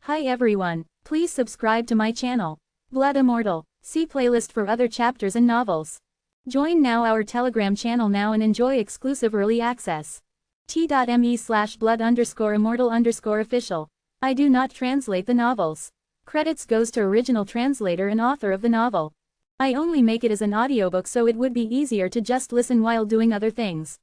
Hi everyone, please subscribe to my channel. Blood Immortal. See playlist for other chapters and novels. Join now our Telegram channel now and enjoy exclusive early access. t.me/blood_immortal_official. I do not translate the novels. Credits goes to original translator and author of the novel. I only make it as an audiobook so it would be easier to just listen while doing other things.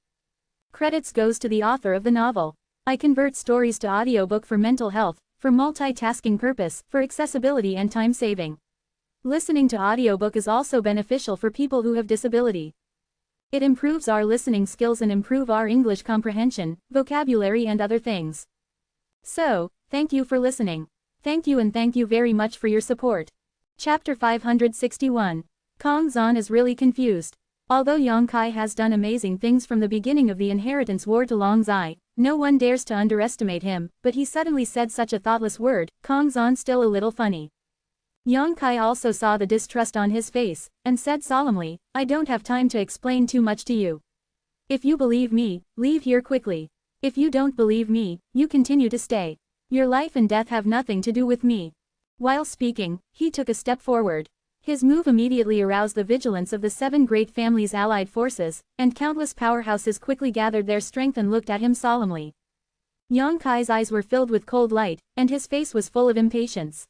Credits goes to the author of the novel. I convert stories to audiobook for mental health, for multitasking purpose, for accessibility and time saving. Listening to audiobook is also beneficial for people who have disability. It improves our listening skills and improve our English comprehension, vocabulary and other things. So, thank you for listening. Thank you and thank you very much for your support. Chapter 561. Kong Zhan is really confused. Although Yang Kai has done amazing things from the beginning of the inheritance war to Long Zai, no one dares to underestimate him, but he suddenly said such a thoughtless word. Kong Zhan still a little funny. Yang Kai also saw the distrust on his face, and said solemnly, I don't have time to explain too much to you. If you believe me, leave here quickly. If you don't believe me, you continue to stay. Your life and death have nothing to do with me. While speaking, he took a step forward. His move immediately aroused the vigilance of the 7 great families' allied forces, and countless powerhouses quickly gathered their strength and looked at him solemnly. Yang Kai's eyes were filled with cold light, and his face was full of impatience.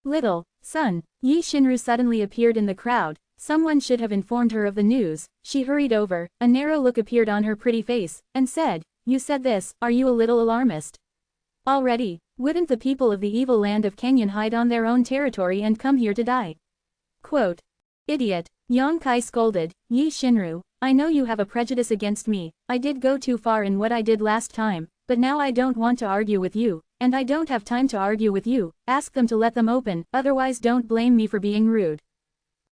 Little son, Yi Xinru suddenly appeared in the crowd. Someone should have informed her of the news. She hurried over, a narrow look appeared on her pretty face, and said, You said this, are you a little alarmist? Already, wouldn't the people of the evil land of Kenyan hide on their own territory and come here to die? Quote. Idiot, Yang Kai scolded, Yi Xinru, I know you have a prejudice against me. I did go too far in what I did last time, but now I don't want to argue with you, and I don't have time to argue with you. Ask them to let them open, otherwise don't blame me for being rude.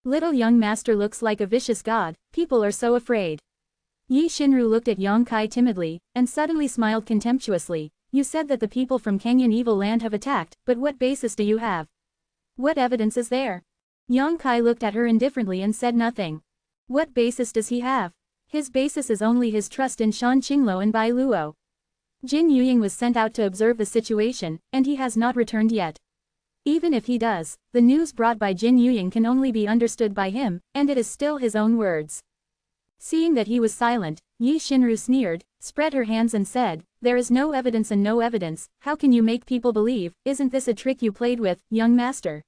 Little young master looks like a vicious god, people are so afraid. Yi Xinru looked at Yang Kai timidly, and suddenly smiled contemptuously. You said that the people from Kenyan evil land have attacked, but what basis do you have? What evidence is there? Yang Kai looked at her indifferently and said nothing. What basis does he have? His basis is only his trust in Shan Qingluo and Bai Luo. Jin Yuying was sent out to observe the situation, and he has not returned yet. Even if he does, the news brought by Jin Yuying can only be understood by him, and it is still his own words. Seeing that he was silent, Yi Xinru sneered, spread her hands and said, There is no evidence and no evidence, how can you make people believe? Isn't this a trick you played with, young master?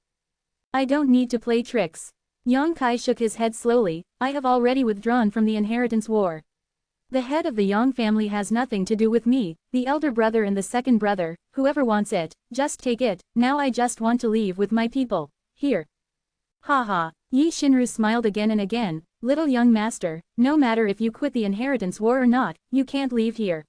I don't need to play tricks. Yang Kai shook his head slowly, I have already withdrawn from the inheritance war. The head of the Yang family has nothing to do with me, the elder brother and the second brother, whoever wants it, just take it, now I just want to leave with my people, here. Ha ha, Yi Xinru smiled again and again, little young master, no matter if you quit the inheritance war or not, you can't leave here.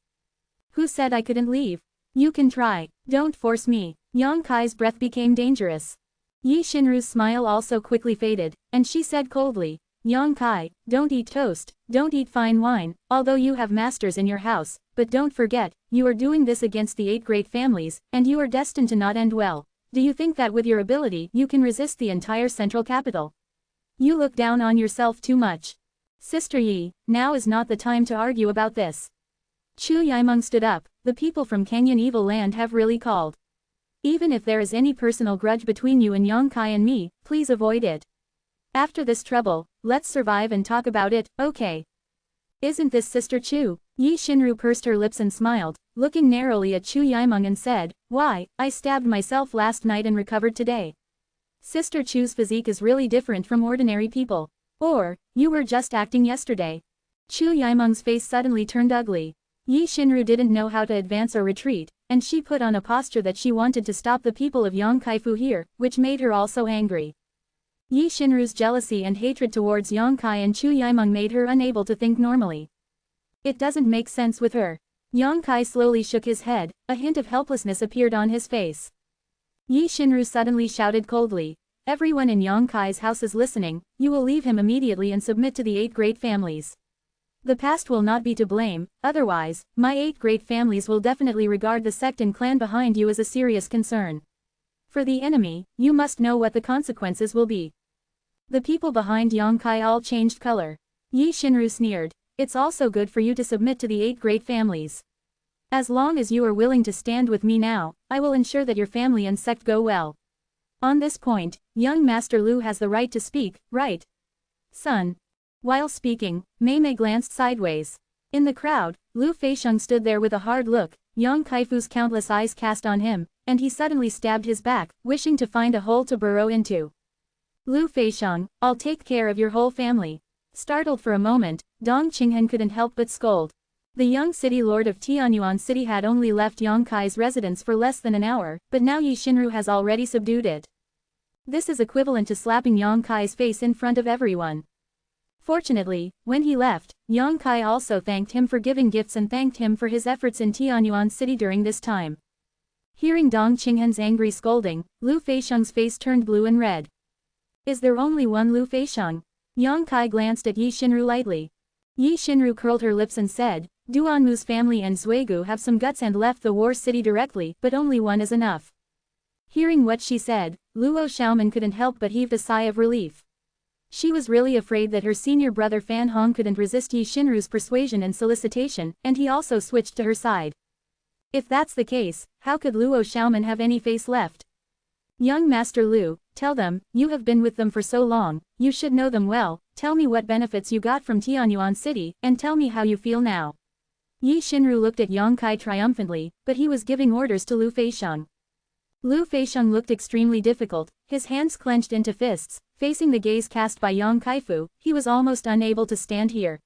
Who said I couldn't leave? You can try, don't force me. Yang Kai's breath became dangerous. Yi Xinru's smile also quickly faded, and she said coldly, Yang Kai, don't eat toast, don't eat fine wine, although you have masters in your house, but don't forget, you are doing this against the 8 great families, and you are destined to not end well. Do you think that with your ability you can resist the entire central capital? You look down on yourself too much. Sister Yi, now is not the time to argue about this. Chu Yimeng stood up, the people from Kenyan evil land have really called. Even if there is any personal grudge between you and Yang Kai and me, please avoid it. After this trouble, let's survive and talk about it, okay? Isn't this Sister Chu? Yi Xinru pursed her lips and smiled, looking narrowly at Chu Yimeng and said, Why, I stabbed myself last night and recovered today. Sister Chu's physique is really different from ordinary people. Or, you were just acting yesterday. Chu Yimeng's face suddenly turned ugly. Yi Xinru didn't know how to advance or retreat, and she put on a posture that she wanted to stop the people of Yang Kaifu here, which made her also angry. Yi Xinru's jealousy and hatred towards Yang Kai and Chu Yimeng made her unable to think normally. It doesn't make sense with her. Yang Kai slowly shook his head, a hint of helplessness appeared on his face. Yi Xinru suddenly shouted coldly, Everyone in Yang Kai's house is listening, you will leave him immediately and submit to the 8 great families. The past will not be to blame, otherwise, my 8 great families will definitely regard the sect and clan behind you as a serious concern. For the enemy, you must know what the consequences will be. The people behind Yang Kai all changed color. Yi Xinru sneered, It's also good for you to submit to the 8 great families. As long as you are willing to stand with me now, I will ensure that your family and sect go well. On this point, young Master Lu has the right to speak, right? Son. While speaking, Mei Mei glanced sideways. In the crowd, Lu Feixiang stood there with a hard look, Yang Kaifu's countless eyes cast on him, and he suddenly stabbed his back, wishing to find a hole to burrow into. Lu Feixiang, I'll take care of your whole family. Startled for a moment, Dong Qinghen couldn't help but scold. The young city lord of Tianyuan City had only left Yang Kai's residence for less than an hour, but now Yi Xinru has already subdued it. This is equivalent to slapping Yang Kai's face in front of everyone. Fortunately, when he left, Yang Kai also thanked him for giving gifts and thanked him for his efforts in Tianyuan City during this time. Hearing Dong Qinghen's angry scolding, Lu Feixiang's face turned blue and red. Is there only one Lu Feixiang? Yang Kai glanced at Yi Xinru lightly. Yi Xinru curled her lips and said, Duanmu's family and Zuegu have some guts and left the war city directly, but only one is enough. Hearing what she said, Luo Xiaoman couldn't help but heaved a sigh of relief. She was really afraid that her senior brother Fan Hong couldn't resist Yi Xinru's persuasion and solicitation, and he also switched to her side. If that's the case, how could Luo Xiaoman have any face left? Young Master Lu, tell them, you have been with them for so long, you should know them well, tell me what benefits you got from Tianyuan City, and tell me how you feel now. Yi Xinru looked at Yang Kai triumphantly, but he was giving orders to Lu Feixiang. Lu Feixiang looked extremely difficult, his hands clenched into fists, facing the gaze cast by Yang Kaifu, he was almost unable to stand here.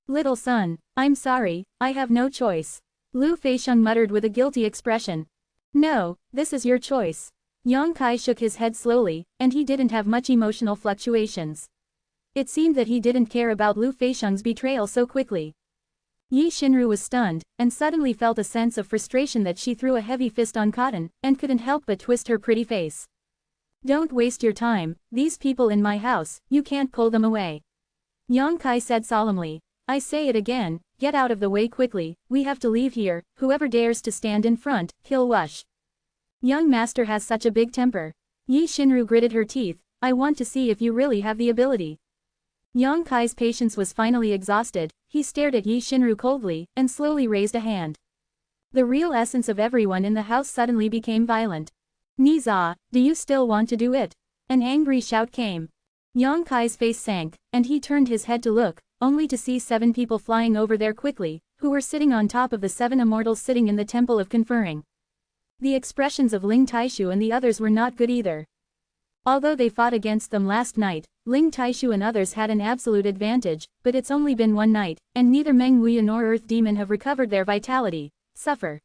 Little son, I'm sorry, I have no choice. Lu Feixiang muttered with a guilty expression. No, this is your choice. Yang Kai shook his head slowly, and he didn't have much emotional fluctuations. It seemed that he didn't care about Lu Feixiang's betrayal so quickly. Yi Xinru was stunned, and suddenly felt a sense of frustration that she threw a heavy fist on cotton, and couldn't help but twist her pretty face. Don't waste your time, these people in my house, you can't pull them away. Yang Kai said solemnly. I say it again, get out of the way quickly, we have to leave here, whoever dares to stand in front, kill Wush. Young master has such a big temper. Yi Xinru gritted her teeth, I want to see if you really have the ability. Yang Kai's patience was finally exhausted, he stared at Yi Xinru coldly, and slowly raised a hand. The real essence of everyone in the house suddenly became violent. Niza, do you still want to do it? An angry shout came. Yang Kai's face sank, and he turned his head to look, only to see 7 people flying over there quickly, who were sitting on top of the 7 immortals sitting in the Temple of Conferring. The expressions of Ling Taishu and the others were not good either. Although they fought against them last night, Ling Taishu and others had an absolute advantage, but it's only been one night, and neither Meng Wuya nor Earth Demon have recovered their vitality. Suffer.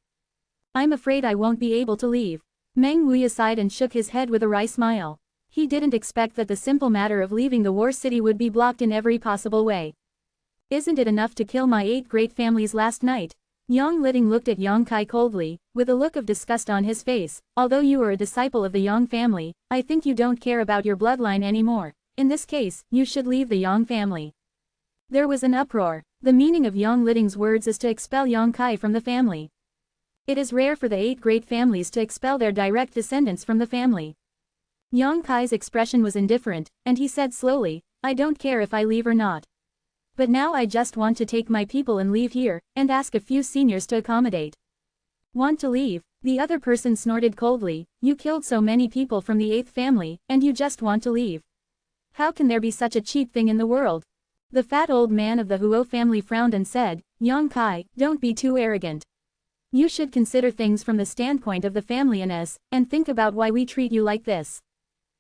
I'm afraid I won't be able to leave. Meng Wuya sighed and shook his head with a wry smile. He didn't expect that the simple matter of leaving the war city would be blocked in every possible way. Isn't it enough to kill my 8 great families last night? Yang Liting looked at Yang Kai coldly, with a look of disgust on his face. Although you are a disciple of the Yang family, I think you don't care about your bloodline anymore. In this case, you should leave the Yang family. There was an uproar. The meaning of Yang Liting's words is to expel Yang Kai from the family. It is rare for the 8 great families to expel their direct descendants from the family. Yang Kai's expression was indifferent, and he said slowly, I don't care if I leave or not. But now I just want to take my people and leave here, and ask a few seniors to accommodate. Want to leave? The other person snorted coldly, you killed so many people from the 8th family, and you just want to leave. How can there be such a cheap thing in the world? The fat old man of the Huo family frowned and said, Yang Kai, don't be too arrogant. You should consider things from the standpoint of the familyness, and think about why we treat you like this.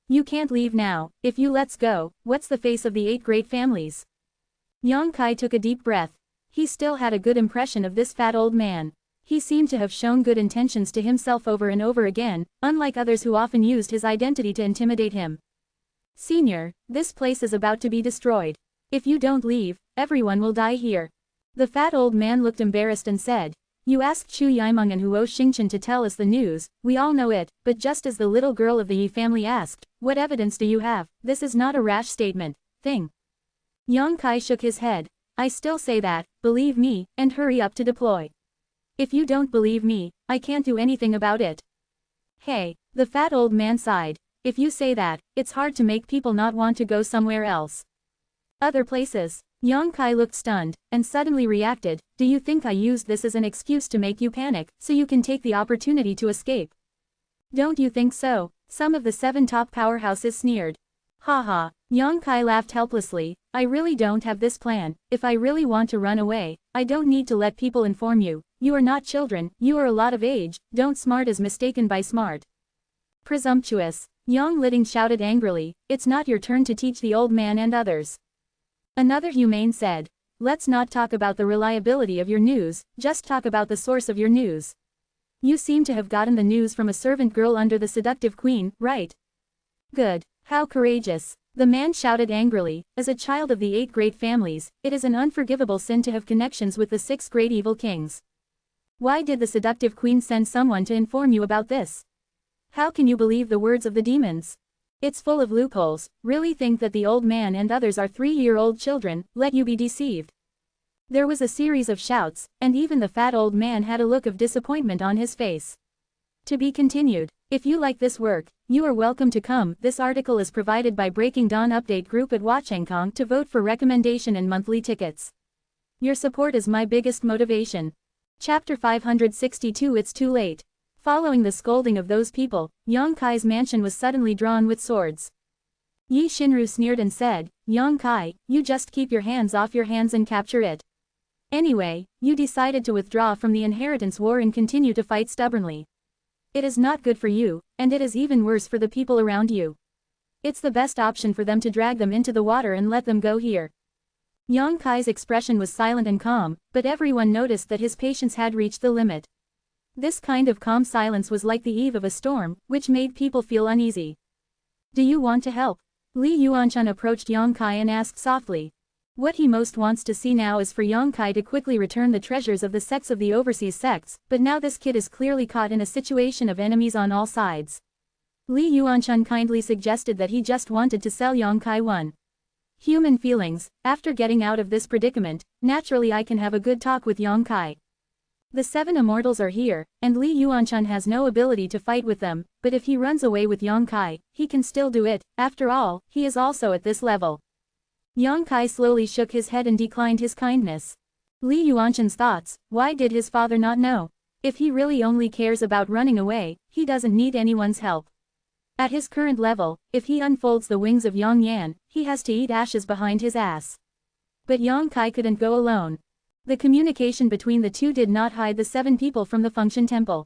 You can't leave now, if you let's go, what's the face of the 8 great families? Yang Kai took a deep breath. He still had a good impression of this fat old man. He seemed to have shown good intentions to himself over and over again, unlike others who often used his identity to intimidate him. Senior, this place is about to be destroyed. If you don't leave, everyone will die here. The fat old man looked embarrassed and said, you asked Chu Yimeng and Huo Xingchen to tell us the news, we all know it, but just as the little girl of the Yi family asked, what evidence do you have? This is not a rash statement. Thing. Yang Kai shook his head. I still say that, believe me, and hurry up to deploy. If you don't believe me, I can't do anything about it. Hey, the fat old man sighed. If you say that, it's hard to make people not want to go somewhere else. Other places. Yang Kai looked stunned, and suddenly reacted, "Do you think I used this as an excuse to make you panic, so you can take the opportunity to escape? Don't you think so?" Some of the 7 top powerhouses sneered. "Haha." Yang Kai laughed helplessly, "I really don't have this plan. If I really want to run away, I don't need to let people inform you. You are not children, you are a lot of age, don't smart is mistaken by smart." "Presumptuous." Yang Liding shouted angrily, "It's not your turn to teach the old man and others." Another humane said, "Let's not talk about the reliability of your news, just talk about the source of your news. You seem to have gotten the news from a servant girl under the seductive queen, right?" "Good. How courageous." The man shouted angrily, "As a child of the 8 great families, it is an unforgivable sin to have connections with the 6 great evil kings. Why did the seductive queen send someone to inform you about this? How can you believe the words of the demons? It's full of loopholes. Really think that the old man and others are 3-year-old children, let you be deceived." There was a series of shouts, and even the fat old man had a look of disappointment on his face. To be continued. If you like this work, you are welcome to come. This article is provided by Breaking Dawn Update Group at Watchengkong to vote for recommendation and monthly tickets. Your support is my biggest motivation. Chapter 562 It's too late. Following the scolding of those people, Yang Kai's mansion was suddenly drawn with swords. Yi Shinru sneered and said, "Yang Kai, you just keep your hands off your hands and capture it. Anyway, you decided to withdraw from the inheritance war and continue to fight stubbornly. It is not good for you, and it is even worse for the people around you. It's the best option for them to drag them into the water and let them go here." Yang Kai's expression was silent and calm, but everyone noticed that his patience had reached the limit. This kind of calm silence was like the eve of a storm, which made people feel uneasy. "Do you want to help?" Li Yuanchun approached Yang Kai and asked softly. What he most wants to see now is for Yang Kai to quickly return the treasures of the sects of the overseas sects, but now this kid is clearly caught in a situation of enemies on all sides. Li Yuanchun kindly suggested that he just wanted to sell Yang Kai one. Human feelings. After getting out of this predicament, naturally I can have a good talk with Yang Kai. The 7 immortals are here, and Li Yuanchun has no ability to fight with them, but if he runs away with Yang Kai, he can still do it. After all, he is also at this level. Yang Kai slowly shook his head and declined his kindness. Li Yuanchun's thoughts, why did his father not know? If he really only cares about running away, he doesn't need anyone's help. At his current level, if he unfolds the wings of Yang Yan, he has to eat ashes behind his ass. But Yang Kai couldn't go alone. The communication between the two did not hide the 7 people from the Function Temple.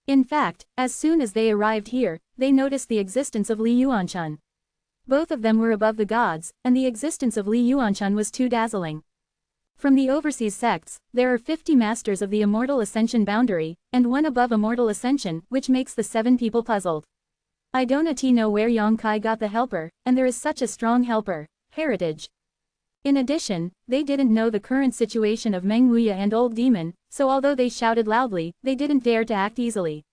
In fact, as soon as they arrived here, they noticed the existence of Li Yuanchun. Both of them were above the gods, and the existence of Li Yuanchun was too dazzling. From the overseas sects, there are 50 masters of the Immortal Ascension boundary, and 1 above Immortal Ascension, which makes the 7 people puzzled. I don't know where Yang Kai got the helper, and there is such a strong helper, heritage. In addition, they didn't know the current situation of Meng Wuya and Old Demon, so although they shouted loudly, they didn't dare to act easily.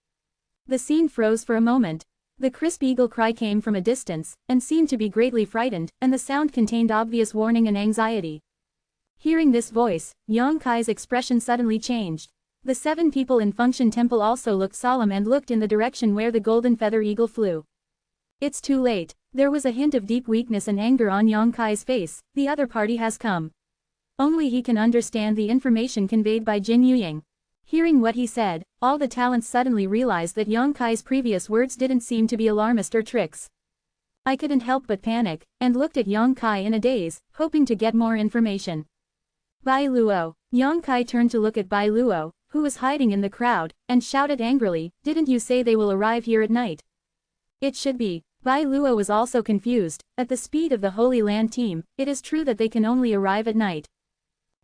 The scene froze for a moment. The crisp eagle cry came from a distance, and seemed to be greatly frightened, and the sound contained obvious warning and anxiety. Hearing this voice, Yang Kai's expression suddenly changed. The 7 people in Function Temple also looked solemn and looked in the direction where the golden feather eagle flew. It's too late. There was a hint of deep weakness and anger on Yang Kai's face. The other party has come. Only he can understand the information conveyed by Jin Yuying. Hearing what he said, all the talents suddenly realized that Yang Kai's previous words didn't seem to be alarmist or tricks. I couldn't help but panic, and looked at Yang Kai in a daze, hoping to get more information. Bai Luo. Yang Kai turned to look at Bai Luo, who was hiding in the crowd, and shouted angrily, "Didn't you say they will arrive here at night?" It should be. Bai Luo was also confused. At the speed of the Holy Land team, it is true that they can only arrive at night.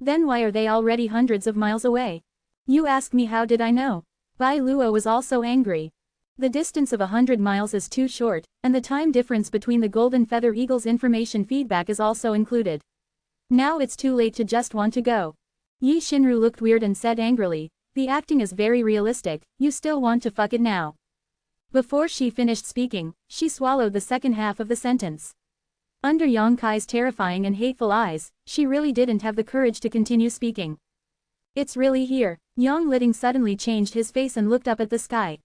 Then why are they already hundreds of miles away? You ask me how did I know? Bai Luo was also angry. The distance of 100 miles is too short, and the time difference between the Golden Feather Eagle's information feedback is also included. Now it's too late to just want to go. Yi Shinru looked weird and said angrily, "The acting is very realistic, you still want to fuck it now." Before she finished speaking, she swallowed the second half of the sentence. Under Yang Kai's terrifying and hateful eyes, she really didn't have the courage to continue speaking. It's really here. Yang Liding suddenly changed his face and looked up at the sky.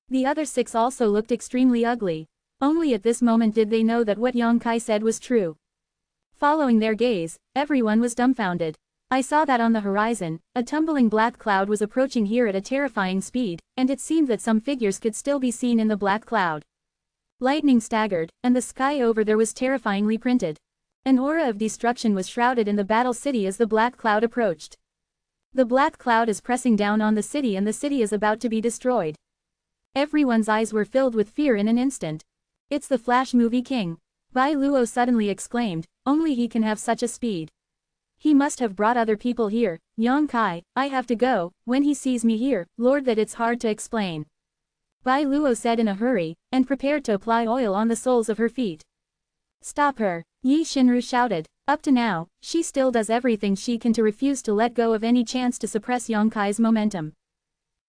The other 6 also looked extremely ugly. Only at this moment did they know that what Yang Kai said was true. Following their gaze, everyone was dumbfounded. I saw that on the horizon, a tumbling black cloud was approaching here at a terrifying speed, and it seemed that some figures could still be seen in the black cloud. Lightning staggered, and the sky over there was terrifyingly printed. An aura of destruction was shrouded in the battle city as the black cloud approached. The black cloud is pressing down on the city and the city is about to be destroyed. Everyone's eyes were filled with fear in an instant. It's the Flash Movie King. Bai Luo suddenly exclaimed, only he can have such a speed. He must have brought other people here. Yang Kai, I have to go. When he sees me here, Lord, that it's hard to explain. Bai Luo said in a hurry, and prepared to apply oil on the soles of her feet. Stop her, Yi Xinru shouted. Up to now, she still does everything she can to refuse to let go of any chance to suppress Yang Kai's momentum.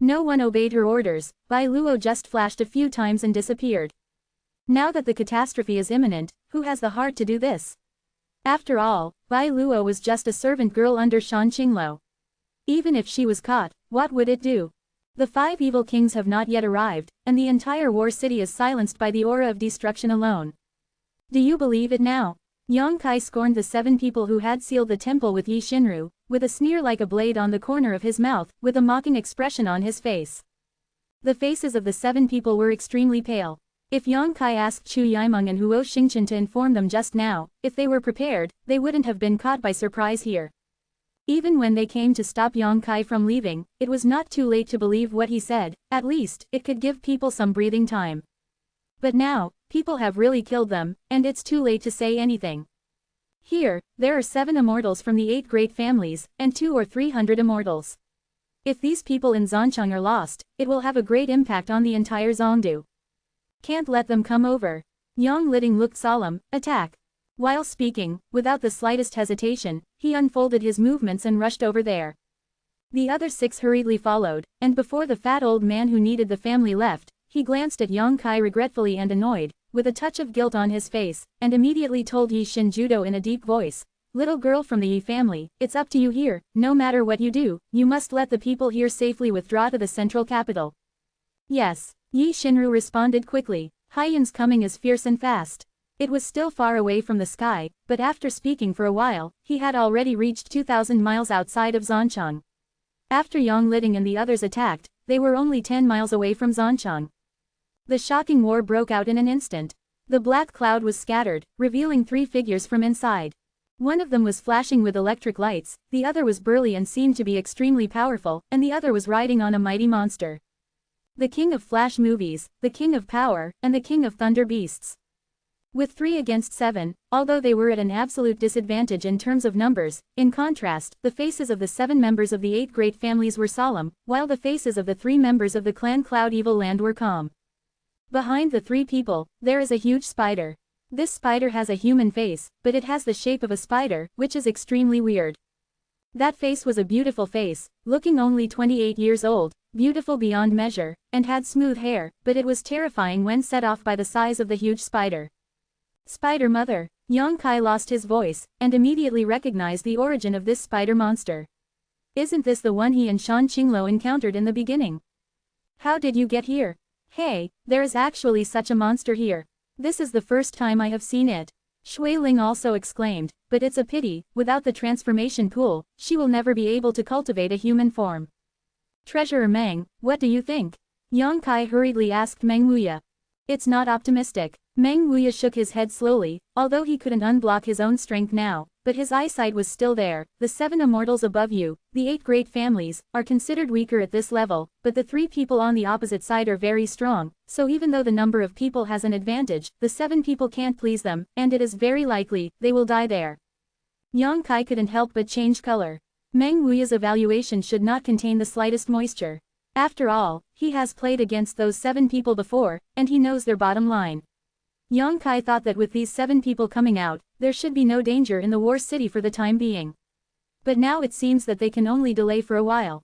No one obeyed her orders. Bai Luo just flashed a few times and disappeared. Now that the catastrophe is imminent, who has the heart to do this? After all, Bai Luo was just a servant girl under Shan Qingluo. Even if she was caught, what would it do? The 5 evil kings have not yet arrived, and the entire war city is silenced by the aura of destruction alone. Do you believe it now? Yang Kai scorned the 7 people who had sealed the temple with Yi Xinru, with a sneer like a blade on the corner of his mouth, with a mocking expression on his face. The faces of the 7 people were extremely pale. If Yang Kai asked Chu Yimeng and Huo Xingchen to inform them just now, if they were prepared, they wouldn't have been caught by surprise here. Even when they came to stop Yang Kai from leaving, it was not too late to believe what he said, at least, it could give people some breathing time. But now, people have really killed them, and it's too late to say anything. Here, there are 7 immortals from the 8 great families, and 200 or 300 immortals. If these people in Zhancheng are lost, it will have a great impact on the entire Zhongdu. Can't let them come over. Yang Liting looked solemn. Attack. While speaking, without the slightest hesitation, he unfolded his movements and rushed over there. The other 6 hurriedly followed, and before the fat old man who needed the family left, he glanced at Yang Kai regretfully and annoyed, with a touch of guilt on his face, and immediately told Yi Xin Judo in a deep voice, little girl from the Yi family, it's up to you here, no matter what you do, you must let the people here safely withdraw to the central capital. Yes. Yi Xinru responded quickly. Haiyan's coming is fierce and fast. It was still far away from the sky, but after speaking for a while, he had already reached 2,000 miles outside of Zhancheng. After Yang Liting and the others attacked, they were only 10 miles away from Zhancheng. The shocking war broke out in an instant. The black cloud was scattered, revealing 3 figures from inside. One of them was flashing with electric lights, the other was burly and seemed to be extremely powerful, and the other was riding on a mighty monster. The king of flash movies, the king of power, and the king of thunder beasts. With 3 against 7, although they were at an absolute disadvantage in terms of numbers, in contrast, the faces of the 7 members of the 8 great families were solemn, while the faces of the 3 members of the clan Cloud Evil Land were calm. Behind the 3 people, there is a huge spider. This spider has a human face, but it has the shape of a spider, which is extremely weird. That face was a beautiful face, looking only 28 years old, beautiful beyond measure, and had smooth hair, but it was terrifying when set off by the size of the huge spider. Spider Mother. Yang Kai lost his voice, and immediately recognized the origin of this spider monster. Isn't this the one he and Shan Qingluo encountered in the beginning? How did you get here? Hey, there is actually such a monster here. This is the first time I have seen it. Shui Ling also exclaimed, but it's a pity, without the transformation pool, she will never be able to cultivate a human form. Treasurer Meng, what do you think? Yang Kai hurriedly asked Meng Wuya. It's not optimistic. Meng Wuya shook his head slowly, although he couldn't unblock his own strength now, but his eyesight was still there. The 7 immortals above you, the 8 great families, are considered weaker at this level, but the 3 people on the opposite side are very strong, so even though the number of people has an advantage, the 7 people can't please them, and it is very likely, they will die there. Yang Kai couldn't help but change color. Meng Wuya's evaluation should not contain the slightest moisture. After all, he has played against those 7 people before, and he knows their bottom line. Yang Kai thought that with these 7 people coming out, there should be no danger in the war city for the time being. But now it seems that they can only delay for a while.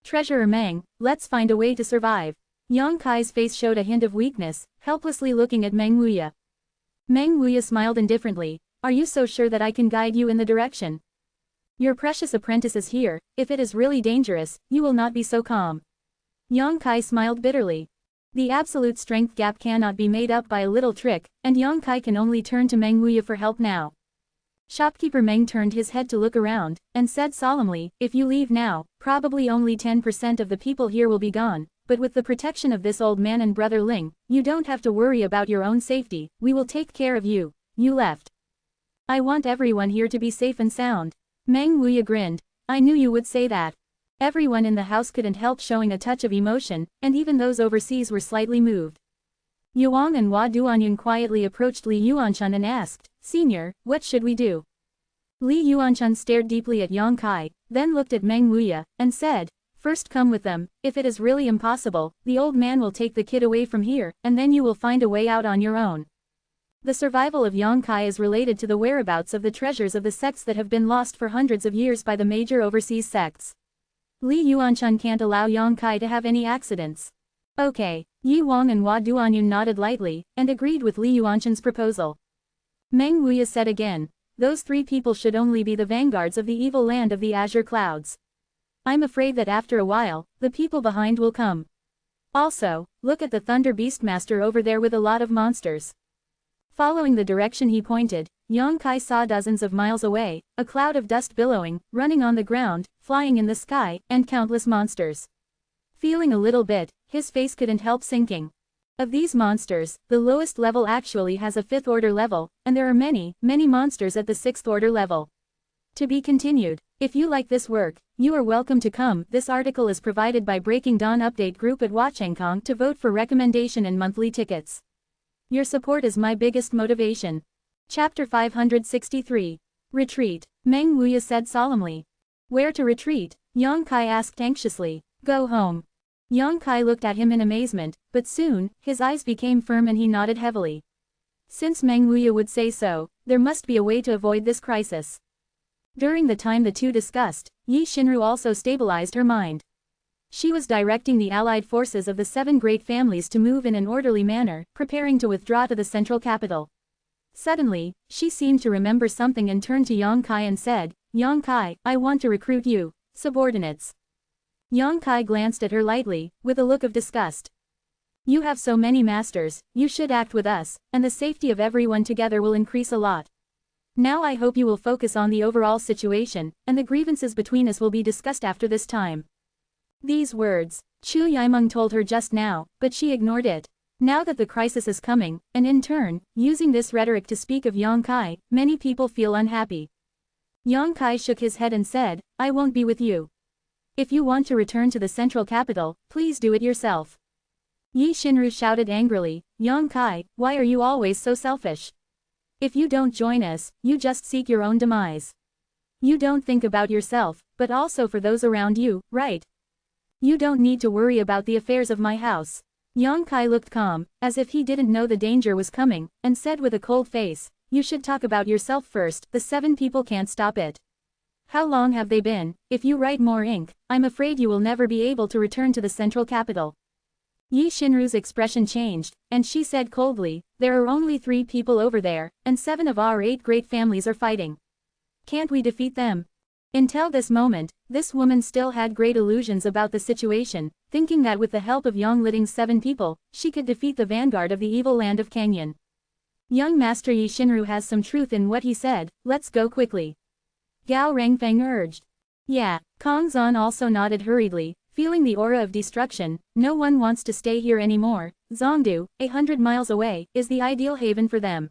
Treasurer Meng, let's find a way to survive. Yang Kai's face showed a hint of weakness, helplessly looking at Meng Wuya. Meng Wuya smiled indifferently. Are you so sure that I can guide you in the direction? Your precious apprentice is here, if it is really dangerous, you will not be so calm. Yang Kai smiled bitterly. The absolute strength gap cannot be made up by a little trick, and Yang Kai can only turn to Meng Wuya for help now. Shopkeeper Meng turned his head to look around, and said solemnly, if you leave now, probably only 10% of the people here will be gone, but with the protection of this old man and brother Ling, you don't have to worry about your own safety, we will take care of you. You left. I want everyone here to be safe and sound. Meng Wuya grinned. I knew you would say that. Everyone in the house couldn't help showing a touch of emotion, and even those overseas were slightly moved. Yuang and Hua Duanyun quietly approached Li Yuanchun and asked, Senior, what should we do? Li Yuanchun stared deeply at Yang Kai, then looked at Meng Wuya, and said, first come with them, if it is really impossible, the old man will take the kid away from here, and then you will find a way out on your own. The survival of Yang Kai is related to the whereabouts of the treasures of the sects that have been lost for hundreds of years by the major overseas sects. Li Yuanchun can't allow Yang Kai to have any accidents. Okay. Yi Wang and Hua Duanyun nodded lightly, and agreed with Li Yuanchun's proposal. Meng Wuya said again, those three people should only be the vanguards of the evil land of the azure clouds. I'm afraid that after a while, the people behind will come. Also, look at the Thunder Beastmaster over there with a lot of monsters. Following the direction he pointed, Yang Kai saw dozens of miles away, a cloud of dust billowing, running on the ground, flying in the sky, and countless monsters. Feeling a little bit, his face couldn't help sinking. Of these monsters, the lowest level actually has a 5th order level, and there are many, many monsters at the 6th order level. To be continued. If you like this work, you are welcome to come. This article is provided by Breaking Dawn Update Group at Watchengkong to vote for recommendation and monthly tickets. Your support is my biggest motivation. Chapter 563. Retreat. Meng Wuya said solemnly. Where to retreat? Yang Kai asked anxiously. Go home. Yang Kai looked at him in amazement, but soon, his eyes became firm and he nodded heavily. Since Meng Wuya would say so, there must be a way to avoid this crisis. During the time the two discussed, Yi Xinru also stabilized her mind. She was directing the allied forces of the 7 great families to move in an orderly manner, preparing to withdraw to the central capital. Suddenly, she seemed to remember something and turned to Yang Kai and said, Yang Kai, I want to recruit you, subordinates. Yang Kai glanced at her lightly, with a look of disgust. You have so many masters, you should act with us, and the safety of everyone together will increase a lot. Now I hope you will focus on the overall situation, and the grievances between us will be discussed after this time. These words, Chu Yimeng told her just now, but she ignored it. Now that the crisis is coming, and in turn, using this rhetoric to speak of Yang Kai, many people feel unhappy. Yang Kai shook his head and said, I won't be with you. If you want to return to the central capital, please do it yourself. Yi Xinru shouted angrily, Yang Kai, why are you always so selfish? If you don't join us, you just seek your own demise. You don't think about yourself, but also for those around you, right? You don't need to worry about the affairs of my house. Yang Kai looked calm, as if he didn't know the danger was coming, and said with a cold face, you should talk about yourself first, the 7 people can't stop it. How long have they been? If you write more ink, I'm afraid you will never be able to return to the central capital. Yi Xinru's expression changed, and she said coldly, there are only 3 people over there, and 7 of our 8 great families are fighting. Can't we defeat them? Until this moment, this woman still had great illusions about the situation, thinking that with the help of Yang Liting's 7 people, she could defeat the vanguard of the evil land of Kangyan. Young Master Yi Xinru has some truth in what he said, let's go quickly. Gao Rangfeng urged. Yeah, Kong Zan also nodded hurriedly, feeling the aura of destruction. No one wants to stay here anymore. Zhongdu, 100 miles away, is the ideal haven for them.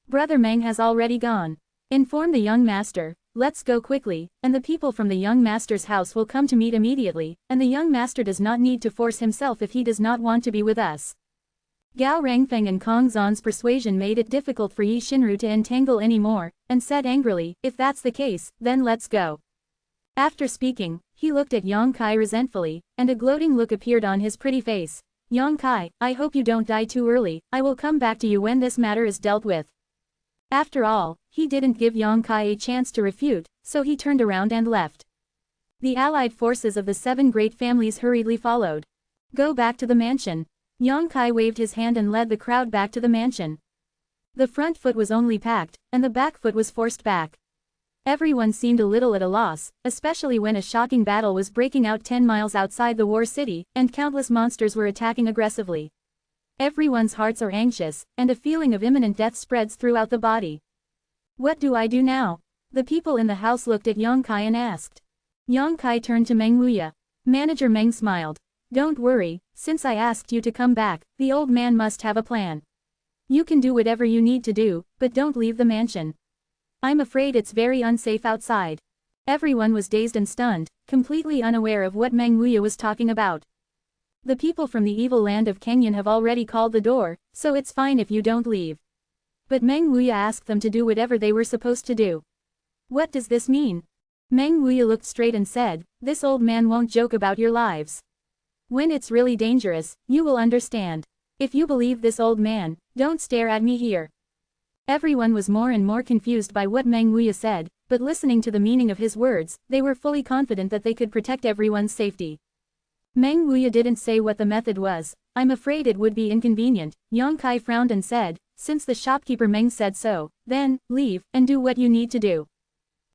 Brother Meng has already gone. Inform the young master, let's go quickly, and the people from the young master's house will come to meet immediately, and the young master does not need to force himself if he does not want to be with us. Gao Rangfeng and Kong Zan's persuasion made it difficult for Yi Xinru to entangle any more, and said angrily, if that's the case, then let's go. After speaking, he looked at Yang Kai resentfully, and a gloating look appeared on his pretty face. Yang Kai, I hope you don't die too early, I will come back to you when this matter is dealt with. After all, he didn't give Yang Kai a chance to refute, so he turned around and left. The allied forces of the 7 great families hurriedly followed. Go back to the mansion. Yang Kai waved his hand and led the crowd back to the mansion. The front foot was only packed, and the back foot was forced back. Everyone seemed a little at a loss, especially when a shocking battle was breaking out 10 miles outside the war city, and countless monsters were attacking aggressively. Everyone's hearts are anxious, and a feeling of imminent death spreads throughout the body. What do I do now? The people in the house looked at Yang Kai and asked. Yang Kai turned to Meng Wuya. Manager Meng smiled. Don't worry, since I asked you to come back, the old man must have a plan. You can do whatever you need to do, but don't leave the mansion. I'm afraid it's very unsafe outside. Everyone was dazed and stunned, completely unaware of what Meng Wuya was talking about. The people from the evil land of Kenyan have already called the door, so it's fine if you don't leave. But Meng Wuya asked them to do whatever they were supposed to do. What does this mean? Meng Wuya looked straight and said, this old man won't joke about your lives. When it's really dangerous, you will understand. If you believe this old man, don't stare at me here. Everyone was more and more confused by what Meng Wuya said, but listening to the meaning of his words, they were fully confident that they could protect everyone's safety. Meng Wuya didn't say what the method was. I'm afraid it would be inconvenient. Yang Kai frowned and said, since the shopkeeper Meng said so, then, leave, and do what you need to do.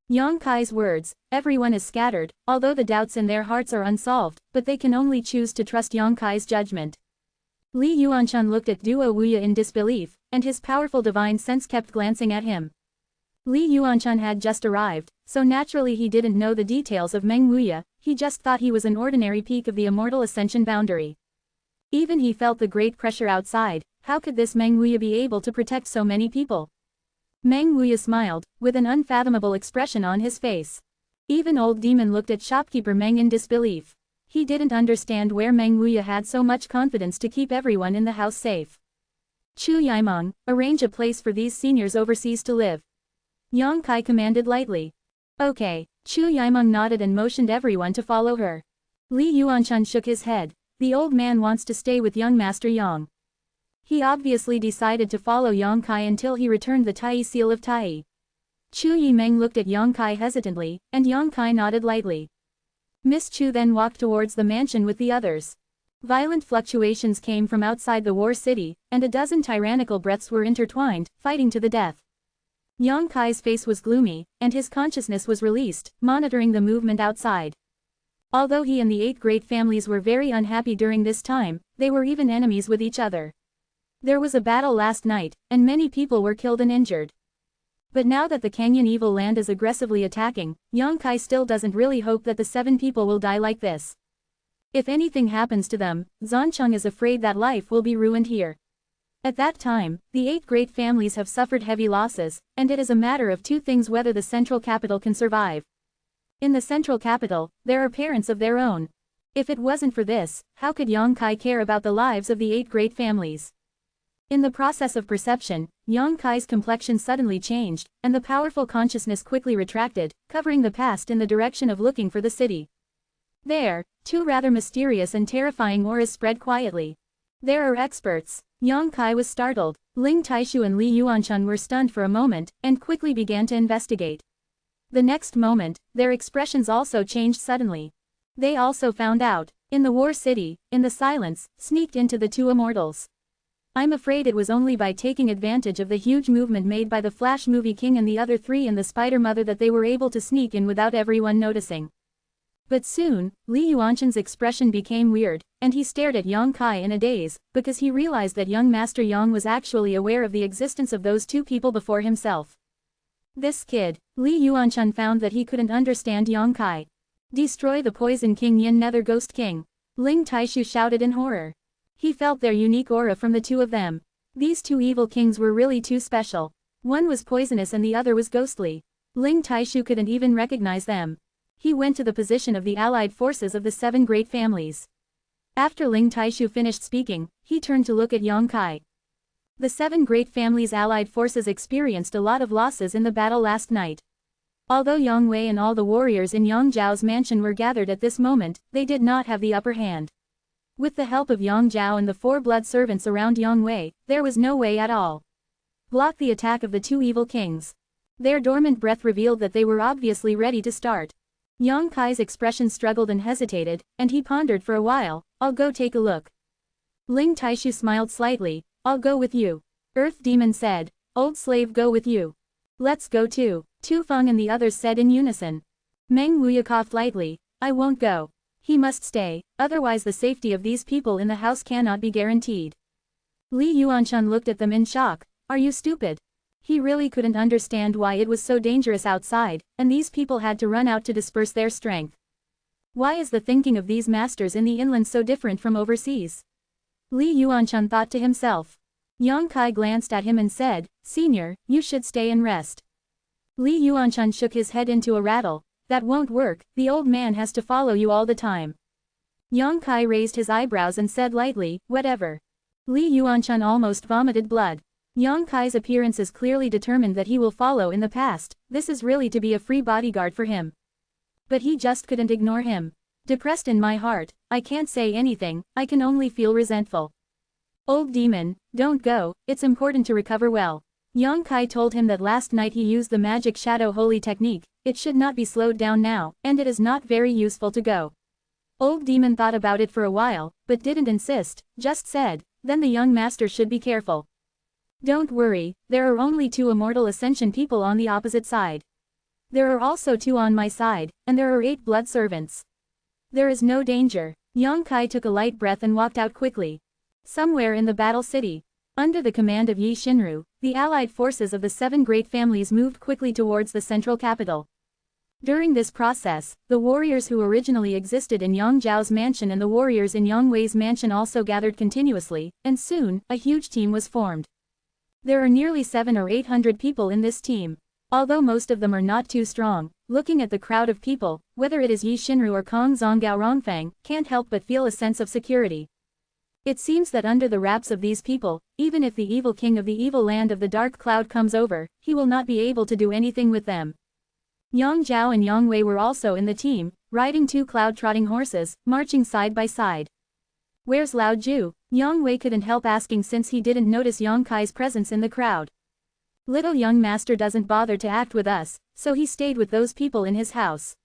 Yang Kai's words, everyone is scattered, although the doubts in their hearts are unsolved, but they can only choose to trust Yang Kai's judgment. Li Yuanshan looked at Duo Wuya in disbelief, and his powerful divine sense kept glancing at him. Li Yuanshan had just arrived, so naturally he didn't know the details of Meng Wuya, he just thought he was an ordinary peak of the immortal ascension boundary. Even he felt the great pressure outside. How could this Meng Wuya be able to protect so many people? Meng Wuya smiled, with an unfathomable expression on his face. Even old demon looked at shopkeeper Meng in disbelief. He didn't understand where Meng Wuya had so much confidence to keep everyone in the house safe. Chu Yaimeng, arrange a place for these seniors overseas to live. Yang Kai commanded lightly. Okay. Chu Yaimeng nodded and motioned everyone to follow her. Li Yuanshan shook his head. The old man wants to stay with young Master Yang. He obviously decided to follow Yang Kai until he returned the Tai seal of Tai. Chu Yimeng looked at Yang Kai hesitantly, and Yang Kai nodded lightly. Miss Chu then walked towards the mansion with the others. Violent fluctuations came from outside the war city, and a dozen tyrannical breaths were intertwined, fighting to the death. Yang Kai's face was gloomy, and his consciousness was released, monitoring the movement outside. Although he and the 8 great families were very unhappy during this time, they were even enemies with each other. There was a battle last night, and many people were killed and injured. But now that the Kenyan evil land is aggressively attacking, Yang Kai still doesn't really hope that the 7 people will die like this. If anything happens to them, Zancheng is afraid that life will be ruined here. At that time, the 8 great families have suffered heavy losses, and it is a matter of 2 things whether the central capital can survive. In the central capital, there are parents of their own. If it wasn't for this, how could Yang Kai care about the lives of the 8 great families? In the process of perception, Yang Kai's complexion suddenly changed, and the powerful consciousness quickly retracted, covering the past in the direction of looking for the city. There, 2 rather mysterious and terrifying auras spread quietly. There are experts. Yang Kai was startled. Ling Taishu and Li Yuanshan were stunned for a moment, and quickly began to investigate. The next moment, their expressions also changed suddenly. They also found out. In the war city, in the silence, sneaked into the 2 immortals. I'm afraid it was only by taking advantage of the huge movement made by the Flash Movie King and the other 3 and the Spider Mother that they were able to sneak in without everyone noticing. But soon, Li Yuanshan's expression became weird, and he stared at Yang Kai in a daze, because he realized that young Master Yang was actually aware of the existence of those 2 people before himself. This kid. Li Yuanshan found that he couldn't understand Yang Kai. Destroy the Poison King Yin Nether Ghost King. Ling Taishu shouted in horror. He felt their unique aura from the 2 of them. These 2 evil kings were really too special. One was poisonous and the other was ghostly. Ling Taishu couldn't even recognize them. He went to the position of the allied forces of the 7 great families. After Ling Taishu finished speaking, he turned to look at Yang Kai. The 7 great families' allied forces experienced a lot of losses in the battle last night. Although Yang Wei and all the warriors in Yang Zhao's mansion were gathered at this moment, they did not have the upper hand. With the help of Yang Zhao and the 4 blood servants around Yang Wei, there was no way at all. Block the attack of the 2 evil kings. Their dormant breath revealed that they were obviously ready to start. Yang Kai's expression struggled and hesitated, and he pondered for a while. I'll go take a look. Ling Taishu smiled slightly. I'll go with you. Earth Demon said. Old slave, go with you. Let's go too. Tu Feng and the others said in unison. Meng Wuya coughed lightly. I won't go. He must stay, otherwise the safety of these people in the house cannot be guaranteed. Li Yuanshan looked at them in shock. Are you stupid? He really couldn't understand why it was so dangerous outside, and these people had to run out to disperse their strength. Why is the thinking of these masters in the inland so different from overseas? Li Yuanshan thought to himself. Yang Kai glanced at him and said, "Senior, you should stay and rest." Li Yuanshan shook his head into a rattle. "That won't work, the old man has to follow you all the time." Yang Kai raised his eyebrows and said lightly, "Whatever." Li Yuanshan almost vomited blood. Yang Kai's appearance is clearly determined that he will follow in the past, this is really to be a free bodyguard for him. But he just couldn't ignore him. "Depressed in my heart, I can't say anything, I can only feel resentful." "Old demon, don't go, it's important to recover well." Yang Kai told him that last night he used the magic shadow holy technique, it should not be slowed down now, and it is not very useful to go. Old demon thought about it for a while, but didn't insist, just said, "Then the young master should be careful." "Don't worry, there are only 2 immortal ascension people on the opposite side. There are also 2 on my side, and there are 8 blood servants. There is no danger." Yang Kai took a light breath and walked out quickly. Somewhere in the battle city, under the command of Yi Xinru, the allied forces of the 7 great families moved quickly towards the central capital. During this process, the warriors who originally existed in Yang Zhao's mansion and the warriors in Yang Wei's mansion also gathered continuously, and soon, a huge team was formed. There are nearly 700 or 800 people in this team. Although most of them are not too strong, looking at the crowd of people, whether it is Yi Xinru or Kong Zonggao Rongfang, can't help but feel a sense of security. It seems that under the wraps of these people, even if the evil king of the evil land of the dark cloud comes over, he will not be able to do anything with them. Yang Zhao and Yang Wei were also in the team, riding 2 cloud-trotting horses, marching side by side. "Where's Lao Ju?" Yang Wei couldn't help asking since he didn't notice Yang Kai's presence in the crowd. "Little young master doesn't bother to act with us, so he stayed with those people in his house."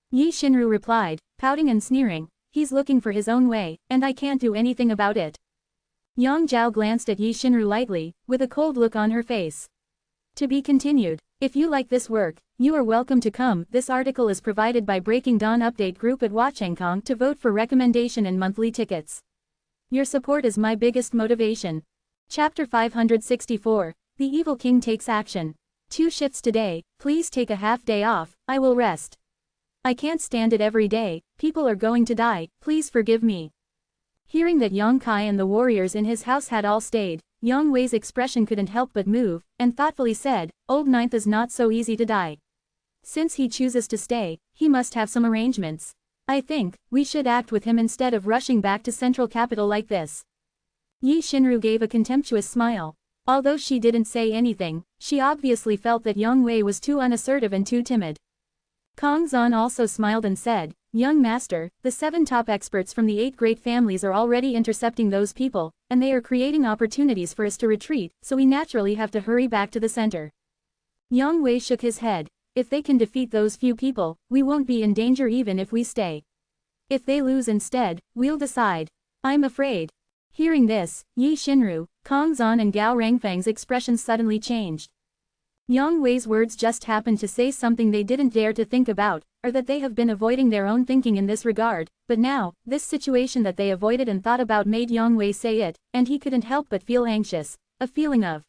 Yi Xinru replied, pouting and sneering, "He's looking for his own way, and I can't do anything about it." Yang Zhao glanced at Yi Xinru lightly, with a cold look on her face. To be continued. If you like this work, you are welcome to come. This article is provided by Breaking Dawn Update Group at Watchengkong to vote for recommendation and monthly tickets. Your support is my biggest motivation. Chapter 564, The Evil King Takes Action. 2 shifts today, please take a half day off, I will rest. I can't stand it every day, people are going to die, please forgive me. Hearing that Yang Kai and the warriors in his house had all stayed, Yang Wei's expression couldn't help but move, and thoughtfully said, "Old Ninth is not so easy to die. Since he chooses to stay, he must have some arrangements. I think, we should act with him instead of rushing back to central capital like this." Yi Xinru gave a contemptuous smile. Although she didn't say anything, she obviously felt that Yang Wei was too unassertive and too timid. Kong Zan also smiled and said, "Young master, the 7 top experts from the 8 great families are already intercepting those people, and they are creating opportunities for us to retreat, so we naturally have to hurry back to the center." Yang Wei shook his head. "If they can defeat those few people, we won't be in danger even if we stay. If they lose instead, we'll decide. I'm afraid." Hearing this, Yi Xinru, Kong Zan and Gao Rangfang's expressions suddenly changed. Yang Wei's words just happened to say something they didn't dare to think about, or that they have been avoiding their own thinking in this regard, but now, this situation that they avoided and thought about made Yang Wei say it, and he couldn't help but feel anxious, a feeling of,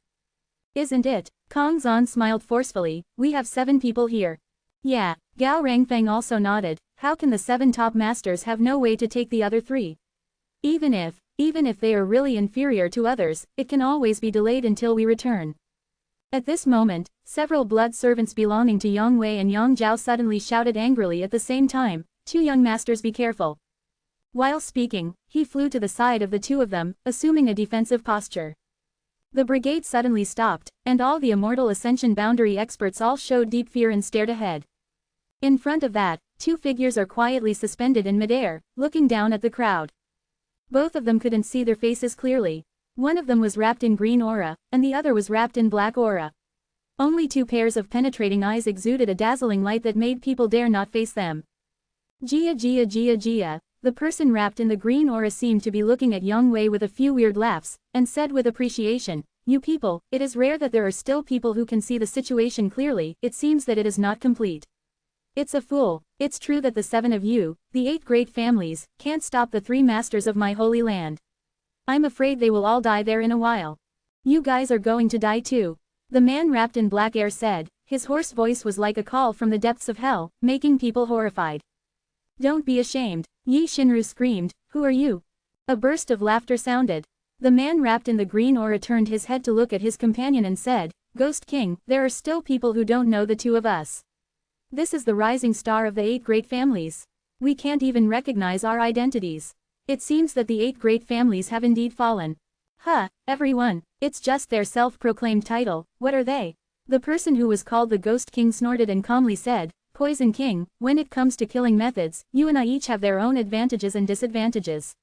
"Isn't it?" Kong Zan smiled forcefully, "We have 7 people here." "Yeah." Gao Rangfang also nodded, "How can the 7 top masters have no way to take the other 3? Even if they are really inferior to others, it can always be delayed until we return." At this moment, several blood servants belonging to Yang Wei and Yang Zhao suddenly shouted angrily at the same time, "2 young masters, be careful." While speaking, he flew to the side of the 2 of them, assuming a defensive posture. The brigade suddenly stopped, and all the Immortal Ascension boundary experts all showed deep fear and stared ahead. In front of that, 2 figures are quietly suspended in midair, looking down at the crowd. Both of them couldn't see their faces clearly. One of them was wrapped in green aura, and the other was wrapped in black aura. Only 2 pairs of penetrating eyes exuded a dazzling light that made people dare not face them. Jia Jia Jia Jia, the person wrapped in the green aura seemed to be looking at Yang Wei with a few weird laughs, and said with appreciation, "You people, it is rare that there are still people who can see the situation clearly, it seems that it is not complete. It's a fool. It's true that the 7 of you, the 8 great families, can't stop the 3 masters of my holy land. I'm afraid they will all die there in a while. You guys are going to die too." The man wrapped in black air said. His hoarse voice was like a call from the depths of hell, making people horrified. Don't be ashamed, Yi Shinru screamed, who are you? A burst of laughter sounded. The man wrapped in the green aura turned his head to look at his companion and said, Ghost King, there are still people who don't know the two of us. This is the rising star of the 8 great families. We can't even recognize our identities. It seems that the 8 great families have indeed fallen. Huh, everyone, it's just their self-proclaimed title, what are they? The person who was called the Ghost King snorted and calmly said, Poison King, when it comes to killing methods, you and I each have their own advantages and disadvantages.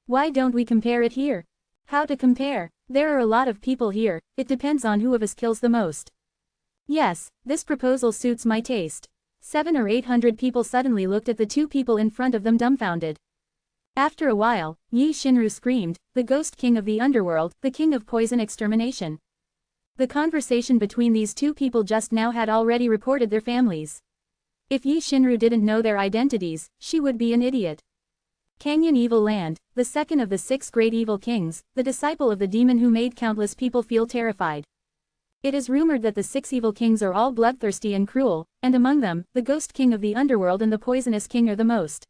Why don't we compare it here? How to compare? There are a lot of people here, it depends on who of us kills the most. Yes, this proposal suits my taste. 700 or 800 people suddenly looked at the 2 people in front of them dumbfounded. After a while, Yi Shinru screamed, the Ghost King of the Underworld, the King of Poison Extermination. The conversation between these 2 people just now had already reported their families. If Yi Shinru didn't know their identities, she would be an idiot. Canyon Evil Land, the second of the 6 great evil kings, the disciple of the demon who made countless people feel terrified. It is rumored that the 6 evil kings are all bloodthirsty and cruel, and among them, the Ghost King of the Underworld and the Poisonous King are the most.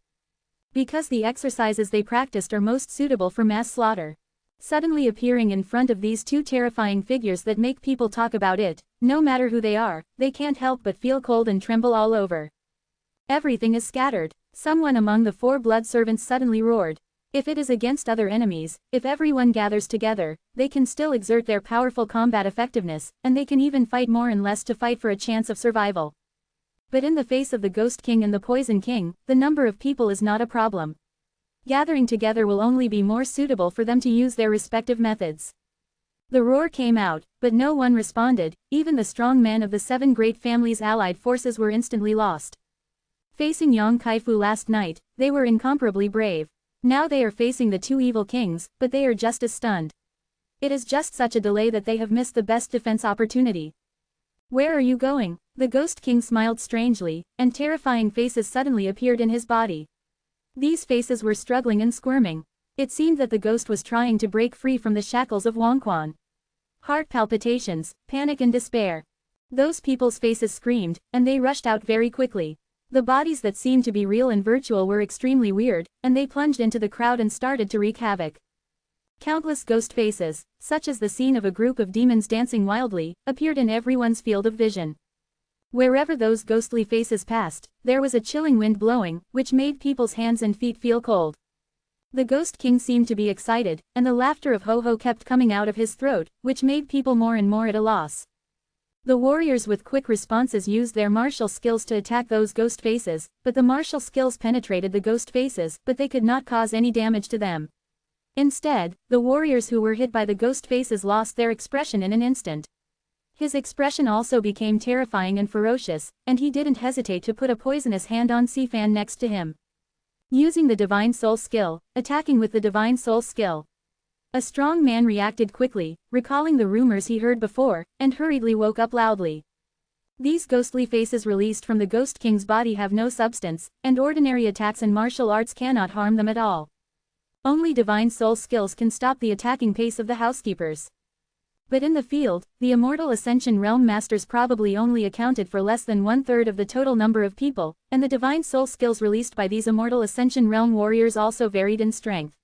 Because the exercises they practiced are most suitable for mass slaughter. Suddenly appearing in front of these 2 terrifying figures that make people talk about it, no matter who they are, they can't help but feel cold and tremble all over. Everything is scattered. Someone among the 4 blood servants suddenly roared. If it is against other enemies, if everyone gathers together, they can still exert their powerful combat effectiveness, and they can even fight more and less to fight for a chance of survival. But in the face of the Ghost King and the Poison King, the number of people is not a problem. Gathering together will only be more suitable for them to use their respective methods. The roar came out, but no one responded, even the strong men of the 7 great families' allied forces were instantly lost. Facing Yang Kaifu last night, they were incomparably brave. Now they are facing the 2 evil kings, but they are just as stunned. It is just such a delay that they have missed the best defense opportunity. Where are you going? The Ghost King smiled strangely, and terrifying faces suddenly appeared in his body. These faces were struggling and squirming. It seemed that the ghost was trying to break free from the shackles of Wangquan. Heart palpitations, panic and despair. Those people's faces screamed, and they rushed out very quickly. The bodies that seemed to be real and virtual were extremely weird, and they plunged into the crowd and started to wreak havoc. Countless ghost faces, such as the scene of a group of demons dancing wildly, appeared in everyone's field of vision. Wherever those ghostly faces passed, there was a chilling wind blowing, which made people's hands and feet feel cold. The Ghost King seemed to be excited, and the laughter of Ho-Ho kept coming out of his throat, which made people more and more at a loss. The warriors with quick responses used their martial skills to attack those ghost faces, but the martial skills penetrated the ghost faces, but they could not cause any damage to them. Instead, the warriors who were hit by the ghost faces lost their expression in an instant. His expression also became terrifying and ferocious, and he didn't hesitate to put a poisonous hand on Sifan next to him. Using the Divine Soul skill, attacking with the Divine Soul skill. A strong man reacted quickly, recalling the rumors he heard before, and hurriedly woke up loudly. These ghostly faces released from the Ghost King's body have no substance, and ordinary attacks and martial arts cannot harm them at all. Only Divine Soul skills can stop the attacking pace of the housekeepers. But in the field, the Immortal Ascension Realm Masters probably only accounted for less than 1/3 of the total number of people, and the Divine Soul skills released by these Immortal Ascension Realm warriors also varied in strength.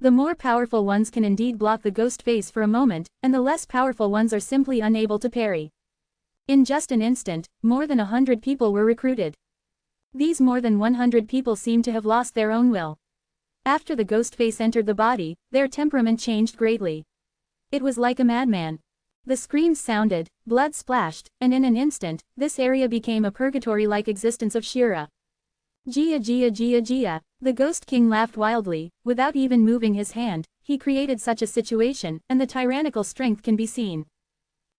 The more powerful ones can indeed block the ghost face for a moment, and the less powerful ones are simply unable to parry. In just an instant, more than 100 people were recruited. These more than 100 people seemed to have lost their own will. After the ghost face entered the body, their temperament changed greatly. It was like a madman. The screams sounded, blood splashed, and in an instant, this area became a purgatory-like existence of Shira. Jia Jia Jia Jia, the Ghost King laughed wildly, without even moving his hand, he created such a situation, and the tyrannical strength can be seen.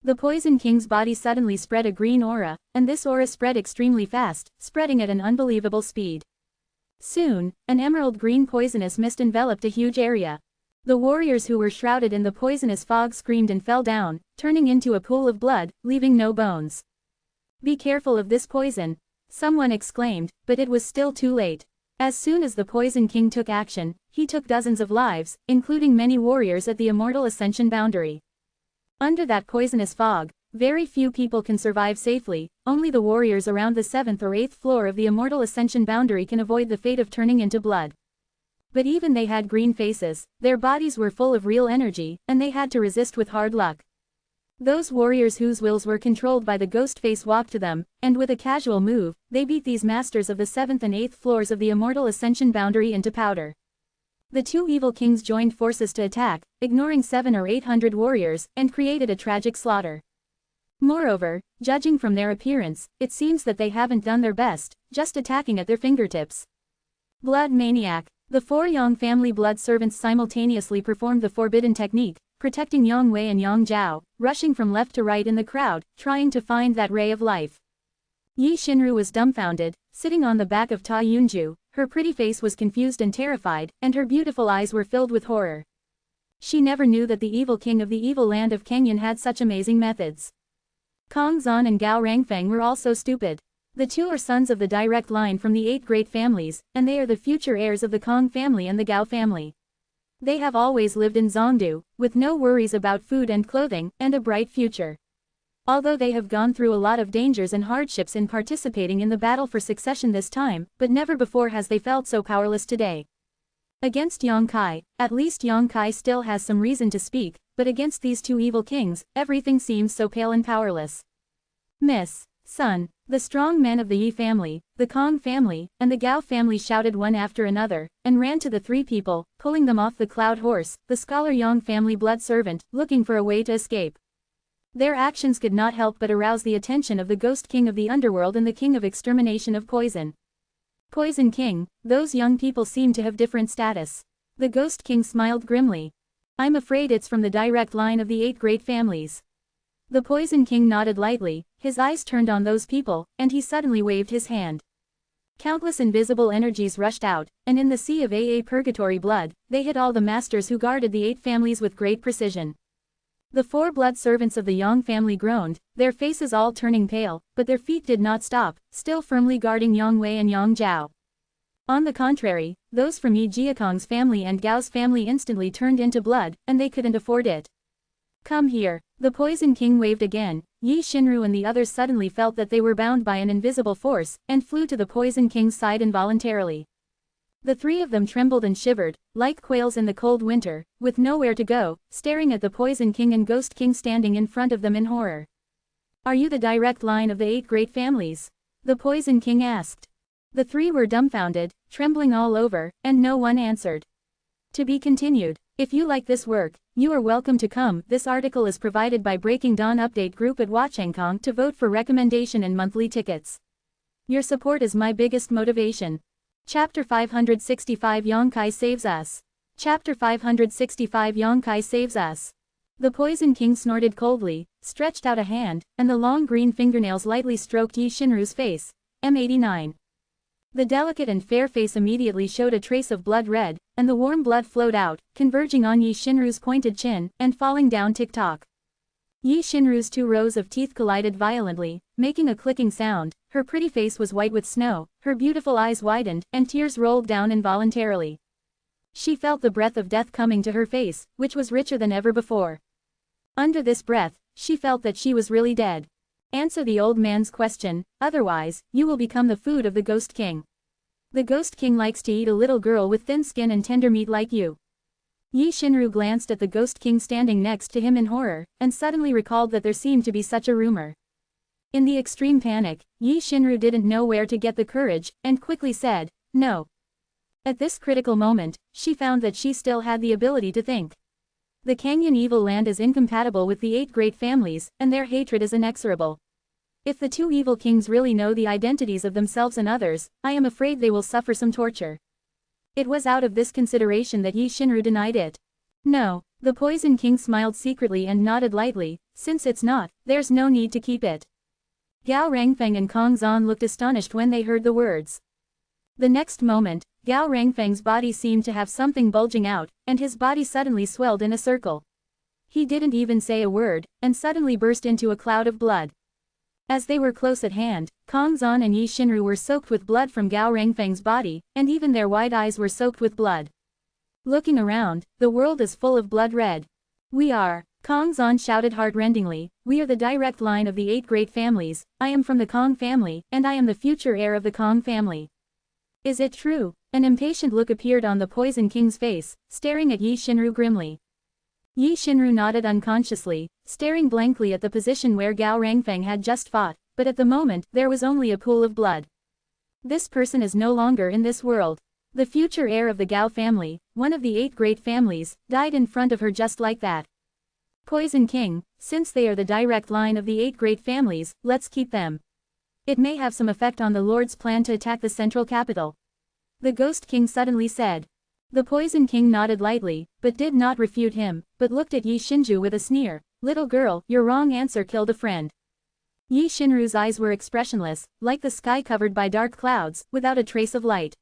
The Poison King's body suddenly spread a green aura, and this aura spread extremely fast, spreading at an unbelievable speed. Soon, an emerald green poisonous mist enveloped a huge area. The warriors who were shrouded in the poisonous fog screamed and fell down, turning into a pool of blood, leaving no bones. "Be careful of this poison," someone exclaimed, but it was still too late. As soon as the Poison King took action, he took dozens of lives, including many warriors at the Immortal Ascension boundary. Under that poisonous fog, Very few people can survive safely, only the warriors around the 7th or 8th floor of the Immortal Ascension boundary can avoid the fate of turning into blood. But even they had green faces, their bodies were full of real energy, and they had to resist with hard luck. Those warriors whose wills were controlled by the ghost face walked to them, and with a casual move, they beat these masters of the 7th and 8th floors of the Immortal Ascension boundary into powder. The two evil kings joined forces to attack, ignoring 700 or 800 warriors, and created a tragic slaughter. Moreover, judging from their appearance, it seems that they haven't done their best, just attacking at their fingertips. Blood Maniac. The 4 Yang family blood servants simultaneously performed the forbidden technique, protecting Yang Wei and Yang Zhao, rushing from left to right in the crowd, trying to find that ray of life. Yi Xinru was dumbfounded, sitting on the back of Ta Yunju, her pretty face was confused and terrified, and her beautiful eyes were filled with horror. She never knew that the evil king of the evil land of Kenyan had such amazing methods. Kong Zan and Gao Rangfeng were also stupid. The two are sons of the direct line from the 8 great families, and they are the future heirs of the Kong family and the Gao family. They have always lived in Zhongdu, with no worries about food and clothing, and a bright future. Although they have gone through a lot of dangers and hardships in participating in the battle for succession this time, but never before has they felt so powerless today. Against Yang Kai, at least Yang Kai still has some reason to speak, but against these two evil kings, everything seems so pale and powerless. Miss, son, the strong men of the Yi family, the Kong family, and the Gao family shouted one after another, and ran to the 3 people, pulling them off the cloud horse, the scholar Yang family blood servant, looking for a way to escape. Their actions could not help but arouse the attention of the Ghost King of the Underworld and the King of Extermination of Poison. Poison King, those young people seem to have different status. The Ghost King smiled grimly. I'm afraid it's from the direct line of the 8 great families. The Poison King nodded lightly, his eyes turned on those people, and he suddenly waved his hand. Countless invisible energies rushed out, and in the sea of AA purgatory blood, they hit all the masters who guarded the 8 families with great precision. The 4 blood servants of the Yang family groaned, their faces all turning pale, but their feet did not stop, still firmly guarding Yang Wei and Yang Zhao. On the contrary, those from Yi Jiakong's family and Gao's family instantly turned into blood, and they couldn't afford it. Come here. The Poison King waved again. Yi Xinru and the others suddenly felt that they were bound by an invisible force, and flew to the Poison King's side involuntarily. The 3 of them trembled and shivered, like quails in the cold winter, with nowhere to go, staring at the Poison King and Ghost King standing in front of them in horror. Are you the direct line of the 8 great families? The Poison King asked. The 3 were dumbfounded, trembling all over, and no one answered. To be continued. If you like this work, you are welcome to come. This article is provided by Breaking Dawn Update Group at Watchengkong to vote for recommendation and monthly tickets. Your support is my biggest motivation. Chapter 565 Yang Kai Saves Us. Chapter 565 Yang Kai Saves Us. The Poison King snorted coldly, stretched out a hand, and the long green fingernails lightly stroked Yi Xinru's face. M89. The delicate and fair face immediately showed a trace of blood red, and the warm blood flowed out, converging on Yi Xinru's pointed chin, and falling down tick-tock. Yi Xinru's 2 rows of teeth collided violently, making a clicking sound. Her pretty face was white with snow, her beautiful eyes widened, and tears rolled down involuntarily. She felt the breath of death coming to her face, which was richer than ever before. Under this breath, she felt that she was really dead. Answer the old man's question, otherwise, you will become the food of the Ghost King. The Ghost King likes to eat a little girl with thin skin and tender meat like you. Yi Xinru glanced at the Ghost King standing next to him in horror, and suddenly recalled that there seemed to be such a rumor. In the extreme panic, Yi Xinru didn't know where to get the courage, and quickly said, no. At this critical moment, she found that she still had the ability to think. The Kenyan evil land is incompatible with the 8 great families, and their hatred is inexorable. If the 2 evil kings really know the identities of themselves and others, I am afraid they will suffer some torture. It was out of this consideration that Yi Xinru denied it. No, the Poison King smiled secretly and nodded lightly, since it's not, there's no need to keep it. Gao Rangfeng and Kong Zan looked astonished when they heard the words. The next moment, Gao Rangfeng's body seemed to have something bulging out, and his body suddenly swelled in a circle. He didn't even say a word, and suddenly burst into a cloud of blood. As they were close at hand, Kong Zan and Yi Xinru were soaked with blood from Gao Rangfeng's body, and even their wide eyes were soaked with blood. Looking around, the world is full of blood red. We are. Kong Zan shouted heart-rendingly, "We are the direct line of the 8 great families, I am from the Kong family, and I am the future heir of the Kong family." "Is it true?" An impatient look appeared on the Poison King's face, staring at Yi Shinru grimly. Yi Shinru nodded unconsciously, staring blankly at the position where Gao Rangfeng had just fought, but at the moment, there was only a pool of blood. This person is no longer in this world. The future heir of the Gao family, one of the 8 great families, died in front of her just like that. Poison King, since they are the direct line of the 8 great families, let's keep them. It may have some effect on the Lord's plan to attack the central capital. The Ghost King suddenly said. The Poison King nodded lightly, but did not refute him, but looked at Yi Shinju with a sneer. "Little girl, your wrong answer killed a friend." Yi Shinru's eyes were expressionless, like the sky covered by dark clouds, without a trace of light.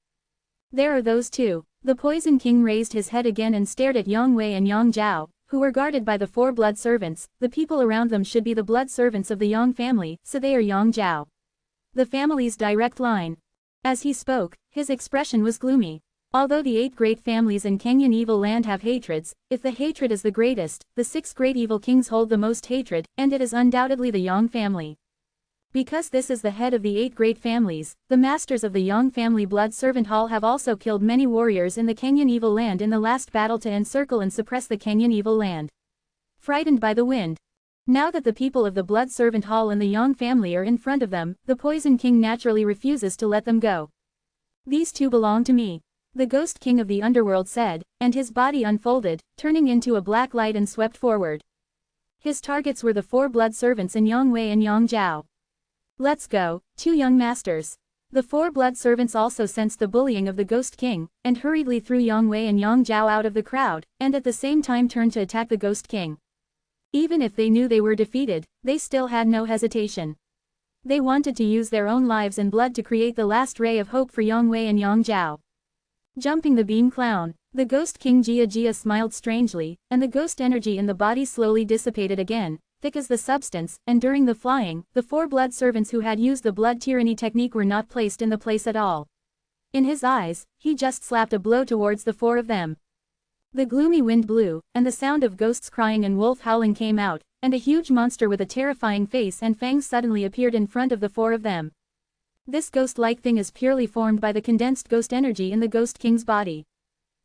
"There are those two." The Poison King raised his head again and stared at Yang Wei and Yang Zhao, who were guarded by the 4 blood servants. The people around them should be the blood servants of the Yang family, so they are Yang Zhao, the family's direct line. As he spoke, his expression was gloomy. Although the 8 great families in Kenyan evil land have hatreds, if the hatred is the greatest, the 6 great evil kings hold the most hatred, and it is undoubtedly the Yang family. Because this is the head of the 8 great families, the masters of the Yang family blood servant hall have also killed many warriors in the Kenyan evil land in the last battle to encircle and suppress the Kenyan evil land. Frightened by the wind. Now that the people of the blood servant hall and the Yang family are in front of them, the Poison King naturally refuses to let them go. "These 2 belong to me," the Ghost King of the underworld said, and his body unfolded, turning into a black light and swept forward. His targets were the 4 blood servants in Yang Wei and Yang Zhao. "Let's go, 2 young masters." The 4 blood servants also sensed the bullying of the Ghost King, and hurriedly threw Yang Wei and Yang Zhao out of the crowd, and at the same time turned to attack the Ghost King. Even if they knew they were defeated, they still had no hesitation. They wanted to use their own lives and blood to create the last ray of hope for Yang Wei and Yang Zhao. Jumping the beam clown, the Ghost King Jia smiled strangely, and the ghost energy in the body slowly dissipated again, thick as the substance, and during the flying, the 4 blood servants who had used the blood tyranny technique were not placed in the place at all. In his eyes, he just slapped a blow towards the 4 of them. The gloomy wind blew, and the sound of ghosts crying and wolf howling came out, and a huge monster with a terrifying face and fangs suddenly appeared in front of the 4 of them. This ghost-like thing is purely formed by the condensed ghost energy in the Ghost King's body.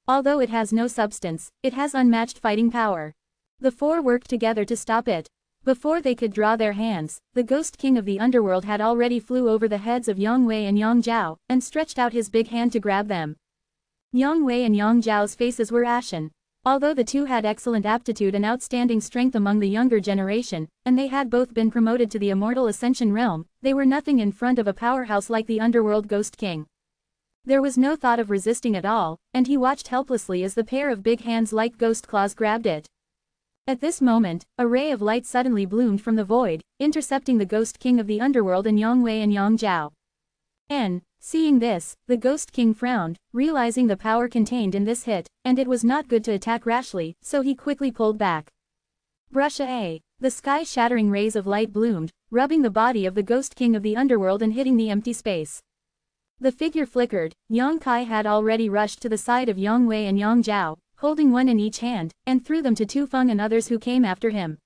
Although it has no substance, it has unmatched fighting power. The 4 worked together to stop it. Before they could draw their hands, the Ghost King of the underworld had already flew over the heads of Yang Wei and Yang Zhao, and stretched out his big hand to grab them. Yang Wei and Yang Zhao's faces were ashen. Although the 2 had excellent aptitude and outstanding strength among the younger generation, and they had both been promoted to the Immortal Ascension realm, they were nothing in front of a powerhouse like the Underworld Ghost King. There was no thought of resisting at all, and he watched helplessly as the pair of big hands like ghost claws grabbed it. At this moment, a ray of light suddenly bloomed from the void, intercepting the Ghost King of the Underworld and Yang Wei and Yang Zhao. Seeing this, the Ghost King frowned, realizing the power contained in this hit, and it was not good to attack rashly, so he quickly pulled back. Brusha A. The sky-shattering rays of light bloomed, rubbing the body of the Ghost King of the Underworld and hitting the empty space. The figure flickered. Yang Kai had already rushed to the side of Yang Wei and Yang Zhao, holding one in each hand, and threw them to Tu Feng and others who came after him.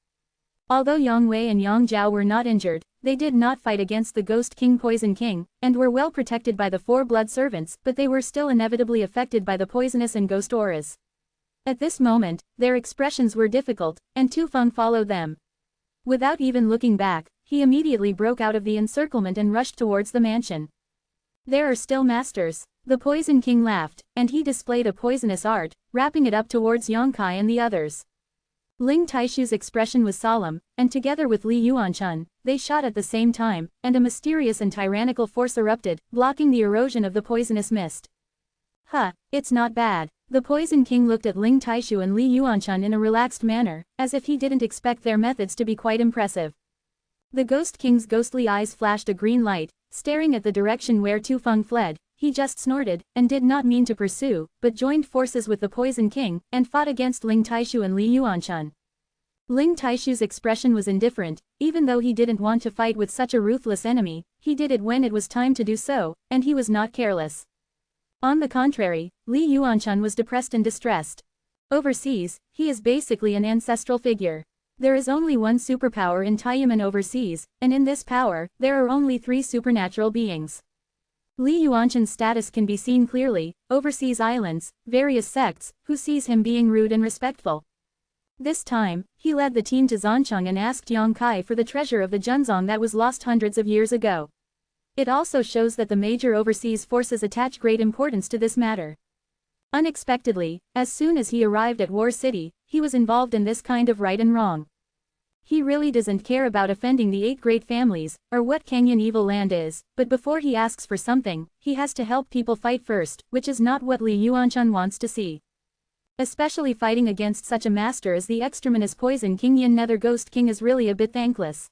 Although Yang Wei and Yang Zhao were not injured, they did not fight against the Ghost King Poison King, and were well protected by the 4 blood servants, but they were still inevitably affected by the poisonous and ghost auras. At this moment, their expressions were difficult, and Tu Feng followed them. Without even looking back, he immediately broke out of the encirclement and rushed towards the mansion. "There are still masters." The Poison King laughed, and he displayed a poisonous art, wrapping it up towards Yang Kai and the others. Ling Taishu's expression was solemn, and together with Li Yuanchun, they shot at the same time, and a mysterious and tyrannical force erupted, blocking the erosion of the poisonous mist. "Huh, it's not bad." The Poison King looked at Ling Taishu and Li Yuanchun in a relaxed manner, as if he didn't expect their methods to be quite impressive. The Ghost King's ghostly eyes flashed a green light, staring at the direction where Tu Feng fled. He just snorted, and did not mean to pursue, but joined forces with the Poison King, and fought against Ling Taishu and Li Yuanchun. Ling Taishu's expression was indifferent. Even though he didn't want to fight with such a ruthless enemy, he did it when it was time to do so, and he was not careless. On the contrary, Li Yuanchun was depressed and distressed. Overseas, he is basically an ancestral figure. There is only one superpower in Taiyaman overseas, and in this power, there are only 3 supernatural beings. Li Yuanshan's status can be seen clearly: overseas islands, various sects, who sees him being rude and respectful. This time, he led the team to Zhancheng and asked Yang Kai for the treasure of the Junzong that was lost hundreds of years ago. It also shows that the major overseas forces attach great importance to this matter. Unexpectedly, as soon as he arrived at War City, he was involved in this kind of right and wrong. He really doesn't care about offending the 8 great families, or what Kangyan evil land is, but before he asks for something, he has to help people fight first, which is not what Li Yuanshan wants to see. Especially fighting against such a master as the exterminous Poison King Yin Nether Ghost King is really a bit thankless.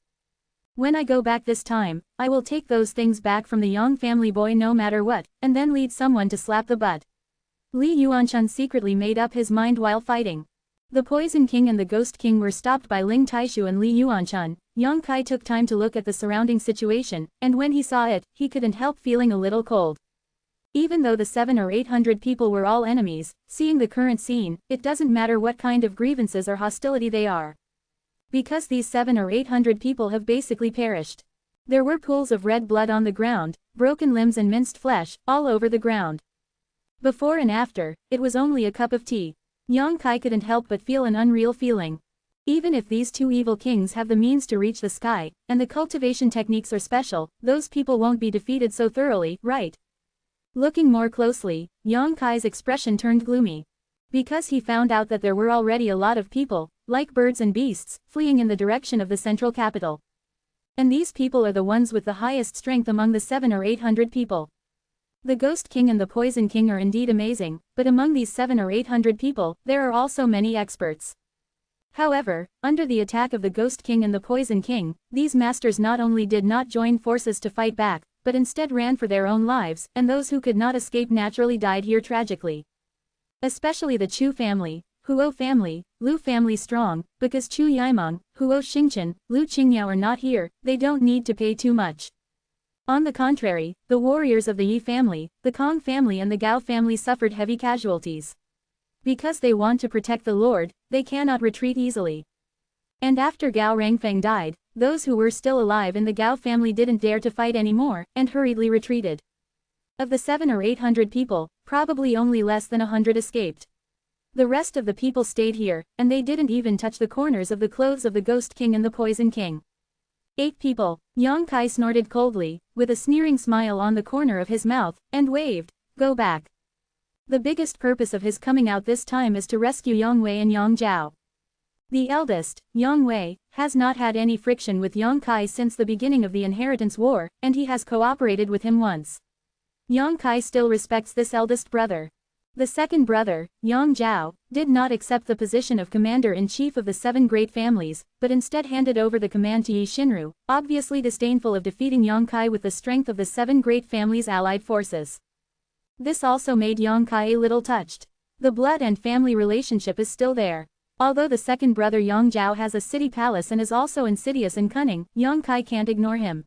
When I go back this time, I will take those things back from the Yang family boy no matter what, and then lead someone to slap the butt. Li Yuanshan secretly made up his mind while fighting. The Poison King and the Ghost King were stopped by Ling Taishu and Li Yuanshan. Yang Kai took time to look at the surrounding situation, and when he saw it, he couldn't help feeling a little cold. Even though the 700 or 800 people were all enemies, seeing the current scene, it doesn't matter what kind of grievances or hostility they are. Because these 700 or 800 people have basically perished. There were pools of red blood on the ground, broken limbs and minced flesh, all over the ground. Before and after, it was only a cup of tea. Yang Kai couldn't help but feel an unreal feeling. Even if these 2 evil kings have the means to reach the sky, and the cultivation techniques are special, those people won't be defeated so thoroughly, right? Looking more closely, Yang Kai's expression turned gloomy. Because he found out that there were already a lot of people, like birds and beasts, fleeing in the direction of the central capital. And these people are the ones with the highest strength among the 700 or 800 people. The Ghost King and the Poison King are indeed amazing, but among these 700 or 800 people, there are also many experts. However, under the attack of the Ghost King and the Poison King, these masters not only did not join forces to fight back, but instead ran for their own lives, and those who could not escape naturally died here tragically. Especially the Chu family, Huo family, Lu family strong, because Chu Yimeng, Huo Xingchen, Lu Qingyao are not here, they don't need to pay too much. On the contrary, the warriors of the Yi family, the Kong family and the Gao family suffered heavy casualties. Because they want to protect the Lord, they cannot retreat easily. And after Gao Rangfeng died, those who were still alive in the Gao family didn't dare to fight anymore, and hurriedly retreated. Of the 700 or 800 people, probably only less than 100 escaped. The rest of the people stayed here, and they didn't even touch the corners of the clothes of the Ghost King and the Poison King. 8 people, Yang Kai snorted coldly, with a sneering smile on the corner of his mouth, and waved, "Go back." The biggest purpose of his coming out this time is to rescue Yang Wei and Yang Zhao. The eldest, Yang Wei, has not had any friction with Yang Kai since the beginning of the Inheritance War, and he has cooperated with him once. Yang Kai still respects this eldest brother. The second brother, Yang Zhao, did not accept the position of commander-in-chief of the 7 great families, but instead handed over the command to Yi Xinru, obviously disdainful of defeating Yang Kai with the strength of the 7 great families' allied forces. This also made Yang Kai a little touched. The blood and family relationship is still there. Although the second brother Yang Zhao has a city palace and is also insidious and cunning, Yang Kai can't ignore him.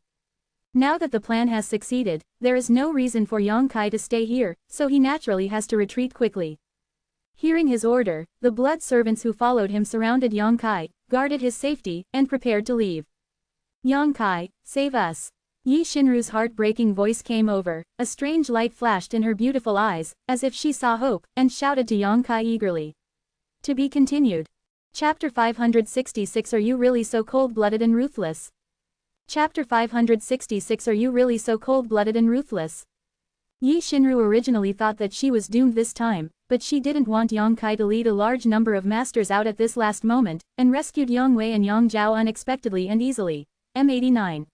Now that the plan has succeeded, there is no reason for Yang Kai to stay here, so he naturally has to retreat quickly. Hearing his order, the blood servants who followed him surrounded Yang Kai, guarded his safety, and prepared to leave. "Yang Kai, save us." Yi Xinru's heart-breaking voice came over, a strange light flashed in her beautiful eyes, as if she saw hope, and shouted to Yang Kai eagerly. To be continued. Chapter 566. Are you really so cold-blooded and ruthless? Chapter 566. Are you really so cold-blooded and ruthless? Yi Xinru originally thought that she was doomed this time, but she didn't want Yang Kai to lead a large number of masters out at this last moment, and rescued Yang Wei and Yang Zhao unexpectedly and easily. M89.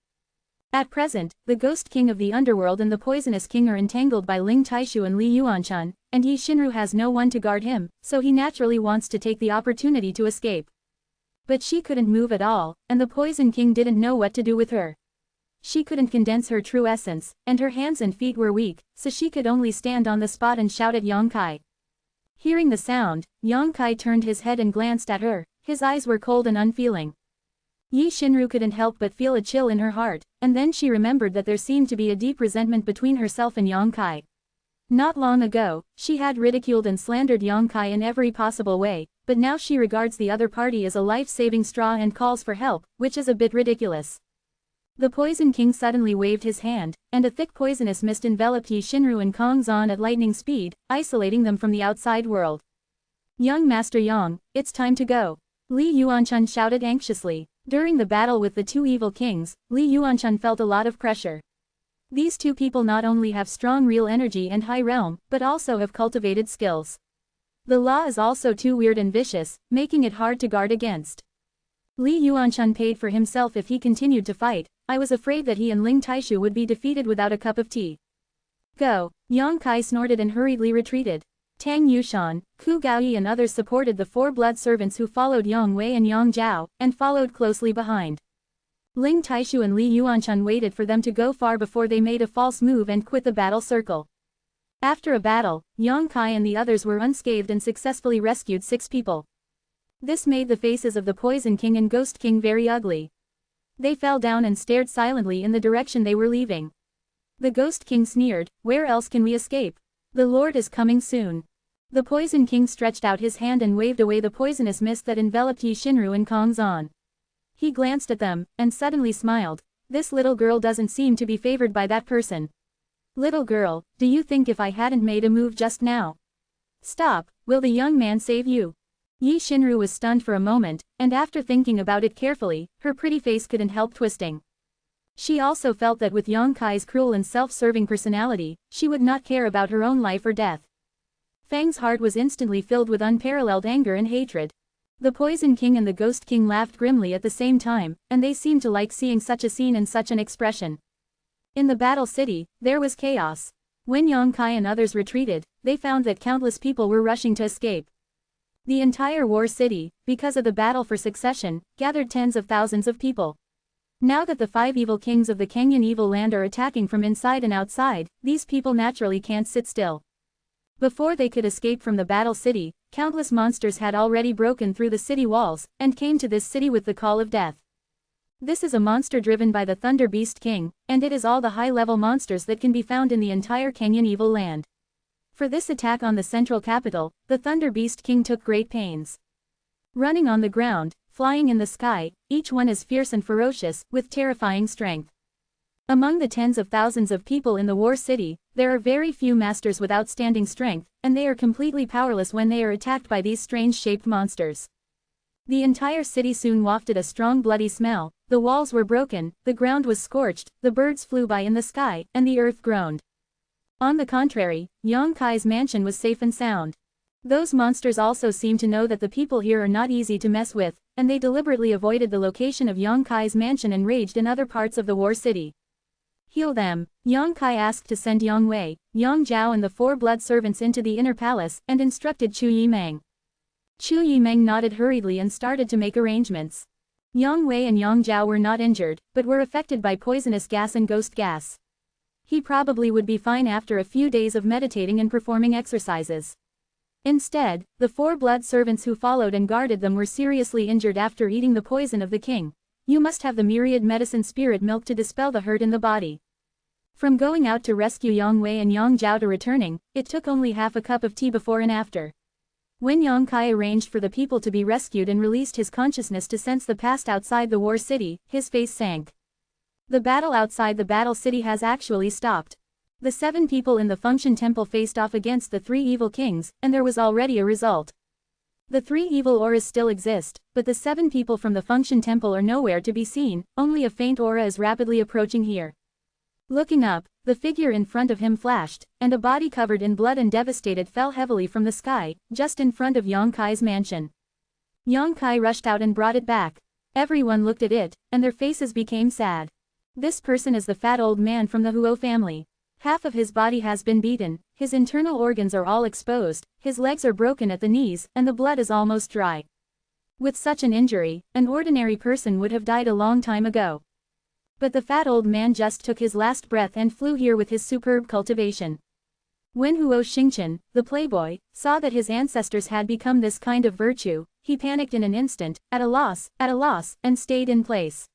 At present, the Ghost King of the Underworld and the Poisonous King are entangled by Ling Taishu and Li Yuanshan, and Yi Xinru has no one to guard him, so he naturally wants to take the opportunity to escape. But she couldn't move at all, and the Poison King didn't know what to do with her. She couldn't condense her true essence, and her hands and feet were weak, so she could only stand on the spot and shout at Yang Kai. Hearing the sound, Yang Kai turned his head and glanced at her, his eyes were cold and unfeeling. Yi Xinru couldn't help but feel a chill in her heart, and then she remembered that there seemed to be a deep resentment between herself and Yang Kai. Not long ago, she had ridiculed and slandered Yang Kai in every possible way, but now she regards the other party as a life-saving straw and calls for help, which is a bit ridiculous. The Poison King suddenly waved his hand, and a thick poisonous mist enveloped Yi Shinru and Kong Zan at lightning speed, isolating them from the outside world. "Young Master Yang, it's time to go," Li Yuanchun shouted anxiously. During the battle with the two evil kings, Li Yuanchun felt a lot of pressure. These two people not only have strong real energy and high realm, but also have cultivated skills. The law is also too weird and vicious, making it hard to guard against. Li Yuanchun paid for himself if he continued to fight. I was afraid that he and Ling Taishu would be defeated without a cup of tea. "Go!" Yang Kai snorted and hurriedly retreated. Tang Yushan, Ku Gaoyi and others supported the four blood servants who followed Yang Wei and Yang Zhao, and followed closely behind. Ling Taishu and Li Yuanchun waited for them to go far before they made a false move and quit the battle circle. After a battle, Yang Kai and the others were unscathed and successfully rescued 6 people. This made the faces of the Poison King and Ghost King very ugly. They fell down and stared silently in the direction they were leaving. The Ghost King sneered, "Where else can we escape? The Lord is coming soon." The Poison King stretched out his hand and waved away the poisonous mist that enveloped Yi Shinru and Kong Zan. He glanced at them, and suddenly smiled. "This little girl doesn't seem to be favored by that person. Little girl, do you think if I hadn't made a move just now? Stop, will the young man save you?" Yi Shinru was stunned for a moment, and after thinking about it carefully, her pretty face couldn't help twisting. She also felt that with Yang Kai's cruel and self-serving personality, she would not care about her own life or death. Fang's heart was instantly filled with unparalleled anger and hatred. The Poison King and the Ghost King laughed grimly at the same time, and they seemed to like seeing such a scene and such an expression. In the battle city, there was chaos. When Yang Kai and others retreated, they found that countless people were rushing to escape. The entire war city, because of the battle for succession, gathered tens of thousands of people. Now that the 5 evil kings of the Kenyan evil land are attacking from inside and outside, these people naturally can't sit still. Before they could escape from the battle city, countless monsters had already broken through the city walls, and came to this city with the call of death. This is a monster driven by the Thunder Beast King, and it is all the high-level monsters that can be found in the entire Kenyan evil land. For this attack on the central capital, the Thunder Beast King took great pains. Running on the ground, flying in the sky, each one is fierce and ferocious, with terrifying strength. Among the tens of thousands of people in the war city, there are very few masters with outstanding strength, and they are completely powerless when they are attacked by these strange-shaped monsters. The entire city soon wafted a strong bloody smell, the walls were broken, the ground was scorched, the birds flew by in the sky, and the earth groaned. On the contrary, Yang Kai's mansion was safe and sound. Those monsters also seemed to know that the people here are not easy to mess with, and they deliberately avoided the location of Yang Kai's mansion and raged in other parts of the war city. "Heal them," Yang Kai asked to send Yang Wei, Yang Zhao and the 4 blood servants into the inner palace, and instructed Chu Yimeng. Chu Yimeng nodded hurriedly and started to make arrangements. Yang Wei and Yang Zhao were not injured, but were affected by poisonous gas and ghost gas. He probably would be fine after a few days of meditating and performing exercises. Instead, the 4 blood servants who followed and guarded them were seriously injured after eating the poison of the king. You must have the myriad medicine spirit milk to dispel the hurt in the body. From going out to rescue Yang Wei and Yang Zhao to returning, it took only half a cup of tea before and after. When Yang Kai arranged for the people to be rescued and released his consciousness to sense the past outside the war city, his face sank. The battle outside the battle city has actually stopped. The 7 people in the Function Temple faced off against the 3 evil kings, and there was already a result. The 3 evil auras still exist, but the 7 people from the Function Temple are nowhere to be seen, only a faint aura is rapidly approaching here. Looking up, the figure in front of him flashed, and a body covered in blood and devastated fell heavily from the sky, just in front of Yang Kai's mansion. Yang Kai rushed out and brought it back. Everyone looked at it, and their faces became sad. This person is the fat old man from the Huo family. Half of his body has been beaten, his internal organs are all exposed, his legs are broken at the knees, and the blood is almost dry. With such an injury, an ordinary person would have died a long time ago. But the fat old man just took his last breath and flew here with his superb cultivation. When Huo Xingqian, the playboy, saw that his ancestors had become this kind of virtue, he panicked in an instant, at a loss, and stayed in place.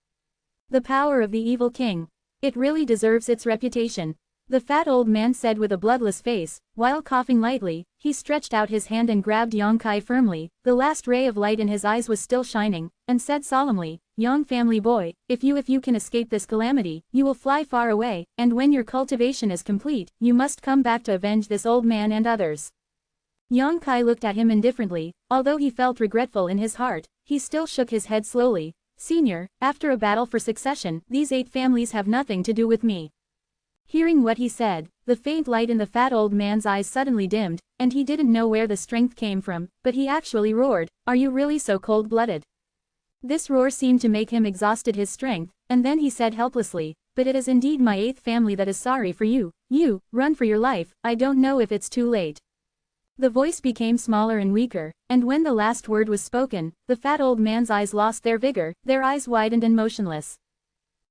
The power of the evil king. It really deserves its reputation. the fat old man said with a bloodless face. While coughing lightly, he stretched out his hand and grabbed Yang Kai firmly. The last ray of light in his eyes was still shining, and said solemnly, "Young family boy, if you can escape this calamity, you will fly far away, and when your cultivation is complete, you must come back to avenge this old man and others." Yang Kai looked at him indifferently. Although he felt regretful in his heart, he still shook his head slowly. "Senior, after a battle for succession, these 8 families have nothing to do with me." Hearing what he said, the faint light in the fat old man's eyes suddenly dimmed, and he didn't know where the strength came from, but he actually roared, "Are you really so cold-blooded?" This roar seemed to make him exhausted his strength, and then he said helplessly, "But it is indeed my 8th family that is sorry for you. You, run for your life, I don't know if it's too late." The voice became smaller and weaker, and when the last word was spoken, the fat old man's eyes lost their vigor, their eyes widened and motionless.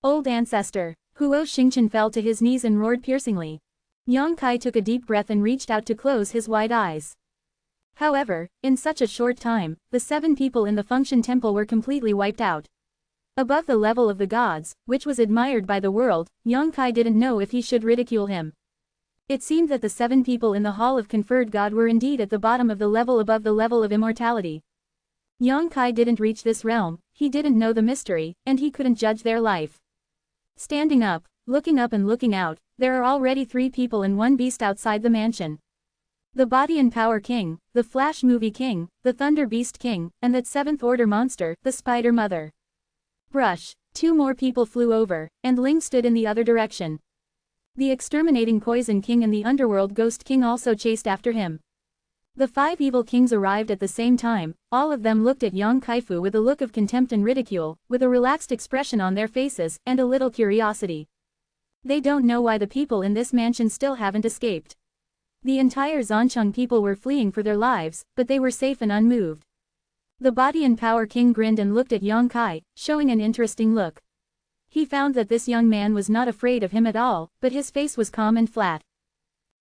"Old ancestor!" Huo Xingchen fell to his knees and roared piercingly. Yang Kai took a deep breath and reached out to close his wide eyes. However, in such a short time, the 7 people in the function temple were completely wiped out. Above the level of the gods, which was admired by the world, Yang Kai didn't know if he should ridicule him. It seemed that the 7 people in the Hall of Conferred God were indeed at the bottom of the level above the level of immortality. Yang Kai didn't reach this realm, he didn't know the mystery, and he couldn't judge their life. Standing up, looking up and looking out, there are already 3 people and 1 beast outside the mansion. The Body and Power King, the Flash Movie King, the Thunder Beast King, and that 7th Order monster, the Spider Mother. Brush. 2 more people flew over, and Ling stood in the other direction. The exterminating Poison King and the Underworld Ghost King also chased after him. The 5 evil kings arrived at the same time. All of them looked at Yang Kaifu with a look of contempt and ridicule, with a relaxed expression on their faces, and a little curiosity. They don't know why the people in this mansion still haven't escaped. The entire Zhancheng people were fleeing for their lives, but they were safe and unmoved. The Body and Power King grinned and looked at Yang Kai, showing an interesting look. He found that this young man was not afraid of him at all, but his face was calm and flat.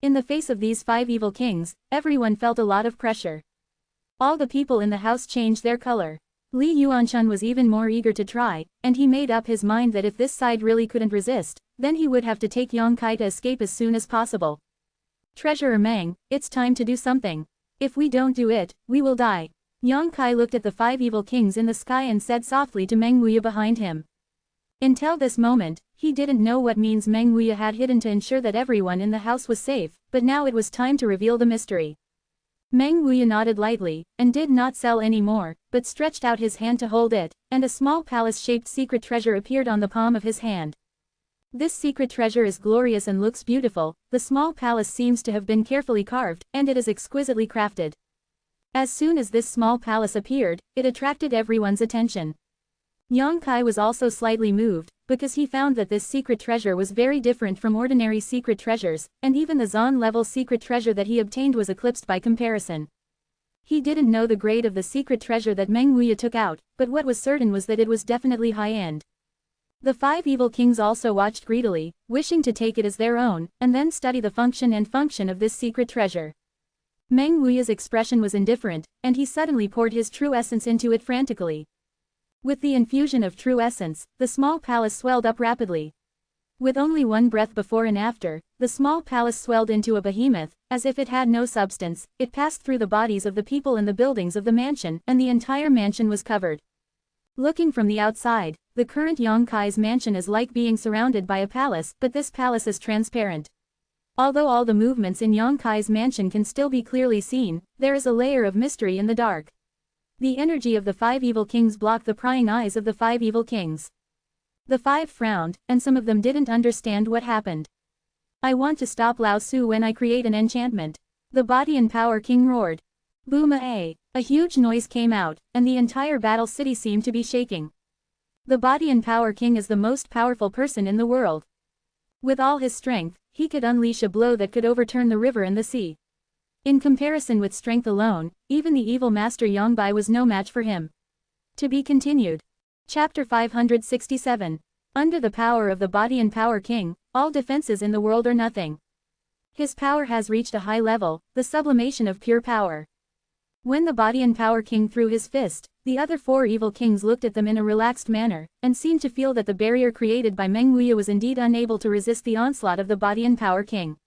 In the face of these 5 evil kings, everyone felt a lot of pressure. All the people in the house changed their color. Li Yuanchun was even more eager to try, and he made up his mind that if this side really couldn't resist, then he would have to take Yang Kai to escape as soon as possible. "Treasurer Meng, it's time to do something. If we don't do it, we will die." Yang Kai looked at the 5 evil kings in the sky and said softly to Meng Wuya behind him. Until this moment, he didn't know what means Meng Wuya had hidden to ensure that everyone in the house was safe, but now it was time to reveal the mystery. Meng Wuya nodded lightly, and did not sell any more, but stretched out his hand to hold it, and a small palace-shaped secret treasure appeared on the palm of his hand. This secret treasure is glorious and looks beautiful. The small palace seems to have been carefully carved, and it is exquisitely crafted. As soon as this small palace appeared, it attracted everyone's attention. Yang Kai was also slightly moved, because he found that this secret treasure was very different from ordinary secret treasures, and even the Zhan-level secret treasure that he obtained was eclipsed by comparison. He didn't know the grade of the secret treasure that Meng Wuya took out, but what was certain was that it was definitely high-end. The 5 evil kings also watched greedily, wishing to take it as their own, and then study the function of this secret treasure. Meng Wuya's expression was indifferent, and he suddenly poured his true essence into it frantically. With the infusion of true essence, the small palace swelled up rapidly. With only 1 breath before and after, the small palace swelled into a behemoth. As if it had no substance, it passed through the bodies of the people and the buildings of the mansion, and the entire mansion was covered. Looking from the outside, the current Yang Kai's mansion is like being surrounded by a palace, but this palace is transparent. Although all the movements in Yang Kai's mansion can still be clearly seen, there is a layer of mystery in the dark. The energy of the 5 evil kings blocked the prying eyes of the 5 evil kings. The 5 frowned, and some of them didn't understand what happened. "I want to stop Lao Su when I create an enchantment," the Body and Power King roared. Boom-a! A huge noise came out, and the entire battle city seemed to be shaking. The Body and Power King is the most powerful person in the world. With all his strength, he could unleash a blow that could overturn the river and the sea. In comparison with strength alone, even the evil master Yangbai was no match for him. To be continued. Chapter 567. Under the power of the Body and Power King, all defenses in the world are nothing. His power has reached a high level, the sublimation of pure power. When the Body and Power King threw his fist, the other four evil kings looked at them in a relaxed manner, and seemed to feel that the barrier created by Meng Wuya was indeed unable to resist the onslaught of the Body and Power King.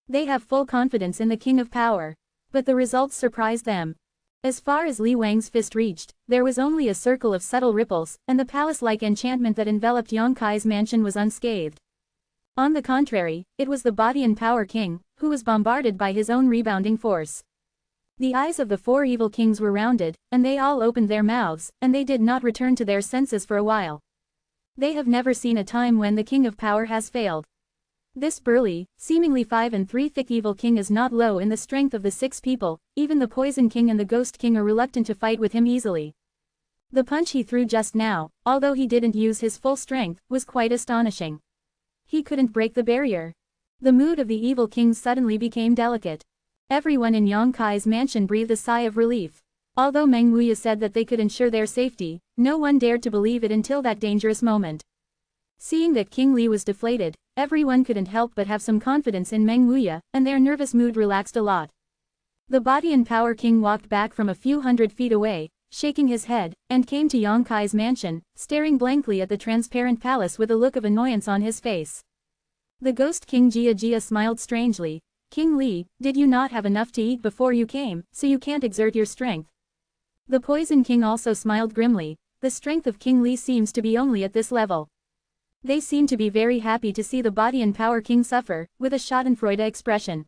They have full confidence in the King of Power. But the results surprised them. As far as Li Wang's fist reached, there was only a circle of subtle ripples, and the palace-like enchantment that enveloped Yang Kai's mansion was unscathed. On the contrary, it was the Body and Power King, who was bombarded by his own rebounding force. The eyes of the four evil kings were rounded, and they all opened their mouths, and they did not return to their senses for a while. They have never seen a time when the King of Power has failed. This burly, seemingly 5 and 3 thick evil king is not low in the strength of the 6 people, even the Poison King and the Ghost King are reluctant to fight with him easily. The punch he threw just now, although he didn't use his full strength, was quite astonishing. He couldn't break the barrier. The mood of the evil kings suddenly became delicate. Everyone in Yang Kai's mansion breathed a sigh of relief. Although Meng Wuya said that they could ensure their safety, no one dared to believe it until that dangerous moment. Seeing that King Li was deflated, everyone couldn't help but have some confidence in Meng Wuya, and their nervous mood relaxed a lot. The Body and Power King walked back from a few hundred feet away, shaking his head, and came to Yang Kai's mansion, staring blankly at the transparent palace with a look of annoyance on his face. The Ghost King Jia smiled strangely. King Li, did you not have enough to eat before you came, so you can't exert your strength? The Poison King also smiled grimly. The strength of King Li seems to be only at this level. They seem to be very happy to see the Body and Power King suffer, with a schadenfreude expression.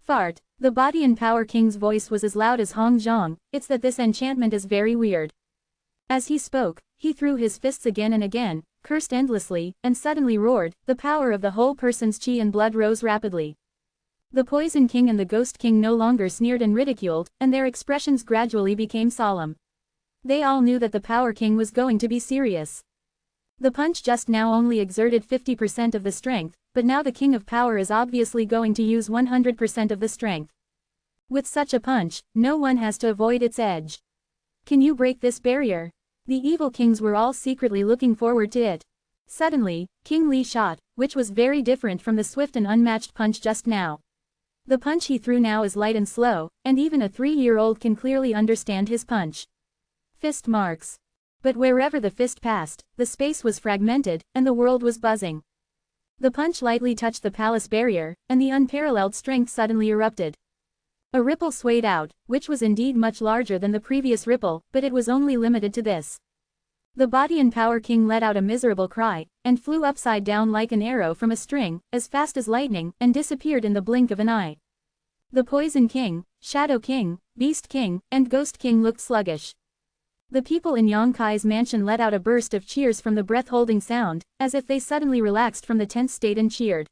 Fart. The Body and Power King's voice was as loud as Hong Zhong. It's that this enchantment is very weird. As he spoke, he threw his fists again and again, cursed endlessly, and suddenly roared. The power of the whole person's chi and blood rose rapidly. The Poison King and the Ghost King no longer sneered and ridiculed, and their expressions gradually became solemn. They all knew that the Power King was going to be serious. The punch just now only exerted 50% of the strength, but now the King of Power is obviously going to use 100% of the strength. With such a punch, no one has to avoid its edge. Can you break this barrier? The evil kings were all secretly looking forward to it. Suddenly, King Li shot, which was very different from the swift and unmatched punch just now. The punch he threw now is light and slow, and even a 3-year-old can clearly understand his punch. Fist marks. But wherever the fist passed, the space was fragmented, and the world was buzzing. The punch lightly touched the palace barrier, and the unparalleled strength suddenly erupted. A ripple swayed out, which was indeed much larger than the previous ripple, but it was only limited to this. The Body and Power King let out a miserable cry, and flew upside down like an arrow from a string, as fast as lightning, and disappeared in the blink of an eye. The Poison King, Shadow King, Beast King, and Ghost King looked sluggish. The people in Yang Kai's mansion let out a burst of cheers from the breath-holding sound, as if they suddenly relaxed from the tense state and cheered.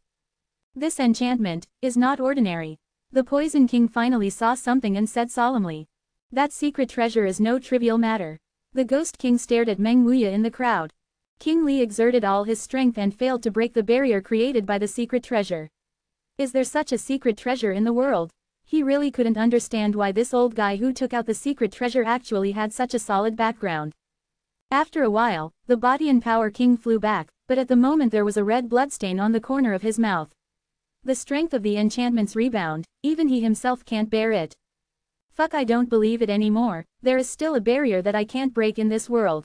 This enchantment is not ordinary. The Poison King finally saw something and said solemnly. That secret treasure is no trivial matter. The Ghost King stared at Meng Wuya in the crowd. King Li exerted all his strength and failed to break the barrier created by the secret treasure. Is there such a secret treasure in the world? He really couldn't understand why this old guy who took out the secret treasure actually had such a solid background. After a while, the Body and Power King flew back, but at the moment there was a red bloodstain on the corner of his mouth. The strength of the enchantment's rebound, even he himself can't bear it. Fuck, I don't believe it anymore. There is still a barrier that I can't break in this world.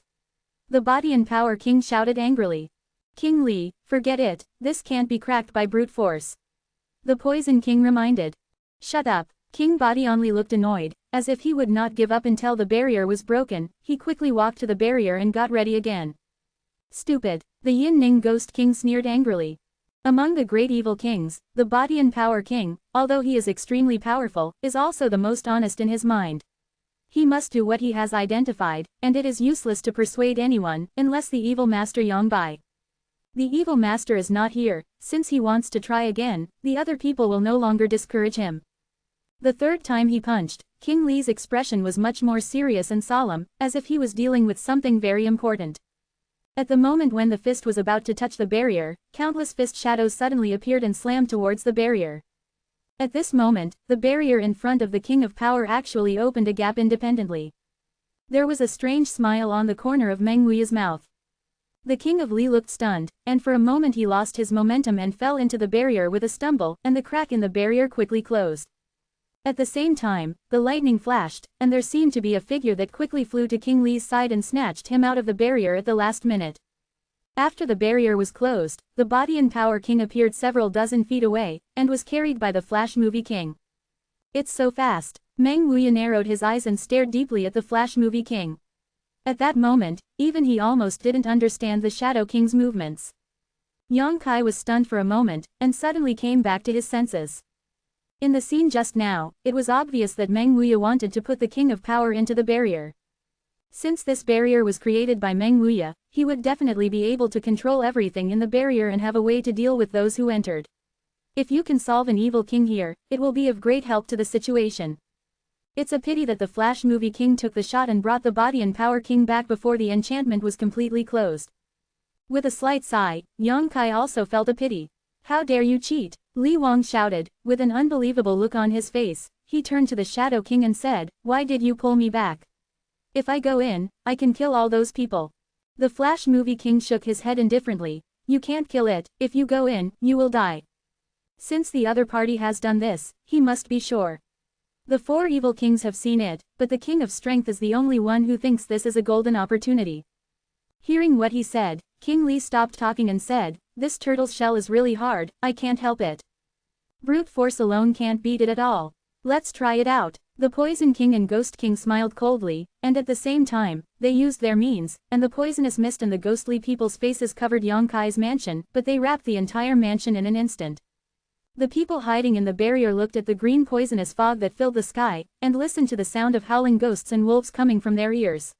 The Body and Power King shouted angrily. King Li, forget it, this can't be cracked by brute force. The Poison King reminded. Shut up. King Body only looked annoyed, as if he would not give up until the barrier was broken. He quickly walked to the barrier and got ready again. Stupid. The Yin Ning Ghost King sneered angrily. Among the great evil kings, the Body and Power King, although he is extremely powerful, is also the most honest in his mind. He must do what he has identified, and it is useless to persuade anyone, unless the evil master Yang Bai. The evil master is not here. Since he wants to try again, the other people will no longer discourage him. The third time he punched, King Li's expression was much more serious and solemn, as if he was dealing with something very important. At the moment when the fist was about to touch the barrier, countless fist shadows suddenly appeared and slammed towards the barrier. At this moment, the barrier in front of the King of Power actually opened a gap independently. There was a strange smile on the corner of Meng Wuya's mouth. The King of Li looked stunned, and for a moment he lost his momentum and fell into the barrier with a stumble, and the crack in the barrier quickly closed. At the same time, the lightning flashed, and there seemed to be a figure that quickly flew to King Li's side and snatched him out of the barrier at the last minute. After the barrier was closed, the body and power king appeared several dozen feet away, and was carried by the Flash Movie King. It's so fast. Meng Wuya narrowed his eyes and stared deeply at the Flash Movie King. At that moment, even he almost didn't understand the Shadow King's movements. Yang Kai was stunned for a moment, and suddenly came back to his senses. In the scene just now, it was obvious that Meng Wuya wanted to put the King of Power into the barrier. Since this barrier was created by Meng Wuya, he would definitely be able to control everything in the barrier and have a way to deal with those who entered. If you can solve an evil king here, it will be of great help to the situation. It's a pity that the Flash Movie King took the shot and brought the body and power king back before the enchantment was completely closed. With a slight sigh, Yang Kai also felt a pity. How dare you cheat? Li Wang shouted, with an unbelievable look on his face. He turned to the Shadow King and said, "Why did you pull me back? If I go in, I can kill all those people." The Flash Movie King shook his head indifferently. "You can't kill it. If you go in, you will die. Since the other party has done this, he must be sure. The four evil kings have seen it, but the King of Strength is the only one who thinks this is a golden opportunity." Hearing what he said, King Li stopped talking and said, "This turtle's shell is really hard, I can't help it. Brute force alone can't beat it at all. Let's try it out." The Poison King and Ghost King smiled coldly, and at the same time, they used their means, and the poisonous mist and the ghostly people's faces covered Yang Kai's mansion, but they wrapped the entire mansion in an instant. The people hiding in the barrier looked at the green poisonous fog that filled the sky, and listened to the sound of howling ghosts and wolves coming from their ears.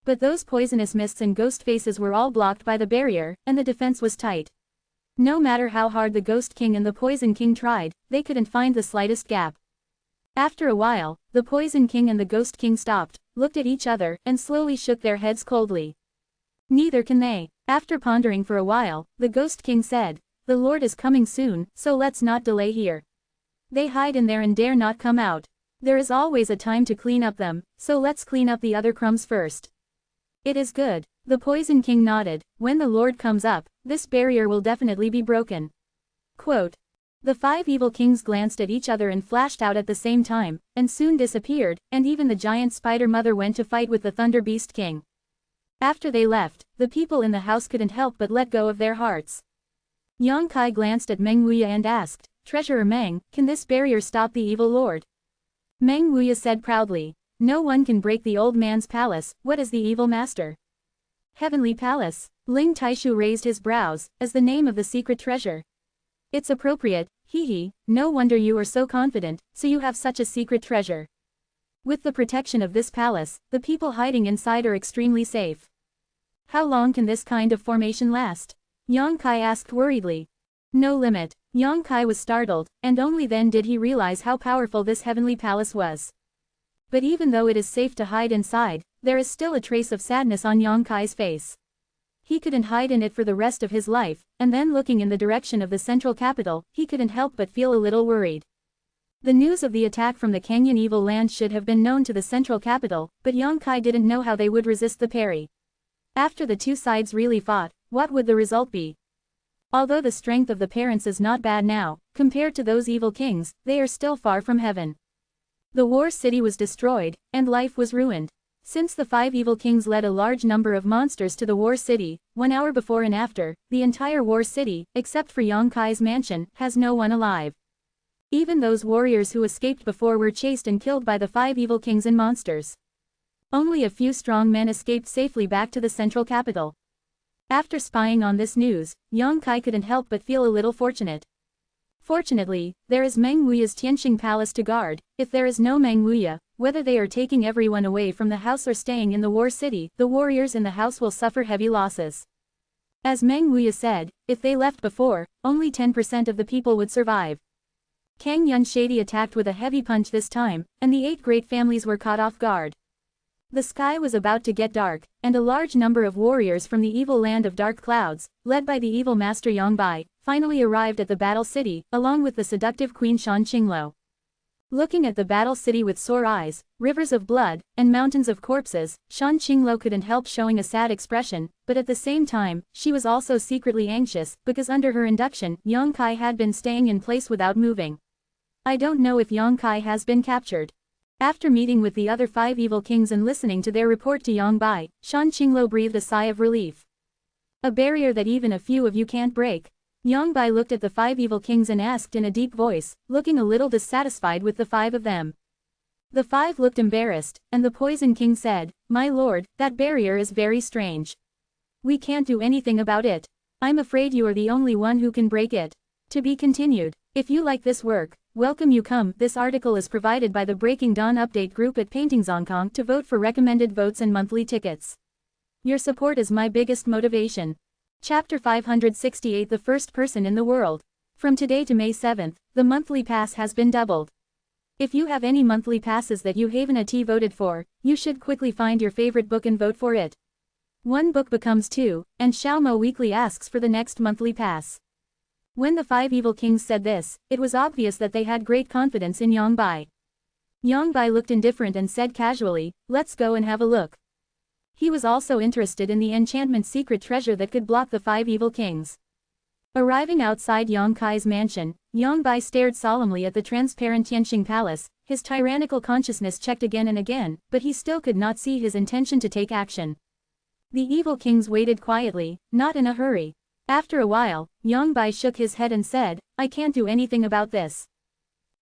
But those poisonous mists and ghost faces were all blocked by the barrier, and the defense was tight. No matter how hard the Ghost King and the Poison King tried, they couldn't find the slightest gap. After a while, the Poison King and the Ghost King stopped, looked at each other, and slowly shook their heads coldly. Neither can they. After pondering for a while, the Ghost King said, "The Lord is coming soon, so let's not delay here. They hide in there and dare not come out. There is always a time to clean up them, so let's clean up the other crumbs first." "It is good." The Poison King nodded. "When the Lord comes up, this barrier will definitely be broken." Quote. The five evil kings glanced at each other and flashed out at the same time, and soon disappeared, and even the giant spider mother went to fight with the Thunder Beast King. After they left, the people in the house couldn't help but let go of their hearts. Yang Kai glanced at Meng Wuya and asked, "Treasurer Meng, can this barrier stop the evil lord?" Meng Wuya said proudly, "No one can break the old man's palace. What is the evil master?" "Heavenly Palace." Ling Taishu raised his brows, as the name of the secret treasure. "It's appropriate, hee, no wonder you are so confident, so you have such a secret treasure. With the protection of this palace, the people hiding inside are extremely safe. How long can this kind of formation last?" Yang Kai asked worriedly. "No limit." Yang Kai was startled, and only then did he realize how powerful this heavenly palace was. But even though it is safe to hide inside, there is still a trace of sadness on Yang Kai's face. He couldn't hide in it for the rest of his life, and then looking in the direction of the central capital, he couldn't help but feel a little worried. The news of the attack from the Kangyun evil land should have been known to the central capital, but Yang Kai didn't know how they would resist the parry. After the two sides really fought, what would the result be? Although the strength of the parents is not bad now, compared to those evil kings, they are still far from heaven. The war city was destroyed, and life was ruined. Since the five evil kings led a large number of monsters to the war city, 1 hour before and after, the entire war city, except for Yang Kai's mansion, has no one alive. Even those warriors who escaped before were chased and killed by the five evil kings and monsters. Only a few strong men escaped safely back to the central capital. After spying on this news, Yang Kai couldn't help but feel a little fortunate. Fortunately, there is Meng Wuya's Tianxing Palace to guard. If there is no Meng Wuya, whether they are taking everyone away from the house or staying in the war city, the warriors in the house will suffer heavy losses. As Meng Wuya said, if they left before, only 10% of the people would survive. Kang Yun Shady attacked with a heavy punch this time, and the 8 great families were caught off guard. The sky was about to get dark, and a large number of warriors from the evil land of dark clouds, led by the evil master Yongbai, finally arrived at the battle city, along with the seductive queen Shan Qinglo. Looking at the battle city with sore eyes, rivers of blood, and mountains of corpses, Shan Qinglo couldn't help showing a sad expression, but at the same time, she was also secretly anxious, because under her induction, Yang Kai had been staying in place without moving. I don't know if Yongkai has been captured. After meeting with the other 5 evil kings and listening to their report to Yongbai, Shan Qinglo breathed a sigh of relief. A barrier that even a few of you can't break. Yongbai looked at the 5 evil kings and asked in a deep voice, looking a little dissatisfied with the 5 of them. The 5 looked embarrassed, and the Poison King said, "My lord, that barrier is very strange. We can't do anything about it. I'm afraid you are the only one who can break it." To be continued. If you like this work, welcome you come. This article is provided by the Breaking Dawn Update group at Paintings Hong Kong to vote for recommended votes and monthly tickets. Your support is my biggest motivation. Chapter 568 The First Person in the World. From today to May 7th, the monthly pass has been doubled. If you have any monthly passes that you haven't voted for, you should quickly find your favorite book and vote for it. One book becomes 2, and Xiaomo Weekly asks for the next monthly pass. When the 5 evil kings said this, it was obvious that they had great confidence in Yongbai. Yongbai looked indifferent and said casually, "Let's go and have a look." He was also interested in the enchantment secret treasure that could block the 5 evil kings. Arriving outside Yongkai's mansion, Yongbai stared solemnly at the transparent Tianxing Palace. His tyrannical consciousness checked again and again, but he still could not see his intention to take action. The evil kings waited quietly, not in a hurry. After a while, Yongbai shook his head and said, "I can't do anything about this."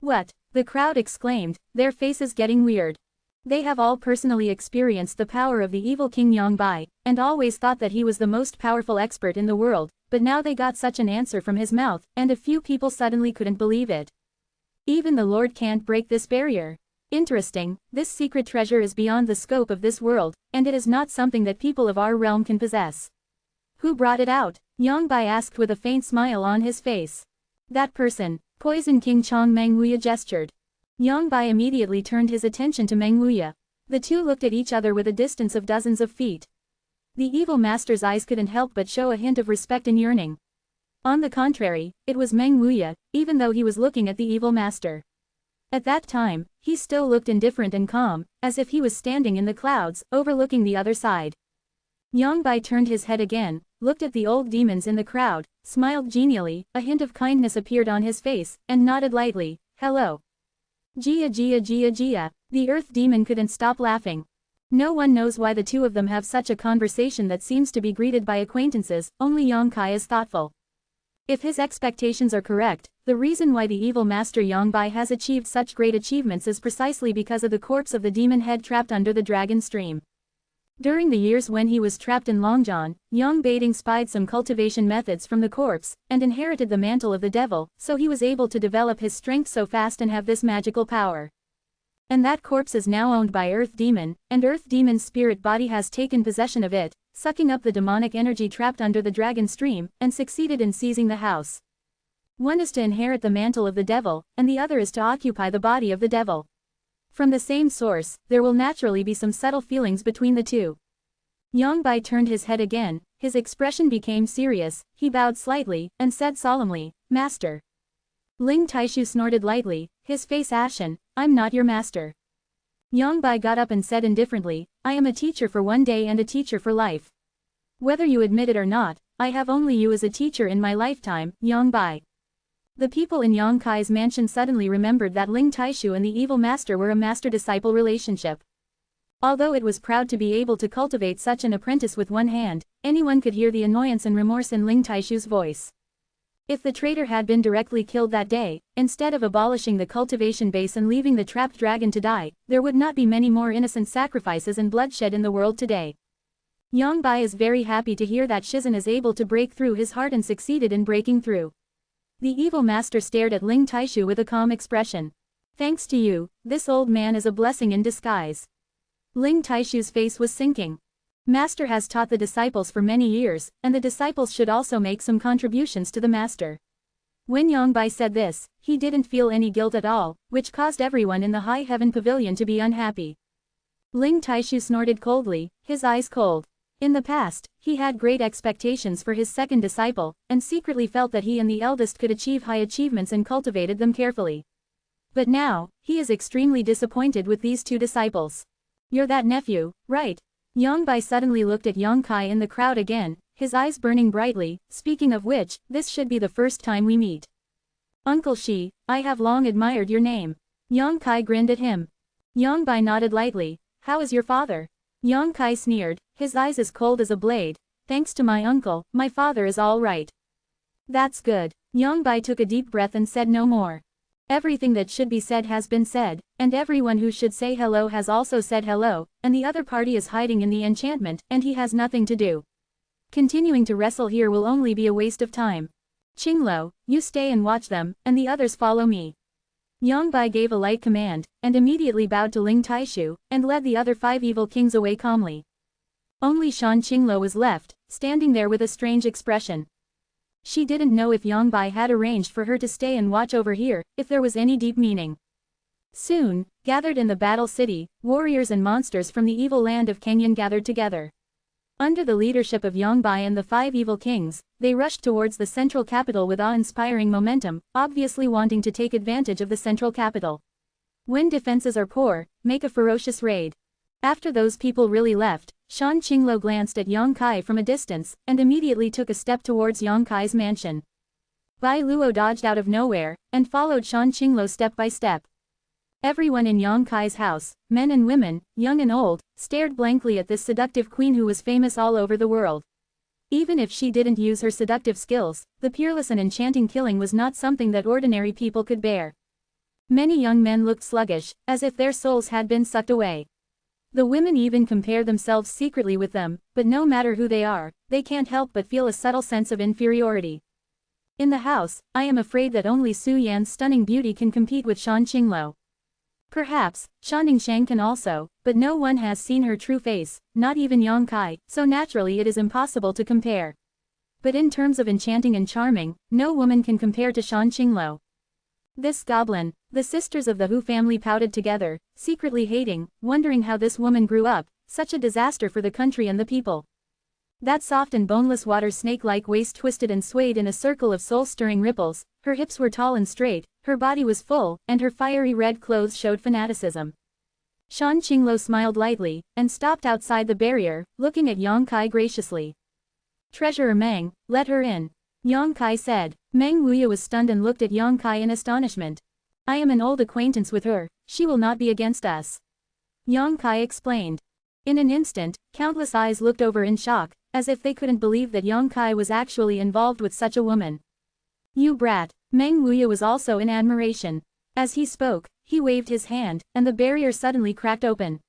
"What?" the crowd exclaimed, their faces getting weird. They have all personally experienced the power of the evil king Yongbai, and always thought that he was the most powerful expert in the world, but now they got such an answer from his mouth, and a few people suddenly couldn't believe it. Even the Lord can't break this barrier. Interesting, this secret treasure is beyond the scope of this world, and it is not something that people of our realm can possess. Who brought it out? Yongbai asked with a faint smile on his face. That person. Poison King Chong Mengwuya gestured. Yongbai immediately turned his attention to Mengwuya. The two looked at each other with a distance of dozens of feet. The evil master's eyes couldn't help but show a hint of respect and yearning. On the contrary, it was Mengwuya, even though he was looking at the evil master. At that time, he still looked indifferent and calm, as if he was standing in the clouds, overlooking the other side. Yongbai turned his head again, looked at the old demons in the crowd, smiled genially, a hint of kindness appeared on his face, and nodded lightly, "Hello." Jia Jia Jia Jia. The earth demon couldn't stop laughing. No one knows why the two of them have such a conversation that seems to be greeted by acquaintances, only Yongkai is thoughtful. If his expectations are correct, the reason why the evil master Yongbai has achieved such great achievements is precisely because of the corpse of the demon head trapped under the dragon stream. During the years when he was trapped in Longjian, Yongbaiting spied some cultivation methods from the corpse, and inherited the mantle of the devil, so he was able to develop his strength so fast and have this magical power. And that corpse is now owned by Earth Demon, and Earth Demon's spirit body has taken possession of it, sucking up the demonic energy trapped under the dragon stream, and succeeded in seizing the house. One is to inherit the mantle of the devil, and the other is to occupy the body of the devil. From the same source, there will naturally be some subtle feelings between the two. Yongbai turned his head again, his expression became serious, he bowed slightly, and said solemnly, "Master." Ling Taishu snorted lightly, his face ashen, "I'm not your master." Yongbai got up and said indifferently, "I am a teacher for one day and a teacher for life. Whether you admit it or not, I have only you as a teacher in my lifetime, Yongbai." The people in Yongkai's mansion suddenly remembered that Ling Taishu and the evil master were a master-disciple relationship. Although it was proud to be able to cultivate such an apprentice with one hand, anyone could hear the annoyance and remorse in Ling Taishu's voice. If the traitor had been directly killed that day, instead of abolishing the cultivation base and leaving the trapped dragon to die, there would not be many more innocent sacrifices and bloodshed in the world today. Yongbai is very happy to hear that Shizen is able to break through his heart and succeeded in breaking through. The evil master stared at Ling Taishu with a calm expression. "Thanks to you, this old man is a blessing in disguise." Ling Taishu's face was sinking. Master has taught the disciples for many years, and the disciples should also make some contributions to the master. When Yongbai said this, he didn't feel any guilt at all, which caused everyone in the High Heaven Pavilion to be unhappy. Ling Taishu snorted coldly, his eyes cold. In the past, he had great expectations for his second disciple, and secretly felt that he and the eldest could achieve high achievements and cultivated them carefully. But now, he is extremely disappointed with these two disciples. "You're that nephew, right?" Yongbai suddenly looked at Yongkai in the crowd again, his eyes burning brightly, "Speaking of which, this should be the first time we meet." Uncle Shi, I have long admired your name. Yang Kai grinned at him. Yang Bai nodded lightly. How is your father? Yang Kai sneered, his eyes as cold as a blade. Thanks to my uncle, my father is all right. That's good. Yang Bai took a deep breath and said no more. Everything that should be said has been said, and everyone who should say hello has also said hello, and the other party is hiding in the enchantment, and he has nothing to do. Continuing to wrestle here will only be a waste of time. Qinglo, you stay and watch them, and the others follow me. Yang Bai gave a light command, and immediately bowed to Ling Taishu, and led the other 5 evil kings away calmly. Only Shan Qinglo was left, standing there with a strange expression. She didn't know if Yang Bai had arranged for her to stay and watch over here, if there was any deep meaning. Soon, gathered in the battle city, warriors and monsters from the evil land of Kenyan gathered together. Under the leadership of Yang Bai and the 5 evil kings, they rushed towards the central capital with awe-inspiring momentum, obviously wanting to take advantage of the central capital. When defenses are poor, make a ferocious raid. After those people really left, Shan Qinglo glanced at Yang Kai from a distance, and immediately took a step towards Yang Kai's mansion. Bai Luo dodged out of nowhere, and followed Shan Qinglo step by step. Everyone in Yang Kai's house, men and women, young and old, stared blankly at this seductive queen who was famous all over the world. Even if she didn't use her seductive skills, the peerless and enchanting killing was not something that ordinary people could bear. Many young men looked sluggish, as if their souls had been sucked away. The women even compare themselves secretly with them, but no matter who they are, they can't help but feel a subtle sense of inferiority. In the house, I am afraid that only Su Yan's stunning beauty can compete with Shan Qinglo. Perhaps, Shan Ningshang can also, but no one has seen her true face, not even Yang Kai, so naturally it is impossible to compare. But in terms of enchanting and charming, no woman can compare to Shan Qinglo. This goblin, the sisters of the Hu family pouted together, secretly hating, wondering how this woman grew up, such a disaster for the country and the people. That soft and boneless water snake-like waist twisted and swayed in a circle of soul-stirring ripples, her hips were tall and straight, her body was full, and her fiery red clothes showed fanaticism. Shan Qinglo smiled lightly, and stopped outside the barrier, looking at Yang Kai graciously. Treasurer Meng, let her in. Yang Kai said. Meng Wuya was stunned and looked at Yang Kai in astonishment. I am an old acquaintance with her, she will not be against us. Yang Kai explained. In an instant, countless eyes looked over in shock, as if they couldn't believe that Yang Kai was actually involved with such a woman. You brat. Meng Wuya was also in admiration. As he spoke, he waved his hand, and the barrier suddenly cracked open.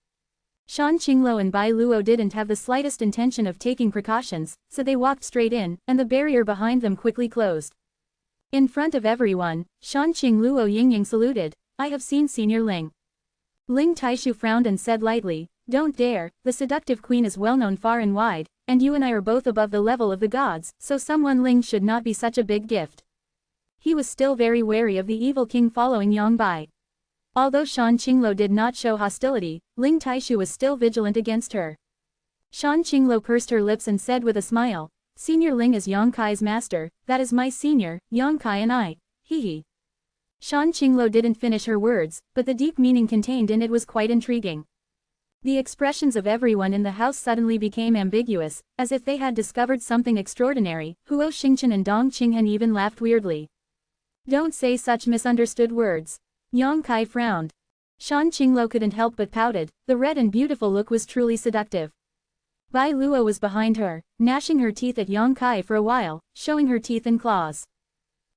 Shan Qinglo and Bai Luo didn't have the slightest intention of taking precautions, so they walked straight in, and the barrier behind them quickly closed. In front of everyone, Shan Qingluo Yingying saluted. I have seen Senior Ling. Ling Taishu frowned and said lightly, don't dare, the seductive queen is well known far and wide, and you and I are both above the level of the gods, so someone Ling should not be such a big gift. He was still very wary of the evil king following Yang Bai. Although Shan Qinglo did not show hostility, Ling Taishu was still vigilant against her. Shan Qinglo pursed her lips and said with a smile, Senior Ling is Yang Kai's master, that is my senior, Yang Kai and I, hee. Shan Qinglo didn't finish her words, but the deep meaning contained in it was quite intriguing. The expressions of everyone in the house suddenly became ambiguous, as if they had discovered something extraordinary. Huo Xingchen and Dong Qinghen even laughed weirdly. Don't say such misunderstood words. Yang Kai frowned. Shan Qinglo couldn't help but pouted, the red and beautiful look was truly seductive. Bai Luo was behind her, gnashing her teeth at Yang Kai for a while, showing her teeth and claws.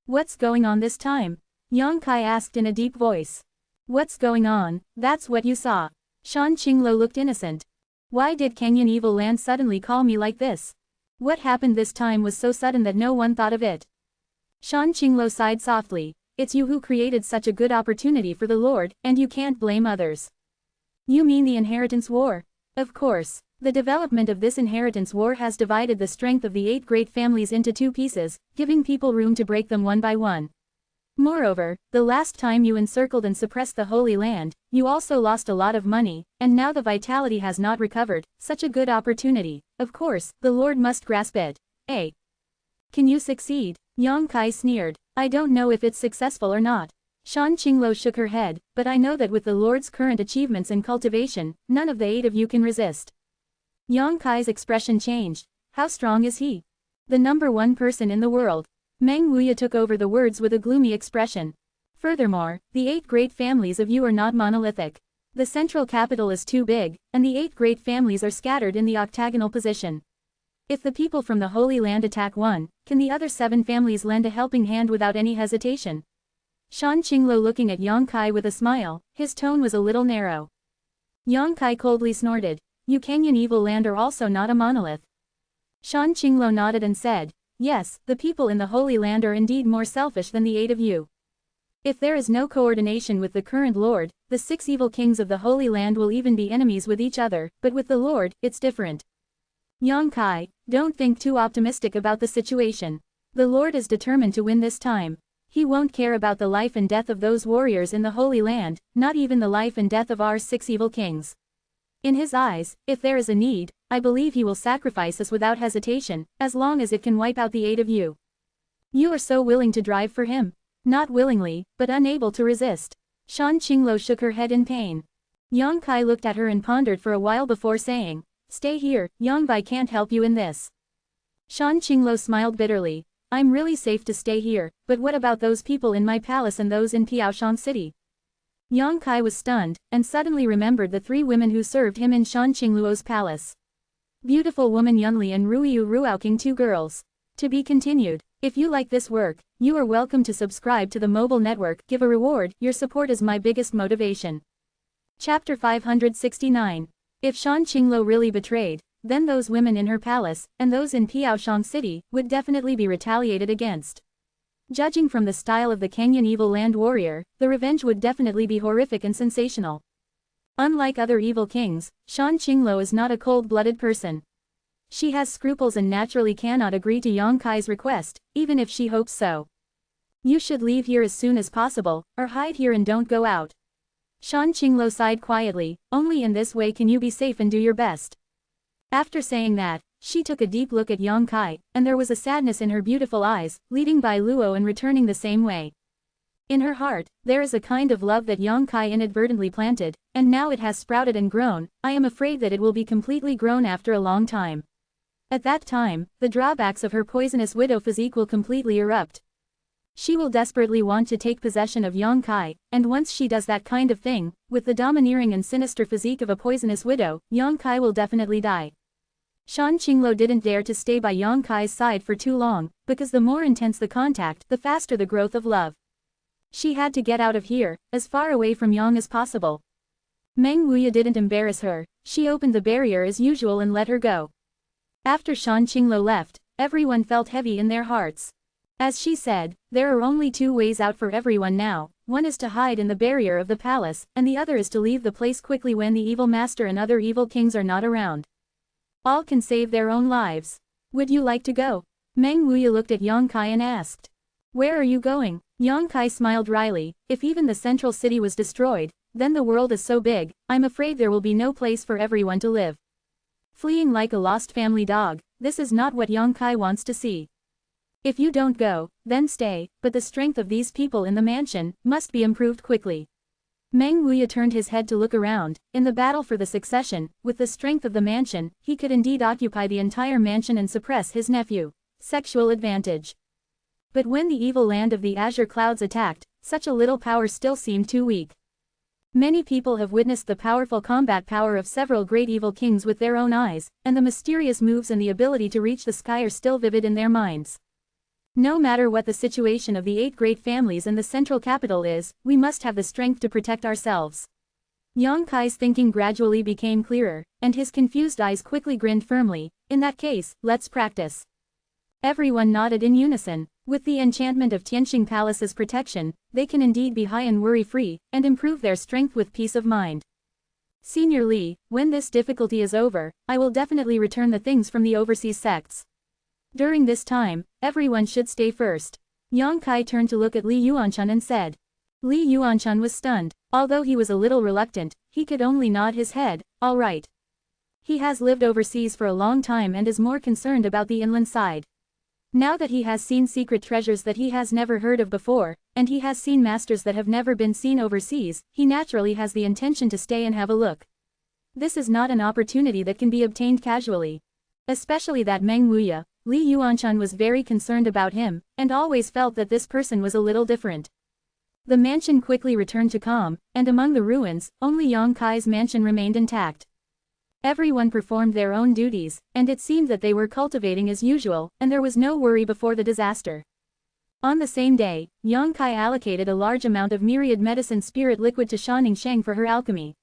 What's going on this time? Yang Kai asked in a deep voice. What's going on, that's what you saw. Shan Qinglo looked innocent. Why did Kenyan Evil Land suddenly call me like this? What happened this time was so sudden that no one thought of it. Shan Qinglo sighed softly. It's you who created such a good opportunity for the Lord, and you can't blame others. You mean the inheritance war? Of course. The development of this inheritance war has divided the strength of the 8 great families into 2 pieces, giving people room to break them one by one. Moreover, the last time you encircled and suppressed the Holy Land, you also lost a lot of money, and now the vitality has not recovered. Such a good opportunity. Of course, the Lord must grasp it. Can you succeed? Yang Kai sneered. I don't know if it's successful or not. Shan Qinglo shook her head, but I know that with the Lord's current achievements and cultivation, none of the 8 of you can resist. Yang Kai's expression changed. How strong is he? The number 1 person in the world. Meng Wuya took over the words with a gloomy expression. Furthermore, the 8 great families of you are not monolithic. The central capital is too big, and the 8 great families are scattered in the octagonal position. If the people from the Holy Land attack one, can the other 7 families lend a helping hand without any hesitation? Shan Qinglo looking at Yang Kai with a smile, his tone was a little narrow. Yang Kai coldly snorted. You Kenyan evil land are also not a monolith. Shan Qinglo nodded and said, yes, the people in the Holy Land are indeed more selfish than the 8 of you. If there is no coordination with the current Lord, the 6 evil kings of the Holy Land will even be enemies with each other, but with the Lord, it's different. Yang Kai, don't think too optimistic about the situation. The Lord is determined to win this time. He won't care about the life and death of those warriors in the Holy Land, not even the life and death of our 6 evil kings. In his eyes, if there is a need, I believe he will sacrifice us without hesitation, as long as it can wipe out the 8 of you. You are so willing to drive for him? Not willingly, but unable to resist. Shan Qinglo shook her head in pain. Yang Kai looked at her and pondered for a while before saying, stay here, Yang Bai can't help you in this. Shan Qinglo smiled bitterly. I'm really safe to stay here, but what about those people in my palace and those in Piaoshan City? Yang Kai was stunned, and suddenly remembered the 3 women who served him in Shan Qingluo's palace. Beautiful woman Yunli and Ruiyu Ruaoking 2 girls. To be continued. If you like this work, you are welcome to subscribe to the mobile network. Give a reward, your support is my biggest motivation. Chapter 569. If Shan Qinglo really betrayed, then those women in her palace, and those in Piaoshan City, would definitely be retaliated against. Judging from the style of the Kenyan evil land warrior, the revenge would definitely be horrific and sensational. Unlike other evil kings, Shan Qinglo is not a cold-blooded person. She has scruples and naturally cannot agree to Yang Kai's request, even if she hopes so. You should leave here as soon as possible, or hide here and don't go out. Shan Qinglo sighed quietly, only in this way can you be safe and do your best. After saying that, she took a deep look at Yang Kai, and there was a sadness in her beautiful eyes, leading by Luo and returning the same way. In her heart, there is a kind of love that Yang Kai inadvertently planted, and now it has sprouted and grown. I am afraid that it will be completely grown after a long time. At that time, the drawbacks of her poisonous widow physique will completely erupt. She will desperately want to take possession of Yang Kai, and once she does that kind of thing, with the domineering and sinister physique of a poisonous widow, Yang Kai will definitely die. Shan Qinglo didn't dare to stay by Yang Kai's side for too long, because the more intense the contact, the faster the growth of love. She had to get out of here, as far away from Yang as possible. Meng Wuya didn't embarrass her, she opened the barrier as usual and let her go. After Shan Qinglo left, everyone felt heavy in their hearts. As she said, there are only 2 ways out for everyone now, one is to hide in the barrier of the palace, and the other is to leave the place quickly when the evil master and other evil kings are not around. All can save their own lives. Would you like to go? Meng Wuya looked at Yang Kai and asked. Where are you going? Yang Kai smiled wryly. If even the central city was destroyed, then the world is so big, I'm afraid there will be no place for everyone to live. Fleeing like a lost family dog, this is not what Yang Kai wants to see. If you don't go, then stay, but the strength of these people in the mansion must be improved quickly. Meng Wuya turned his head to look around. In the battle for the succession, with the strength of the mansion, he could indeed occupy the entire mansion and suppress his nephew. Sexual advantage. But when the evil land of the azure clouds attacked, such a little power still seemed too weak. Many people have witnessed the powerful combat power of several great evil kings with their own eyes, and the mysterious moves and the ability to reach the sky are still vivid in their minds. No matter what the situation of the 8 great families in the central capital is, we must have the strength to protect ourselves. Yang Kai's thinking gradually became clearer, and his confused eyes quickly grinned firmly. In that case, let's practice. Everyone nodded in unison. With the enchantment of Tianxing Palace's protection, they can indeed be high and worry-free, and improve their strength with peace of mind. Senior Li, when this difficulty is over, I will definitely return the things from the overseas sects. During this time, everyone should stay first. Yang Kai turned to look at Li Yuanchun and said. Li Yuanchun was stunned. Although he was a little reluctant, he could only nod his head. All right. He has lived overseas for a long time and is more concerned about the inland side. Now that he has seen secret treasures that he has never heard of before, and he has seen masters that have never been seen overseas, he naturally has the intention to stay and have a look. This is not an opportunity that can be obtained casually. Especially that Meng Wuya, Li Yuanshan was very concerned about him, and always felt that this person was a little different. The mansion quickly returned to calm, and among the ruins, only Yang Kai's mansion remained intact. Everyone performed their own duties, and it seemed that they were cultivating as usual, and there was no worry before the disaster. On the same day, Yang Kai allocated a large amount of myriad medicine spirit liquid to Shanning Sheng for her alchemy,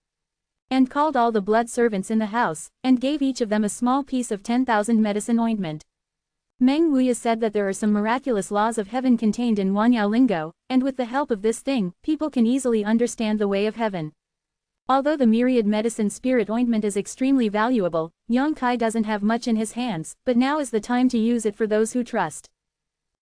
and called all the blood servants in the house, and gave each of them a small piece of 10,000 medicine ointment. Meng Wuya said that there are some miraculous laws of heaven contained in Wanyao lingo, and with the help of this thing, people can easily understand the way of heaven. Although the myriad medicine spirit ointment is extremely valuable, Yang Kai doesn't have much in his hands, but now is the time to use it for those who trust.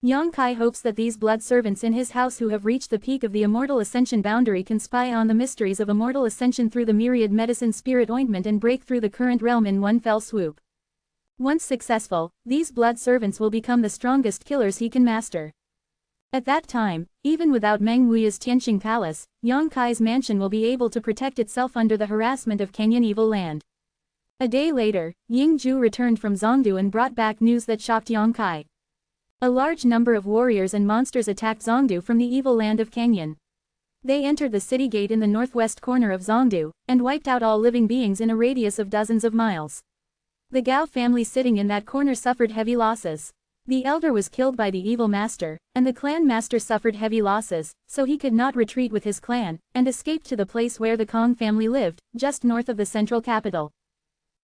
Yang Kai hopes that these blood servants in his house who have reached the peak of the immortal ascension boundary can spy on the mysteries of immortal ascension through the myriad medicine spirit ointment and break through the current realm in one fell swoop. Once successful, these blood servants will become the strongest killers he can master. At that time, even without Meng Wuya's Tianxing Palace, Yang Kai's mansion will be able to protect itself under the harassment of Kenyan evil land. A day later, Ying Ju returned from Zongdu and brought back news that shocked Yang Kai. A large number of warriors and monsters attacked Zongdu from the evil land of Kenyan. They entered the city gate in the northwest corner of Zongdu, and wiped out all living beings in a radius of dozens of miles. The Gao family sitting in that corner suffered heavy losses. The elder was killed by the evil master, and the clan master suffered heavy losses, so he could not retreat with his clan, and escaped to the place where the Kong family lived, just north of the central capital.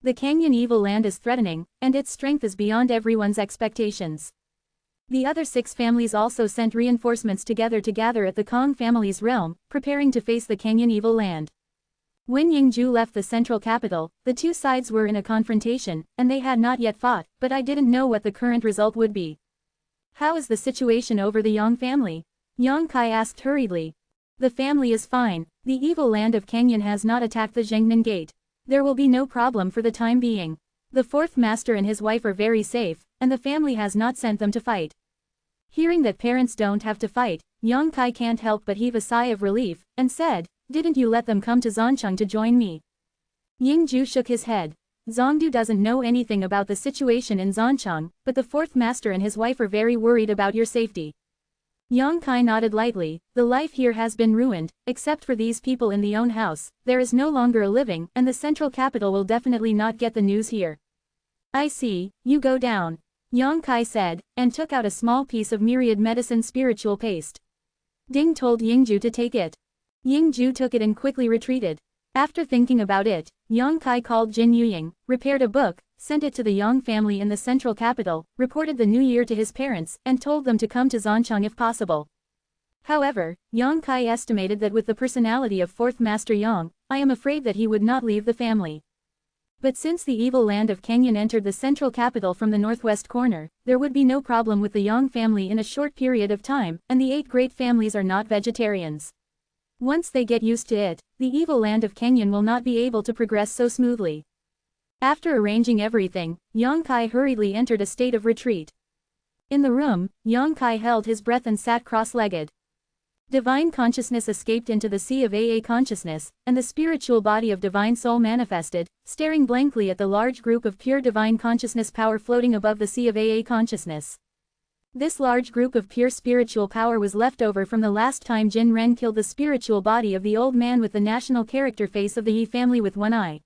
The Kenyan evil land is threatening, and its strength is beyond everyone's expectations. The other 6 families also sent reinforcements together to gather at the Kong family's realm, preparing to face the Kenyan evil land. When Yingju left the central capital, the two sides were in a confrontation, and they had not yet fought, but I didn't know what the current result would be. How is the situation over the Yang family? Yang Kai asked hurriedly. The family is fine. The evil land of Kenyan has not attacked the Zhengnan gate. There will be no problem for the time being. The 4th master and his wife are very safe, and the family has not sent them to fight. Hearing that parents don't have to fight, Yang Kai can't help but heave a sigh of relief, and said, "Didn't you let them come to Zhancheng to join me?" Ying Ju shook his head. Zongdu doesn't know anything about the situation in Zhancheng, but the 4th master and his wife are very worried about your safety. Yang Kai nodded lightly. The life here has been ruined, except for these people in the own house. There is no longer a living, and the central capital will definitely not get the news here. I see, you go down. Yang Kai said, and took out a small piece of myriad medicine spiritual paste. Ding told Yingju to take it. Yingju took it and quickly retreated. After thinking about it, Yang Kai called Jin Yuying, repaired a book, sent it to the Yang family in the central capital, reported the new year to his parents, and told them to come to Zhancheng if possible. However, Yang Kai estimated that with the personality of 4th Master Yang, I am afraid that he would not leave the family. But since the evil land of Kenyan entered the central capital from the northwest corner, there would be no problem with the Yang family in a short period of time, and the 8 great families are not vegetarians. Once they get used to it, the evil land of Kenyan will not be able to progress so smoothly. After arranging everything, Yang Kai hurriedly entered a state of retreat. In the room, Yang Kai held his breath and sat cross-legged. Divine consciousness escaped into the sea of AA consciousness, and the spiritual body of divine soul manifested, staring blankly at the large group of pure divine consciousness power floating above the sea of AA consciousness. This large group of pure spiritual power was left over from the last time Jin Ren killed the spiritual body of the old man with the national character face of the Yi family with one eye.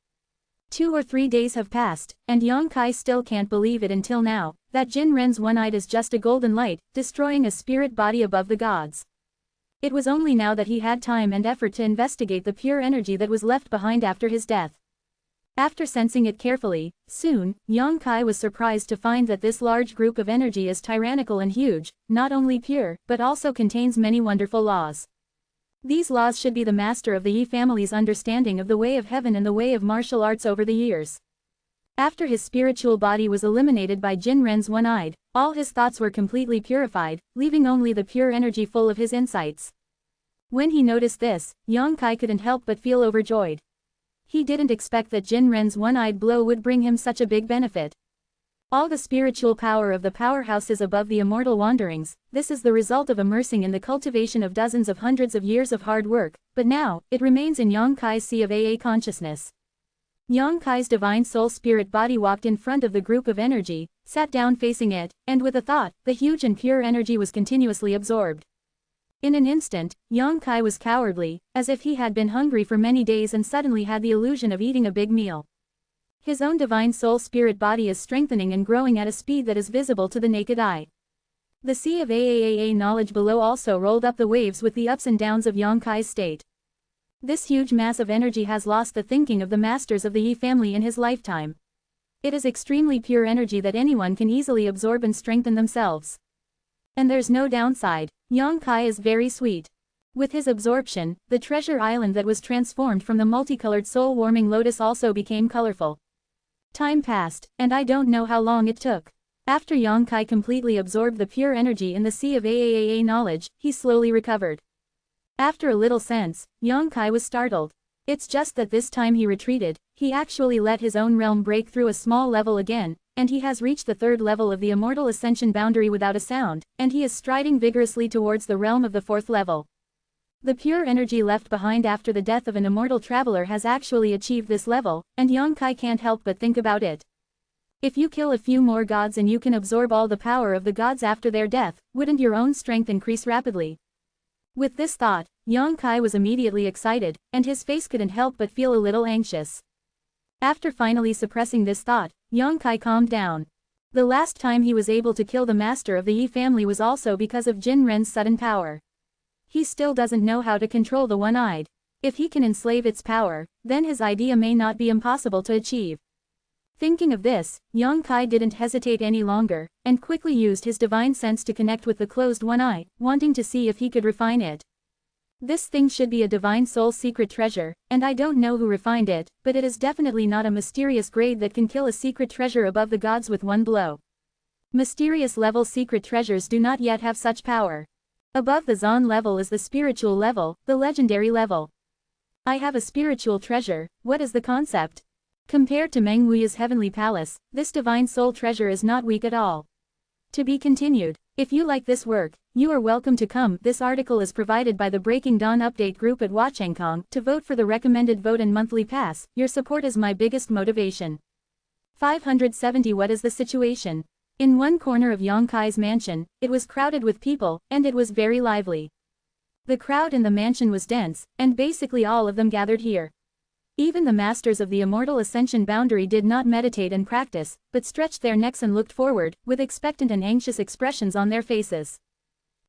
2 or 3 days have passed, and Yang Kai still can't believe it until now, that Jin Ren's one-eyed is just a golden light, destroying a spirit body above the gods. It was only now that he had time and effort to investigate the pure energy that was left behind after his death. After sensing it carefully, soon, Yang Kai was surprised to find that this large group of energy is tyrannical and huge, not only pure, but also contains many wonderful laws. These laws should be the master of the Yi family's understanding of the way of heaven and the way of martial arts over the years. After his spiritual body was eliminated by Jin Ren's one-eyed, all his thoughts were completely purified, leaving only the pure energy full of his insights. When he noticed this, Yang Kai couldn't help but feel overjoyed. He didn't expect that Jin Ren's one-eyed blow would bring him such a big benefit. All the spiritual power of the powerhouse is above the immortal wanderings. This is the result of immersing in the cultivation of dozens of hundreds of years of hard work, but now, it remains in Yang Kai's sea of AA consciousness. Yang Kai's divine soul spirit body walked in front of the group of energy, sat down facing it, and with a thought, the huge and pure energy was continuously absorbed. In an instant, Yang Kai was cowardly, as if he had been hungry for many days and suddenly had the illusion of eating a big meal. His own divine soul spirit body is strengthening and growing at a speed that is visible to the naked eye. The sea of AAAA knowledge below also rolled up the waves with the ups and downs of Yang Kai's state. This huge mass of energy has lost the thinking of the masters of the Yi family in his lifetime. It is extremely pure energy that anyone can easily absorb and strengthen themselves. And there's no downside, Yang Kai is very sweet. With his absorption, the treasure island that was transformed from the multicolored soul-warming lotus also became colorful. Time passed, and I don't know how long it took. After Yang Kai completely absorbed the pure energy in the sea of AAAA knowledge, he slowly recovered. After a little sense, Yang Kai was startled. It's just that this time he retreated, he actually let his own realm break through a small level again, and he has reached the third level of the Immortal Ascension boundary without a sound, and he is striding vigorously towards the realm of the fourth level. The pure energy left behind after the death of an immortal traveler has actually achieved this level, and Yang Kai can't help but think about it. If you kill a few more gods and you can absorb all the power of the gods after their death, wouldn't your own strength increase rapidly? With this thought, Yang Kai was immediately excited, and his face couldn't help but feel a little anxious. After finally suppressing this thought, Yang Kai calmed down. The last time he was able to kill the master of the Yi family was also because of Jin Ren's sudden power. He still doesn't know how to control the one-eyed. If he can enslave its power, then his idea may not be impossible to achieve. Thinking of this, Yang Kai didn't hesitate any longer, and quickly used his divine sense to connect with the closed one eye, wanting to see if he could refine it. This thing should be a divine soul secret treasure, and I don't know who refined it, but it is definitely not a mysterious grade that can kill a secret treasure above the gods with one blow. Mysterious level secret treasures do not yet have such power. Above the Zon level is the spiritual level, the legendary level. I have a spiritual treasure, what is the concept? Compared to Meng Wuya's heavenly palace, this divine soul treasure is not weak at all. To be continued. If you like this work, you are welcome to come. This article is provided by the Breaking Dawn update group at Wachengkong. To vote for the recommended vote and monthly pass, your support is my biggest motivation. 570. What is the situation? In one corner of Yang Kai's mansion, it was crowded with people, and it was very lively. The crowd in the mansion was dense, and basically all of them gathered here. Even the masters of the Immortal Ascension boundary did not meditate and practice, but stretched their necks and looked forward, with expectant and anxious expressions on their faces.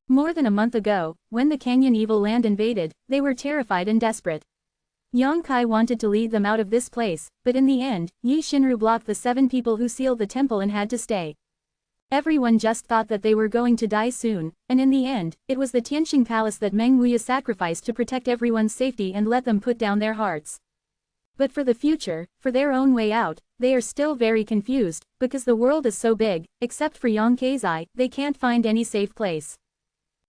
More than a month ago, when the Kangyun evil land invaded, they were terrified and desperate. Yang Kai wanted to lead them out of this place, but in the end, Yi Shinru blocked the 7 people who sealed the temple and had to stay. Everyone just thought that they were going to die soon, and in the end, it was the Tianxing Palace that Meng Wuya sacrificed to protect everyone's safety and let them put down their hearts. But for the future, for their own way out, they are still very confused, because the world is so big, except for Yang Kai's eye, they can't find any safe place.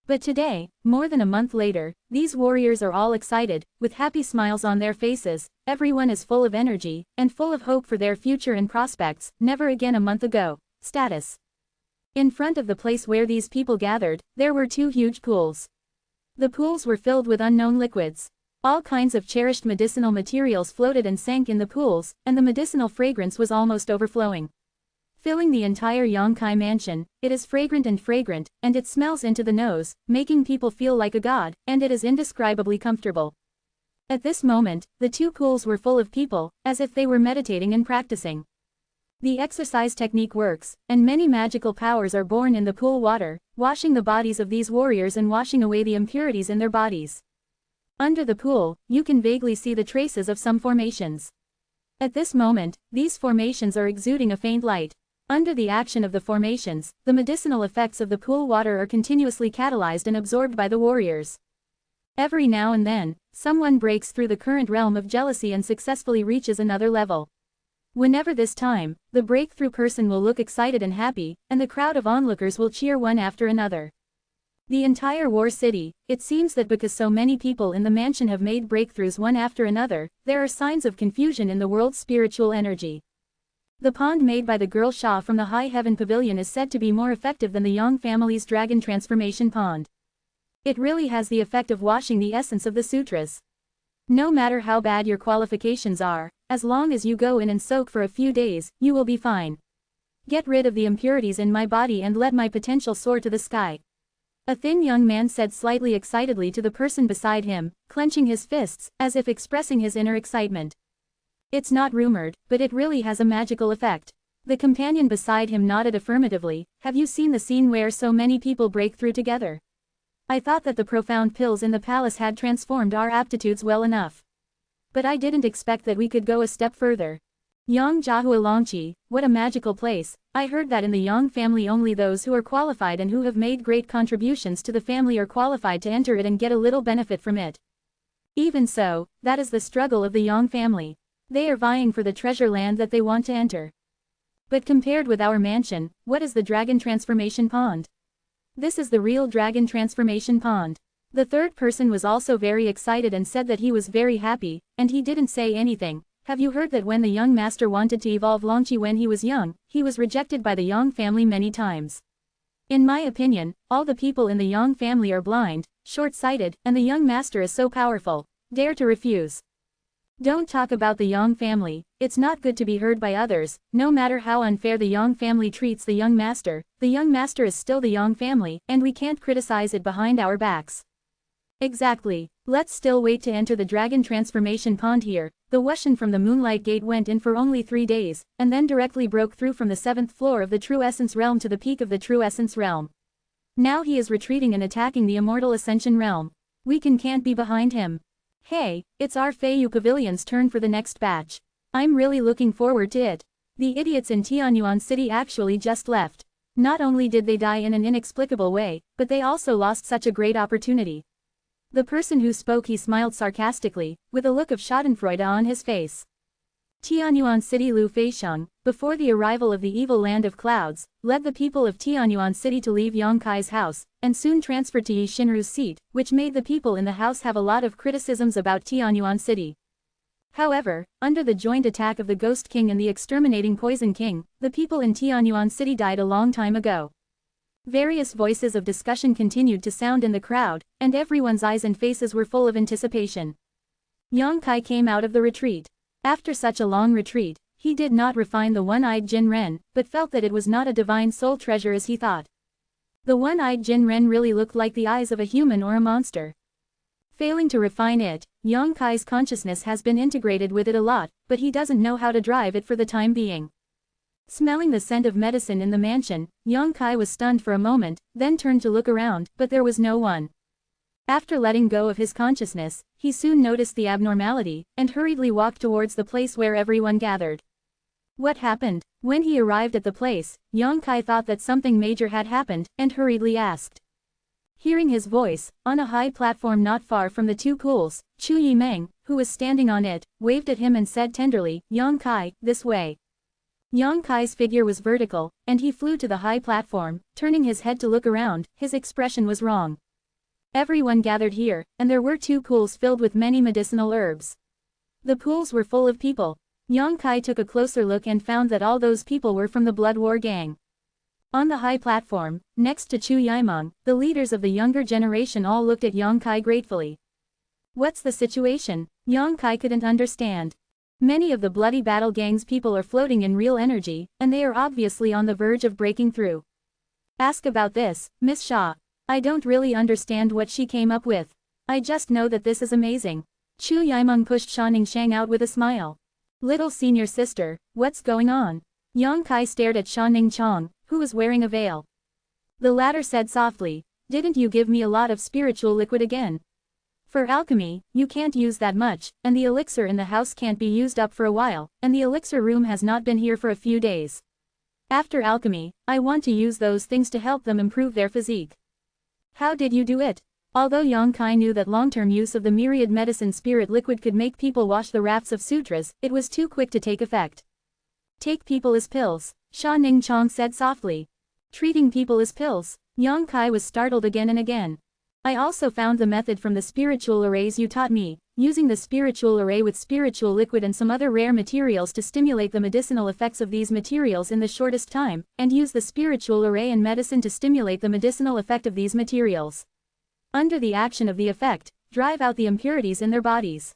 But today, more than a month later, these warriors are all excited, with happy smiles on their faces, everyone is full of energy, and full of hope for their future and prospects. Never again a month ago. Status. In front of the place where these people gathered, there were 2 huge pools. The pools were filled with unknown liquids. All kinds of cherished medicinal materials floated and sank in the pools, and the medicinal fragrance was almost overflowing. Filling the entire Yang Kai mansion, it is fragrant, and it smells into the nose, making people feel like a god, and it is indescribably comfortable. At this moment, the 2 pools were full of people, as if they were meditating and practicing. The exercise technique works, and many magical powers are born in the pool water, washing the bodies of these warriors and washing away the impurities in their bodies. Under the pool, you can vaguely see the traces of some formations. At this moment, these formations are exuding a faint light. Under the action of the formations, the medicinal effects of the pool water are continuously catalyzed and absorbed by the warriors. Every now and then, someone breaks through the current realm of jealousy and successfully reaches another level. Whenever this time, the breakthrough person will look excited and happy, and the crowd of onlookers will cheer one after another. The entire war city, it seems that because so many people in the mansion have made breakthroughs one after another, there are signs of confusion in the world's spiritual energy. The pond made by the girl Sha from the High Heaven Pavilion is said to be more effective than the Yang family's dragon transformation pond. It really has the effect of washing the essence of the sutras. No matter how bad your qualifications are, as long as you go in and soak for a few days, you will be fine. Get rid of the impurities in my body and let my potential soar to the sky. A thin young man said slightly excitedly to the person beside him, clenching his fists, as if expressing his inner excitement. It's not rumored, but it really has a magical effect. The companion beside him nodded affirmatively. Have you seen the scene where so many people break through together? I thought that the profound pills in the palace had transformed our aptitudes well enough. But I didn't expect that we could go a step further. Yang Jiahua Longqi, what a magical place. I heard that in the Yang family only those who are qualified and who have made great contributions to the family are qualified to enter it and get a little benefit from it. Even so, that is the struggle of the Yang family. They are vying for the treasure land that they want to enter. But compared with our mansion, what is the dragon transformation pond? This is the real dragon transformation pond. The third person was also very excited and said that he was very happy, and he didn't say anything. Have you heard that when the young master wanted to evolve Longqi when he was young, he was rejected by the Yang family many times? In my opinion, all the people in the Yang family are blind, short-sighted, and the young master is so powerful. Dare to refuse. Don't talk about the Yang family, it's not good to be heard by others. No matter how unfair the Yang family treats the young master is still the Yang family, and we can't criticize it behind our backs. Exactly. Let's still wait to enter the dragon transformation pond here. The Wushan from the Moonlight Gate went in for only 3 days, and then directly broke through from the 7th floor of the True Essence Realm to the peak of the True Essence Realm. Now he is retreating and attacking the Immortal Ascension Realm. We can't be behind him. Hey, it's our Feiyu Pavilion's turn for the next batch. I'm really looking forward to it. The idiots in Tianyuan City actually just left. Not only did they die in an inexplicable way, but they also lost such a great opportunity. The person who spoke he smiled sarcastically, with a look of schadenfreude on his face. Tianyuan City Lu Feixiang, before the arrival of the evil land of clouds, led the people of Tianyuan City to leave Yang Kai's house, and soon transferred to Yi Xinru's seat, which made the people in the house have a lot of criticisms about Tianyuan City. However, under the joint attack of the Ghost King and the exterminating Poison King, the people in Tianyuan City died a long time ago. Various voices of discussion continued to sound in the crowd, and everyone's eyes and faces were full of anticipation. Yang Kai came out of the retreat. After such a long retreat, he did not refine the one-eyed Jin Ren, but felt that it was not a divine soul treasure as he thought. The one-eyed Jin Ren really looked like the eyes of a human or a monster. Failing to refine it, Yang Kai's consciousness has been integrated with it a lot, but he doesn't know how to drive it for the time being. Smelling the scent of medicine in the mansion, Yang Kai was stunned for a moment, then turned to look around, but there was no one. After letting go of his consciousness, he soon noticed the abnormality, and hurriedly walked towards the place where everyone gathered. What happened? When he arrived at the place, Yang Kai thought that something major had happened, and hurriedly asked. Hearing his voice, on a high platform not far from the two pools, Chu Yimeng, who was standing on it, waved at him and said tenderly, Yang Kai, this way. Yang Kai's figure was vertical, and he flew to the high platform, turning his head to look around. His expression was wrong. Everyone gathered here, and there were 2 pools filled with many medicinal herbs. The pools were full of people. Yang Kai took a closer look and found that all those people were from the Blood War gang. On the high platform, next to Chu Yimeng, the leaders of the younger generation all looked at Yang Kai gratefully. What's the situation? Yang Kai couldn't understand. Many of the Bloody Battle gang's people are floating in real energy, and they are obviously on the verge of breaking through. Ask about this, Miss Shaw. I don't really understand what she came up with. I just know that this is amazing. Chu Yimeng pushed Sha Ningxiang out with a smile. Little senior sister, what's going on? Yang Kai stared at Sha Ningxiang, who was wearing a veil. The latter said softly, didn't you give me a lot of spiritual liquid again? For alchemy, you can't use that much, and the elixir in the house can't be used up for a while, and the elixir room has not been here for a few days. After alchemy, I want to use those things to help them improve their physique. How did you do it? Although Yang Kai knew that long-term use of the myriad medicine spirit liquid could make people wash the rafts of sutras, it was too quick to take effect. Take people as pills, Sha Ningxiang said softly. Treating people as pills? Yang Kai was startled again and again. I also found the method from the spiritual arrays you taught me, using the spiritual array with spiritual liquid and some other rare materials to stimulate the medicinal effects of these materials in the shortest time, and use the spiritual array and medicine to stimulate the medicinal effect of these materials. Under the action of the effect, drive out the impurities in their bodies.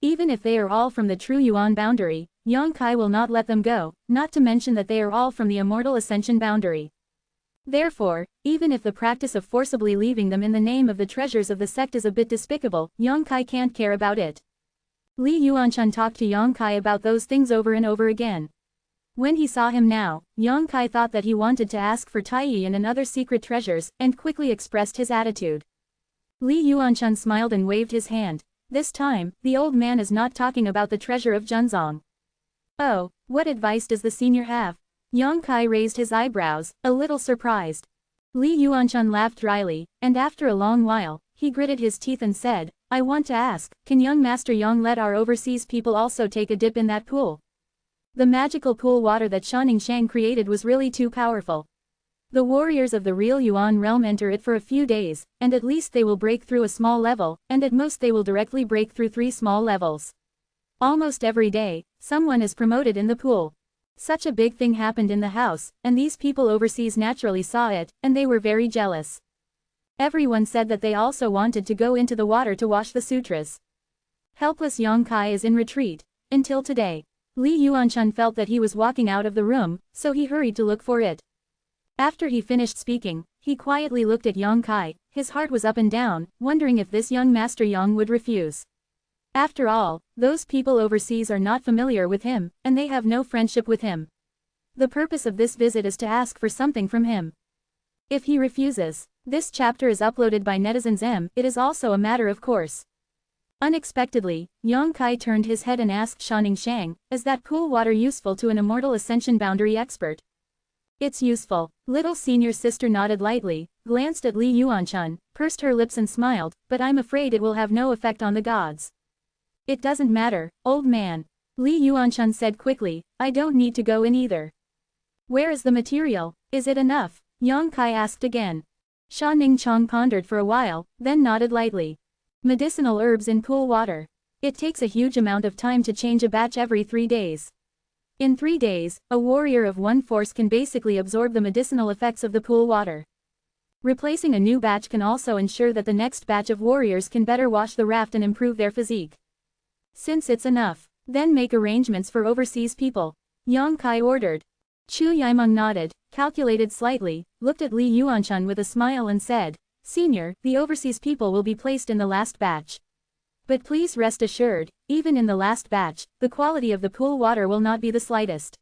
Even if they are all from the true Yuan boundary, Yang Kai will not let them go, not to mention that they are all from the Immortal Ascension boundary. Therefore, even if the practice of forcibly leaving them in the name of the treasures of the sect is a bit despicable, Yang Kai can't care about it. Li Yuanshan talked to Yang Kai about those things over and over again. When he saw him now, Yang Kai thought that he wanted to ask for Taiyin and other secret treasures, and quickly expressed his attitude. Li Yuanshan smiled and waved his hand. This time, the old man is not talking about the treasure of Junzong. Oh, what advice does the senior have? Yang Kai raised his eyebrows, a little surprised. Li Yuanshan laughed dryly, and after a long while, he gritted his teeth and said, I want to ask, can young Master Yang let our overseas people also take a dip in that pool? The magical pool water that Shanning Shang created was really too powerful. The warriors of the real Yuan realm enter it for a few days, and at least they will break through a small level, and at most they will directly break through 3 small levels. Almost every day, someone is promoted in the pool. Such a big thing happened in the house, and these people overseas naturally saw it, and they were very jealous. Everyone said that they also wanted to go into the water to wash the sutras. Helpless Yang Kai is in retreat. Until today. Li Yuanshan felt that he was walking out of the room, so he hurried to look for it. After he finished speaking, he quietly looked at Yang Kai. His heart was up and down, wondering if this young Master Yang would refuse. After all, those people overseas are not familiar with him, and they have no friendship with him. The purpose of this visit is to ask for something from him. If he refuses, this chapter is uploaded by netizens. It is also a matter of course. Unexpectedly, Yang Kai turned his head and asked Shanning Shang, is that pool water useful to an Immortal Ascension boundary expert? It's useful. Little senior sister nodded lightly, glanced at Li Yuanshan, pursed her lips and smiled, but I'm afraid it will have no effect on the gods. It doesn't matter, old man. Li Yuanshan said quickly, I don't need to go in either. Where is the material? Is it enough? Yang Kai asked again. Shanning Chang pondered for a while, then nodded lightly. Medicinal herbs in pool water. It takes a huge amount of time to change a batch every 3 days. In 3 days, a warrior of 1 force can basically absorb the medicinal effects of the pool water. Replacing a new batch can also ensure that the next batch of warriors can better wash the raft and improve their physique. Since it's enough, then make arrangements for overseas people. Yang Kai ordered. Chu Yimeng nodded, calculated slightly, looked at Li Yuanshan with a smile and said, Senior, the overseas people will be placed in the last batch. But please rest assured, even in the last batch, the quality of the pool water will not be the slightest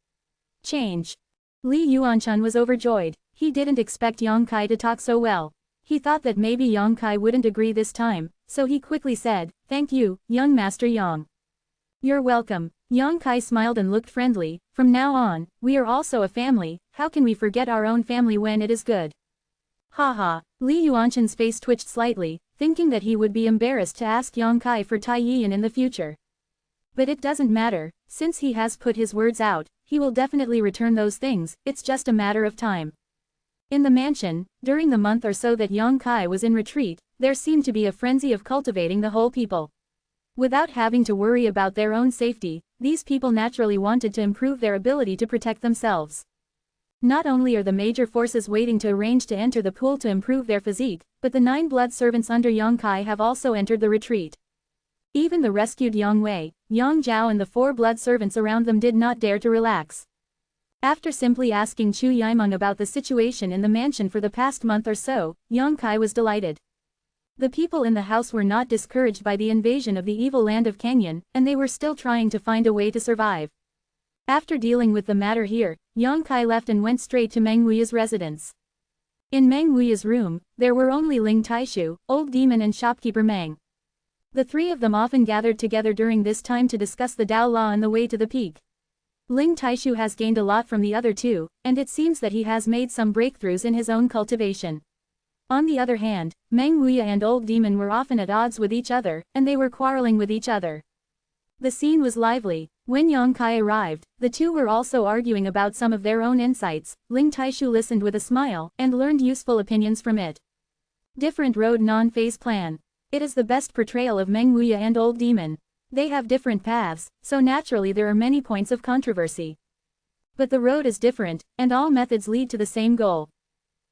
change. Li Yuanshan was overjoyed. He didn't expect Yang Kai to talk so well. He thought that maybe Yang Kai wouldn't agree this time, so he quickly said, Thank you, young Master Yang. You're welcome. Yang Kai smiled and looked friendly. From now on, we are also a family. How can we forget our own family when it is good? Haha. Li Yuanshan's face twitched slightly, thinking that he would be embarrassed to ask Yang Kai for Taiyin in the future. But it doesn't matter, since he has put his words out, he will definitely return those things, it's just a matter of time. In the mansion, during the month or so that Yang Kai was in retreat, there seemed to be a frenzy of cultivating the whole people. Without having to worry about their own safety, these people naturally wanted to improve their ability to protect themselves. Not only are the major forces waiting to arrange to enter the pool to improve their physique, but the 9 blood servants under Yang Kai have also entered the retreat. Even the rescued Yang Wei, Yang Zhao and the 4 blood servants around them did not dare to relax. After simply asking Chu Yimeng about the situation in the mansion for the past month or so, Yang Kai was delighted. The people in the house were not discouraged by the invasion of the evil land of Canyon, and they were still trying to find a way to survive. After dealing with the matter here, Yang Kai left and went straight to Meng Wuya's residence. In Meng Wuya's room, there were only Ling Taishu, Old Demon and shopkeeper Meng. The 3 of them often gathered together during this time to discuss the Dao Law and the way to the peak. Ling Taishu has gained a lot from the other 2, and it seems that he has made some breakthroughs in his own cultivation. On the other hand, Meng Wuya and Old Demon were often at odds with each other, and they were quarreling with each other. The scene was lively. When Yang Kai arrived, the 2 were also arguing about some of their own insights. Ling Taishu listened with a smile, and learned useful opinions from it. Different road non-phase plan. It is the best portrayal of Meng Wuya and Old Demon. They have different paths, so naturally there are many points of controversy. But the road is different, and all methods lead to the same goal.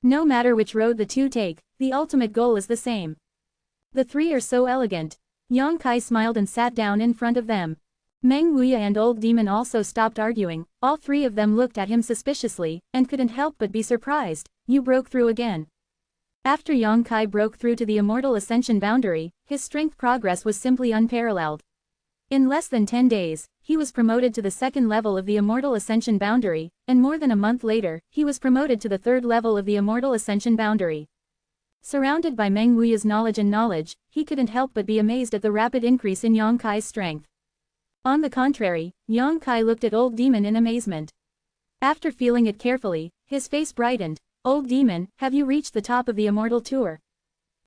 No matter which road the 2 take, the ultimate goal is the same. The 3 are so elegant. Yang Kai smiled and sat down in front of them. Meng Wuya and Old Demon also stopped arguing. All three of them looked at him suspiciously, and couldn't help but be surprised. You broke through again. After Yang Kai broke through to the Immortal Ascension boundary, his strength progress was simply unparalleled. In less than 10 days, he was promoted to the second level of the Immortal Ascension boundary, and more than a month later, he was promoted to the third level of the Immortal Ascension boundary. Surrounded by Meng Wuya's knowledge, he couldn't help but be amazed at the rapid increase in Yang Kai's strength. On the contrary, Yang Kai looked at Old Demon in amazement. After feeling it carefully, his face brightened. Old Demon, have you reached the top of the Immortal Tour?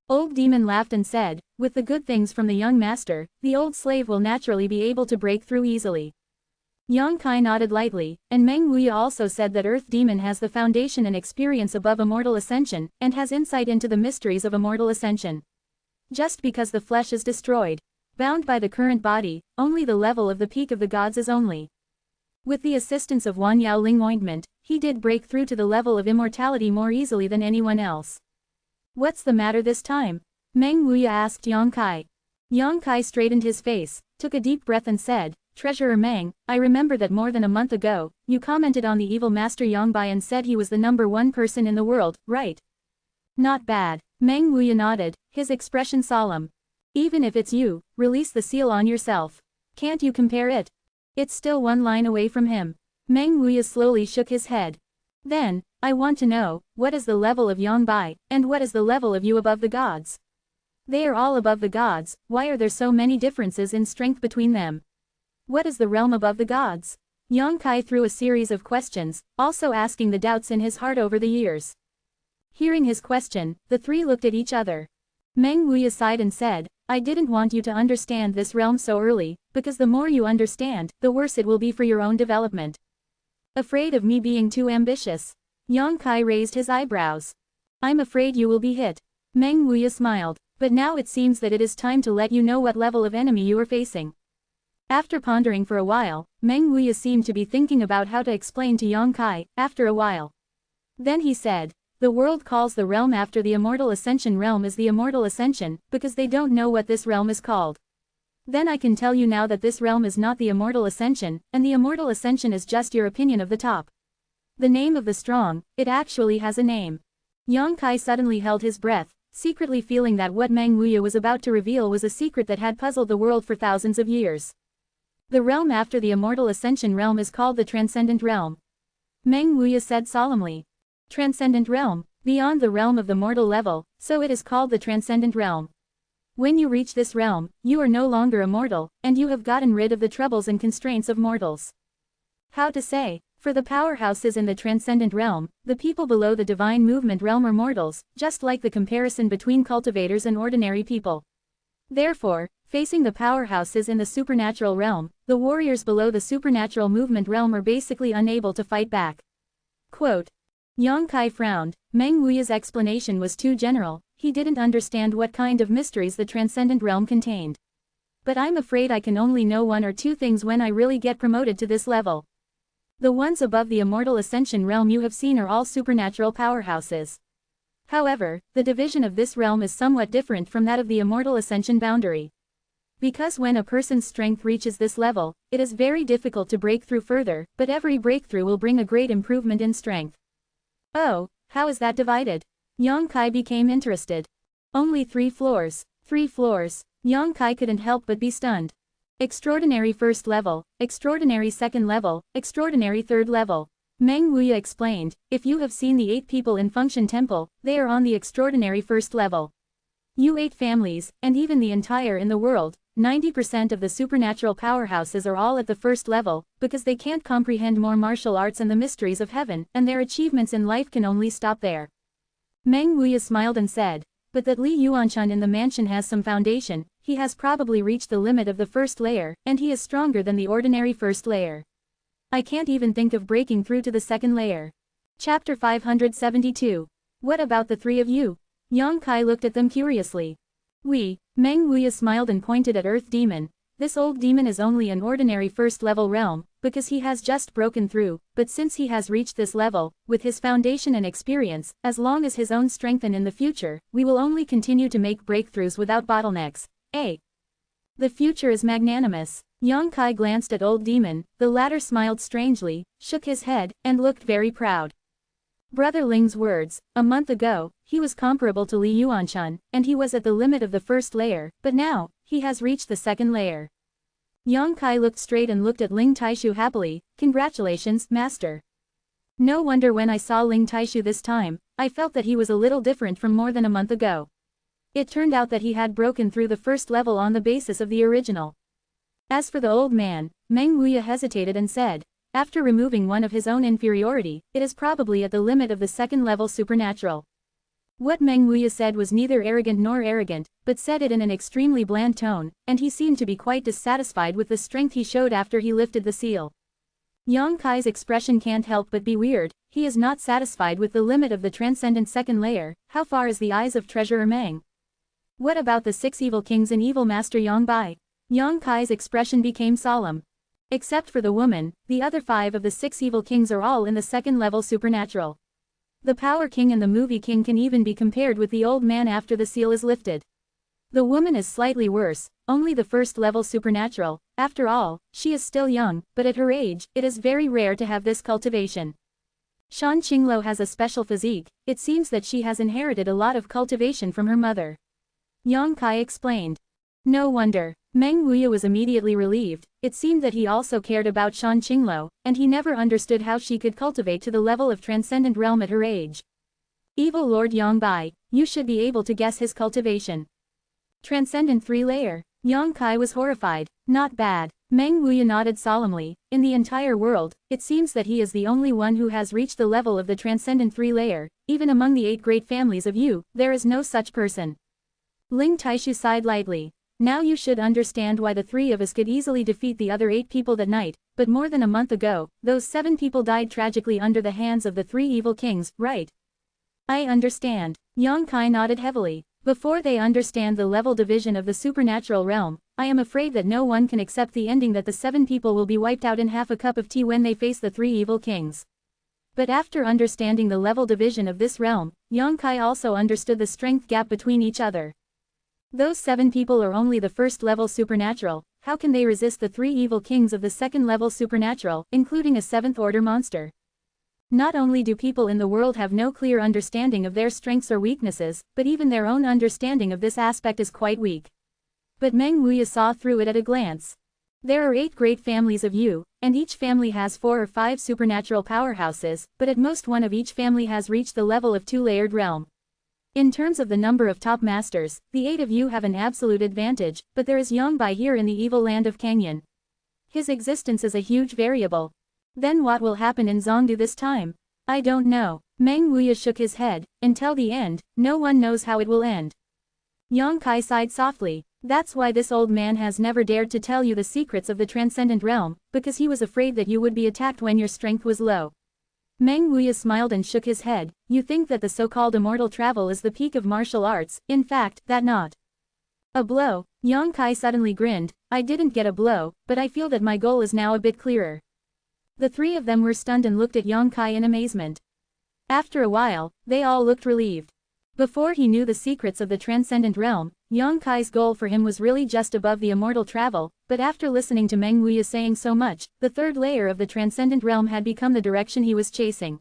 Old Demon laughed and said, with the good things from the young master, the old slave will naturally be able to break through easily. Yang Kai nodded lightly, and Meng Wuya also said that Earth Demon has the foundation and experience above Immortal Ascension, and has insight into the mysteries of Immortal Ascension. Just because the flesh is destroyed, bound by the current body, only the level of the peak of the gods is only. With the assistance of Wan Yao Ling ointment, he did break through to the level of immortality more easily than anyone else. What's the matter this time? Meng Wuya asked Yang Kai. Yang Kai straightened his face, took a deep breath and said, Treasurer Meng, I remember that more than a month ago, you commented on the evil master Yang Bai and said he was the #1 person in the world, right? Not bad. Meng Wuya nodded, his expression solemn. Even if it's you, release the seal on yourself. Can't you compare it? It's still one line away from him. Meng Wuya slowly shook his head. Then, I want to know, what is the level of Yang Bai, and what is the level of you above the gods? They are all above the gods, why are there so many differences in strength between them? What is the realm above the gods? Yang Kai threw a series of questions, also asking the doubts in his heart over the years. Hearing his question, the three looked at each other. Meng Wuya sighed and said, I didn't want you to understand this realm so early, because the more you understand, the worse it will be for your own development. Afraid of me being too ambitious? Yang Kai raised his eyebrows. I'm afraid you will be hit. Meng Wuya smiled, but now it seems that it is time to let you know what level of enemy you are facing. After pondering for a while, Meng Wuya seemed to be thinking about how to explain to Yang Kai, after a while. Then he said, the world calls the realm after the Immortal Ascension realm as the Immortal Ascension, because they don't know what this realm is called. Then I can tell you now that this realm is not the Immortal Ascension, and the Immortal Ascension is just your opinion of the top. The name of the strong, it actually has a name. Yang Kai suddenly held his breath, secretly feeling that what Meng Wuya was about to reveal was a secret that had puzzled the world for thousands of years. The realm after the Immortal Ascension realm is called the Transcendent Realm. Meng Wuya said solemnly. Transcendent Realm, beyond the realm of the mortal level, so it is called the Transcendent Realm. When you reach this realm, you are no longer immortal, and you have gotten rid of the troubles and constraints of mortals. How to say? For the powerhouses in the Transcendent Realm, the people below the Divine Movement Realm are mortals, just like the comparison between cultivators and ordinary people. Therefore, facing the powerhouses in the Supernatural Realm, the warriors below the Supernatural Movement Realm are basically unable to fight back. Quote. Yang Kai frowned. Meng Wuya's explanation was too general, he didn't understand what kind of mysteries the Transcendent Realm contained. But I'm afraid I can only know one or two things when I really get promoted to this level. The ones above the Immortal Ascension realm you have seen are all supernatural powerhouses. However, the division of this realm is somewhat different from that of the Immortal Ascension boundary. Because when a person's strength reaches this level, it is very difficult to break through further, but every breakthrough will bring a great improvement in strength. Oh, how is that divided? Yang Kai became interested. Only 3 floors. 3 floors. Yang Kai couldn't help but be stunned. Extraordinary first level, extraordinary second level, extraordinary third level. Meng Wuya explained, if you have seen the 8 people in Function Temple, they are on the extraordinary first level. You 8 families, and even the entire in the world, 90% of the supernatural powerhouses are all at the first level, because they can't comprehend more martial arts and the mysteries of heaven, and their achievements in life can only stop there. Meng Wuya smiled and said, but that Li Yuanshan in the mansion has some foundation, he has probably reached the limit of the first layer, and he is stronger than the ordinary first layer. I can't even think of breaking through to the second layer. Chapter 572. What about the 3 of you? Yang Kai looked at them curiously. Meng Wuya smiled and pointed at Earth Demon. This old demon is only an ordinary first-level realm, because he has just broken through, but since he has reached this level, with his foundation and experience, as long as his own strengthen in the future, we will only continue to make breakthroughs without bottlenecks. The future is magnanimous. Yang Kai glanced at old demon, the latter smiled strangely, shook his head, and looked very proud. Brother Ling's words, a month ago, he was comparable to Li Yuanchun, and he was at the limit of the first layer, but now, he has reached the second layer. Yang Kai looked straight and looked at Ling Taishu happily. Congratulations, master. No wonder when I saw Ling Taishu this time, I felt that he was a little different from more than a month ago. It turned out that he had broken through the first level on the basis of the original. As for the old man, Meng Wuya hesitated and said, after removing one of his own inferiority, it is probably at the limit of the second level supernatural. What Meng Wuya said was neither arrogant nor arrogant, but said it in an extremely bland tone, and he seemed to be quite dissatisfied with the strength he showed after he lifted the seal. Yang Kai's expression can't help but be weird. He is not satisfied with the limit of the transcendent second layer. How far is the eyes of Treasurer Meng? What about the 6 evil kings and evil master Yang Bai? Yang Kai's expression became solemn. Except for the woman, the other 5 of the 6 evil kings are all in the second level supernatural. The Power King and the Movie King can even be compared with the old man after the seal is lifted. The woman is slightly worse, only the first level supernatural. After all, she is still young, but at her age, it is very rare to have this cultivation. Shan Qinglo has a special physique. It seems that she has inherited a lot of cultivation from her mother. Yang Kai explained. No wonder. Meng Wuya was immediately relieved. It seemed that he also cared about Shan Qinglo, and he never understood how she could cultivate to the level of transcendent realm at her age. Evil Lord Yang Bai, you should be able to guess his cultivation. Transcendent 3-layer. Yang Kai was horrified. Not bad. Meng Wuya nodded solemnly. In the entire world, it seems that he is the only one who has reached the level of the transcendent 3-layer. Even among the 8 great families of you, there is no such person. Ling Taishu sighed lightly. Now you should understand why the 3 of us could easily defeat the other 8 people that night, but more than a month ago, those 7 people died tragically under the hands of the 3 evil kings, right? I understand. Yang Kai nodded heavily. Before they understand the level division of the supernatural realm, I am afraid that no one can accept the ending that the 7 people will be wiped out in half a cup of tea when they face the 3 evil kings. But after understanding the level division of this realm, Yang Kai also understood the strength gap between each other. Those 7 people are only the first level supernatural. How can they resist the 3 evil kings of the second level supernatural, including a 7th order monster? Not only do people in the world have no clear understanding of their strengths or weaknesses, but even their own understanding of this aspect is quite weak. But Meng Wuya saw through it at a glance. There are 8 great families of you, and each family has 4 or 5 supernatural powerhouses, but at most one of each family has reached the level of 2-layered realm. In terms of the number of top masters, the 8 of you have an absolute advantage, but there is Yang Bai here in the evil land of Canyon. His existence is a huge variable. Then what will happen in Zhongdu this time? I don't know. Meng Wuya shook his head. Until the end, no one knows how it will end. Yang Kai sighed softly. That's why this old man has never dared to tell you the secrets of the transcendent realm, because he was afraid that you would be attacked when your strength was low. Meng Wuya smiled and shook his head. You think that the so-called immortal travel is the peak of martial arts, in fact, that not. A blow. Yang Kai suddenly grinned. I didn't get a blow, but I feel that my goal is now a bit clearer. The 3 of them were stunned and looked at Yang Kai in amazement. After a while, they all looked relieved. Before he knew the secrets of the transcendent realm, Yang Kai's goal for him was really just above the immortal travel, but after listening to Meng Wuya saying so much, the 3rd layer of the transcendent realm had become the direction he was chasing.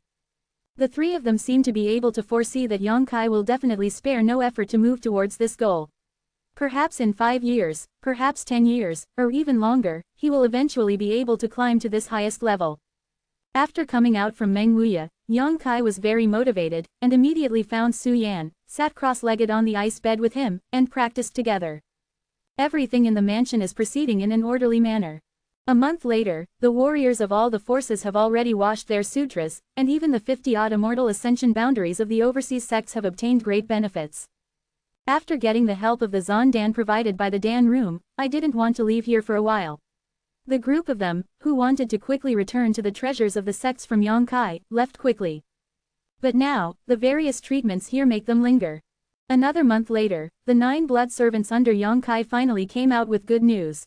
The 3 of them seemed to be able to foresee that Yang Kai will definitely spare no effort to move towards this goal. Perhaps in 5 years, perhaps 10 years, or even longer, he will eventually be able to climb to this highest level. After coming out from Meng Wuya, Yang Kai was very motivated, and immediately found Su Yan, sat cross-legged on the ice bed with him, and practiced together. Everything in the mansion is proceeding in an orderly manner. A month later, the warriors of all the forces have already washed their sutras, and even the 50-odd immortal ascension boundaries of the overseas sects have obtained great benefits. After getting the help of the Zon Dan provided by the Dan room, I didn't want to leave here for a while. The group of them, who wanted to quickly return to the treasures of the sects from Yang Kai, left quickly. But now, the various treatments here make them linger. Another month later, the 9 blood servants under Yang Kai finally came out with good news.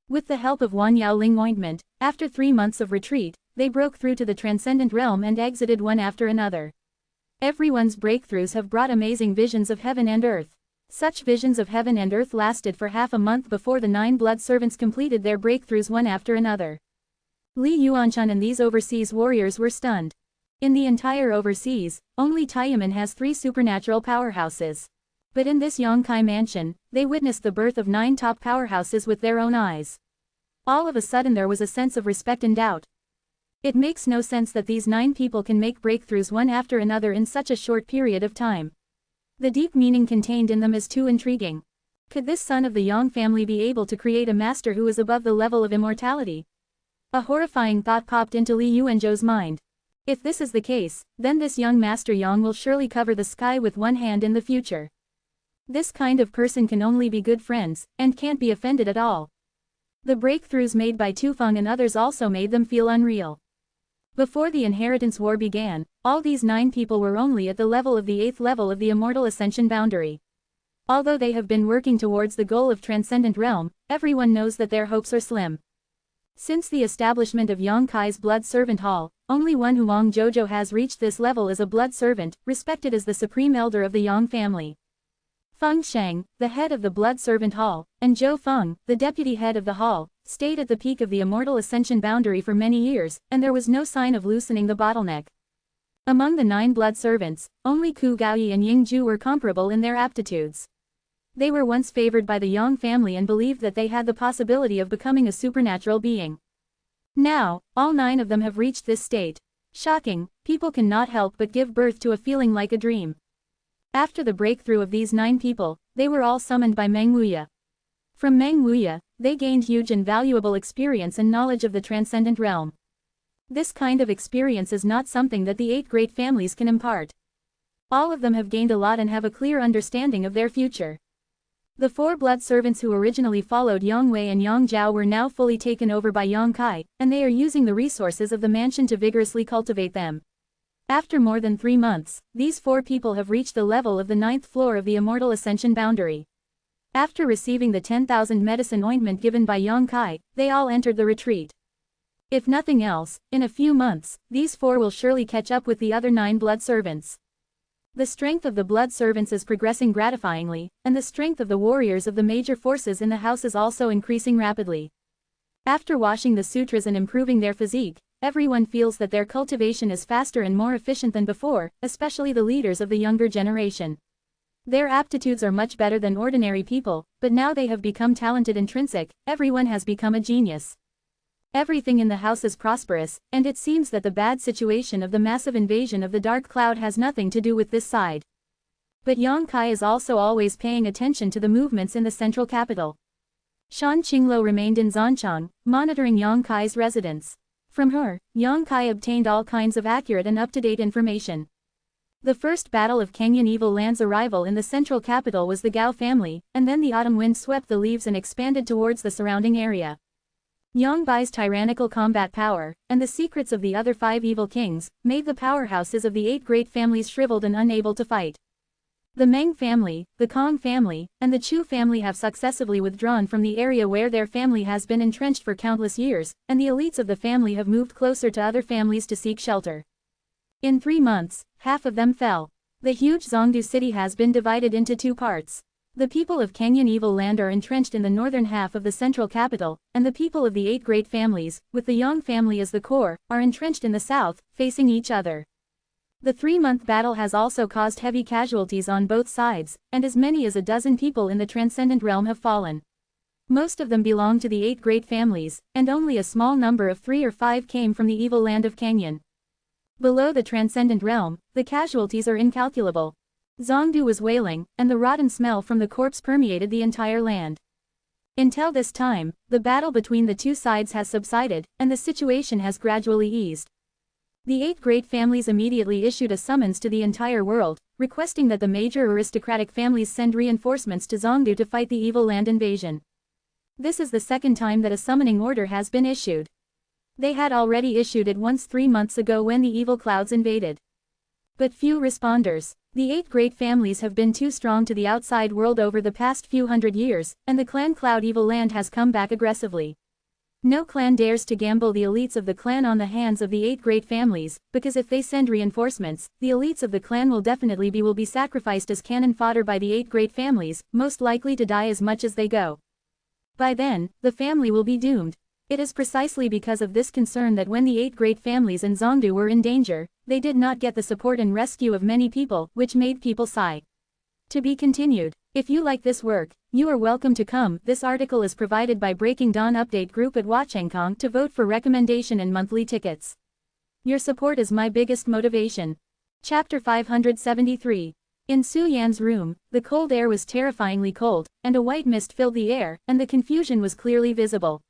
With the help of Wan Yao Ling ointment, after 3 months of retreat, they broke through to the transcendent realm and exited one after another. Everyone's breakthroughs have brought amazing visions of heaven and earth. Such visions of heaven and earth lasted for half a month before the 9 blood servants completed their breakthroughs one after another. Li Yuanchun and these overseas warriors were stunned. In the entire overseas, only Taiyamen has 3 supernatural powerhouses. But in this Yongkai mansion, they witnessed the birth of 9 top powerhouses with their own eyes. All of a sudden there was a sense of respect and doubt. It makes no sense that these 9 people can make breakthroughs one after another in such a short period of time. The deep meaning contained in them is too intriguing. Could this son of the Yang family be able to create a master who is above the level of immortality? A horrifying thought popped into Li Yuanzhou's mind. If this is the case, then this young Master Yang will surely cover the sky with one hand in the future. This kind of person can only be good friends, and can't be offended at all. The breakthroughs made by Tufeng and others also made them feel unreal. Before the inheritance war began, all these 9 people were only at the level of the 8th level of the Immortal Ascension boundary. Although they have been working towards the goal of Transcendent Realm, everyone knows that their hopes are slim. Since the establishment of Yongkai's Blood Servant Hall, only one Huang Jojo has reached this level as a blood servant, respected as the supreme elder of the Yang family. Feng Sheng, the head of the Blood Servant Hall, and Zhou Feng, the deputy head of the hall, stayed at the peak of the Immortal Ascension boundary for many years, and there was no sign of loosening the bottleneck. Among the 9 blood servants, only Ku Gaoyi and Ying Ju were comparable in their aptitudes. They were once favored by the Yang family and believed that they had the possibility of becoming a supernatural being. Now, all 9 of them have reached this state. Shocking, people cannot help but give birth to a feeling like a dream. After the breakthrough of these 9 people, they were all summoned by Meng Wuya. From Meng Wuya, they gained huge and valuable experience and knowledge of the transcendent realm. This kind of experience is not something that the 8 great families can impart. All of them have gained a lot and have a clear understanding of their future. The 4 blood servants who originally followed Yang Wei and Yang Zhao were now fully taken over by Yang Kai, and they are using the resources of the mansion to vigorously cultivate them. After more than 3 months, these 4 people have reached the level of the 9th floor of the Immortal Ascension boundary. After receiving the 10,000 medicine ointment given by Yang Kai, they all entered the retreat. If nothing else, in a few months, these 4 will surely catch up with the other 9 blood servants. The strength of the blood servants is progressing gratifyingly, and the strength of the warriors of the major forces in the house is also increasing rapidly. After washing the sutras and improving their physique, everyone feels that their cultivation is faster and more efficient than before, especially the leaders of the younger generation. Their aptitudes are much better than ordinary people, but now they have become talented intrinsic, everyone has become a genius. Everything in the house is prosperous, and it seems that the bad situation of the massive invasion of the dark cloud has nothing to do with this side. But Yang Kai is also always paying attention to the movements in the central capital. Shan Qinglo remained in Zanchang, monitoring Yang Kai's residence. From her, Yang Kai obtained all kinds of accurate and up-to-date information. The first battle of Kenyan Evil Land's arrival in the central capital was the Gao family, and then the autumn wind swept the leaves and expanded towards the surrounding area. Yang Bai's tyrannical combat power, and the secrets of the other 5 evil kings, made the powerhouses of the 8 great families shriveled and unable to fight. The Meng family, the Kong family, and the Chu family have successively withdrawn from the area where their family has been entrenched for countless years, and the elites of the family have moved closer to other families to seek shelter. In 3 months, half of them fell. The huge Zhongdu city has been divided into 2 parts. The people of Kenyan Evil Land are entrenched in the northern half of the central capital, and the people of the 8 great families, with the Yang family as the core, are entrenched in the south, facing each other. The 3-month battle has also caused heavy casualties on both sides, and as many as a dozen people in the transcendent realm have fallen. Most of them belong to the 8 great families, and only a small number of 3 or 5 came from the evil land of Kenyan. Below the transcendent realm, the casualties are incalculable. Zhongdu was wailing, and the rotten smell from the corpse permeated the entire land. Until this time, the battle between the 2 sides has subsided, and the situation has gradually eased. The 8 great families immediately issued a summons to the entire world, requesting that the major aristocratic families send reinforcements to Zhongdu to fight the evil land invasion. This is the 2nd time that a summoning order has been issued. They had already issued it once 3 months ago when the evil clouds invaded. But few responders. The 8 great families have been too strong to the outside world over the past few hundred years, and the clan Cloud Evil Land has come back aggressively. No clan dares to gamble the elites of the clan on the hands of the 8 great families, because if they send reinforcements, the elites of the clan will be sacrificed as cannon fodder by the 8 great families, most likely to die as much as they go. By then, the family will be doomed. It is precisely because of this concern that when the 8 great families in Zhongdu were in danger, they did not get the support and rescue of many people, which made people sigh. To be continued. If you like this work, you are welcome to come. This article is provided by Breaking Dawn Update Group at Watchengkong to vote for recommendation and monthly tickets. Your support is my biggest motivation. Chapter 573. In Su Yan's room, the cold air was terrifyingly cold, and a white mist filled the air, and the confusion was clearly visible.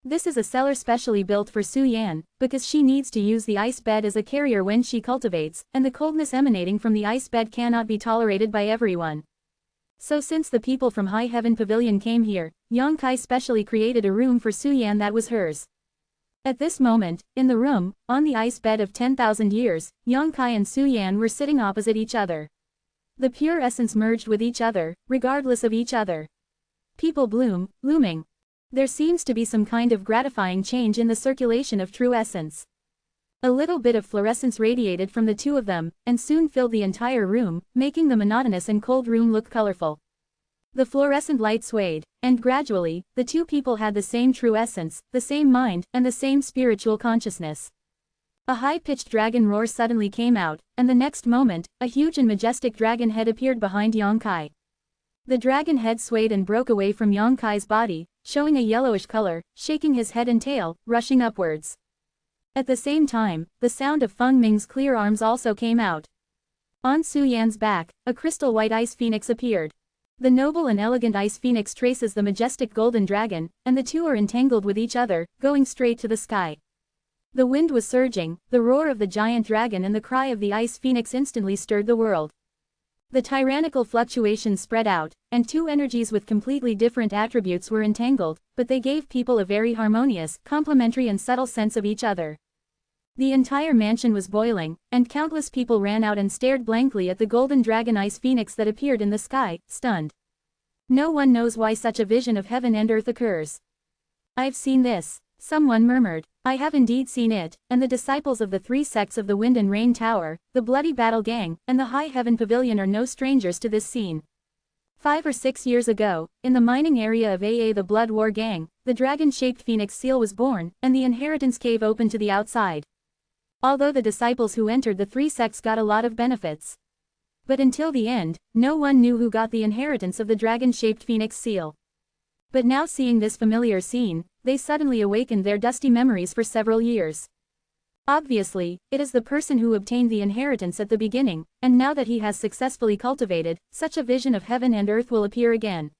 This is a cellar specially built for Su Yan, because she needs to use the ice bed as a carrier when she cultivates, and the coldness emanating from the ice bed cannot be tolerated by everyone. So since the people from High Heaven Pavilion came here, Yang Kai specially created a room for Su Yan that was hers. At this moment, in the room, on the ice bed of 10,000 years, Yang Kai and Su Yan were sitting opposite each other. The pure essence merged with each other, regardless of each other. People looming. There seems to be some kind of gratifying change in the circulation of true essence. A little bit of fluorescence radiated from the two of them, and soon filled the entire room, making the monotonous and cold room look colorful. The fluorescent light swayed, and gradually, the two people had the same true essence, the same mind, and the same spiritual consciousness. A high-pitched dragon roar suddenly came out, and the next moment, a huge and majestic dragon head appeared behind Yang Kai. The dragon head swayed and broke away from Yang Kai's body, showing a yellowish color, shaking his head and tail, rushing upwards. At the same time, the sound of Feng Ming's clear arms also came out. On Su Yan's back, a crystal white ice phoenix appeared. The noble and elegant ice phoenix traces the majestic golden dragon, and the two are entangled with each other, going straight to the sky. The wind was surging, the roar of the giant dragon and the cry of the ice phoenix instantly stirred the world. The tyrannical fluctuations spread out, and two energies with completely different attributes were entangled, but they gave people a very harmonious, complementary and subtle sense of each other. The entire mansion was boiling, and countless people ran out and stared blankly at the golden dragon ice phoenix that appeared in the sky, stunned. No one knows why such a vision of heaven and earth occurs. I've seen this. Someone murmured. I have indeed seen it, and the disciples of the 3 sects of the Wind and Rain Tower, the Bloody Battle Gang, and the High Heaven Pavilion are no strangers to this scene. 5 or 6 years ago, in the mining area of the Blood War Gang, the dragon-shaped phoenix seal was born, and the inheritance cave opened to the outside. Although the disciples who entered the 3 sects got a lot of benefits. But until the end, no one knew who got the inheritance of the dragon-shaped phoenix seal. But now seeing this familiar scene, they suddenly awakened their dusty memories for several years. Obviously, it is the person who obtained the inheritance at the beginning, and now that he has successfully cultivated, such a vision of heaven and earth will appear again.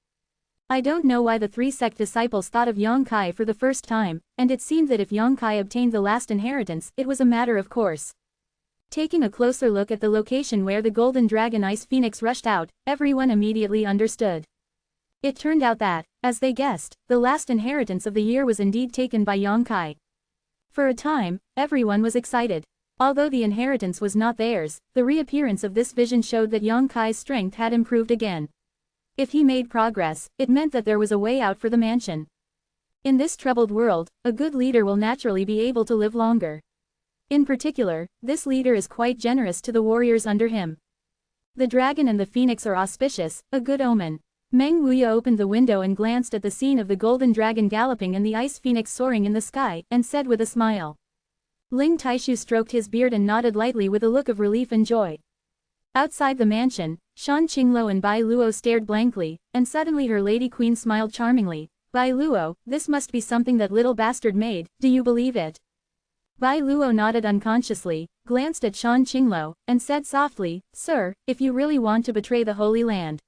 I don't know why the 3 sect disciples thought of Yang Kai for the first time, and it seemed that if Yang Kai obtained the last inheritance, it was a matter of course. Taking a closer look at the location where the golden dragon ice phoenix rushed out, everyone immediately understood. It turned out that, as they guessed, the last inheritance of the year was indeed taken by Yang Kai. For a time, everyone was excited. Although the inheritance was not theirs, the reappearance of this vision showed that Yang Kai's strength had improved again. If he made progress, it meant that there was a way out for the mansion. In this troubled world, a good leader will naturally be able to live longer. In particular, this leader is quite generous to the warriors under him. The dragon and the phoenix are auspicious, a good omen. Meng Wuya opened the window and glanced at the scene of the golden dragon galloping and the ice phoenix soaring in the sky, and said with a smile. Ling Taishu stroked his beard and nodded lightly with a look of relief and joy. Outside the mansion, Shan Qingluo and Bai Luo stared blankly, and suddenly her lady queen smiled charmingly. Bai Luo, this must be something that little bastard made, do you believe it? Bai Luo nodded unconsciously, glanced at Shan Qingluo, and said softly, Sir, if you really want to betray the Holy Land.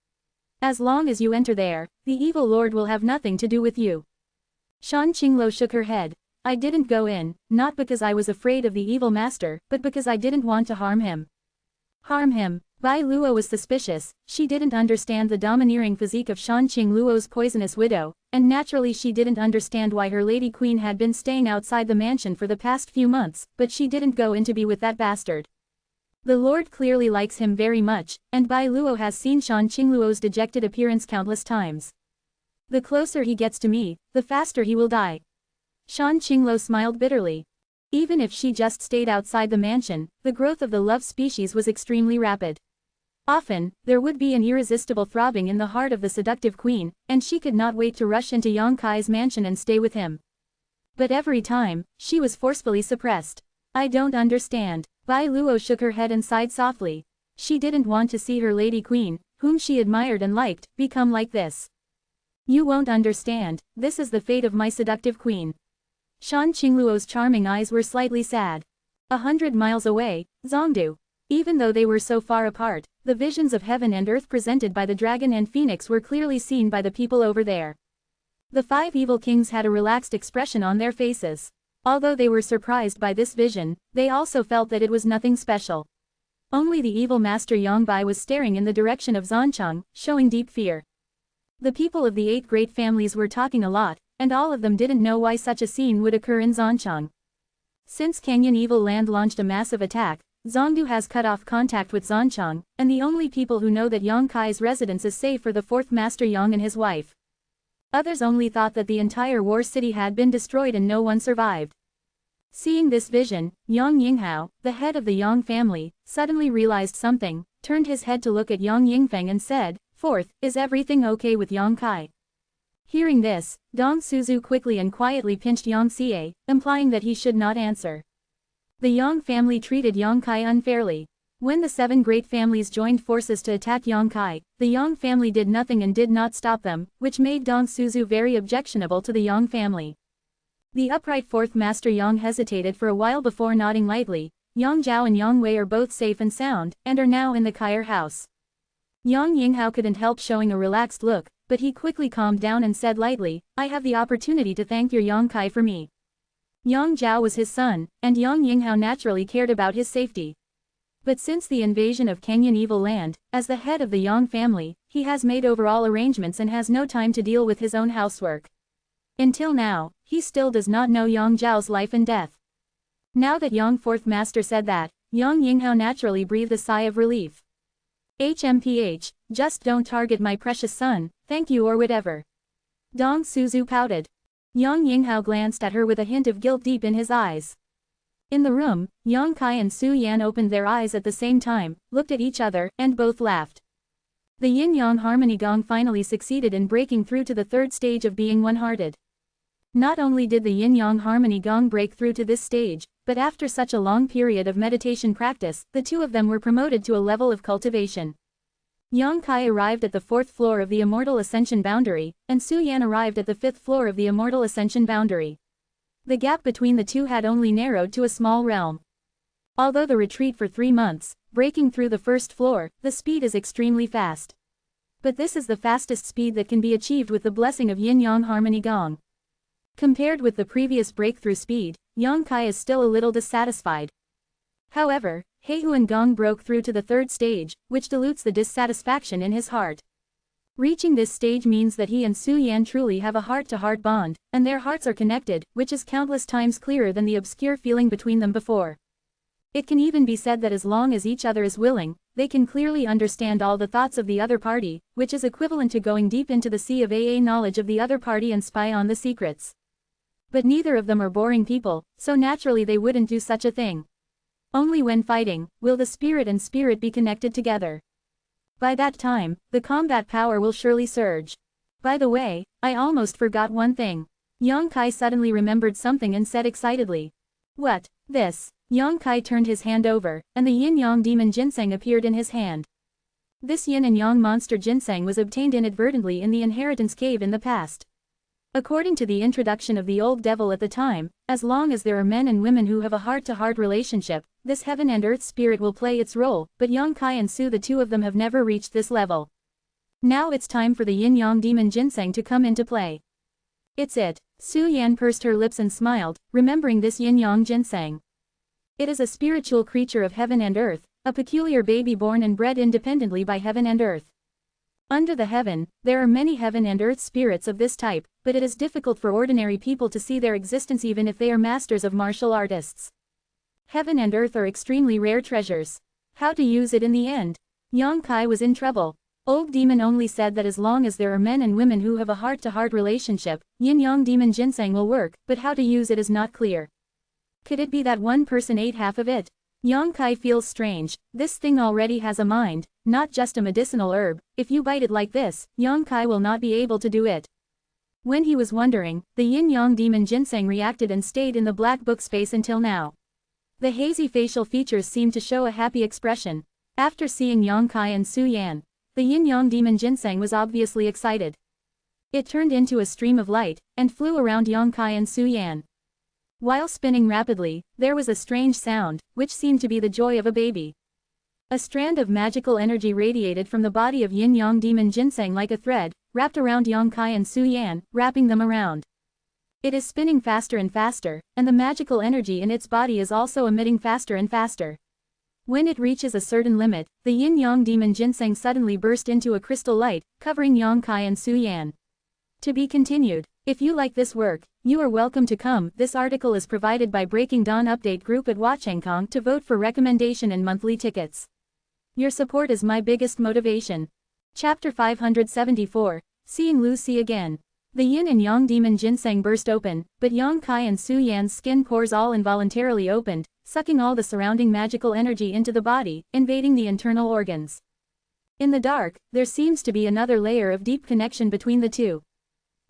As long as you enter there, the evil lord will have nothing to do with you. Shan Qingluo shook her head. I didn't go in, not because I was afraid of the evil master, but because I didn't want to harm him. Harm him? Bai Luo was suspicious. She didn't understand the domineering physique of Shan Qingluo's poisonous widow, and naturally she didn't understand why her lady queen had been staying outside the mansion for the past few months, but she didn't go in to be with that bastard. The Lord clearly likes him very much, and Bai Luo has seen Shan Qingluo's dejected appearance countless times. The closer he gets to me, the faster he will die. Shan Qinglo smiled bitterly. Even if she just stayed outside the mansion, the growth of the love species was extremely rapid. Often, there would be an irresistible throbbing in the heart of the seductive queen, and she could not wait to rush into Yang Kai's mansion and stay with him. But every time, she was forcefully suppressed. I don't understand. Bai Luo shook her head and sighed softly. She didn't want to see her lady queen, whom she admired and liked, become like this. You won't understand, this is the fate of my seductive queen. Shan Qingluo's charming eyes were slightly sad. 100 miles away, Zhongdu. Even though they were so far apart, the visions of heaven and earth presented by the dragon and phoenix were clearly seen by the people over there. The 5 evil kings had a relaxed expression on their faces. Although they were surprised by this vision, they also felt that it was nothing special. Only the evil master Yongbai was staring in the direction of Zhancheng, showing deep fear. The people of the 8 great families were talking a lot, and all of them didn't know why such a scene would occur in Zhancheng. Since Canyon Evil Land launched a massive attack, Zhongdu has cut off contact with Zhancheng, and the only people who know that Yang Kai's residence is safe are the 4th Master Yang and his wife. Others only thought that the entire war city had been destroyed and no one survived. Seeing this vision, Yang Yinghao, the head of the Yang family, suddenly realized something, turned his head to look at Yang Yingfeng and said, "4th, is everything okay with Yang Kai?" Hearing this, Dong Suzu quickly and quietly pinched Yang Xie, implying that he should not answer. The Yang family treated Yang Kai unfairly. When the 7 great families joined forces to attack Yang Kai, the Yang family did nothing and did not stop them, which made Dong Suzu very objectionable to the Yang family. The upright 4th Master Yang hesitated for a while before nodding lightly. Yang Zhao and Yang Wei are both safe and sound, and are now in the Kaier house. Yang Yinghao couldn't help showing a relaxed look, but he quickly calmed down and said lightly, "I have the opportunity to thank your Yang Kai for me." Yang Zhao was his son, and Yang Yinghao naturally cared about his safety. But since the invasion of Canyon Evil Land, as the head of the Yang family, he has made overall arrangements and has no time to deal with his own housework. Until now, he still does not know Yang Zhao's life and death. Now that Yang 4th Master said that, Yang Yinghao naturally breathed a sigh of relief. HMPH, just don't target my precious son, thank you or whatever. Dong Suzu pouted. Yang Yinghao glanced at her with a hint of guilt deep in his eyes. In the room, Yang Kai and Su Yan opened their eyes at the same time, looked at each other, and both laughed. The yin-yang harmony gong finally succeeded in breaking through to the 3rd stage of being one-hearted. Not only did the yin-yang harmony gong break through to this stage, but after such a long period of meditation practice, the 2 of them were promoted to a level of cultivation. Yang Kai arrived at the 4th floor of the Immortal Ascension boundary, and Su Yan arrived at the 5th floor of the Immortal Ascension boundary. The gap between the 2 had only narrowed to a small realm. Although the retreat for 3 months, breaking through the 1st floor, the speed is extremely fast. But this is the fastest speed that can be achieved with the blessing of yin-yang harmony gong. Compared with the previous breakthrough speed, Yang Kai is still a little dissatisfied. However, Heihu and Gong broke through to the 3rd stage, which dilutes the dissatisfaction in his heart. Reaching this stage means that he and Su Yan truly have a heart-to-heart bond, and their hearts are connected, which is countless times clearer than the obscure feeling between them before. It can even be said that as long as each other is willing, they can clearly understand all the thoughts of the other party, which is equivalent to going deep into the sea of AA knowledge of the other party and spy on the secrets. But neither of them are boring people, so naturally they wouldn't do such a thing. Only when fighting, will the spirit and spirit be connected together. By that time, the combat power will surely surge. By the way, I almost forgot one thing. Yang Kai suddenly remembered something and said excitedly. What? This? Yang Kai turned his hand over, and the yin-yang demon ginseng appeared in his hand. This yin and yang monster ginseng was obtained inadvertently in the inheritance cave in the past. According to the introduction of the old devil at the time, as long as there are men and women who have a heart-to-heart relationship, this heaven and earth spirit will play its role, but Yang Kai and Su, the 2 of them, have never reached this level. Now it's time for the yin-yang demon ginseng to come into play. It's it. Su Yan pursed her lips and smiled, remembering this yin-yang ginseng. It is a spiritual creature of heaven and earth, a peculiar baby born and bred independently by heaven and earth. Under the heaven, there are many heaven and earth spirits of this type, but it is difficult for ordinary people to see their existence even if they are masters of martial artists. Heaven and earth are extremely rare treasures. How to use it in the end? Yang Kai was in trouble. Old demon only said that as long as there are men and women who have a heart-to-heart relationship, yin-yang demon ginseng will work, but how to use it is not clear. Could it be that one person ate half of it? Yang Kai feels strange. This thing already has a mind, not just a medicinal herb. If you bite it like this, Yang Kai will not be able to do it. When he was wondering, the yin-yang demon ginseng reacted and stayed in the black book space until now. The hazy facial features seemed to show a happy expression. After seeing Yang Kai and Su Yan, the yin-yang demon ginseng was obviously excited. It turned into a stream of light, and flew around Yang Kai and Su Yan. While spinning rapidly, there was a strange sound, which seemed to be the joy of a baby. A strand of magical energy radiated from the body of yin-yang demon ginseng like a thread, wrapped around Yang Kai and Su Yan, wrapping them around. It is spinning faster and faster, and the magical energy in its body is also emitting faster and faster. When it reaches a certain limit, the yin-yang demon ginseng suddenly burst into a crystal light, covering Yang Kai and Su Yan. To be continued. If you like this work, you are welcome to come. This article is provided by Breaking Dawn Update Group at Watchengkong to vote for recommendation and monthly tickets. Your support is my biggest motivation. Chapter 574, Seeing Lucy Again. The yin and yang demon ginseng burst open, but Yang Kai and Su Yan's skin pores all involuntarily opened, sucking all the surrounding magical energy into the body, invading the internal organs. In the dark, there seems to be another layer of deep connection between the two.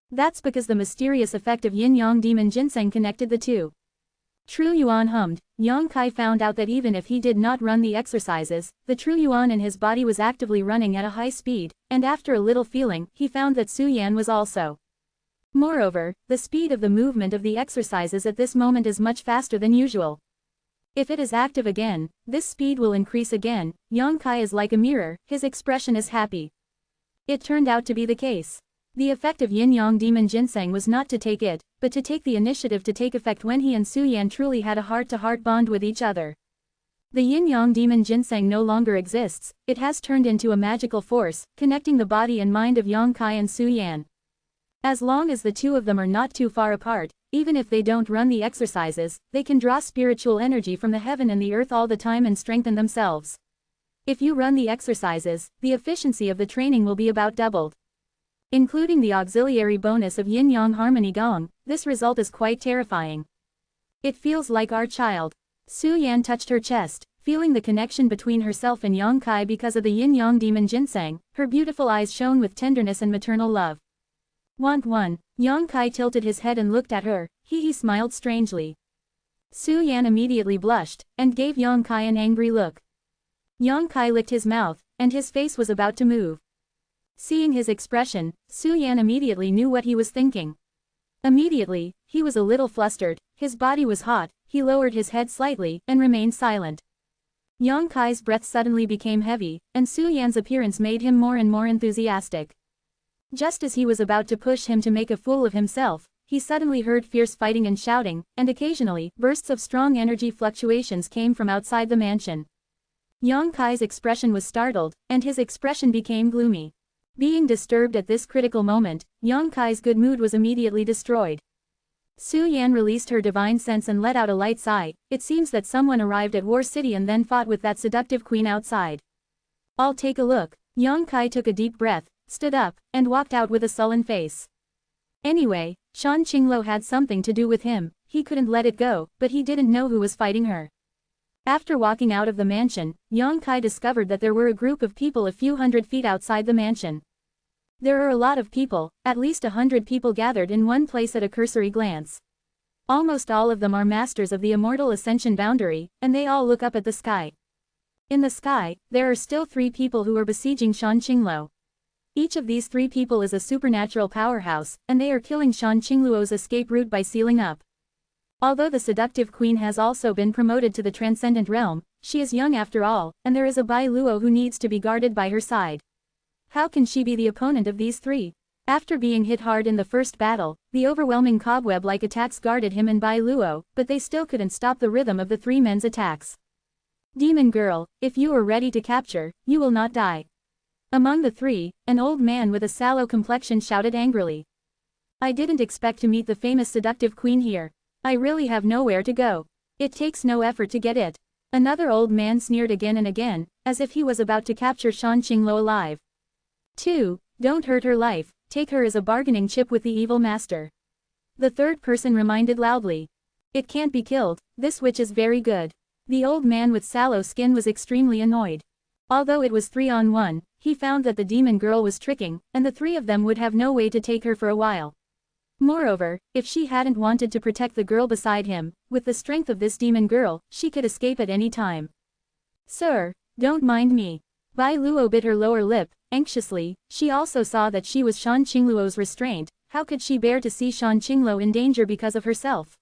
That's because the mysterious effect of yin-yang demon ginseng connected the two. True Yuan hummed. Yang Kai found out that even if he did not run the exercises, the true Yuan in his body was actively running at a high speed, and after a little feeling, he found that Su Yan was also. Moreover, the speed of the movement of the exercises at this moment is much faster than usual. If it is active again, this speed will increase again. Yang Kai is like a mirror, his expression is happy. It turned out to be the case. The effect of yin-yang demon ginseng was not to take it, but to take the initiative to take effect when he and Su Yan truly had a heart-to-heart bond with each other. The yin-yang demon ginseng no longer exists, it has turned into a magical force, connecting the body and mind of Yang Kai and Su Yan. As long as the two of them are not too far apart, even if they don't run the exercises, they can draw spiritual energy from the heaven and the earth all the time and strengthen themselves. If you run the exercises, the efficiency of the training will be about doubled. Including the auxiliary bonus of yin-yang harmony gong, this result is quite terrifying. It feels like our child. Su Yan touched her chest, feeling the connection between herself and Yang Kai because of the yin-yang demon ginseng. Her beautiful eyes shone with tenderness and maternal love. Want one? Yang Kai tilted his head and looked at her. He smiled strangely. Su Yan immediately blushed, and gave Yang Kai an angry look. Yang Kai licked his mouth, and his face was about to move. Seeing his expression, Su Yan immediately knew what he was thinking. Immediately, he was a little flustered, his body was hot, he lowered his head slightly, and remained silent. Yang Kai's breath suddenly became heavy, and Su Yan's appearance made him more and more enthusiastic. Just as he was about to push him to make a fool of himself, he suddenly heard fierce fighting and shouting, and occasionally, bursts of strong energy fluctuations came from outside the mansion. Yang Kai's expression was startled, and his expression became gloomy. Being disturbed at this critical moment, Yang Kai's good mood was immediately destroyed. Su Yan released her divine sense and let out a light sigh. It seems that someone arrived at War City and then fought with that seductive queen outside. I'll take a look. Yang Kai took a deep breath, stood up, and walked out with a sullen face. Anyway, Shan Qingluo had something to do with him, he couldn't let it go, but he didn't know who was fighting her. After walking out of the mansion, Yang Kai discovered that there were a group of people a few hundred feet outside the mansion. There are a lot of people, at least 100 people gathered in one place at a cursory glance. Almost all of them are masters of the Immortal Ascension boundary, and they all look up at the sky. In the sky, there are still 3 people who are besieging Shan Qingluo. Each of these 3 people is a supernatural powerhouse, and they are killing Shan Qingluo's escape route by sealing up. Although the seductive queen has also been promoted to the transcendent realm, she is young after all, and there is a Bai Luo who needs to be guarded by her side. How can she be the opponent of these 3? After being hit hard in the first battle, the overwhelming cobweb-like attacks guarded him and Bai Luo, but they still couldn't stop the rhythm of the 3 men's attacks. Demon girl, if you are ready to capture, you will not die. Among the 3, an old man with a sallow complexion shouted angrily. I didn't expect to meet the famous seductive queen here. I really have nowhere to go. It takes no effort to get it. Another old man sneered again and again, as if he was about to capture Shan Qingluo alive. 2. Don't hurt her life, take her as a bargaining chip with the evil master. The third person reminded loudly. It can't be killed, this witch is very good. The old man with sallow skin was extremely annoyed. Although it was 3-on-1, he found that the demon girl was tricking, and the three of them would have no way to take her for a while. Moreover, if she hadn't wanted to protect the girl beside him, with the strength of this demon girl, she could escape at any time. Sir, don't mind me. Bai Luo bit her lower lip, anxiously. She also saw that she was Shan Qingluo's restraint. How could she bear to see Shan Qingluo in danger because of herself?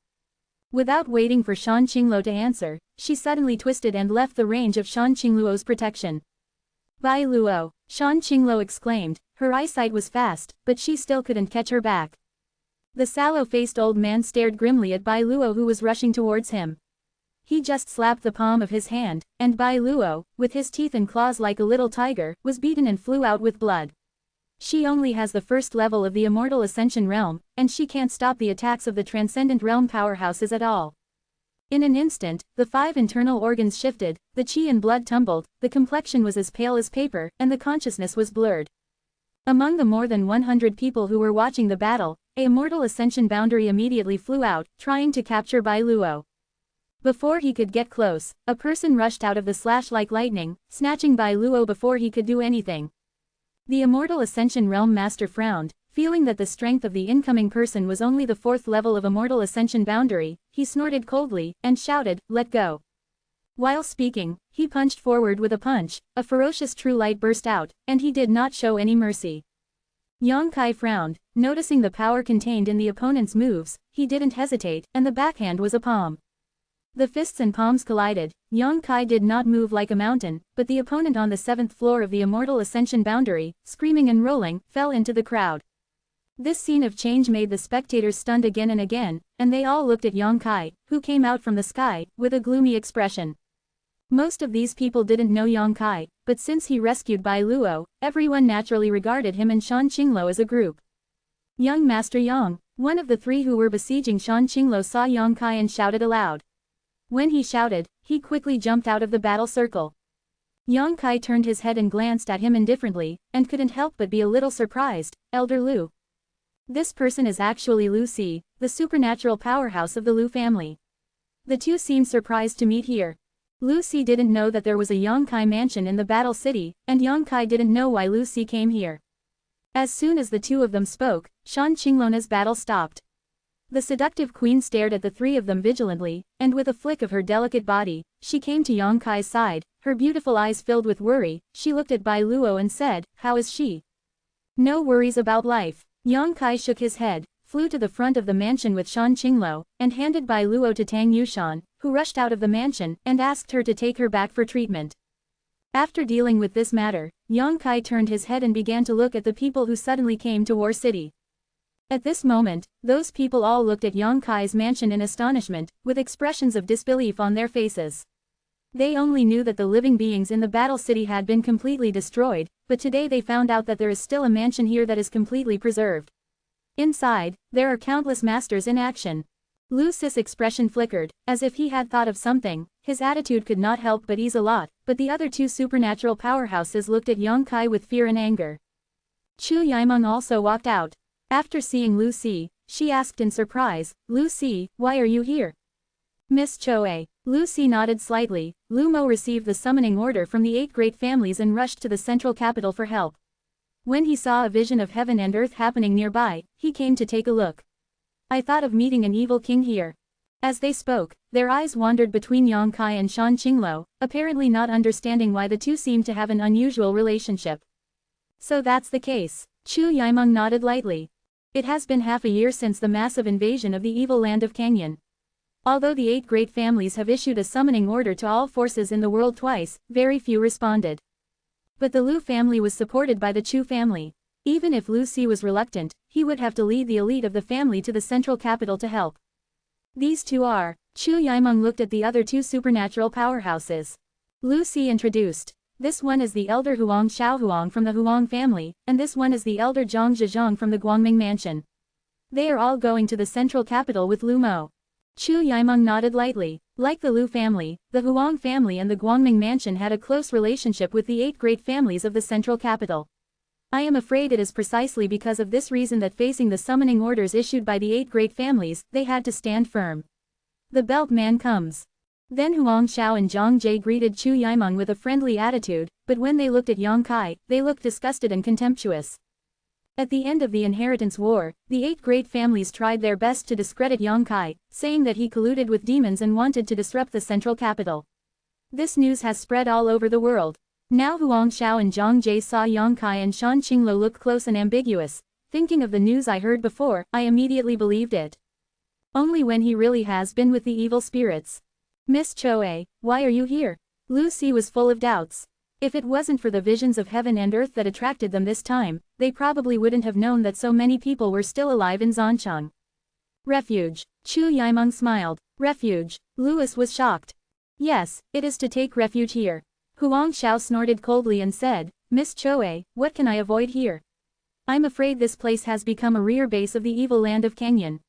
Without waiting for Shan Qingluo to answer, she suddenly twisted and left the range of Shan Qingluo's protection. Bai Luo, Shan Qingluo exclaimed. Her eyesight was fast, but she still couldn't catch her back. The sallow-faced old man stared grimly at Bai Luo, who was rushing towards him. He just slapped the palm of his hand, and Bai Luo, with his teeth and claws like a little tiger, was beaten and flew out with blood. She only has the first level of the Immortal Ascension realm, and she can't stop the attacks of the Transcendent Realm powerhouses at all. In an instant, the 5 internal organs shifted, the chi and blood tumbled, the complexion was as pale as paper, and the consciousness was blurred. Among the more than 100 people who were watching the battle, a Immortal Ascension boundary immediately flew out, trying to capture Bai Luo. Before he could get close, a person rushed out of the slash like lightning, snatching Bai Luo before he could do anything. The Immortal Ascension Realm Master frowned, feeling that the strength of the incoming person was only the 4th level of Immortal Ascension boundary. He snorted coldly, and shouted, "Let go." While speaking, he punched forward with a punch, a ferocious true light burst out, and he did not show any mercy. Yang Kai frowned, noticing the power contained in the opponent's moves. He didn't hesitate, and the backhand was a palm. The fists and palms collided. Yang Kai did not move like a mountain, but the opponent on the 7th floor of the Immortal Ascension boundary, screaming and rolling, fell into the crowd. This scene of change made the spectators stunned again and again, and they all looked at Yang Kai, who came out from the sky, with a gloomy expression. Most of these people didn't know Yang Kai, but since he rescued Bai Luo, everyone naturally regarded him and Shan Qingluo as a group. Young Master Yang, one of the 3 who were besieging Shan Qingluo, saw Yang Kai and shouted aloud. When he shouted, he quickly jumped out of the battle circle. Yang Kai turned his head and glanced at him indifferently, and couldn't help but be a little surprised. Elder Lu. This person is actually Lu Si, the supernatural powerhouse of the Lu family. The two seemed surprised to meet here. Lu Si didn't know that there was a Yang Kai mansion in the battle city, and Yang Kai didn't know why Lu Si came here. As soon as the two of them spoke, Shan Qingluo's battle stopped. The seductive queen stared at the 3 of them vigilantly, and with a flick of her delicate body, she came to Yang Kai's side, her beautiful eyes filled with worry. She looked at Bai Luo and said, "How is she?" "No worries about life." Yang Kai shook his head, flew to the front of the mansion with Shan Qingluo, and handed Bai Luo to Tang Yushan, who rushed out of the mansion, and asked her to take her back for treatment. After dealing with this matter, Yang Kai turned his head and began to look at the people who suddenly came to War City. At this moment, those people all looked at Yang Kai's mansion in astonishment, with expressions of disbelief on their faces. They only knew that the living beings in the battle city had been completely destroyed, but today they found out that there is still a mansion here that is completely preserved. Inside, there are countless masters in action. Lu Si's expression flickered, as if he had thought of something. His attitude could not help but ease a lot, but the other 2 supernatural powerhouses looked at Yang Kai with fear and anger. Chu Yimeng also walked out. After seeing Lu Si, she asked in surprise, "Lu Si, why are you here?" "Miss Choe." Lu Si nodded slightly. Lu Mo received the summoning order from the 8 great families and rushed to the central capital for help. When he saw a vision of heaven and earth happening nearby, he came to take a look. "I thought of meeting an evil king here." As they spoke, their eyes wandered between Yang Kai and Shan Qingluo, apparently not understanding why the two seemed to have an unusual relationship. "So that's the case." Chu Yimeng nodded lightly. "It has been half a year since the massive invasion of the evil land of Kangyan. Although the 8 great families have issued a summoning order to all forces in the world twice, very few responded. But the Lu family was supported by the Chu family. Even if Lu Si was reluctant, he would have to lead the elite of the family to the central capital to help. These 2 are." Chu Yimeng looked at the other 2 supernatural powerhouses. Lu Si introduced. "This one is the elder Huang Xiaohuang from the Huang family, and this one is the elder Zhang Zhejiang from the Guangming mansion. They are all going to the central capital with Lu Mo." Chu Yimeng nodded lightly. Like the Lu family, the Huang family and the Guangming mansion had a close relationship with the 8 great families of the central capital. I am afraid it is precisely because of this reason that facing the summoning orders issued by the 8 great families, they had to stand firm. The belt man comes. Then Huang Xiao and Zhang Jie greeted Chu Yimeng with a friendly attitude, but when they looked at Yang Kai, they looked disgusted and contemptuous. At the end of the inheritance war, the 8 great families tried their best to discredit Yang Kai, saying that he colluded with demons and wanted to disrupt the central capital. This news has spread all over the world. Now Huang Xiao and Zhang Jie saw Yang Kai and Shan Qinglo look close and ambiguous. Thinking of the news I heard before, I immediately believed it. Only when he really has been with the evil spirits. Miss Choe, why are you here? Lu Si was full of doubts. If it wasn't for the visions of heaven and earth that attracted them this time, they probably wouldn't have known that so many people were still alive in Zancheng. Refuge. Chu Yimeng smiled. Refuge. Louis was shocked. Yes, it is to take refuge here. Huang Xiao snorted coldly and said, Miss Choe, what can I avoid here? I'm afraid this place has become a rear base of the evil land of Canyon.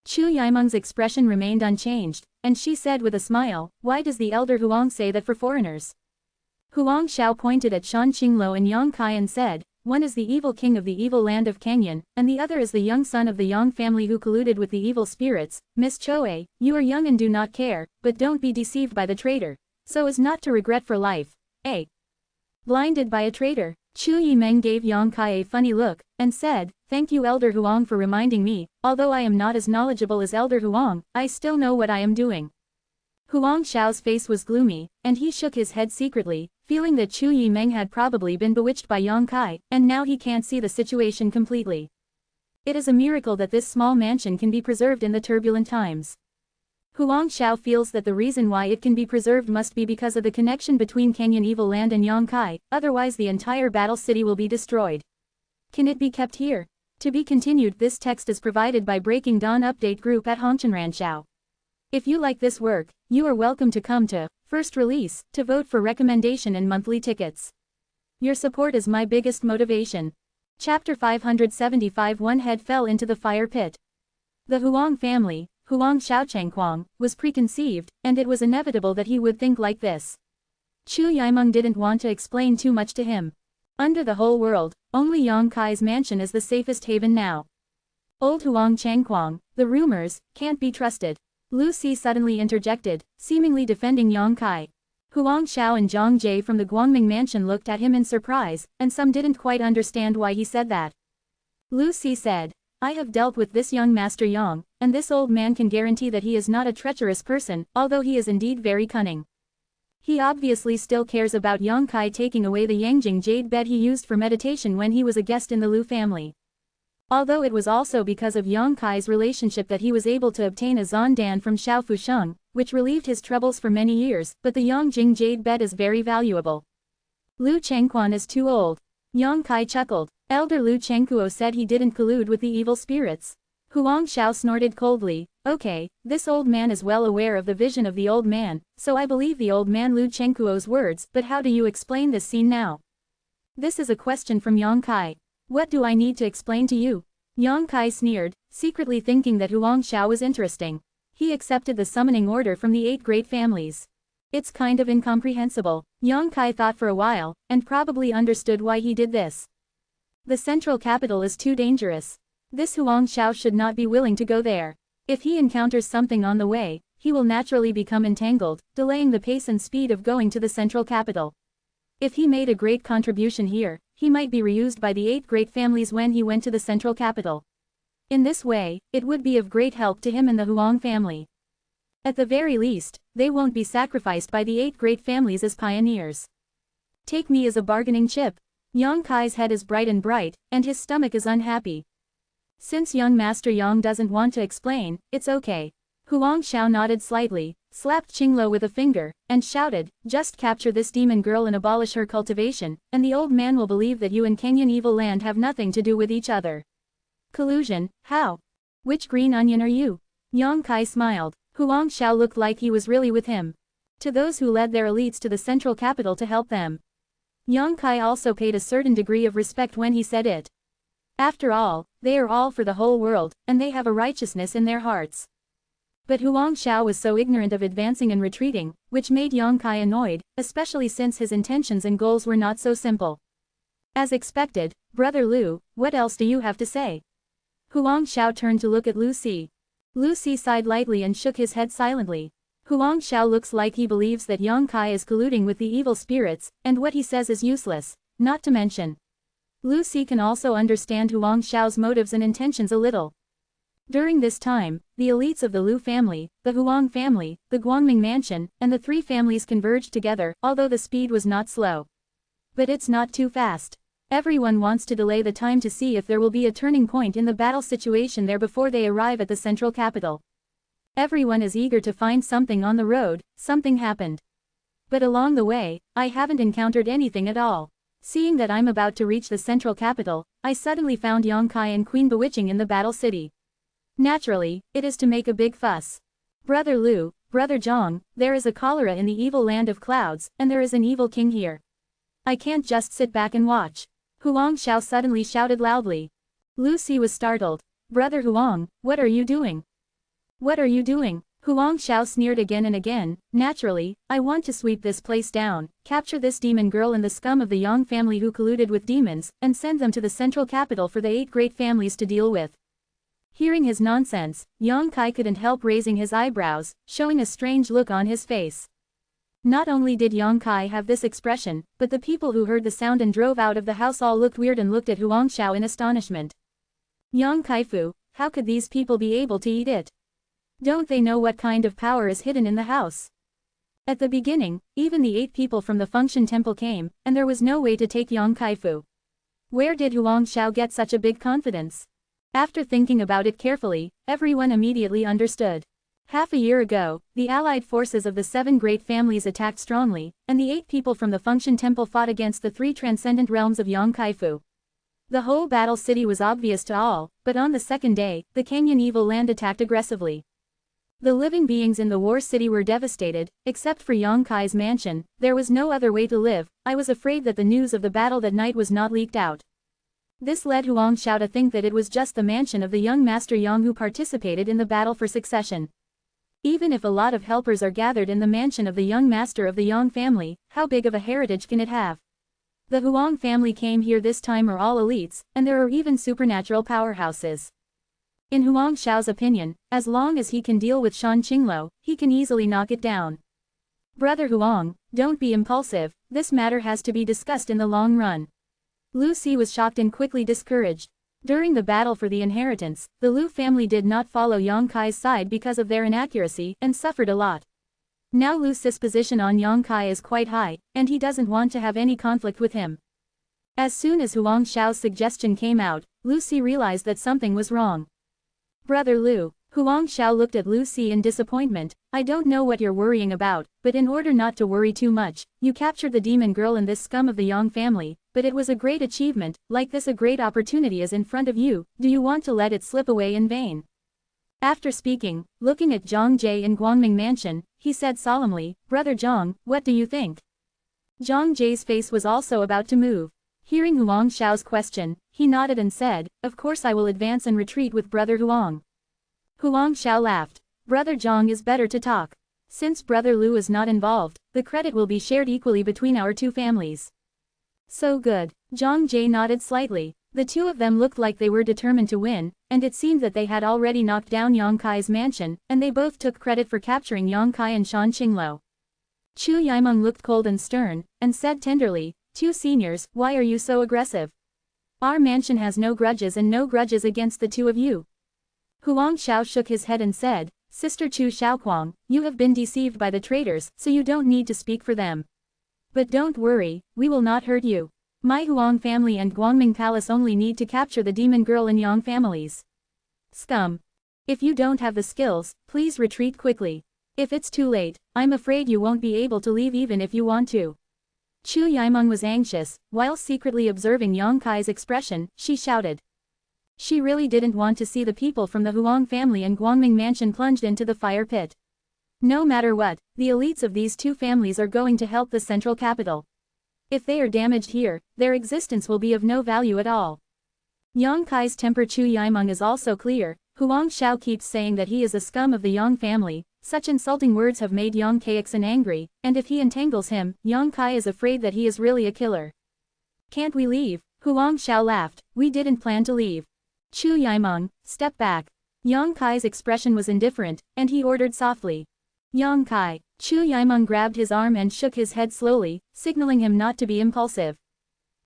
Chu Yimeng's expression remained unchanged, and she said with a smile, why does the elder Huang say that for foreigners? Huang Xiao pointed at Shan Qinglo and Yang Kai and said, one is the evil king of the evil land of Canyon, and the other is the young son of the Yang family who colluded with the evil spirits. Miss Choe, you are young and do not care, but don't be deceived by the traitor, so as not to regret for life. A. Blinded by a traitor, Chu Yimeng gave Yang Kai a funny look, and said, thank you Elder Huang for reminding me, although I am not as knowledgeable as Elder Huang, I still know what I am doing. Huang Xiao's face was gloomy, and he shook his head secretly, feeling that Chu Yimeng had probably been bewitched by Yang Kai, and now he can't see the situation completely. It is a miracle that this small mansion can be preserved in the turbulent times. Huang Xiao feels that the reason why it can be preserved must be because of the connection between Canyon Evil Land and Yang Kai, otherwise the entire battle city will be destroyed. Can it be kept here? To be continued. This text is provided by Breaking Dawn Update Group at Hongchenranshao. If you like this work, you are welcome to come to First Release to vote for recommendation and monthly tickets. Your support is my biggest motivation. Chapter 575. One head fell into the fire pit. The Huang family, Huang Xiaochengquang, was preconceived, and it was inevitable that he would think like this. Chu Yimeng didn't want to explain too much to him. Under the whole world, only Yang Kai's mansion is the safest haven now. Old Huang Chengquang, the rumors, can't be trusted. Lu Si suddenly interjected, seemingly defending Yang Kai. Huang Xiao and Zhang Jie from the Guangming mansion looked at him in surprise, and some didn't quite understand why he said that. Lu Si said, I have dealt with this young Master Yang, and this old man can guarantee that he is not a treacherous person, although he is indeed very cunning. He obviously still cares about Yang Kai taking away the Yangjing jade bed he used for meditation when he was a guest in the Lu family. Although it was also because of Yang Kai's relationship that he was able to obtain a Zondan from Xiao Fusheng, which relieved his troubles for many years, but the Yangjing jade bed is very valuable. Lu Chengquan is too old. Yang Kai chuckled. Elder Lu Chengkuo said he didn't collude with the evil spirits. Huang Xiao snorted coldly, okay, this old man is well aware of the vision of the old man, so I believe the old man Lu Chengkuo's words, but how do you explain this scene now? This is a question from Yang Kai. What do I need to explain to you? Yang Kai sneered, secretly thinking that Huang Xiao was interesting. He accepted the summoning order from the 8 great families. It's kind of incomprehensible. Yang Kai thought for a while, and probably understood why he did this. The central capital is too dangerous. This Huang Xiao should not be willing to go there. If he encounters something on the way, he will naturally become entangled, delaying the pace and speed of going to the central capital. If he made a great contribution here, he might be reused by the 8 great families when he went to the central capital. In this way, it would be of great help to him and the Huang family. At the very least, they won't be sacrificed by the 8 great families as pioneers. Take me as a bargaining chip. Yang Kai's head is bright, and his stomach is unhappy. Since young Master Yang doesn't want to explain, it's okay. Huang Xiao nodded slightly, slapped Qinglo with a finger, and shouted, just capture this demon girl and abolish her cultivation, and the old man will believe that you and Canyon Evil Land have nothing to do with each other. Collusion, how? Which green onion are you? Yang Kai smiled. Huang Xiao looked like he was really with him. To those who led their elites to the central capital to help them. Yang Kai also paid a certain degree of respect when he said it. After all, they are all for the whole world, and they have a righteousness in their hearts. But Huang Xiao was so ignorant of advancing and retreating, which made Yang Kai annoyed, especially since his intentions and goals were not so simple. As expected, Brother Lu, what else do you have to say? Huang Xiao turned to look at Lu Si. Lu Si sighed lightly and shook his head silently. Huang Xiao looks like he believes that Yang Kai is colluding with the evil spirits, and what he says is useless, not to mention. Lu Si can also understand Huang Xiao's motives and intentions a little. During this time, the elites of the Lu family, the Huang family, the Guangming mansion, and the three families converged together, although the speed was not slow. But it's not too fast. Everyone wants to delay the time to see if there will be a turning point in the battle situation there before they arrive at the central capital. Everyone is eager to find something on the road. Something happened. But along the way, I haven't encountered anything at all. Seeing that I'm about to reach the central capital, I suddenly found Yang Kai and Queen Bewitching in the battle city. Naturally, it is to make a big fuss. Brother Lu, Brother Zhang, there is a cholera in the evil land of clouds, and there is an evil king here. I can't just sit back and watch. Huang Xiao suddenly shouted loudly. Lu Si was startled. Brother Huang, what are you doing? What are you doing? Huang Xiao sneered again and again. Naturally, I want to sweep this place down, capture this demon girl and the scum of the Yang family who colluded with demons, and send them to the central capital for the 8 great families to deal with. Hearing his nonsense, Yang Kai couldn't help raising his eyebrows, showing a strange look on his face. Not only did Yang Kai have this expression, but the people who heard the sound and drove out of the house all looked weird and looked at Huang Xiao in astonishment. Yang Kaifu, how could these people be able to eat it? Don't they know what kind of power is hidden in the house? At the beginning, even the 8 people from the Function Temple came, and there was no way to take Yang Kaifu. Where did Huang Xiao get such a big confidence? After thinking about it carefully, everyone immediately understood. Half a year ago, the allied forces of the 7 great families attacked strongly, and the 8 people from the Function Temple fought against the 3 transcendent realms of Yang Kaifu. The whole battle city was obvious to all, but on the 2nd day, the Canyon Evil Land attacked aggressively. The living beings in the war city were devastated, except for Yang Kai's mansion. There was no other way to live. I was afraid that the news of the battle that night was not leaked out. This led Huang Xiao to think that it was just the mansion of the young Master Yang who participated in the battle for succession. Even if a lot of helpers are gathered in the mansion of the young master of the Yang family, how big of a heritage can it have? The Huang family came here this time are all elites, and there are even supernatural powerhouses. In Huang Xiao's opinion, as long as he can deal with Shan Qingluo, he can easily knock it down. Brother Huang, don't be impulsive, this matter has to be discussed in the long run. Lu Si was shocked and quickly discouraged. During the battle for the inheritance, the Lu family did not follow Yang Kai's side because of their inaccuracy and suffered a lot. Now Lu Si's position on Yang Kai is quite high, and he doesn't want to have any conflict with him. As soon as Huang Xiao's suggestion came out, Lu Si realized that something was wrong. Brother Lu, Huang Xiao looked at Lu Si in disappointment. I don't know what you're worrying about, but in order not to worry too much, you captured the demon girl and this scum of the Yang family, but it was a great achievement. Like this, a great opportunity is in front of you. Do you want to let it slip away in vain? After speaking, looking at Zhang Jie in Guangming Mansion, he said solemnly, Brother Zhang, what do you think? Zhang Jie's face was also about to move. Hearing Huang Xiao's question, he nodded and said, of course I will advance and retreat with Brother Huang. Huang Xiao laughed. Brother Zhang is better to talk. Since Brother Lu is not involved, the credit will be shared equally between our 2 families. So good. Zhang Jie nodded slightly. The 2 of them looked like they were determined to win, and it seemed that they had already knocked down Yang Kai's mansion, and they both took credit for capturing Yang Kai and Shan Qingluo. Chu Yimeng looked cold and stern, and said tenderly, 2 seniors, why are you so aggressive? Our mansion has no grudges and no grudges against the 2 of you. Huang Xiao shook his head and said, Sister Chu Xiaoquang, you have been deceived by the traitors, so you don't need to speak for them. But don't worry, we will not hurt you. My Huang family and Guangming Palace only need to capture the demon girl and Yang families. Scum. If you don't have the skills, please retreat quickly. If it's too late, I'm afraid you won't be able to leave even if you want to. Chu Yimeng was anxious. While secretly observing Yang Kai's expression, she shouted. She really didn't want to see the people from the Huang family and Guangming Mansion plunged into the fire pit. No matter what, the elites of these 2 families are going to help the central capital. If they are damaged here, their existence will be of no value at all. Yang Kai's temper Chu Yimeng is also clear. Huang Xiao keeps saying that he is a scum of the Yang family. Such insulting words have made Yang Kaixin angry, and if he entangles him, Yang Kai is afraid that he is really a killer. Can't we leave? Huang Xiao laughed. We didn't plan to leave. Chu Yimeng, step back. Yang Kai's expression was indifferent, and he ordered softly. Yang Kai. Chu Yimeng grabbed his arm and shook his head slowly, signaling him not to be impulsive.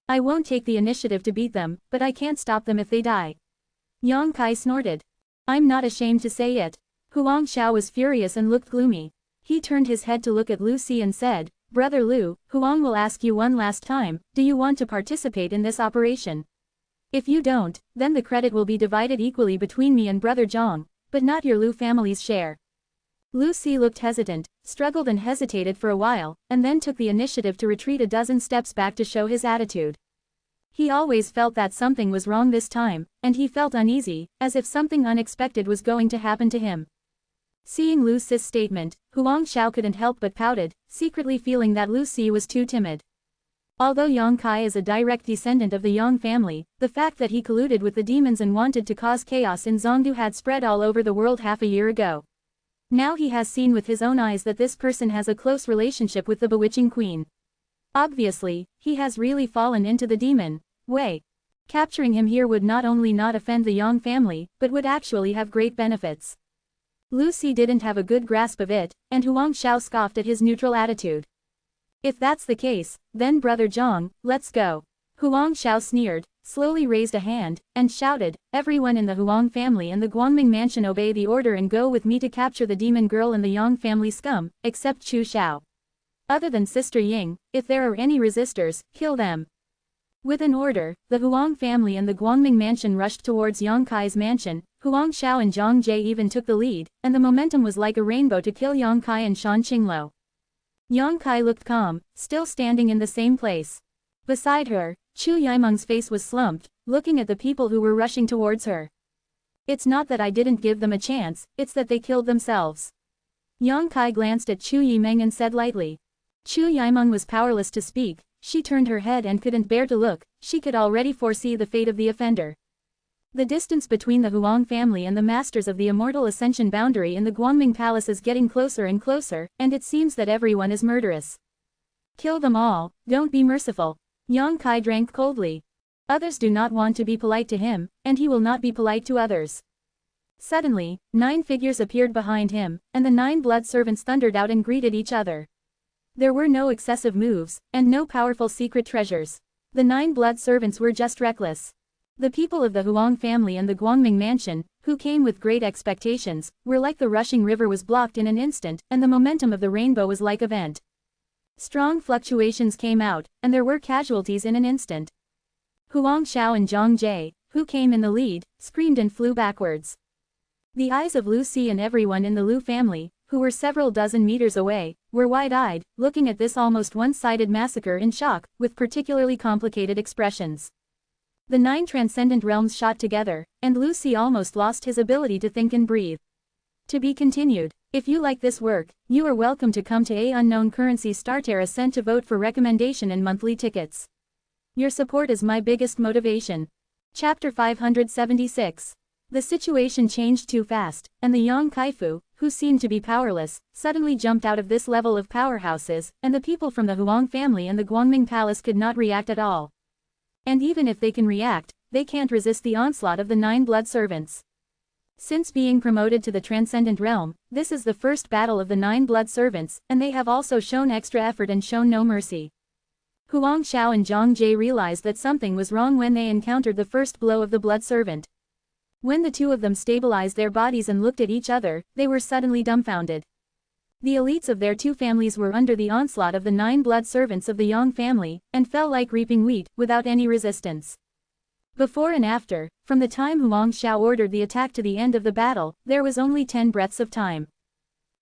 I won't take the initiative to beat them, but I can't stop them if they die. Yang Kai snorted. I'm not ashamed to say it. Huang Xiao was furious and looked gloomy. He turned his head to look at Lu Si and said, Brother Lu, Huang will ask you one last time, do you want to participate in this operation? If you don't, then the credit will be divided equally between me and Brother Zhang, but not your Lu family's share. Lu Si looked hesitant, struggled and hesitated for a while, and then took the initiative to retreat a dozen steps back to show his attitude. He always felt that something was wrong this time, and he felt uneasy, as if something unexpected was going to happen to him. Seeing Lu Si's statement, Huang Xiao couldn't help but pouted, secretly feeling that Lu Si was too timid. Although Yang Kai is a direct descendant of the Yang family, the fact that he colluded with the demons and wanted to cause chaos in Zhongdu had spread all over the world half a year ago. Now he has seen with his own eyes that this person has a close relationship with the bewitching queen. Obviously, he has really fallen into the demon way. Capturing him here would not only not offend the Yang family, but would actually have great benefits. Lu Si didn't have a good grasp of it, and Huang Xiao scoffed at his neutral attitude. If that's the case, then Brother Zhang, let's go. Huang Xiao sneered, slowly raised a hand, and shouted, everyone in the Huang family and the Guangming mansion obey the order and go with me to capture the demon girl and the Yang family scum, except Chu Xiao. Other than Sister Ying, if there are any resistors, kill them. With an order, the Huang family and the Guangming mansion rushed towards Yang Kai's mansion. Huang Xiao and Zhang Jie even took the lead, and the momentum was like a rainbow to kill Yang Kai and Shan Qingluo. Yang Kai looked calm, still standing in the same place. Beside her, Chu Yimeng's face was slumped, looking at the people who were rushing towards her. It's not that I didn't give them a chance, it's that they killed themselves. Yang Kai glanced at Chu Yimeng and said lightly. Chu Yimeng was powerless to speak, she turned her head and couldn't bear to look, she could already foresee the fate of the offender. The distance between the Huang family and the masters of the Immortal Ascension boundary in the Guangming Palace is getting closer and closer, and it seems that everyone is murderous. Kill them all, don't be merciful. Yang Kai drank coldly. Others do not want to be polite to him, and he will not be polite to others. Suddenly, 9 figures appeared behind him, and the 9 blood servants thundered out and greeted each other. There were no excessive moves, and no powerful secret treasures. The 9 blood servants were just reckless. The people of the Huang family and the Guangming mansion, who came with great expectations, were like the rushing river was blocked in an instant, and the momentum of the rainbow was like a vent. Strong fluctuations came out, and there were casualties in an instant. Huang Xiao and Zhang Jie, who came in the lead, screamed and flew backwards. The eyes of Lu Si and everyone in the Lu family, who were several dozen meters away, were wide-eyed, looking at this almost one-sided massacre in shock, with particularly complicated expressions. The 9 transcendent realms shot together, and Lu Si almost lost his ability to think and breathe. To be continued. If you like this work, you are welcome to come to Unknown Currency Starterra Cent to vote for recommendation and monthly tickets. Your support is my biggest motivation. Chapter 576. The situation changed too fast, and the Yang Kaifu, who seemed to be powerless, suddenly jumped out of this level of powerhouses, and the people from the Huang family and the Guangming Palace could not react at all. And even if they can react, they can't resist the onslaught of the 9 blood servants. Since being promoted to the Transcendent Realm, this is the first battle of the 9 blood servants, and they have also shown extra effort and shown no mercy. Huang Xiao and Zhang Jie realized that something was wrong when they encountered the first blow of the blood servant. When the two of them stabilized their bodies and looked at each other, they were suddenly dumbfounded. The elites of their 2 families were under the onslaught of the 9 blood servants of the Yang family, and fell like reaping wheat, without any resistance. Before and after, from the time Huang Xiao ordered the attack to the end of the battle, there was only 10 breaths of time.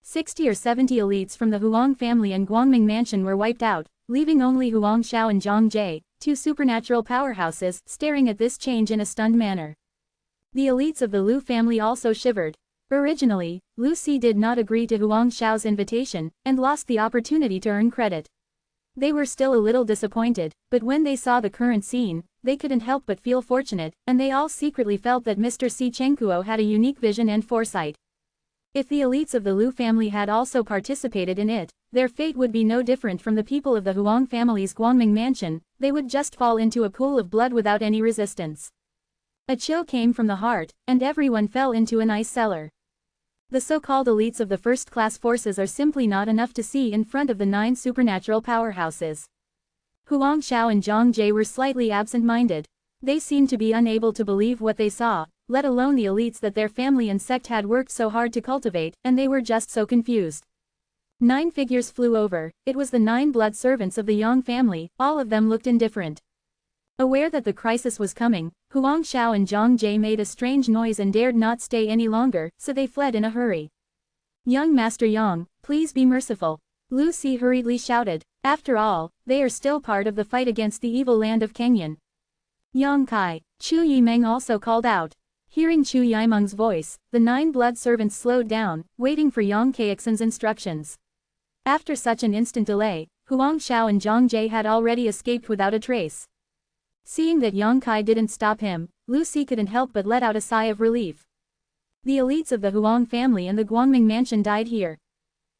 60 or 70 elites from the Huang family and Guangming mansion were wiped out, leaving only Huang Xiao and Zhang Jie, 2 supernatural powerhouses, staring at this change in a stunned manner. The elites of the Lu family also shivered. Originally, Lu Si did not agree to Huang Xiao's invitation, and lost the opportunity to earn credit. They were still a little disappointed, but when they saw the current scene, they couldn't help but feel fortunate, and they all secretly felt that Mr. Si Chengkuo had a unique vision and foresight. If the elites of the Lu family had also participated in it, their fate would be no different from the people of the Huang family's Guangming mansion, they would just fall into a pool of blood without any resistance. A chill came from the heart, and everyone fell into an ice cellar. The so-called elites of the first-class forces are simply not enough to see in front of the 9 supernatural powerhouses. Huang Xiao and Zhang Jie were slightly absent-minded. They seemed to be unable to believe what they saw, let alone the elites that their family and sect had worked so hard to cultivate, and they were just so confused. 9 figures flew over. It was the 9 blood servants of the Yang family. All of them looked indifferent. Aware that the crisis was coming, Huang Xiao and Zhang Jie made a strange noise and dared not stay any longer, so they fled in a hurry. "Young Master Yang, please be merciful," Lu Si hurriedly shouted. After all, they are still part of the fight against the evil land of Kangyan. "Yang Kai," Chu Yimeng also called out. Hearing Chu Yimeng's voice, the 9 blood servants slowed down, waiting for Yang Kaixin's instructions. After such an instant delay, Huang Xiao and Zhang Jie had already escaped without a trace. Seeing that Yang Kai didn't stop him, Lu Si couldn't help but let out a sigh of relief. The elites of the Huang family and the Guangming mansion died here.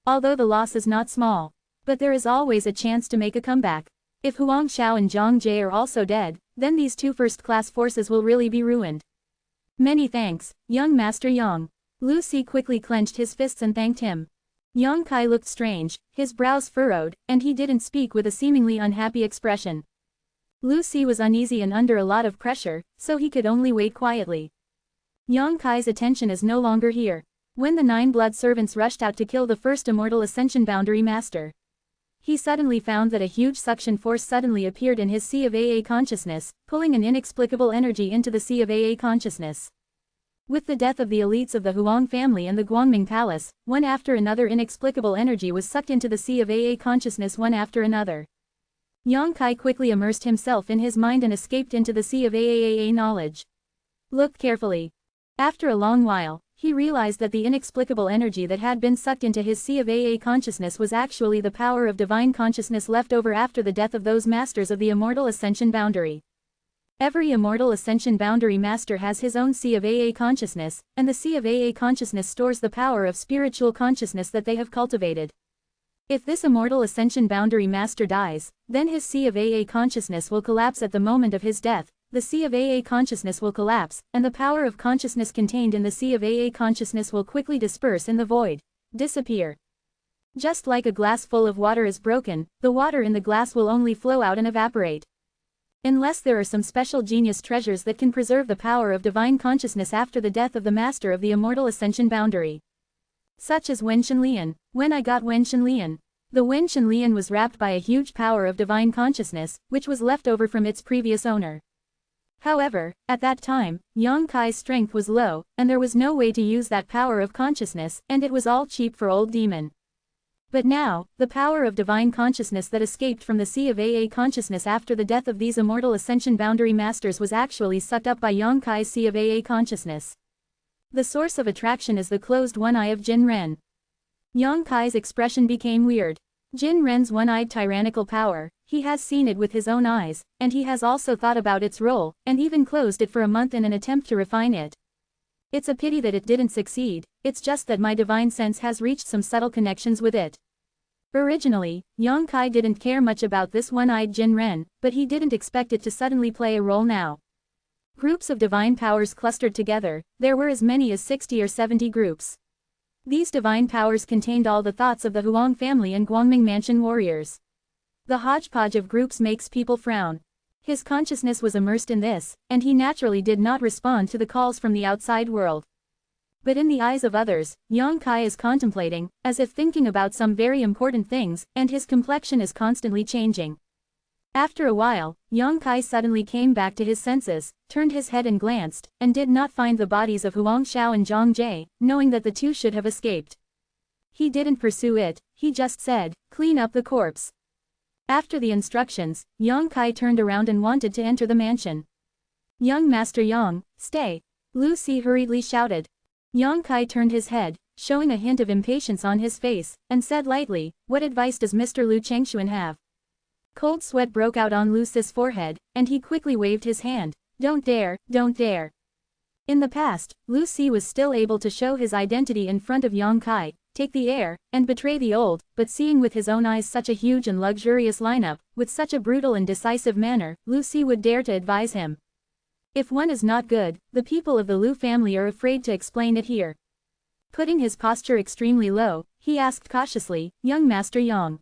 Although the loss is not small, but there is always a chance to make a comeback. If Huang Xiao and Zhang Jie are also dead, then these 2 first-class forces will really be ruined. "Many thanks, young Master Yang." Lu Si quickly clenched his fists and thanked him. Yang Kai looked strange, his brows furrowed, and he didn't speak with a seemingly unhappy expression. Lu Si was uneasy and under a lot of pressure, so he could only wait quietly. Yang Kai's attention is no longer here. When the 9 blood servants rushed out to kill the first Immortal Ascension Boundary Master, he suddenly found that a huge suction force suddenly appeared in his sea of AA consciousness, pulling an inexplicable energy into the sea of AA consciousness. With the death of the elites of the Huang family and the Guangming Palace, one after another inexplicable energy was sucked into the sea of AA consciousness one after another. Yang Kai quickly immersed himself in his mind and escaped into the sea of AAAA knowledge. Looked carefully. After a long while, he realized that the inexplicable energy that had been sucked into his sea of AA consciousness was actually the power of divine consciousness left over after the death of those masters of the Immortal Ascension Boundary. Every Immortal Ascension Boundary Master has his own sea of AA consciousness, and the sea of AA consciousness stores the power of spiritual consciousness that they have cultivated. If this Immortal Ascension Boundary Master dies, then his sea of AA consciousness will collapse at the moment of his death. The sea of AA consciousness will collapse, and the power of consciousness contained in the sea of AA consciousness will quickly disperse in the void. Disappear. Just like a glass full of water is broken, the water in the glass will only flow out and evaporate. Unless there are some special genius treasures that can preserve the power of divine consciousness after the death of the master of the Immortal Ascension Boundary. Such as Wen Shenlian. When I got Wen Shenlian, the Wen Shenlian was wrapped by a huge power of divine consciousness, which was left over from its previous owner. However, at that time, Yang Kai's strength was low, and there was no way to use that power of consciousness, and it was all cheap for old demon. But now, the power of divine consciousness that escaped from the sea of AA consciousness after the death of these Immortal Ascension Boundary Masters was actually sucked up by Yang Kai's sea of AA consciousness. The source of attraction is the closed one eye of Jin Ren. Yang Kai's expression became weird. Jin Ren's one-eyed tyrannical power, he has seen it with his own eyes, and he has also thought about its role, and even closed it for a month in an attempt to refine it. It's a pity that it didn't succeed, it's just that my divine sense has reached some subtle connections with it. Originally, Yang Kai didn't care much about this one-eyed Jin Ren, but he didn't expect it to suddenly play a role now. Groups of divine powers clustered together, there were as many as 60 or 70 groups. These divine powers contained all the thoughts of the Huang family and Guangming Mansion warriors. The hodgepodge of groups makes people frown. His consciousness was immersed in this, and he naturally did not respond to the calls from the outside world. But in the eyes of others, Yang Kai is contemplating, as if thinking about some very important things, and his complexion is constantly changing. After a while, Yang Kai suddenly came back to his senses, turned his head and glanced, and did not find the bodies of Huang Xiao and Zhang Jie, knowing that the two should have escaped. He didn't pursue it, he just said, "Clean up the corpse." After the instructions, Yang Kai turned around and wanted to enter the mansion. "Young Master Yang, stay!" Lu Si hurriedly shouted. Yang Kai turned his head, showing a hint of impatience on his face, and said lightly, "What advice does Mr. Lu Chengxuan have?" Cold sweat broke out on Lu Si's forehead, and he quickly waved his hand. "Don't dare, don't dare." In the past, Lu Si was still able to show his identity in front of Yang Kai, take the heir, and betray the old, but seeing with his own eyes such a huge and luxurious lineup, with such a brutal and decisive manner, Lu Si would dare to advise him. If one is not good, the people of the Lu family are afraid to explain it here. Putting his posture extremely low, he asked cautiously, "Young Master Yang,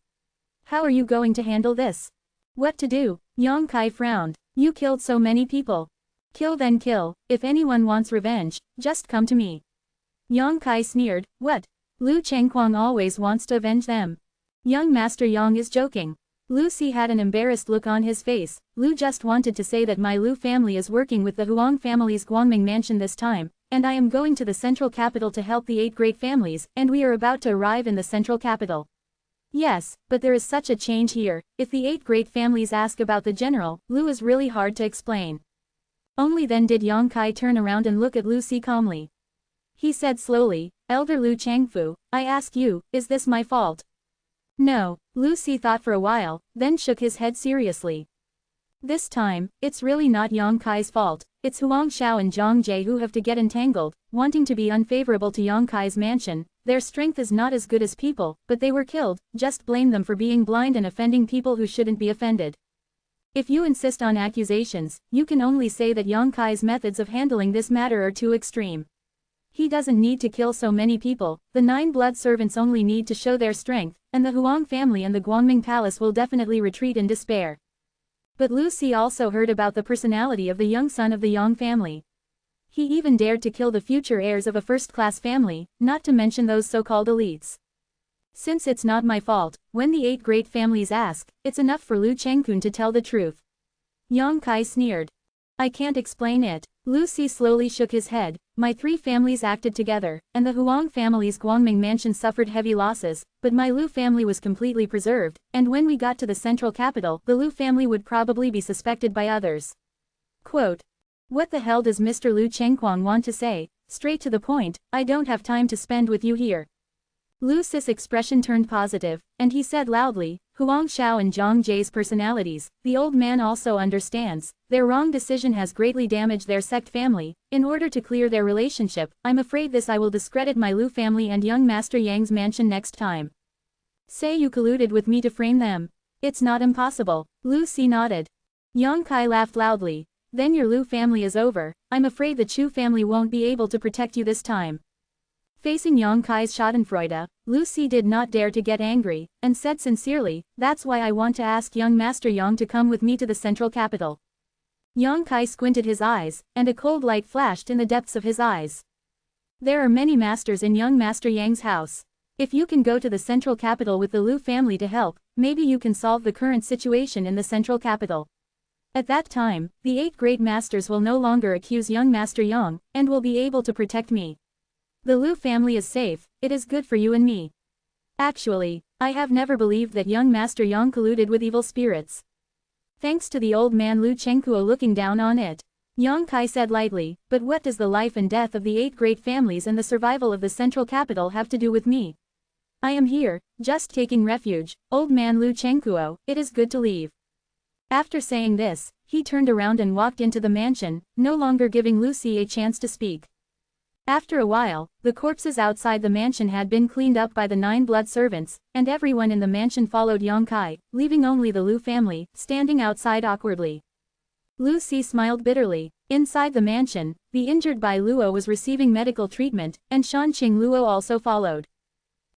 how are you going to handle this?" "What to do?" Yang Kai frowned. "You killed so many people. Kill then kill, if anyone wants revenge, just come to me." Yang Kai sneered, "What? Lu Chengquang always wants to avenge them. Young Master Yang is joking." Lu Si had an embarrassed look on his face. "Lu just wanted to say that my Lu family is working with the Huang family's Guangming mansion this time, and I am going to the central capital to help the 8 great families, and we are about to arrive in the central capital." "Yes, but there is such a change here. If the 8 great families ask about the general, Lu is really hard to explain." Only then did Yang Kai turn around and look at Lu Si calmly. He said slowly, "Elder Lu Changfu, I ask you, is this my fault?" "No." Lu Si thought for a while, then shook his head seriously. "This time, it's really not Yang Kai's fault. It's Huang Xiao and Zhang Jie who have to get entangled, wanting to be unfavorable to Yang Kai's mansion. Their strength is not as good as people, but they were killed, just blame them for being blind and offending people who shouldn't be offended. If you insist on accusations, you can only say that Yang Kai's methods of handling this matter are too extreme. He doesn't need to kill so many people, the 9 blood servants only need to show their strength, and the Huang family and the Guangming palace will definitely retreat in despair." But Lu Si also heard about the personality of the young son of the Yang family. He even dared to kill the future heirs of a first-class family, not to mention those so-called elites. "Since it's not my fault, when the 8 great families ask, it's enough for Lu Chengkun to tell the truth." Yang Kai sneered. "I can't explain it." Lu Si slowly shook his head. "My 3 families acted together, and the Huang family's Guangming mansion suffered heavy losses, but my Lu family was completely preserved, and when we got to the central capital, the Lu family would probably be suspected by others." Quote, "What the hell does Mr. Lu Chengquang want to say? Straight to the point, I don't have time to spend with you here." Lu Si's expression turned positive, and he said loudly, "Huang Xiao and Zhang Jie's personalities, the old man also understands. Their wrong decision has greatly damaged their sect family. In order to clear their relationship, I'm afraid I will discredit my Lu family and young Master Yang's mansion next time. Say you colluded with me to frame them." "It's not impossible." Lu Si nodded. Yang Kai laughed loudly. "Then your Lu family is over. I'm afraid the Chu family won't be able to protect you this time." Facing Yang Kai's schadenfreude, Lu Si did not dare to get angry, and said sincerely, "That's why I want to ask young Master Yang to come with me to the central capital." Yang Kai squinted his eyes, and a cold light flashed in the depths of his eyes. "There are many masters in young Master Yang's house. If you can go to the central capital with the Lu family to help, maybe you can solve the current situation in the central capital. At that time, the 8 great masters will no longer accuse young Master Yang, and will be able to protect me. The Lu family is safe, it is good for you and me. Actually, I have never believed that young Master Yang colluded with evil spirits." Thanks to the old man Lu Chengkuo looking down on it. Yang Kai said lightly, "But what does the life and death of the 8 great families and the survival of the central capital have to do with me? I am here, just taking refuge, old man Lu Chengkuo, it is good to leave." After saying this, he turned around and walked into the mansion, no longer giving Lu Si a chance to speak. After a while, the corpses outside the mansion had been cleaned up by the 9 blood servants, and everyone in the mansion followed Yang Kai, leaving only the Lu family, standing outside awkwardly. Lu Si smiled bitterly. Inside the mansion, the injured Bai Luo was receiving medical treatment, and Shan Qing Luo also followed.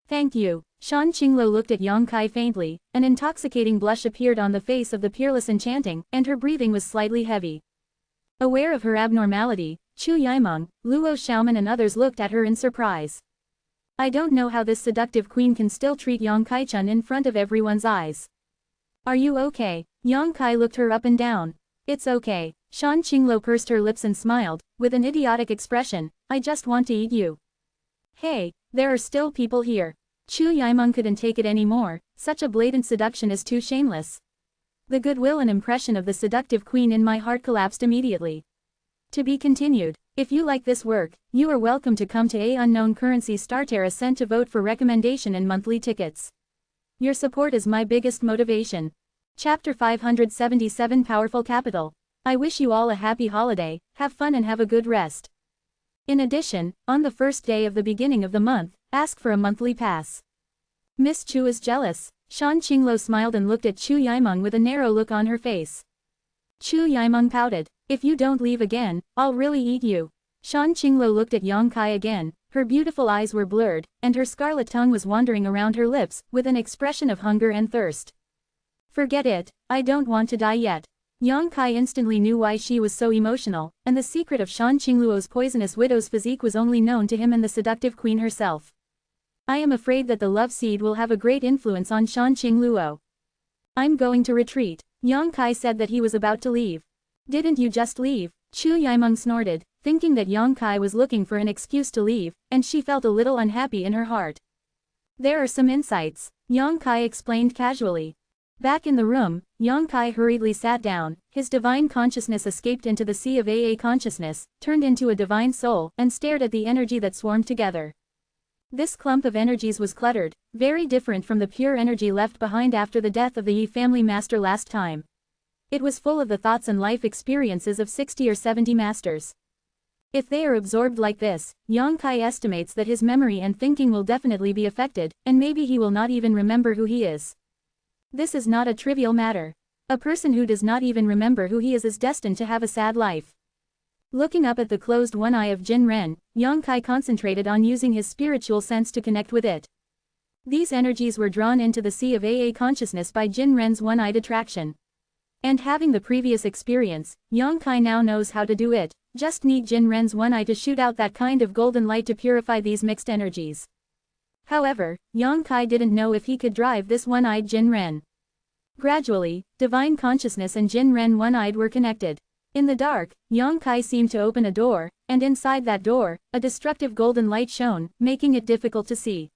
"Thank you." Shan Qingluo looked at Yang Kai faintly, an intoxicating blush appeared on the face of the peerless enchanting, and her breathing was slightly heavy. Aware of her abnormality, Chu Yimeng, Luo Xiaoman and others looked at her in surprise. "I don't know how this seductive queen can still treat Yang Kai-chun in front of everyone's eyes. Are you okay?" Yang Kai looked her up and down. "It's okay." Shan Qingluo pursed her lips and smiled, with an idiotic expression, "I just want to eat you." "Hey, there are still people here." Chu Yimeng couldn't take it anymore, such a blatant seduction is too shameless. The goodwill and impression of the seductive queen in my heart collapsed immediately. To be continued. If you like this work, you are welcome to come to A Unknown Currency Starterra Cent to vote for recommendation and monthly tickets. Your support is my biggest motivation. Chapter 577 Powerful Capital. I wish you all a happy holiday, have fun and have a good rest. In addition, on the first day of the beginning of the month, Ask for a monthly pass. Miss Chu is jealous. Shan Qinglo smiled and looked at Chu Yimeng with a narrow look on her face. Chu Yimeng pouted. If you don't leave again, I'll really eat you. Shan Qinglo looked at Yang Kai again, her beautiful eyes were blurred, and her scarlet tongue was wandering around her lips, with an expression of hunger and thirst. Forget it, I don't want to die yet. Yang Kai instantly knew why she was so emotional, and the secret of Shan Qingluo's poisonous widow's physique was only known to him and the seductive queen herself. I am afraid that the love seed will have a great influence on Shan Qingluo. I'm going to retreat. Yang Kai said that he was about to leave. Didn't you just leave? Chu Yimeng snorted, thinking that Yang Kai was looking for an excuse to leave, and she felt a little unhappy in her heart. There are some insights, Yang Kai explained casually. Back in the room, Yang Kai hurriedly sat down, his divine consciousness escaped into the sea of AA consciousness, turned into a divine soul, and stared at the energy that swarmed together. This clump of energies was cluttered, very different from the pure energy left behind after the death of the Yi family master last time. It was full of the thoughts and life experiences of 60 or 70 masters. If they are absorbed like this, Yang Kai estimates that his memory and thinking will definitely be affected, and maybe he will not even remember who he is. This is not a trivial matter. A person who does not even remember who he is destined to have a sad life. Looking up at the closed one eye of Jin Ren, Yang Kai concentrated on using his spiritual sense to connect with it. These energies were drawn into the sea of AA consciousness by Jin Ren's one-eyed attraction. And having the previous experience, Yang Kai now knows how to do it, just need Jin Ren's one eye to shoot out that kind of golden light to purify these mixed energies. However, Yang Kai didn't know if he could drive this one-eyed Jin Ren. Gradually, divine consciousness and Jin Ren one-eyed were connected. In the dark, Yang Kai seemed to open a door, and inside that door, a destructive golden light shone, making it difficult to see.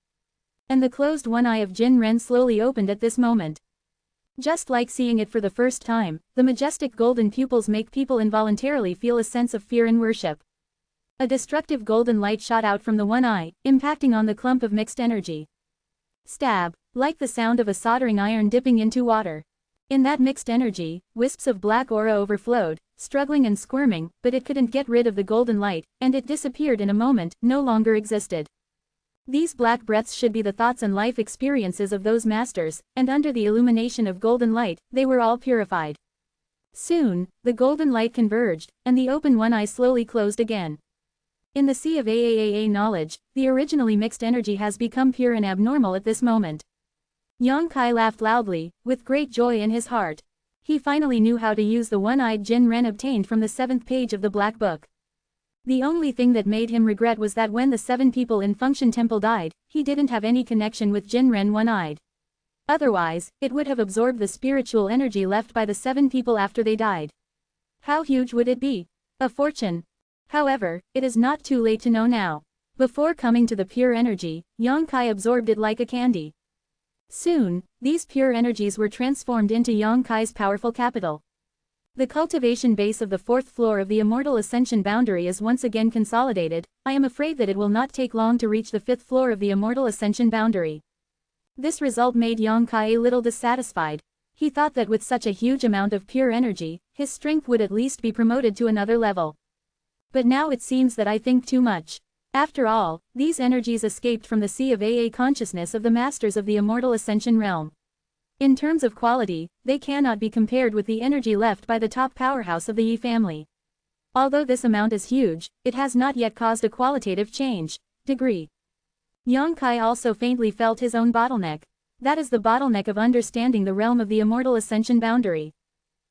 And the closed one eye of Jin Ren slowly opened at this moment. Just like seeing it for the first time, the majestic golden pupils make people involuntarily feel a sense of fear and worship. A destructive golden light shot out from the one eye, impacting on the clump of mixed energy. Stab, like the sound of a soldering iron dipping into water. In that mixed energy, wisps of black aura overflowed, struggling and squirming, but it couldn't get rid of the golden light, and it disappeared in a moment, no longer existed. These black breaths should be the thoughts and life experiences of those masters, and under the illumination of golden light, they were all purified. Soon, the golden light converged, and the open one eye slowly closed again. In the sea of AAAA knowledge, the originally mixed energy has become pure and abnormal at this moment. Yang Kai laughed loudly, with great joy in his heart. He finally knew how to use the one-eyed Jin Ren obtained from the 7th page of the Black Book. The only thing that made him regret was that when the 7 people in Function Temple died, he didn't have any connection with Jin Ren one-eyed. Otherwise, it would have absorbed the spiritual energy left by the 7 people after they died. How huge would it be? A fortune. However, it is not too late to know now. Before coming to the pure energy, Yang Kai absorbed it like a candy. Soon, these pure energies were transformed into Yang Kai's powerful capital. The cultivation base of the 4th floor of the Immortal Ascension boundary is once again consolidated. I am afraid that it will not take long to reach the 5th floor of the Immortal Ascension boundary. This result made Yang Kai a little dissatisfied. He thought that with such a huge amount of pure energy, his strength would at least be promoted to another level. But now it seems that I think too much. After all, these energies escaped from the sea of AA consciousness of the masters of the Immortal Ascension realm. In terms of quality, they cannot be compared with the energy left by the top powerhouse of the Yi family. Although this amount is huge, it has not yet caused a qualitative change. Degree. Yang Kai also faintly felt his own bottleneck. That is the bottleneck of understanding the realm of the Immortal Ascension boundary.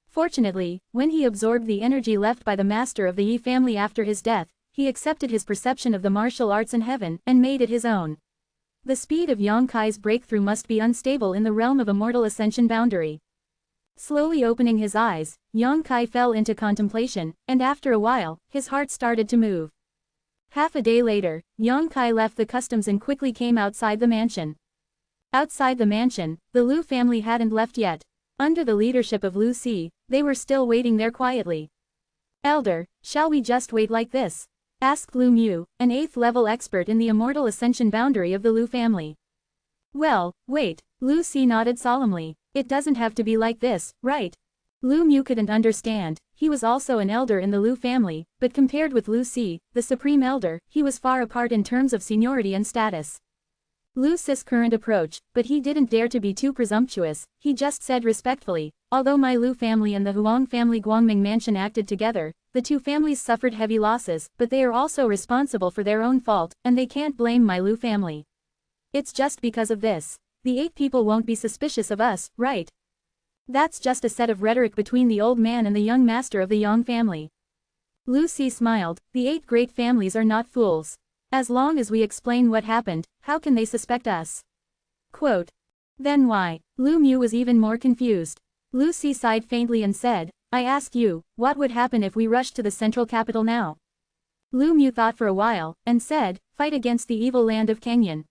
Fortunately, when he absorbed the energy left by the master of the Yi family after his death, he accepted his perception of the martial arts in heaven, and made it his own. The speed of Yang Kai's breakthrough must be unstable in the realm of Immortal Ascension boundary. Slowly opening his eyes, Yang Kai fell into contemplation, and after a while, his heart started to move. Half a day later, Yang Kai left the customs and quickly came outside the mansion. Outside the mansion, the Lu family hadn't left yet. Under the leadership of Lu Si, they were still waiting there quietly. "Elder, shall we just wait like this?" asked Lu Mu, an 8th-level expert in the Immortal Ascension boundary of the Lu family. "Well, wait," Lu Si nodded solemnly. "It doesn't have to be like this, right?" Lu Mu couldn't understand. He was also an elder in the Lu family, but compared with Lu Si, the supreme elder, he was far apart in terms of seniority and status. Lu Si's current approach, but he didn't dare to be too presumptuous, he just said respectfully, although my Lu family and the Huang family Guangming mansion acted together, the two families suffered heavy losses, but they are also responsible for their own fault, and they can't blame my Lu family. It's just because of this. The 8 people won't be suspicious of us, right? That's just a set of rhetoric between the old man and the young master of the Yang family. Lu Si smiled, the 8 great families are not fools. As long as we explain what happened, how can they suspect us? Quote. Then why? Lu Mu was even more confused. Lu Si sighed faintly and said, I ask you, what would happen if we rushed to the central capital now? Lu Mu thought for a while, and said, fight against the evil land of Kenyan.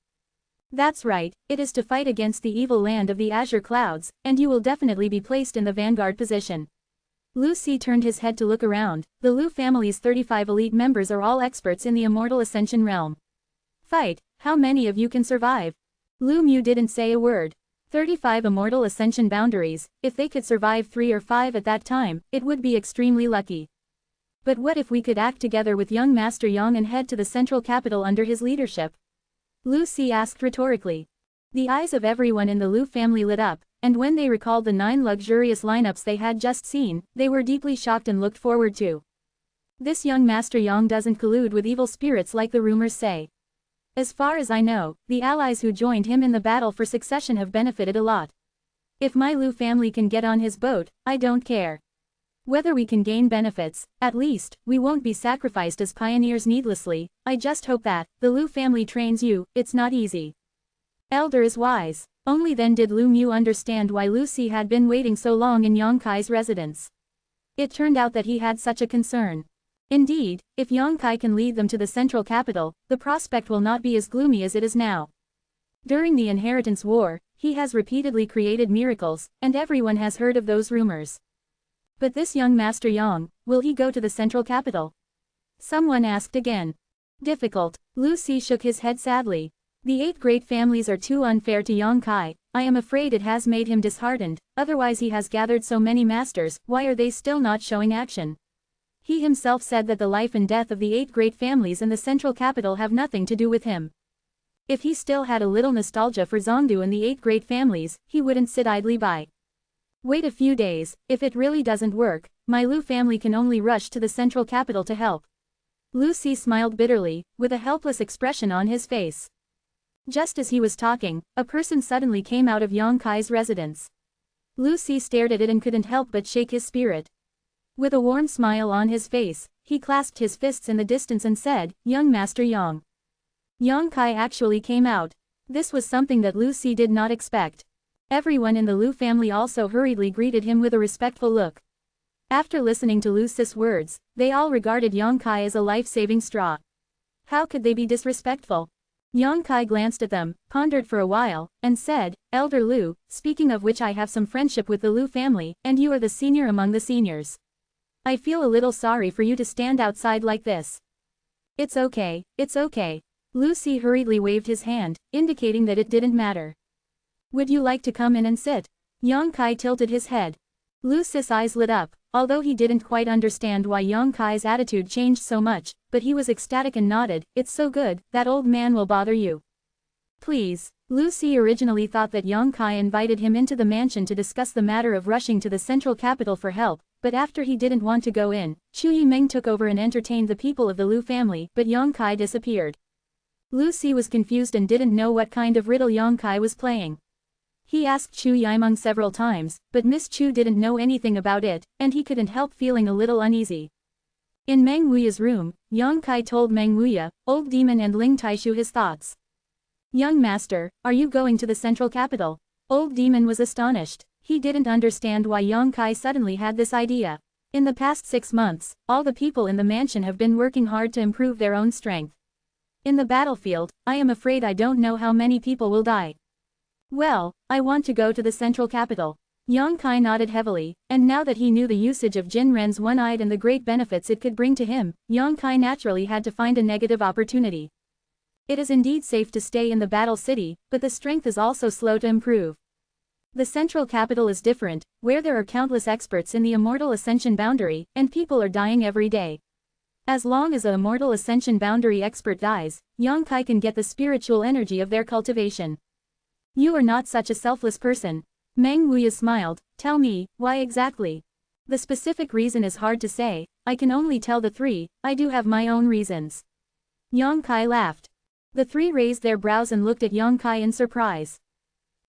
That's right, it is to fight against the evil land of the azure clouds, and you will definitely be placed in the vanguard position. Lu Si turned his head to look around. The Lu family's 35 elite members are all experts in the Immortal Ascension realm. Fight, how many of you can survive? Lu Mu didn't say a word. 35 Immortal Ascension boundaries, if they could survive 3 or 5 at that time, it would be extremely lucky. But what if we could act together with young Master Yang and head to the central capital under his leadership? Lu Si asked rhetorically. The eyes of everyone in the Lu family lit up, and when they recalled the 9 luxurious lineups they had just seen, they were deeply shocked and looked forward to. This young Master Yang doesn't collude with evil spirits like the rumors say. As far as I know, the allies who joined him in the battle for succession have benefited a lot. If my Lu family can get on his boat, I don't care. Whether we can gain benefits, at least, we won't be sacrificed as pioneers needlessly. I just hope that, the Lu family trains you, it's not easy. Elder is wise. Only then did Lu Mu understand why Lu Si had been waiting so long in Yang Kai's residence. It turned out that he had such a concern. Indeed, if Yang Kai can lead them to the central capital, the prospect will not be as gloomy as it is now. During the Inheritance War, he has repeatedly created miracles, and everyone has heard of those rumors. But this young Master Yang, will he go to the central capital? Someone asked again. Difficult. Lu Si shook his head sadly. The 8 great families are too unfair to Yang Kai. I am afraid it has made him disheartened, otherwise he has gathered so many masters, why are they still not showing action? He himself said that the life and death of the 8 great families in the central capital have nothing to do with him. If he still had a little nostalgia for Zhongdu and the 8 great families, he wouldn't sit idly by. Wait a few days, if it really doesn't work, my Lu family can only rush to the central capital to help. Lu Si smiled bitterly, with a helpless expression on his face. Just as he was talking, a person suddenly came out of Yang Kai's residence. Lu Si stared at it and couldn't help but shake his spirit. With a warm smile on his face, he clasped his fists in the distance and said, Young Master Yang. Yang Kai actually came out. This was something that Lu Si did not expect. Everyone in the Lu family also hurriedly greeted him with a respectful look. After listening to Lu Si's words, they all regarded Yang Kai as a life-saving straw. How could they be disrespectful? Yang Kai glanced at them, pondered for a while, and said, Elder Lu, speaking of which I have some friendship with the Lu family, and you are the senior among the seniors. I feel a little sorry for you to stand outside like this. It's okay, it's okay. Lu Si hurriedly waved his hand, indicating that it didn't matter. Would you like to come in and sit? Yang Kai tilted his head. Lu Si's eyes lit up, although he didn't quite understand why Yang Kai's attitude changed so much, but he was ecstatic and nodded, it's so good, that old man will bother you. Please. Lu Si originally thought that Yang Kai invited him into the mansion to discuss the matter of rushing to the central capital for help, but after he didn't want to go in, Chu Yimeng took over and entertained the people of the Lu family, but Yang Kai disappeared. Lu Si was confused and didn't know what kind of riddle Yang Kai was playing. He asked Chu Yimeng several times, but Miss Chu didn't know anything about it, and he couldn't help feeling a little uneasy. In Meng Wuya's room, Yang Kai told Meng Wuya, Old Demon and Ling Taishu his thoughts. Young Master, are you going to the central capital? Old Demon was astonished. He didn't understand why Yang Kai suddenly had this idea. In the past 6 months, all the people in the mansion have been working hard to improve their own strength. In the battlefield, I am afraid I don't know how many people will die. Well, I want to go to the central capital. Yang Kai nodded heavily, and now that he knew the usage of Jin Ren's one-eyed and the great benefits it could bring to him, Yang Kai naturally had to find a negative opportunity. It is indeed safe to stay in the battle city, but the strength is also slow to improve. The central capital is different, where there are countless experts in the Immortal Ascension boundary, and people are dying every day. As long as a Immortal Ascension boundary expert dies, Yongkai can get the spiritual energy of their cultivation. You are not such a selfless person. Meng Wuya smiled. Tell me, why exactly? The specific reason is hard to say, I can only tell the three, I do have my own reasons. Yongkai laughed. The three raised their brows and looked at Yongkai in surprise.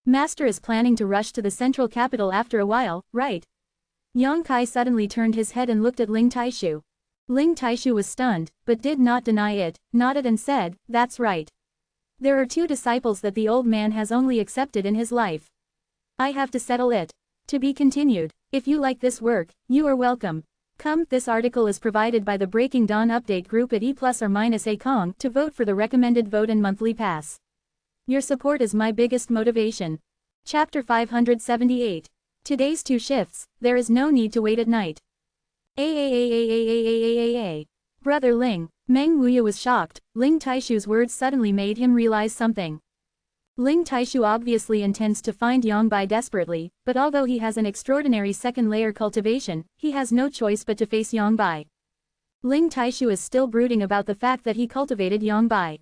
Master is planning to rush to the central capital after a while, right? Yongkai suddenly turned his head and looked at Ling Taishu. Ling Taishu was stunned, but did not deny it, nodded and said, that's right. There are 2 disciples that the old man has only accepted in his life. I have to settle it. To be continued. If you like this work, you are welcome. Come, this article is provided by the Breaking Dawn Update Group at E+or-A Kong to vote for the recommended vote and monthly pass. Your support is my biggest motivation. Chapter 578. Today's 2 shifts, there is no need to wait at night. Brother Ling. Meng Wuya was shocked. Ling Taishu's words suddenly made him realize something. Ling Taishu obviously intends to find Yongbai desperately, but although he has an extraordinary second-layer cultivation, he has no choice but to face Yongbai. Ling Taishu is still brooding about the fact that he cultivated Yongbai.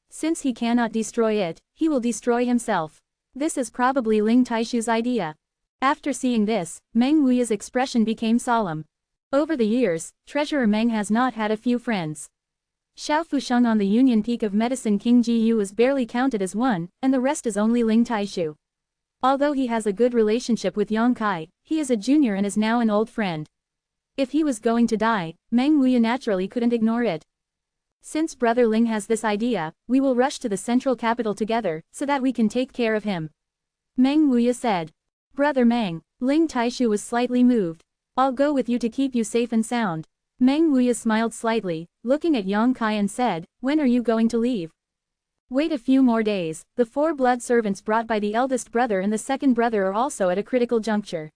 Since he cannot destroy it, he will destroy himself. This is probably Ling Taishu's idea. After seeing this, Meng Wuya's expression became solemn. Over the years, Treasurer Meng has not had a few friends. Xiao Fusheng on the Union Peak of Medicine King Ji Yu is barely counted as one, and the rest is only Ling Taishu. Although he has a good relationship with Yongkai, he is a junior and is now an old friend. If he was going to die, Meng Wuya naturally couldn't ignore it. Since Brother Ling has this idea, we will rush to the central capital together, so that we can take care of him. Meng Wuya said. Brother Meng. Ling Taishu was slightly moved. I'll go with you to keep you safe and sound. Meng Wuya smiled slightly, looking at Yongkai and said, when are you going to leave? Wait a few more days. The 4 blood servants brought by the eldest brother and the second brother are also at a critical juncture.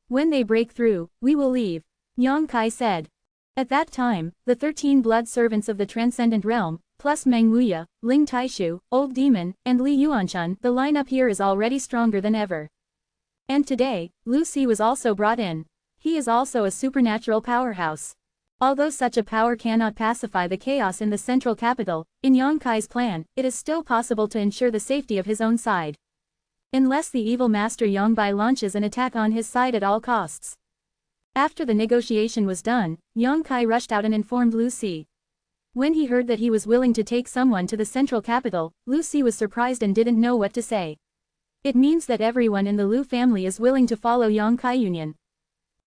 When they break through, we will leave. Yongkai said. At that time, the 13 blood servants of the Transcendent Realm, plus Meng Wuya, Ling Taishu, Old Demon, and Li Yuanchun, the lineup here is already stronger than ever. And today, Lu Si was also brought in. He is also a supernatural powerhouse. Although such a power cannot pacify the chaos in the central capital, in Yongkai's plan, it is still possible to ensure the safety of his own side. Unless the evil master Yongbai launches an attack on his side at all costs. After the negotiation was done, Yongkai rushed out and informed Lu Si. When he heard that he was willing to take someone to the central capital, Lu Si was surprised and didn't know what to say. It means that everyone in the Lu family is willing to follow Yongkai Union.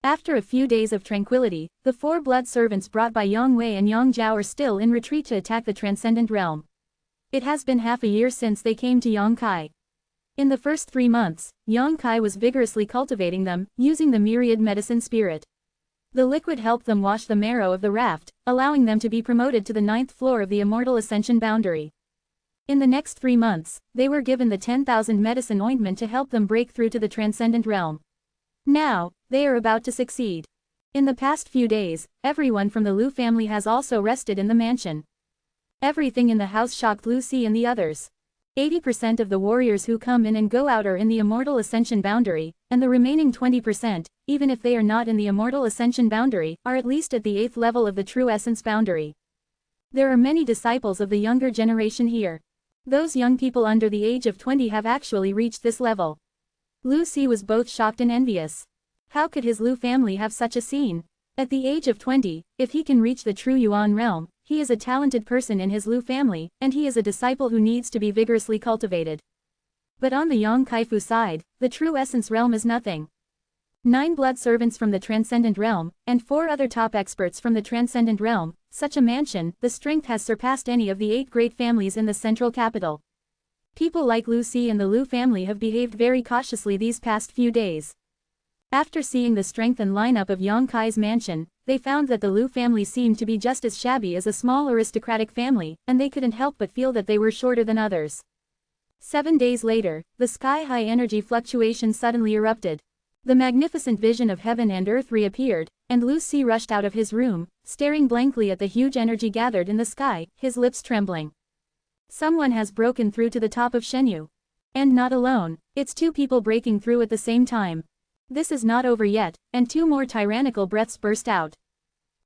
After a few days of tranquility, the 4 blood servants brought by Yang Wei and Yang Zhao are still in retreat to attack the Transcendent Realm. It has been half a year since they came to Yongkai. In the first 3 months, Yongkai was vigorously cultivating them, using the myriad medicine spirit. The liquid helped them wash the marrow of the raft, allowing them to be promoted to the 9th floor of the Immortal Ascension boundary. In the next 3 months, they were given the 10,000 medicine ointment to help them break through to the Transcendent Realm. Now, they are about to succeed. In the past few days, everyone from the Lu family has also rested in the mansion. Everything in the house shocked Lu Si and the others. 80% of the warriors who come in and go out are in the Immortal Ascension boundary, and the remaining 20%, even if they are not in the Immortal Ascension boundary, are at least at the 8th level of the True Essence boundary. There are many disciples of the younger generation here. Those young people under the age of 20 have actually reached this level. Lu Si was both shocked and envious. How could his Lu family have such a scene? At the age of 20, if he can reach the true Yuan realm, he is a talented person in his Lu family, and he is a disciple who needs to be vigorously cultivated. But on the Yang Kaifu side, the true essence realm is nothing. 9 blood servants from the Transcendent Realm, and 4 other top experts from the Transcendent Realm, such a mansion, the strength has surpassed any of the 8 great families in the central capital. People like Lu Si and the Lu family have behaved very cautiously these past few days. After seeing the strength and lineup of Yongkai's mansion, they found that the Lu family seemed to be just as shabby as a small aristocratic family, and they couldn't help but feel that they were shorter than others. 7 days later, the sky-high energy fluctuation suddenly erupted. The magnificent vision of heaven and earth reappeared, and Lu Si rushed out of his room, staring blankly at the huge energy gathered in the sky, his lips trembling. Someone has broken through to the top of Zhenwu. And not alone, it's 2 people breaking through at the same time. This is not over yet, and 2 more tyrannical breaths burst out.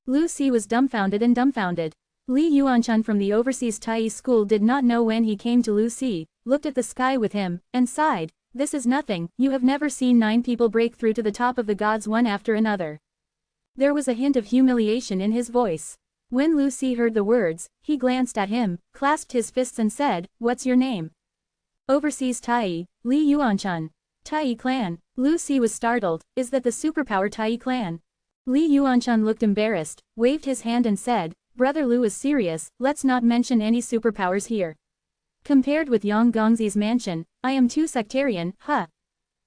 Lu Si was dumbfounded and dumbfounded. Li Yuanshan from the overseas Tai school did not know when he came to Lu Si, looked at the sky with him, and sighed, "This is nothing, you have never seen 9 people break through to the top of the gods one after another." There was a hint of humiliation in his voice. When Lu Si heard the words, he glanced at him, clasped his fists and said, "What's your name?" "Overseas Tai, Li Yuanshan." "Tai clan." Lu Si was startled, "Is that the superpower Tai clan?" Li Yuanshan looked embarrassed, waved his hand and said, "Brother Lu is serious, let's not mention any superpowers here. Compared with Yang Gongzi's mansion, I am too sectarian, huh?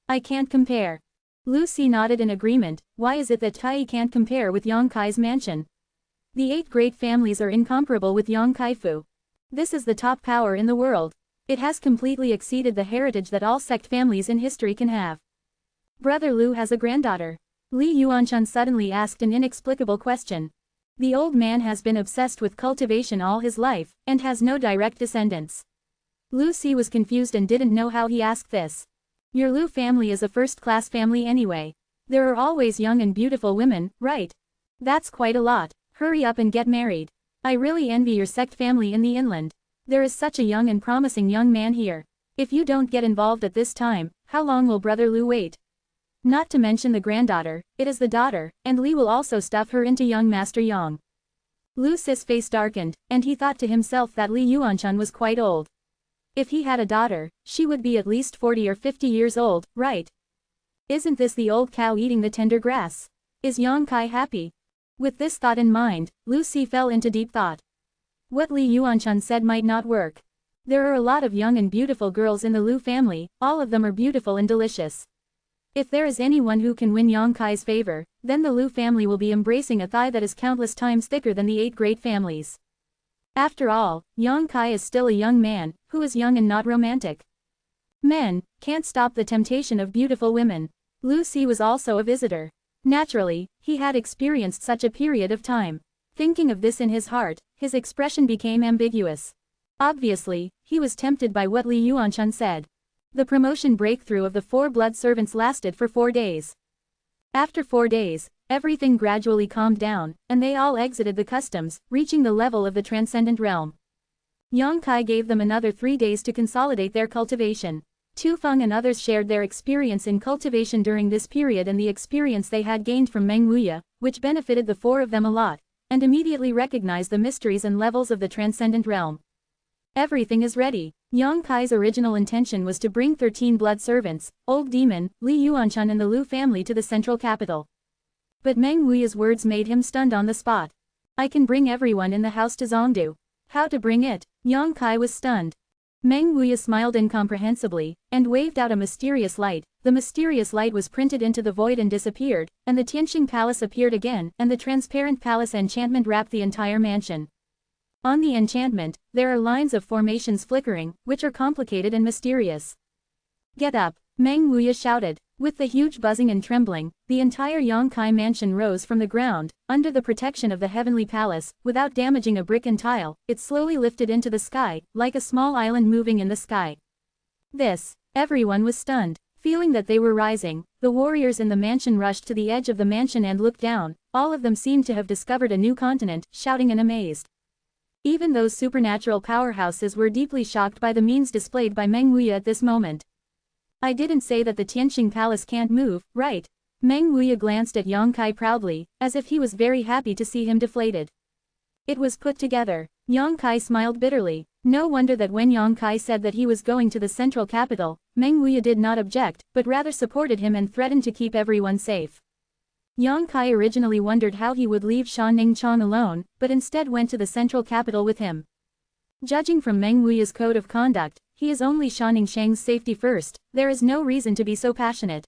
I can't compare." Lu Si nodded in agreement. "Why is it that Tai can't compare with Yang Kai's mansion? The 8 great families are incomparable with Yang Kaifu. This is the top power in the world. It has completely exceeded the heritage that all sect families in history can have." "Brother Lu has a granddaughter?" Li Yuanshan suddenly asked an inexplicable question. The old man has been obsessed with cultivation all his life, and has no direct descendants. Lu Si was confused and didn't know how he asked this. "Your Lu family is a first-class family anyway. There are always young and beautiful women, right? That's quite a lot. Hurry up and get married. I really envy your sect family in the inland. There is such a young and promising young man here. If you don't get involved at this time, how long will Brother Lu wait? Not to mention the granddaughter, it is the daughter, and Li will also stuff her into young Master Yang." Lu Si's face darkened, and he thought to himself that Li Yuanshan was quite old. If he had a daughter, she would be at least 40 or 50 years old, right? Isn't this the old cow eating the tender grass? Is Yang Kai happy? With this thought in mind, Lu Si fell into deep thought. What Li Yuanshan said might not work. There are a lot of young and beautiful girls in the Lu family, all of them are beautiful and delicious. If there is anyone who can win Yang Kai's favor, then the Lu family will be embracing a thigh that is countless times thicker than the 8 great families. After all, Yang Kai is still a young man, who is young and not romantic. Men can't stop the temptation of beautiful women. Lu Si was also a visitor. Naturally, he had experienced such a period of time. Thinking of this in his heart, his expression became ambiguous. Obviously, he was tempted by what Li Yuanshan said. The promotion breakthrough of the 4 blood servants lasted for 4 days. After 4 days, everything gradually calmed down, and they all exited the customs, reaching the level of the transcendent realm. Yang Kai gave them another 3 days to consolidate their cultivation. Tu Feng and others shared their experience in cultivation during this period and the experience they had gained from Meng Wuya, which benefited the 4 of them a lot, and immediately recognized the mysteries and levels of the transcendent realm. Everything is ready. Yang Kai's original intention was to bring 13 blood servants, Old Demon, Li Yuanshan and the Lu family to the central capital. But Meng Wuya's words made him stunned on the spot. "I can bring everyone in the house to Zongdu. How to bring it?" Yang Kai was stunned. Meng Wuya smiled incomprehensibly, and waved out a mysterious light. The mysterious light was printed into the void and disappeared, and the Tianqing Palace appeared again, and the transparent palace enchantment wrapped the entire mansion. On the enchantment, there are lines of formations flickering, which are complicated and mysterious. "Get up!" Meng Wuya shouted. With the huge buzzing and trembling, the entire Yang Kai mansion rose from the ground, under the protection of the heavenly palace, without damaging a brick and tile. It slowly lifted into the sky, like a small island moving in the sky. Everyone was stunned. Feeling that they were rising, the warriors in the mansion rushed to the edge of the mansion and looked down. All of them seemed to have discovered a new continent, shouting and amazed. Even those supernatural powerhouses were deeply shocked by the means displayed by Meng Wuya at this moment. "I didn't say that the Tianqing Palace can't move, right?" Meng Wuya glanced at Yang Kai proudly, as if he was very happy to see him deflated. "It was put together." Yang Kai smiled bitterly. No wonder that when Yang Kai said that he was going to the central capital, Meng Wuya did not object, but rather supported him and threatened to keep everyone safe. Yang Kai originally wondered how he would leave Sha Ningchang alone, but instead went to the central capital with him. Judging from Meng Wuya's code of conduct, he is only Sha Ningchang's safety first. There is no reason to be so passionate.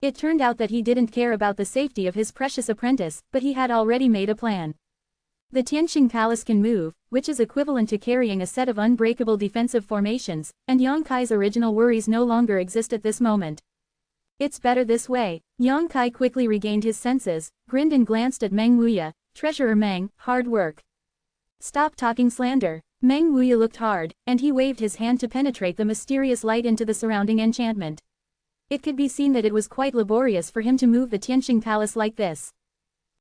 It turned out that he didn't care about the safety of his precious apprentice, but he had already made a plan. The Tianqing Palace can move, which is equivalent to carrying a set of unbreakable defensive formations, and Yang Kai's original worries no longer exist at this moment. It's better this way. Yang Kai quickly regained his senses, grinned and glanced at Meng Wuya. "Treasurer Meng, hard work. Stop talking slander." Meng Wuya looked hard, and he waved his hand to penetrate the mysterious light into the surrounding enchantment. It could be seen that it was quite laborious for him to move the Tianqing Palace like this.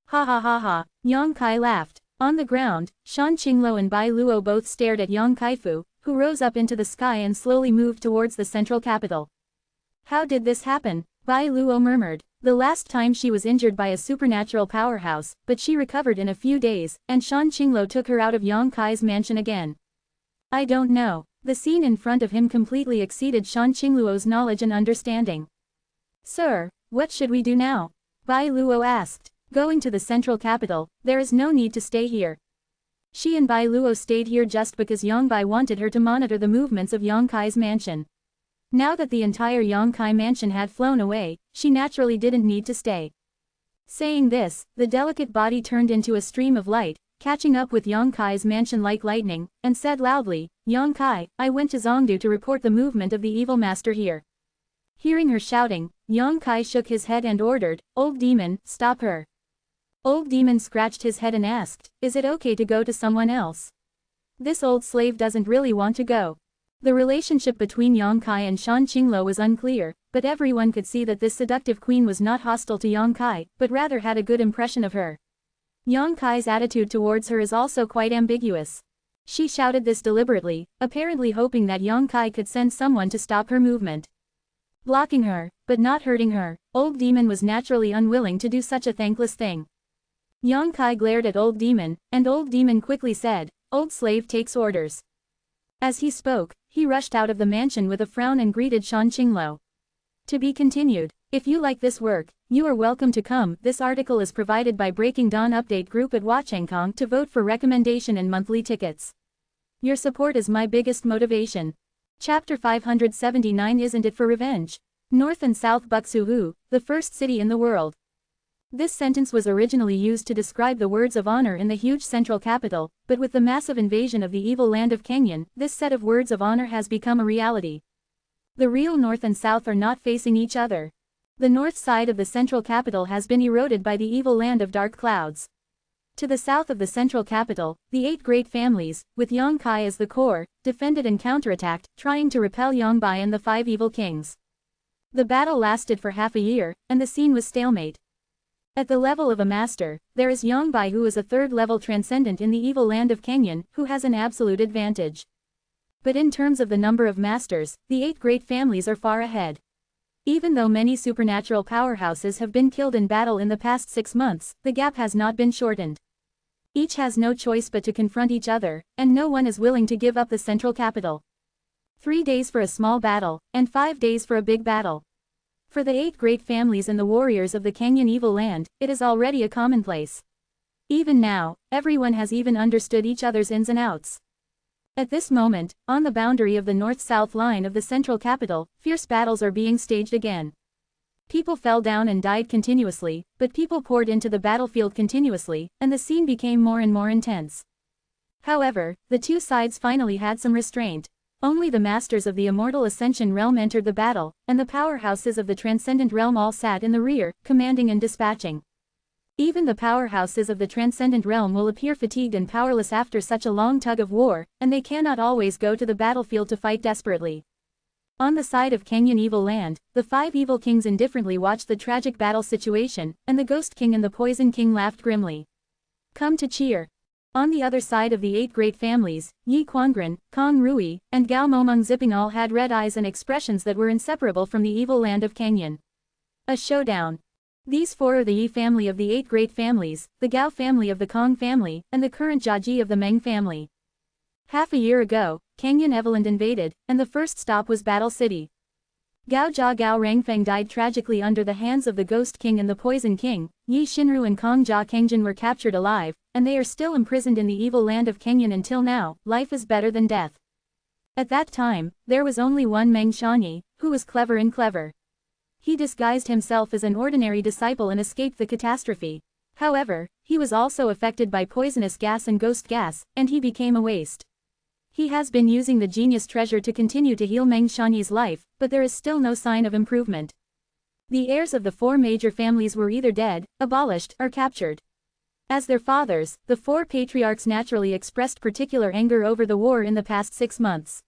Ha ha ha ha, Yang Kai laughed. On the ground, Shan Qingluo and Bai Luo both stared at Yang Kaifu, who rose up into the sky and slowly moved towards the central capital. How did this happen? Bai Luo murmured. The last time she was injured by a supernatural powerhouse, but she recovered in a few days, and Shan Qingluo took her out of Yang Kai's mansion again. I don't know. The scene in front of him completely exceeded Shan Qingluo's knowledge and understanding. Sir, what should we do now? Bai Luo asked. Going to the central capital, there is no need to stay here. She and Bai Luo stayed here just because Yang Bai wanted her to monitor the movements of Yang Kai's mansion. Now that the entire Yang Kai mansion had flown away, she naturally didn't need to stay. Saying this, the delicate body turned into a stream of light, catching up with Yang Kai's mansion like lightning, and said loudly, Yang Kai, I went to Zongdu to report the movement of the evil master here. Hearing her shouting, Yang Kai shook his head and ordered, Old demon, stop her. Old demon scratched his head and asked, is it okay to go to someone else? This old slave doesn't really want to go. The relationship between Yang Kai and Shan Qingluo was unclear, but everyone could see that this seductive queen was not hostile to Yang Kai, but rather had a good impression of her. Yang Kai's attitude towards her is also quite ambiguous. She shouted this deliberately, apparently hoping that Yang Kai could send someone to stop her movement. Blocking her, but not hurting her, Old Demon was naturally unwilling to do such a thankless thing. Yang Kai glared at Old Demon, and Old Demon quickly said, Old slave takes orders. As he spoke, he rushed out of the mansion with a frown and greeted Shan Qingluo. To be continued. If you like this work, you are welcome to come. This article is provided by Breaking Dawn Update Group at Watchengkong to vote for recommendation and monthly tickets. Your support is my biggest motivation. Chapter 579 Isn't it for revenge? North and South Buksuhu, the first city in the world. This sentence was originally used to describe the words of honor in the huge central capital, but with the massive invasion of the evil land of Kenyan, this set of words of honor has become a reality. The real North and South are not facing each other. The north side of the central capital has been eroded by the evil land of dark clouds. To the south of the central capital, the 8 great families, with Yang Kai as the core, defended and counterattacked, trying to repel Yang Bai and the 5 evil kings. The battle lasted for half a year, and the scene was stalemate. At the level of a master, there is Yang Bai, who is a 3rd-level transcendent in the evil land of Kenyan, who has an absolute advantage. But in terms of the number of masters, the 8 great families are far ahead. Even though many supernatural powerhouses have been killed in battle in the past 6 months, the gap has not been shortened. Each has no choice but to confront each other, and no one is willing to give up the central capital. 3 days for a small battle, and 5 days for a big battle. For the 8 great families and the warriors of the Kenyan evil land, it is already a commonplace. Even now, everyone has even understood each other's ins and outs. At this moment, on the boundary of the north-south line of the central capital, fierce battles are being staged again. People fell down and died continuously, but people poured into the battlefield continuously, and the scene became more and more intense. However, the 2 sides finally had some restraint. Only the masters of the Immortal Ascension realm entered the battle, and the powerhouses of the Transcendent realm all sat in the rear, commanding and dispatching. Even the powerhouses of the Transcendent realm will appear fatigued and powerless after such a long tug of war, and they cannot always go to the battlefield to fight desperately. On the side of Kenyan evil land, the 5 evil kings indifferently watched the tragic battle situation, and the Ghost King and the Poison King laughed grimly. Come to cheer. On the other side of the 8 great families, Yi Quangren, Kong Rui, and Gao Momong Zipping all had red eyes and expressions that were inseparable from the evil land of Kenyan. A showdown. These 4 are the Yi family of the 8 great families, the Gao family of the Kong family, and the current Jiaji of the Meng family. Half a year ago, Kenyan Eveland invaded, and the first stop was Battle City. Gao Jia Gao Rangfeng died tragically under the hands of the Ghost King and the Poison King. Yi Shinru and Kong Jia Kengjin were captured alive, and they are still imprisoned in the evil land of Kenyan until now. Life is better than death. At that time, there was only one Meng Shanyi, who was clever and clever. He disguised himself as an ordinary disciple and escaped the catastrophe. However, he was also affected by poisonous gas and ghost gas, and he became a waste. He has been using the genius treasure to continue to heal Meng Shanyi's life, but there is still no sign of improvement. The heirs of the 4 major families were either dead, abolished, or captured. As their fathers, the 4 patriarchs naturally expressed particular anger over the war in the past 6 months.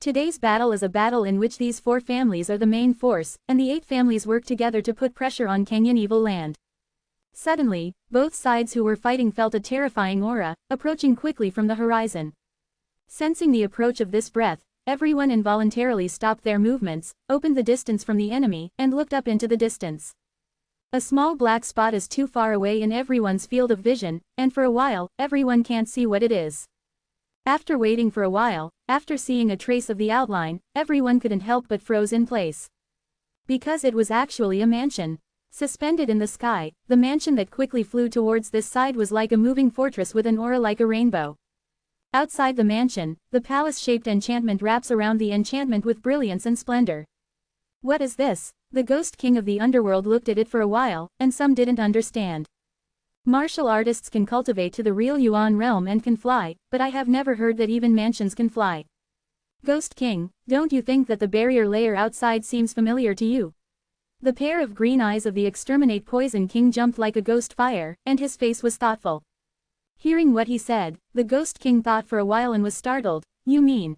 Today's battle is a battle in which these 4 families are the main force, and the 8 families work together to put pressure on Kenyan evil land. Suddenly, both sides who were fighting felt a terrifying aura, approaching quickly from the horizon. Sensing the approach of this breath, everyone involuntarily stopped their movements, opened the distance from the enemy, and looked up into the distance. A small black spot is too far away in everyone's field of vision, and for a while, everyone can't see what it is. After waiting for a while, after seeing a trace of the outline, everyone couldn't help but froze in place. Because it was actually a mansion. Suspended in the sky, the mansion that quickly flew towards this side was like a moving fortress with an aura like a rainbow. Outside the mansion, the palace-shaped enchantment wraps around the enchantment with brilliance and splendor. What is this? The Ghost King of the underworld looked at it for a while, and some didn't understand. Martial artists can cultivate to the real Yuan realm and can fly, but I have never heard that even mansions can fly. Ghost King, don't you think that the barrier layer outside seems familiar to you? The pair of green eyes of the Exterminate Poison King jumped like a ghost fire, and his face was thoughtful. Hearing what he said, the Ghost King thought for a while and was startled. You mean?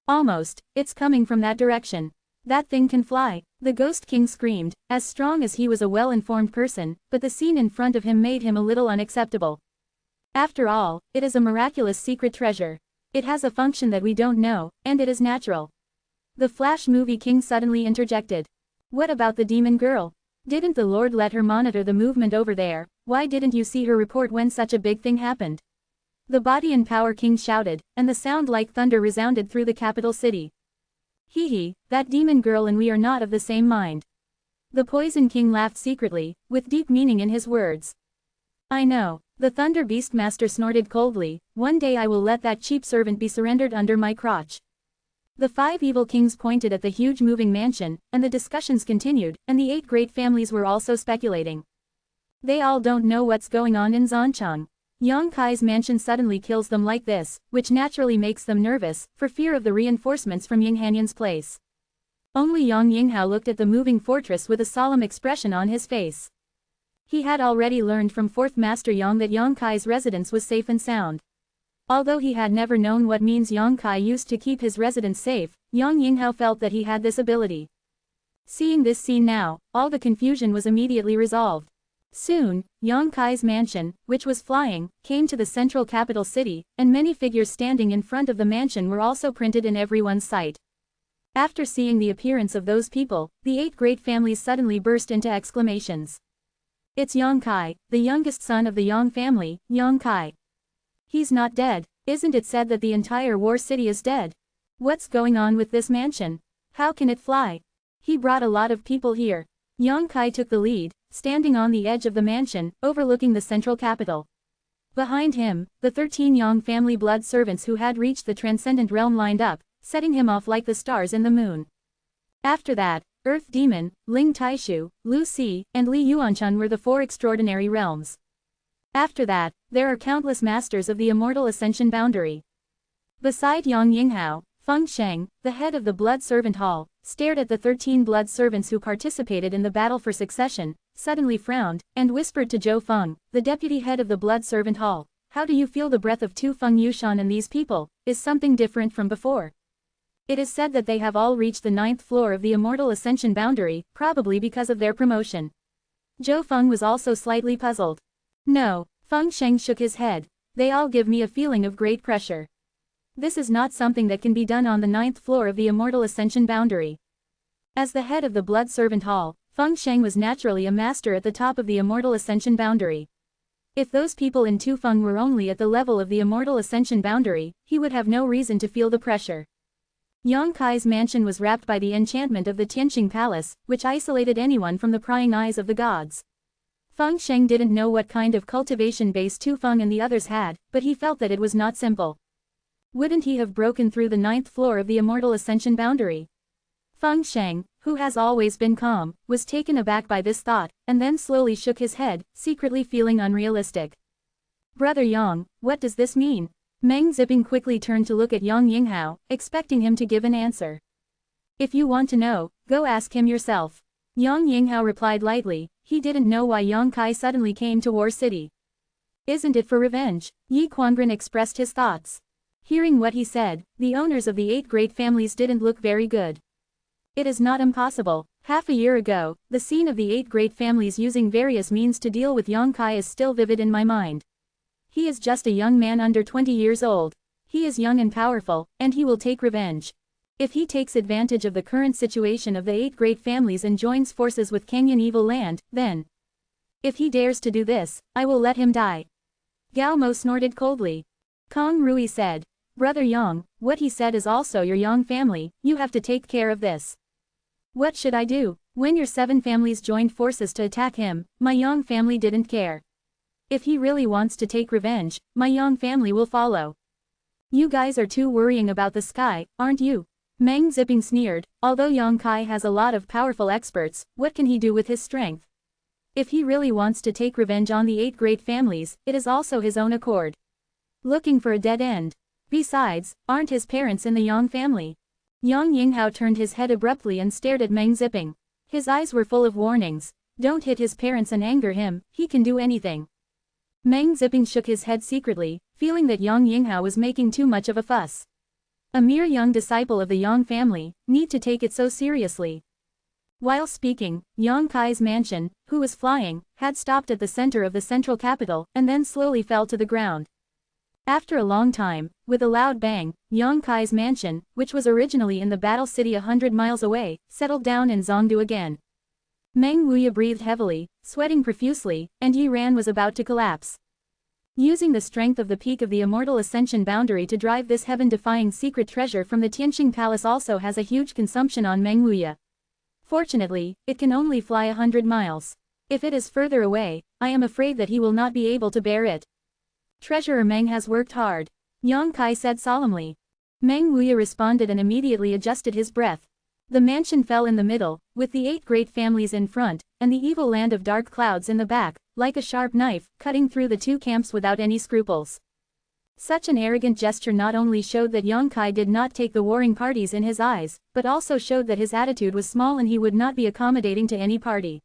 Almost, it's coming from that direction. That thing can fly, the Ghost King screamed, as strong as he was a well-informed person, but the scene in front of him made him a little unacceptable. After all, it is a miraculous secret treasure. It has a function that we don't know, and it is natural. The Flash Movie King suddenly interjected. What about the demon girl? Didn't the Lord let her monitor the movement over there? Why didn't you see her report when such a big thing happened? The Body and Power King shouted, and the sound like thunder resounded through the capital city. Hee, that demon girl and we are not of the same mind. The Poison King laughed secretly, with deep meaning in his words. I know, the Thunder Beastmaster snorted coldly, one day I will let that cheap servant be surrendered under my crotch. The 5 evil kings pointed at the huge moving mansion, and the discussions continued, and the 8 great families were also speculating. They all don't know what's going on in Zhancheng. Yang Kai's mansion suddenly kills them like this, which naturally makes them nervous, for fear of the reinforcements from Yinghanyan's place. Only Yang Yinghao looked at the moving fortress with a solemn expression on his face. He had already learned from 4th Master Yang that Yang Kai's residence was safe and sound. Although he had never known what means Yang Kai used to keep his residence safe, Yang Yinghao felt that he had this ability. Seeing this scene now, all the confusion was immediately resolved. Soon, Yang Kai's mansion, which was flying, came to the central capital city, and many figures standing in front of the mansion were also printed in everyone's sight. After seeing the appearance of those people, the 8 great families suddenly burst into exclamations. It's Yang Kai, the youngest son of the Yang family, Yang Kai. He's not dead. Isn't it said that the entire war city is dead? What's going on with this mansion? How can it fly? He brought a lot of people here. Yang Kai took the lead, standing on the edge of the mansion, overlooking the central capital. Behind him, the 13 Yang family blood servants who had reached the transcendent realm lined up, setting him off like the stars in the moon. After that, Earth Demon, Ling Taishu, Lu Si, and Li Yuanchun were the 4 extraordinary realms. After that, there are countless masters of the Immortal Ascension boundary. Beside Yang Yinghao, Feng Sheng, the head of the Blood Servant Hall, stared at the 13 blood servants who participated in the battle for succession, suddenly frowned, and whispered to Zhou Feng, the deputy head of the Blood Servant Hall, how do you feel the breath of Tu Feng Yushan and these people, is something different from before? It is said that they have all reached the 9th floor of the Immortal Ascension boundary, probably because of their promotion. Zhou Feng was also slightly puzzled. No, Feng Sheng shook his head. They all give me a feeling of great pressure. This is not something that can be done on the 9th floor of the Immortal Ascension boundary. As the head of the Blood Servant Hall, Feng Sheng was naturally a master at the top of the Immortal Ascension boundary. If those people in Tufeng were only at the level of the Immortal Ascension boundary, he would have no reason to feel the pressure. Yang Kai's mansion was wrapped by the enchantment of the Tianqing Palace, which isolated anyone from the prying eyes of the gods. Feng Sheng didn't know what kind of cultivation base Tu Feng and the others had, but he felt that it was not simple. Wouldn't he have broken through the 9th floor of the Immortal Ascension boundary? Feng Sheng, who has always been calm, was taken aback by this thought, and then slowly shook his head, secretly feeling unrealistic. Brother Yang, what does this mean? Meng Ziping quickly turned to look at Yang Yinghao, expecting him to give an answer. If you want to know, go ask him yourself. Yang Yinghao replied lightly. He didn't know why Yang Kai suddenly came to War City. Isn't it for revenge? Yi Quangren expressed his thoughts. Hearing what he said, the owners of the 8 great families didn't look very good. It is not impossible, Half a year ago, the scene of the 8 great families using various means to deal with Yongkai is still vivid in my mind. He is just a young man under 20 years old. He is young and powerful, and he will take revenge. If he takes advantage of the current situation of the 8 great families and joins forces with Kenyan evil land, then. If he dares to do this, I will let him die. Gao Mo snorted coldly. Kong Rui said, Brother Yang, what he said is also your Yang family, you have to take care of this. What should I do? When your 7 families joined forces to attack him, my Yang family didn't care. If he really wants to take revenge, my Yang family will follow. You guys are too worrying about the sky, aren't you? Meng Zipping sneered, although Yongkai has a lot of powerful experts, what can he do with his strength? If he really wants to take revenge on the 8 great families, it is also his own accord. Looking for a dead end. Besides, aren't his parents in the Yang family? Yang Yinghao turned his head abruptly and stared at Meng Zipping. His eyes were full of warnings. Don't hit his parents and anger him, he can do anything. Meng Zipping shook his head secretly, feeling that Yang Yinghao was making too much of a fuss. A mere young disciple of the Yang family, need to take it so seriously. While speaking, Yang Kai's mansion, who was flying, had stopped at the center of the central capital, and then slowly fell to the ground. After a long time, with a loud bang, Yang Kai's mansion, which was originally in the battle city 100 miles away, settled down in Zhongdu again. Meng Wuya breathed heavily, sweating profusely, and Yi Ran was about to collapse. Using the strength of the peak of the Immortal Ascension boundary to drive this heaven-defying secret treasure from the Tianqing Palace also has a huge consumption on Meng Wuya. Fortunately, it can only fly 100 miles. If it is further away, I am afraid that he will not be able to bear it. Treasurer Meng has worked hard. Yang Kai said solemnly. Meng Wuya responded and immediately adjusted his breath. The mansion fell in the middle, with the 8 great families in front, and the evil land of dark clouds in the back, like a sharp knife, cutting through the 2 camps without any scruples. Such an arrogant gesture not only showed that Yang Kai did not take the warring parties in his eyes, but also showed that his attitude was small and he would not be accommodating to any party.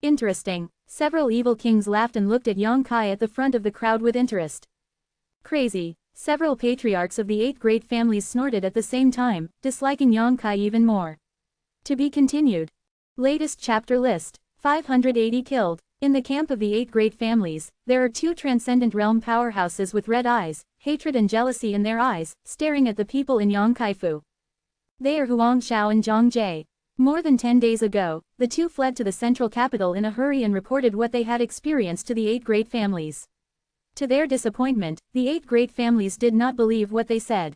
Interesting. Several evil kings laughed and looked at Yang Kai at the front of the crowd with interest. Crazy. Several patriarchs of the 8 great families snorted at the same time, disliking Yang Kai even more. To be continued. Latest chapter list. 580 killed. In the camp of the 8 great families, there are 2 transcendent realm powerhouses with red eyes, hatred and jealousy in their eyes, staring at the people in Yongkaifu. They are Huang Xiao and Zhang Jie. More than 10 days ago, the 2 fled to the central capital in a hurry and reported what they had experienced to the 8 great families. To their disappointment, the 8 great families did not believe what they said.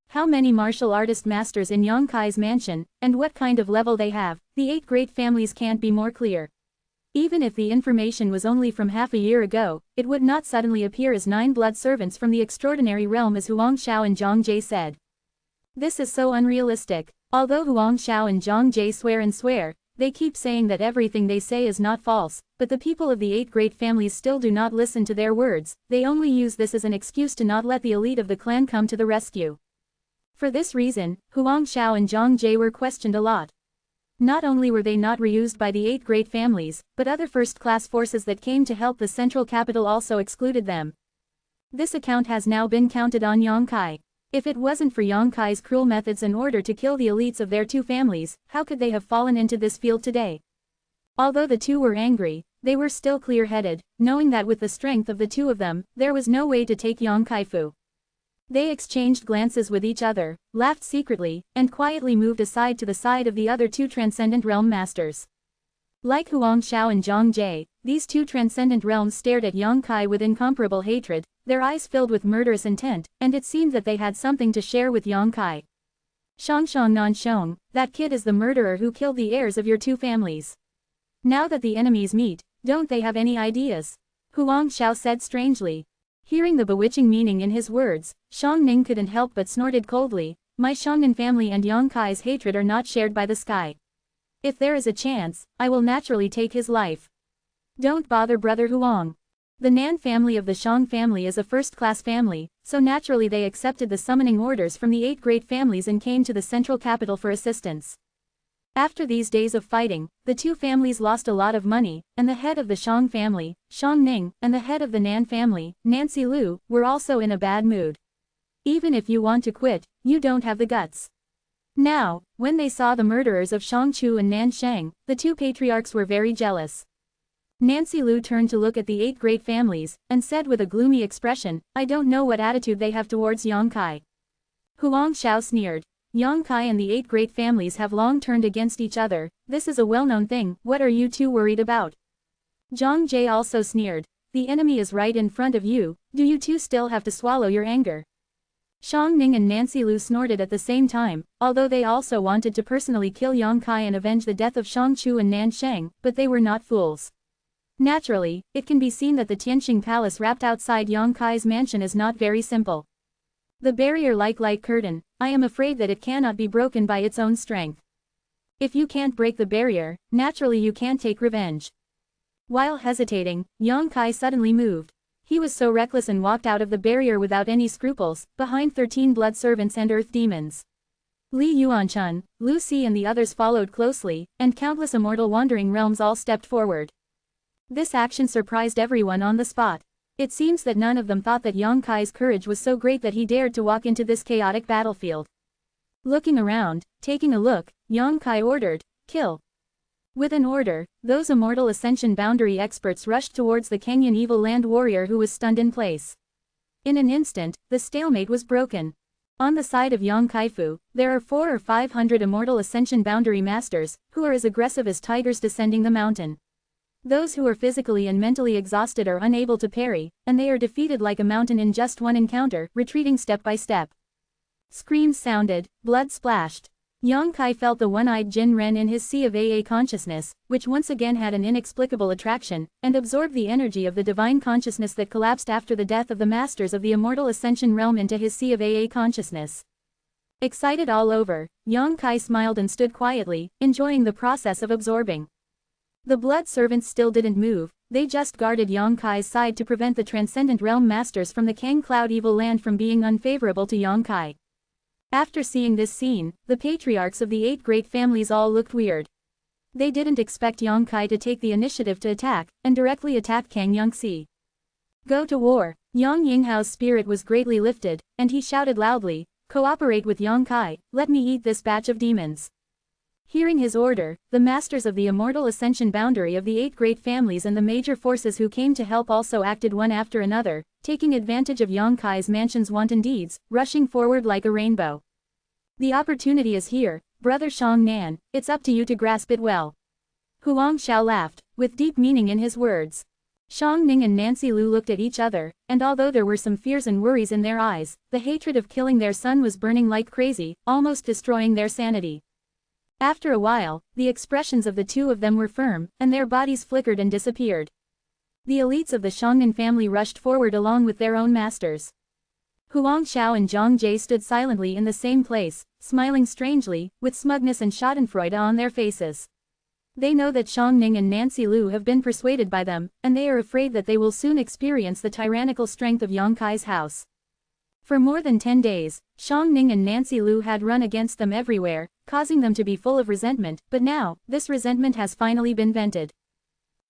How many martial artist masters in Yongkai's mansion, and what kind of level they have, the 8 great families can't be more clear. Even if the information was only from half a year ago, it would not suddenly appear as 9 blood servants from the extraordinary realm as Huang Xiao and Zhang Jie said. This is so unrealistic. Although Huang Xiao and Zhang Jie swear, they keep saying that everything they say is not false, but the people of the 8 great families still do not listen to their words, they only use this as an excuse to not let the elite of the clan come to the rescue. For this reason, Huang Xiao and Zhang Jie were questioned a lot. Not only were they not reused by the 8 great families, but other first-class forces that came to help the central capital also excluded them. This account has now been counted on Yongkai. If it wasn't for Yongkai's cruel methods in order to kill the elites of their 2 families, how could they have fallen into this field today? Although the 2 were angry, they were still clear-headed, knowing that with the strength of the 2 of them, there was no way to take Yongkaifu. They exchanged glances with each other, laughed secretly, and quietly moved aside to the side of the other 2 transcendent realm masters. Like Huang Xiao and Zhang Jie, these 2 transcendent realms stared at Yongkai with incomparable hatred, their eyes filled with murderous intent, and it seemed that they had something to share with Yongkai. Shangshang Nansheng, that kid is the murderer who killed the heirs of your 2 families. Now that the enemies meet, don't they have any ideas? Huang Xiao said strangely. Hearing the bewitching meaning in his words, Shang Ning couldn't help but snorted coldly. My Shangnan family and Yongkai's hatred are not shared by the sky. If there is a chance, I will naturally take his life. Don't bother Brother Huang. The Nan family of the Shang family is a first-class family, so naturally they accepted the summoning orders from the 8 great families and came to the central capital for assistance. After these days of fighting, the 2 families lost a lot of money, and the head of the Shang family, Shang Ning, and the head of the Nan family, Nancy Lu, were also in a bad mood. Even if you want to quit, you don't have the guts. Now, when they saw the murderers of Shangchu and Nansheng, the two patriarchs were very jealous. Nancy Lu turned to look at the 8 great families, and said with a gloomy expression, "I don't know what attitude they have towards Yongkai." Huang Xiao sneered. "Yongkai and the 8 great families have long turned against each other, this is a well-known thing, what are you two worried about?" Zhang Jie also sneered. "The enemy is right in front of you, do you two still have to swallow your anger?" Shang Ning and Nancy Lu snorted at the same time, although they also wanted to personally kill Yongkai and avenge the death of Shangchu and Nansheng, but they were not fools. Naturally, it can be seen that the Tianqing Palace wrapped outside Yongkai's mansion is not very simple. The barrier like light curtain, I am afraid that it cannot be broken by its own strength. If you can't break the barrier, naturally you can't take revenge. While hesitating, Yongkai suddenly moved. He was so reckless and walked out of the barrier without any scruples, behind 13 blood servants and earth demons. Li Yuanchun, Lu Si and the others followed closely, and countless immortal wandering realms all stepped forward. This action surprised everyone on the spot. It seems that none of them thought that Yongkai's courage was so great that he dared to walk into this chaotic battlefield. Looking around, taking a look, Yongkai ordered, "Kill." With an order, those immortal ascension boundary experts rushed towards the Kenyan evil land warrior who was stunned in place. In an instant, the stalemate was broken. On the side of Yongkaifu, there are 400 or 500 immortal ascension boundary masters, who are as aggressive as tigers descending the mountain. Those who are physically and mentally exhausted are unable to parry, and they are defeated like a mountain in just one encounter, retreating step by step. Screams sounded, blood splashed. Yongkai felt the one-eyed Jin Ren in his sea of AA consciousness, which once again had an inexplicable attraction, and absorbed the energy of the divine consciousness that collapsed after the death of the masters of the immortal ascension realm into his sea of AA consciousness. Excited all over, Yongkai smiled and stood quietly, enjoying the process of absorbing. The blood servants still didn't move, they just guarded Yongkai's side to prevent the transcendent realm masters from the Kang Cloud evil land from being unfavorable to Yongkai. After seeing this scene, the patriarchs of the 8 great families all looked weird. They didn't expect Yongkai to take the initiative to attack, and directly attack Kang Yongxi. "Go to war." Yang Yinghao's spirit was greatly lifted, and he shouted loudly, "Cooperate with Yongkai, let me eat this batch of demons." Hearing his order, the masters of the immortal ascension boundary of the 8 great families and the major forces who came to help also acted one after another, taking advantage of Yongkai's mansion's wanton deeds, rushing forward like a rainbow. "The opportunity is here, brother Shang Nan, it's up to you to grasp it well." Huang Xiao laughed, with deep meaning in his words. Shang Ning and Nancy Lu looked at each other, and although there were some fears and worries in their eyes, the hatred of killing their son was burning like crazy, almost destroying their sanity. After a while, the expressions of the two of them were firm, and their bodies flickered and disappeared. The elites of the Shangnan family rushed forward along with their own masters. Huang Xiao and Zhang Jie stood silently in the same place, smiling strangely, with smugness and schadenfreude on their faces. They know that Shang Ning and Nancy Lu have been persuaded by them, and they are afraid that they will soon experience the tyrannical strength of Yongkai's house. For more than 10 days, Shang Ning and Nancy Lu had run against them everywhere, causing them to be full of resentment, but now, this resentment has finally been vented.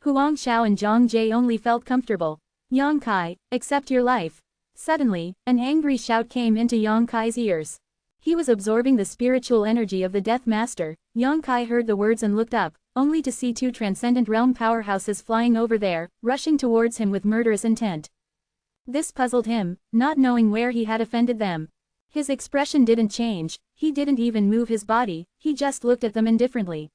Huang Xiao and Zhang Jie only felt comfortable. "Yongkai, accept your life." Suddenly, an angry shout came into Yongkai's ears. He was absorbing the spiritual energy of the Death Master. Yongkai heard the words and looked up, only to see 2 transcendent realm powerhouses flying over there, rushing towards him with murderous intent. This puzzled him, not knowing where he had offended them. His expression didn't change, he didn't even move his body, he just looked at them indifferently.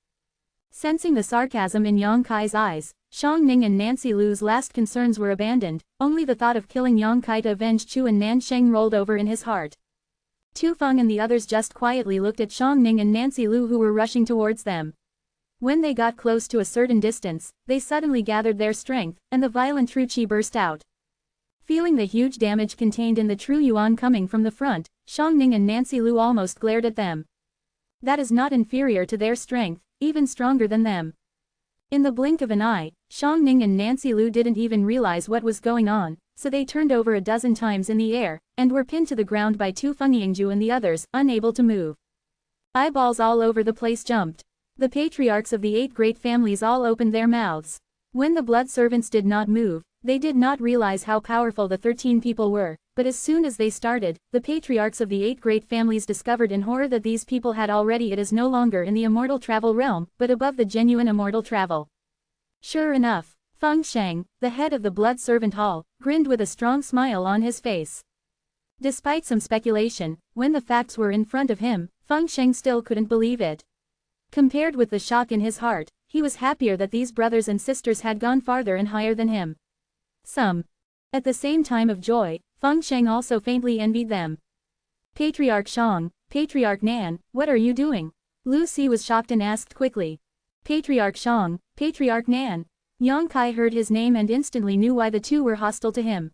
Sensing the sarcasm in Yongkai's eyes, Shang Ning and Nancy Lu's last concerns were abandoned, only the thought of killing Yongkai to avenge Chu and Nansheng rolled over in his heart. Tu Feng and the others just quietly looked at Shang Ning and Nancy Lu who were rushing towards them. When they got close to a certain distance, they suddenly gathered their strength, and the violent true qi burst out. Feeling the huge damage contained in the true yuan coming from the front, Shang Ning and Nancy Lu almost glared at them. That is not inferior to their strength, even stronger than them. In the blink of an eye, Shang Ning and Nancy Lu didn't even realize what was going on, so they turned over a dozen times in the air, and were pinned to the ground by Tu Feng Yingju and the others, unable to move. Eyeballs all over the place jumped. The patriarchs of the 8 great families all opened their mouths. When the blood servants did not move, they did not realize how powerful the 13 people were, But as soon as they started, the patriarchs of the 8 great families discovered in horror that these people had already it is no longer in the immortal travel realm, but above the genuine immortal travel. Sure enough, Feng Sheng, the head of the Blood Servant Hall, grinned with a strong smile on his face. Despite some speculation, when the facts were in front of him, Feng Sheng still couldn't believe it. Compared with the shock in his heart, he was happier that these brothers and sisters had gone farther and higher than him. At the same time of joy, Feng Sheng also faintly envied them. Patriarch Shang, Patriarch Nan, what are you doing? Lu Si was shocked and asked quickly. Patriarch Shang, Patriarch Nan. Yang Kai heard his name and instantly knew why the two were hostile to him.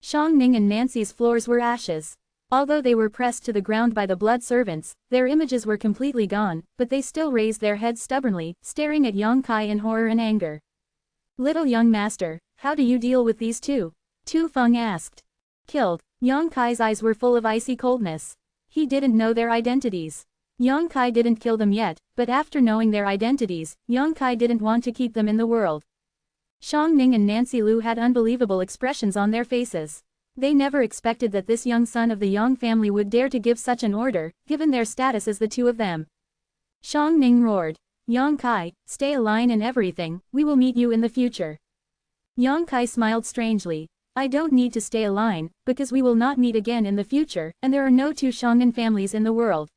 Shang Ning and Nancy's floors were ashes. Although they were pressed to the ground by the blood servants, their images were completely gone, but they still raised their heads stubbornly, staring at Yang Kai in horror and anger. Little young master, how do you deal with these two? Tu Feng asked. Killed. Yang Kai's eyes were full of icy coldness. He didn't know their identities. Yang Kai didn't kill them yet, but after knowing their identities, Yang Kai didn't want to keep them in the world. Shang Ning and Nancy Lu had unbelievable expressions on their faces. They never expected that this young son of the Yang family would dare to give such an order, given their status as the two of them. Shang Ning roared. Yang Kai, stay aligned and everything, we will meet you in the future. Yang Kai smiled strangely. I don't need to stay aligned, because we will not meet again in the future, and there are no two Shangnan families in the world.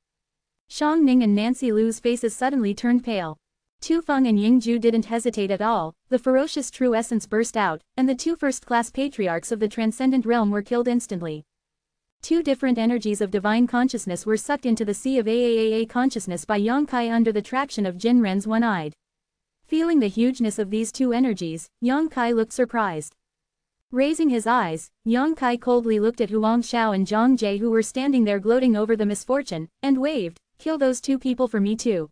Shang Ning and Nancy Lu's faces suddenly turned pale. Tu Feng and Yingju didn't hesitate at all, the ferocious true essence burst out, and the two first-class patriarchs of the transcendent realm were killed instantly. Two different energies of divine consciousness were sucked into the sea of AAAA consciousness by Yang Kai under the traction of Jin Ren's one-eyed. Feeling the hugeness of these two energies, Yang Kai looked surprised. Raising his eyes, Yang Kai coldly looked at Huang Xiao and Zhang Jie who were standing there gloating over the misfortune, and waved, kill those two people for me too.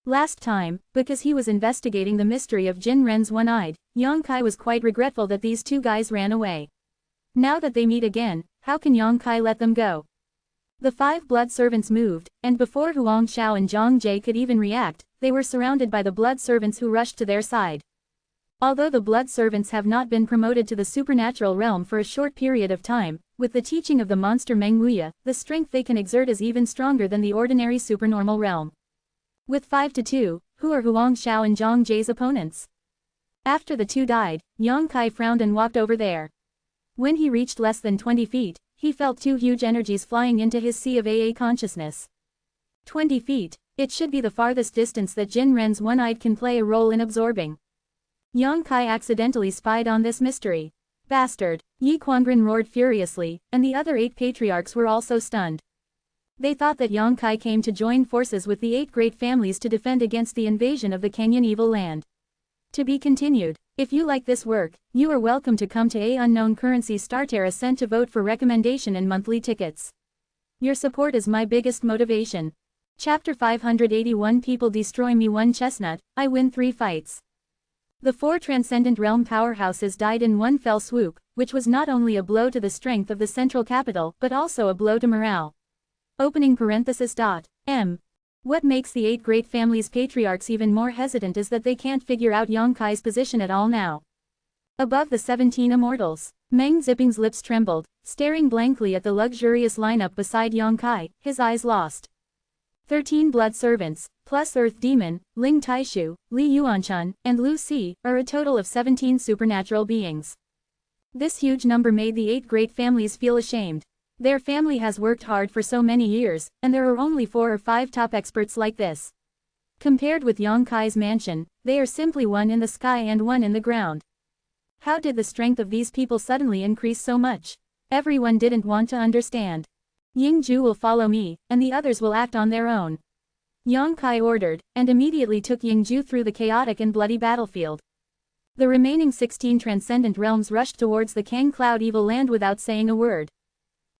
Last time, because he was investigating the mystery of Jin Ren's one-eyed, Yang Kai was quite regretful that these two guys ran away. Now that they meet again, how can Yang Kai let them go? The 5 blood servants moved, and before Huang Xiao and Zhang Jie could even react, they were surrounded by the blood servants who rushed to their side. Although the blood servants have not been promoted to the supernatural realm for a short period of time, with the teaching of the monster Meng Wuya, the strength they can exert is even stronger than the ordinary supernormal realm. With 5-2, who are Huang Xiao and Zhang Jie's opponents? After the two died, Yang Kai frowned and walked over there. When he reached less than 20 feet, he felt 2 huge energies flying into his sea of AA consciousness. 20 feet, it should be the farthest distance that Jin Ren's one-eyed can play a role in absorbing. Yang Kai accidentally spied on this mystery. Bastard! Yi Quangren roared furiously, and the other 8 patriarchs were also stunned. They thought that Yang Kai came to join forces with the 8 great families to defend against the invasion of the Kenyan evil land. To be continued. If you like this work, you are welcome to come to A Unknown Currency Starterra Cent to vote for recommendation and monthly tickets. Your support is my biggest motivation. Chapter 581 People destroy me 1 chestnut, I win 3 fights. The 4 Transcendent Realm powerhouses died in one fell swoop, which was not only a blow to the strength of the central capital but also a blow to morale. Opening parenthesis. What makes the 8 great families' patriarchs even more hesitant is that they can't figure out Yang Kai's position at all now. Above the 17 immortals, Meng Zipping's lips trembled, staring blankly at the luxurious lineup beside Yang Kai, his eyes lost. 13 blood servants, plus Earth Demon, Ling Taishu, Li Yuanchun, and Lu Si, are a total of 17 supernatural beings. This huge number made the 8 great families feel ashamed. Their family has worked hard for so many years, and there are only 4 or 5 top experts like this. Compared with Yang Kai's mansion, they are simply one in the sky and one in the ground. How did the strength of these people suddenly increase so much? Everyone didn't want to understand. Yingju will follow me, and the others will act on their own. Yang Kai ordered, and immediately took Yingju through the chaotic and bloody battlefield. The remaining 16 transcendent realms rushed towards the Kang Cloud evil land without saying a word.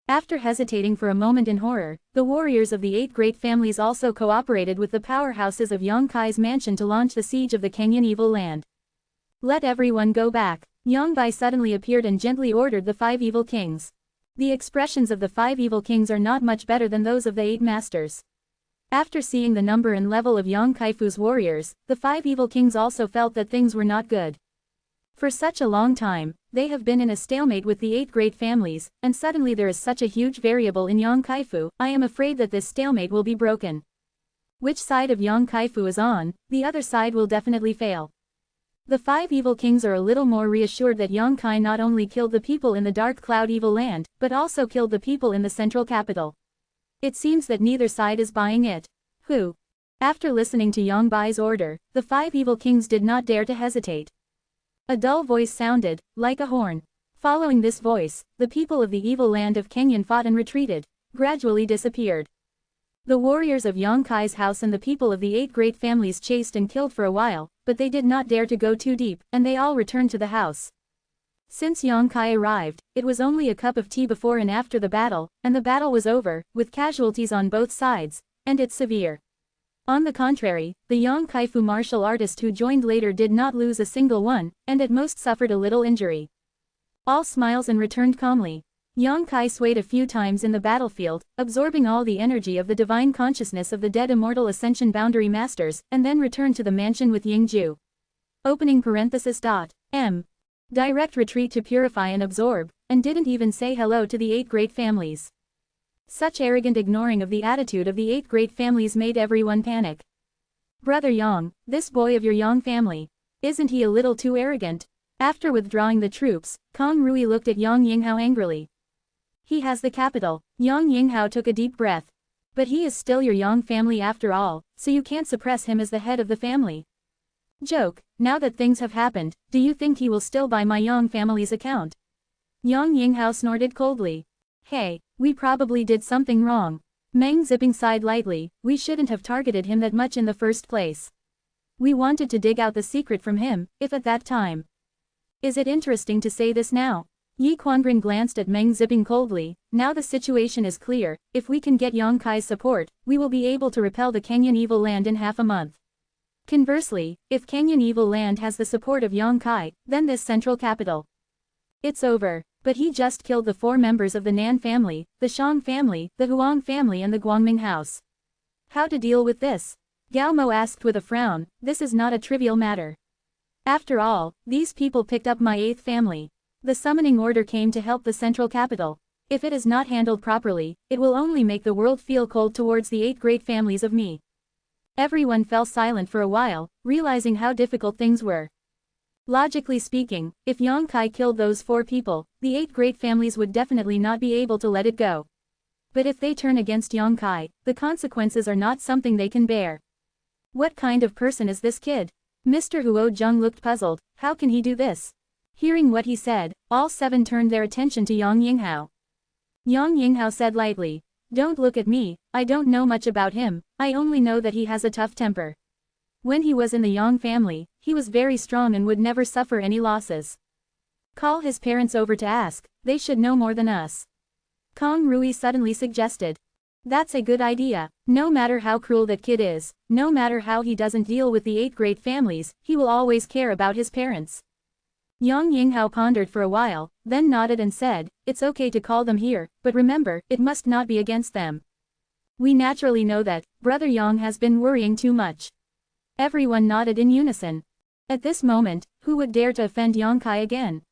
After hesitating for a moment in horror, the warriors of the 8 great families also cooperated with the powerhouses of Yang Kai's mansion to launch the siege of the Kenyan evil land. Let everyone go back. Yang Bai suddenly appeared and gently ordered the 5 evil kings. The expressions of the 5 evil kings are not much better than those of the 8 masters. After seeing the number and level of Yang Kaifu's warriors, the 5 evil kings also felt that things were not good. For such a long time, they have been in a stalemate with the 8 great families, and suddenly there is such a huge variable in Yang Kaifu. I am afraid that this stalemate will be broken. Which side of Yang Kaifu is on, the other side will definitely fail. The 5 evil kings are a little more reassured that Yang Kai not only killed the people in the Dark Cloud Evil Land, but also killed the people in the central capital. It seems that neither side is buying it. Who? After listening to Yang Bai's order, the 5 evil kings did not dare to hesitate. A dull voice sounded, like a horn. Following this voice, the people of the evil land of Kenyan fought and retreated, gradually disappeared. The warriors of Yang Kai's house and the people of the 8 great families chased and killed for a while, but they did not dare to go too deep, and they all returned to the house. Since Yang Kai arrived, it was only a cup of tea before and after the battle, and the battle was over, with casualties on both sides, and it's severe. On the contrary, the Yang Kaifu martial artist who joined later did not lose a single one, and at most suffered a little injury. All smiles and returned calmly. Yang Kai swayed a few times in the battlefield, absorbing all the energy of the divine consciousness of the dead Immortal Ascension Boundary Masters, and then returned to the mansion with Yingju. Opening parenthesis. M. Direct retreat to purify and absorb, and didn't even say hello to the 8 great families. Such arrogant ignoring of the attitude of the 8 great families made everyone panic. Brother Yang, this boy of your Yang family, isn't he a little too arrogant? After withdrawing the troops, Kong Rui looked at Yang Yinghao angrily. He has the capital. Yang Yinghao took a deep breath. But he is still your Yang family after all, so you can't suppress him as the head of the family. Joke, now that things have happened, do you think he will still buy my Yang family's account? Yang Yinghao snorted coldly. Hey, we probably did something wrong. Meng Zipping sighed lightly, we shouldn't have targeted him that much in the first place. We wanted to dig out the secret from him, if at that time. Is it interesting to say this now? Yi Quangren glanced at Meng Zipping coldly. Now the situation is clear, if we can get Yang Kai's support, we will be able to repel the Kenyan Evil Land in half a month. Conversely, if Kenyan Evil Land has the support of Yang Kai, then this central capital. It's over. But he just killed the 4 members of the Nan family, the Shang family, the Huang family and the Guangming house. How to deal with this? Gao Mo asked with a frown. This is not a trivial matter. After all, these people picked up my 8th family. The summoning order came to help the central capital. If it is not handled properly, it will only make the world feel cold towards the 8 great families of me. Everyone fell silent for a while, realizing how difficult things were. Logically speaking, if Yang Kai killed those 4 people, the 8 great families would definitely not be able to let it go. But if they turn against Yang Kai, the consequences are not something they can bear. What kind of person is this kid? Mr. Huo Zheng looked puzzled. How can he do this? Hearing what he said, all 7 turned their attention to Yang Yinghao. Yang Yinghao said lightly, don't look at me, I don't know much about him, I only know that he has a tough temper. When he was in the Yang family, he was very strong and would never suffer any losses. Call his parents over to ask, they should know more than us. Kong Rui suddenly suggested. That's a good idea. No matter how cruel that kid is, no matter how he doesn't deal with the 8 great families, he will always care about his parents. Yang Yinghao pondered for a while, then nodded and said, it's okay to call them here, but remember, it must not be against them. We naturally know that, Brother Yang has been worrying too much. Everyone nodded in unison. At this moment, who would dare to offend Yang Kai again?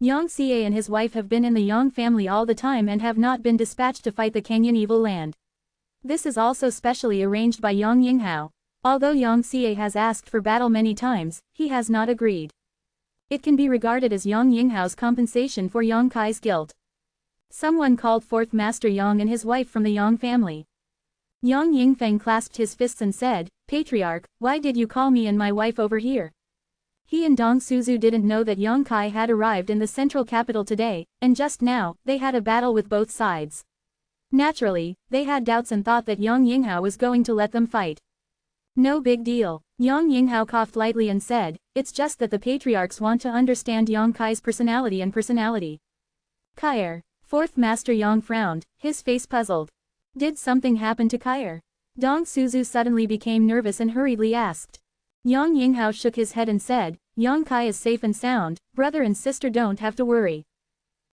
Yang Xie and his wife have been in the Yang family all the time and have not been dispatched to fight the Kenyan Evil Land. This is also specially arranged by Yang Yinghao. Although Yang Xie has asked for battle many times, he has not agreed. It can be regarded as Yang Yinghao's compensation for Yang Kai's guilt. Someone called forth Master Yang and his wife from the Yang family. Yang Yingfeng clasped his fists and said, Patriarch, why did you call me and my wife over here? He and Dong Suzu didn't know that Yang Kai had arrived in the central capital today, and just now, they had a battle with both sides. Naturally, they had doubts and thought that Yang Yinghao was going to let them fight. No big deal. Yang Yinghao coughed lightly and said, it's just that the patriarchs want to understand Yang Kai's personality and personality. Kair. 4th Master Yang frowned, his face puzzled. Did something happen to Kair? Dong Suzu suddenly became nervous and hurriedly asked. Yang Yinghao shook his head and said, Yang Kai is safe and sound, brother and sister don't have to worry.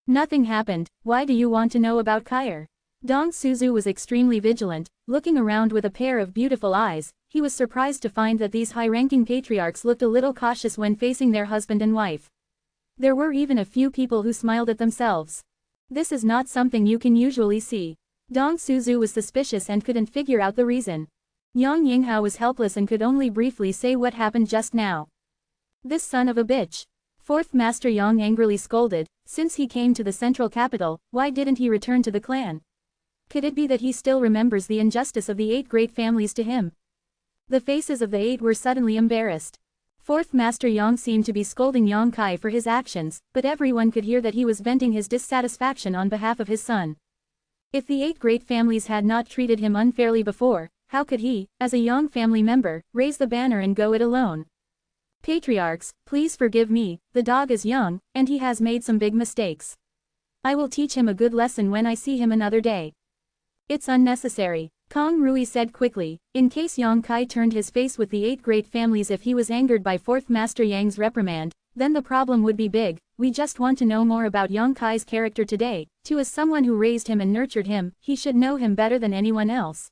Nothing happened, why do you want to know about Kair? Dong Suzu was extremely vigilant, looking around with a pair of beautiful eyes. He was surprised to find that these high-ranking patriarchs looked a little cautious when facing their husband and wife. There were even a few people who smiled at themselves. This is not something you can usually see. Dong Suzu was suspicious and couldn't figure out the reason. Yang Yinghao was helpless and could only briefly say what happened just now. This son of a bitch. Fourth Master Yang angrily scolded, since he came to the central capital, why didn't he return to the clan? Could it be that he still remembers the injustice of the 8 great families to him? The faces of the 8 were suddenly embarrassed. Fourth Master Yang seemed to be scolding Yang Kai for his actions, but everyone could hear that he was venting his dissatisfaction on behalf of his son. If the 8 great families had not treated him unfairly before, how could he, as a Yang family member, raise the banner and go it alone? Patriarchs, please forgive me, the dog is young, and he has made some big mistakes. I will teach him a good lesson when I see him another day. It's unnecessary, Kong Rui said quickly, in case Yang Kai turned his face with the 8 great families. If he was angered by Fourth Master Yang's reprimand, then the problem would be big. We just want to know more about Yang Kai's character today. As someone who raised him and nurtured him, he should know him better than anyone else.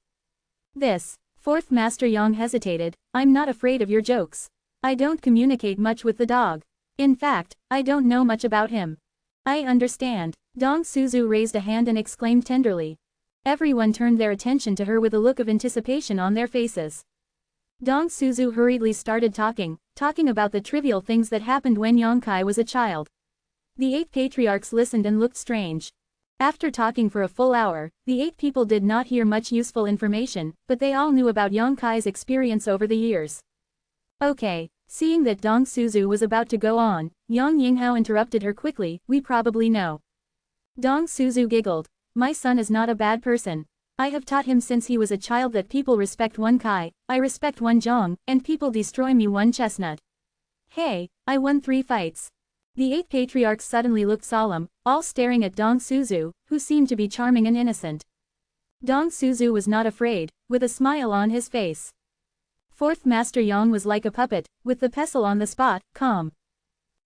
Fourth Master Yang hesitated, I'm not afraid of your jokes. I don't communicate much with the dog. In fact, I don't know much about him. I understand. Dong Suzu raised a hand and exclaimed tenderly. Everyone turned their attention to her with a look of anticipation on their faces. Dong Suzu hurriedly started talking about the trivial things that happened when Yang Kai was a child. The 8 patriarchs listened and looked strange. After talking for a full hour, the 8 people did not hear much useful information, but they all knew about Yang Kai's experience over the years. Okay, seeing that Dong Suzu was about to go on, Yang Yinghao interrupted her quickly, we probably know. Dong Suzu giggled. My son is not a bad person. I have taught him since he was a child that people respect one Kai, I respect one Zhong, and people destroy me one chestnut. Hey, I won 3 fights. The 8 patriarchs suddenly looked solemn, all staring at Dong Suzu, who seemed to be charming and innocent. Dong Suzu was not afraid, with a smile on his face. Fourth Master Yang was like a puppet, with the pestle on the spot, calm.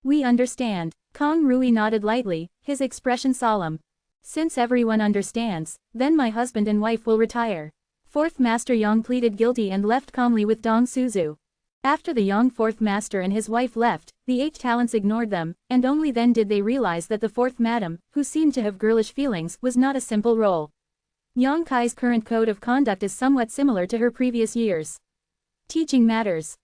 We understand. Kong Rui nodded lightly, his expression solemn. Since everyone understands, then my husband and wife will retire. Fourth Master Yang pleaded guilty and left calmly with Dong Suzu. After the young Fourth Master and his wife left, the 8 talents ignored them, and only then did they realize that the Fourth Madam, who seemed to have girlish feelings, was not a simple role. Yang Kai's current code of conduct is somewhat similar to her previous years. Teaching matters.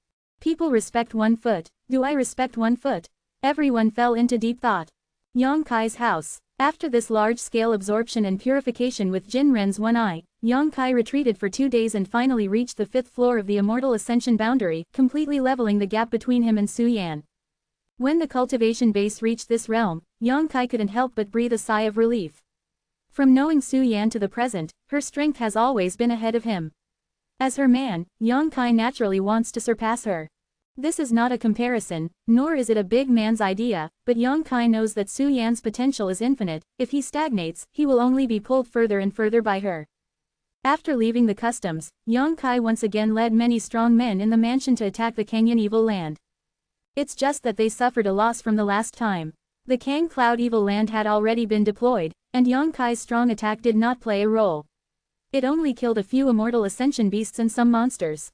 People respect 1 foot. Do I respect 1 foot? Everyone fell into deep thought. Yang Kai's house. After this large-scale absorption and purification with Jin Ren's one eye, Yang Kai retreated for 2 days and finally reached the 5th floor of the Immortal Ascension boundary, completely leveling the gap between him and Su Yan. When the cultivation base reached this realm, Yang Kai couldn't help but breathe a sigh of relief. From knowing Su Yan to the present, her strength has always been ahead of him. As her man, Yang Kai naturally wants to surpass her. This is not a comparison, nor is it a big man's idea, but Yang Kai knows that Su Yan's potential is infinite. If he stagnates, he will only be pulled further and further by her. After leaving the customs, Yang Kai once again led many strong men in the mansion to attack the Kangyun evil land. It's just that they suffered a loss from the last time. The Kang Cloud evil land had already been deployed, and Yang Kai's strong attack did not play a role. It only killed a few immortal ascension beasts and some monsters.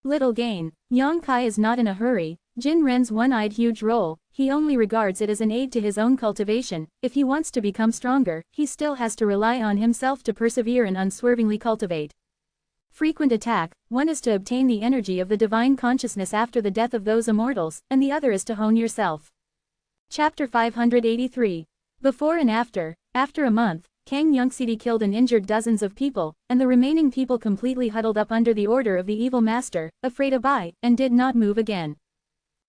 Little gain. Yang Kai is not in a hurry. Jin Ren's one-eyed huge role, he only regards it as an aid to his own cultivation. If he wants to become stronger, he still has to rely on himself to persevere and unswervingly cultivate. Frequent attack, one is to obtain the energy of the divine consciousness after the death of those immortals, and the other is to hone yourself. Chapter 583. Before and after. After a month, Kang Yongxidi killed and injured dozens of people, and the remaining people completely huddled up under the order of the evil master, afraid of and did not move again.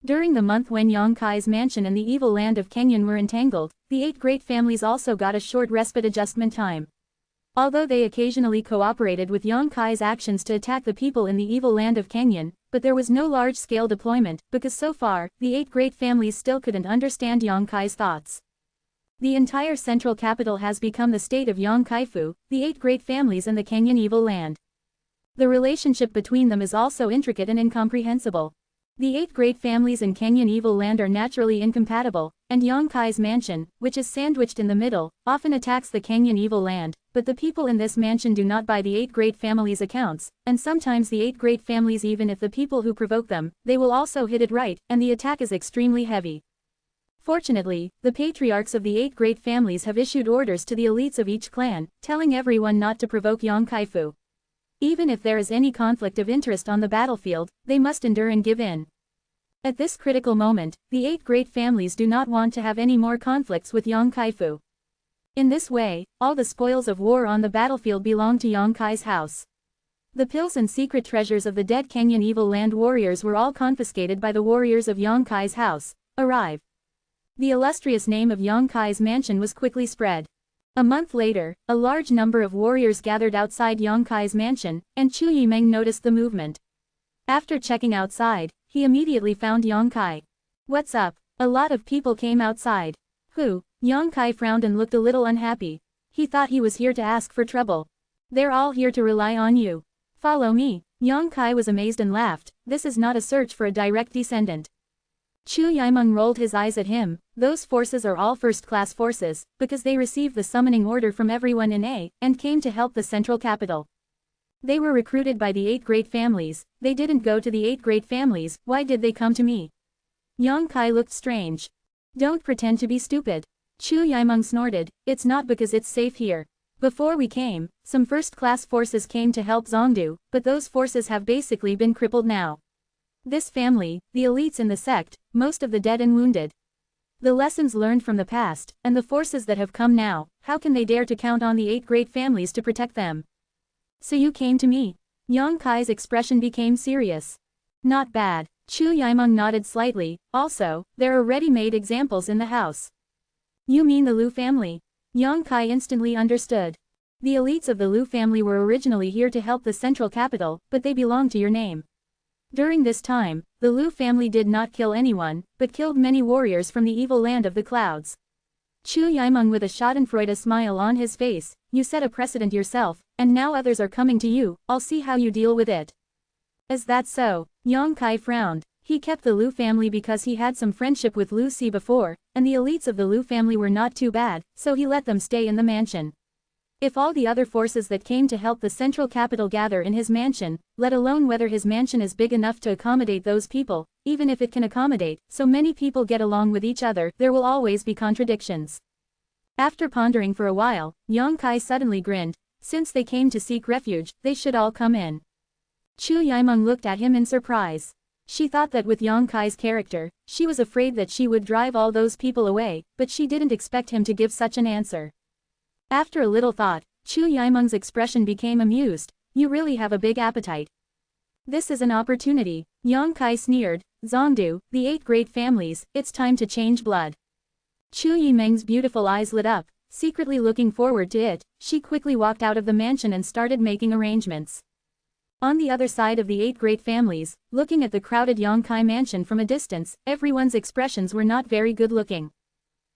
During the month when Yang Kai's mansion and the evil land of Kangyun were entangled, the 8 great families also got a short respite adjustment time. Although they occasionally cooperated with Yang Kai's actions to attack the people in the evil land of Kangyun, but there was no large-scale deployment, because so far, the 8 great families still couldn't understand Yang Kai's thoughts. The entire central capital has become the state of Yang Kaifu, the 8 great families and the Kangyun evil land. The relationship between them is also intricate and incomprehensible. The 8 great families in Kangyun evil land are naturally incompatible, and Yang Kai's mansion, which is sandwiched in the middle, often attacks the Kangyun evil land, but the people in this mansion do not buy the 8 great families' accounts, and sometimes the 8 great families, even if the people who provoke them, they will also hit it right, and the attack is extremely heavy. Fortunately, the patriarchs of the 8 great families have issued orders to the elites of each clan, telling everyone not to provoke Yongkai-fu. Even if there is any conflict of interest on the battlefield, they must endure and give in. At this critical moment, the 8 great families do not want to have any more conflicts with Yongkai-fu. In this way, all the spoils of war on the battlefield belong to Yongkai's house. The pills and secret treasures of the dead Kenyan evil land warriors were all confiscated by the warriors of Yongkai's house. Arrive. The illustrious name of Yongkai's mansion was quickly spread. A month later, a large number of warriors gathered outside Yongkai's mansion, and Chu Yimeng noticed the movement. After checking outside, he immediately found Yongkai. What's up? A lot of people came outside. Who? Yongkai frowned and looked a little unhappy. He thought he was here to ask for trouble. They're all here to rely on you. Follow me. Yongkai was amazed and laughed. This is not a search for a direct descendant. Chu Yimeng rolled his eyes at him. Those forces are all first-class forces, because they received the summoning order from everyone in A, and came to help the central capital. They were recruited by the 8 great families. They didn't go to the 8 great families, why did they come to me? Yongkai looked strange. Don't pretend to be stupid. Chu Yimeng snorted, it's not because it's safe here. Before we came, some first-class forces came to help Zongdu, but those forces have basically been crippled now. This family, the elites in the sect, most of the dead and wounded. The lessons learned from the past, and the forces that have come now, how can they dare to count on the 8 great families to protect them? So you came to me? Yongkai's expression became serious. Not bad. Chu Yimeng nodded slightly. Also, there are ready-made examples in the house. You mean the Liu family? Yongkai instantly understood. The elites of the Liu family were originally here to help the central capital, but they belong to your name. During this time, the Liu family did not kill anyone, but killed many warriors from the evil land of the clouds. Chu Yimeng with a schadenfreude smile on his face, you set a precedent yourself, and now others are coming to you, I'll see how you deal with it. Is that so? Yongkai frowned. He kept the Liu family because he had some friendship with Liu Si before, and the elites of the Liu family were not too bad, so he let them stay in the mansion. If all the other forces that came to help the central capital gather in his mansion, let alone whether his mansion is big enough to accommodate those people, even if it can accommodate so many people get along with each other, there will always be contradictions. After pondering for a while, Yongkai suddenly grinned. Since they came to seek refuge, they should all come in. Chu Yimeng looked at him in surprise. She thought that with Yongkai's character, she was afraid that she would drive all those people away, but she didn't expect him to give such an answer. After a little thought, Chu Yimeng's expression became amused. You really have a big appetite. This is an opportunity. Yongkai sneered. Zongdu, the 8 great families, it's time to change blood. Chu Yimeng's beautiful eyes lit up. Secretly looking forward to it, she quickly walked out of the mansion and started making arrangements. On the other side of the 8 great families, looking at the crowded Yongkai mansion from a distance, everyone's expressions were not very good-looking.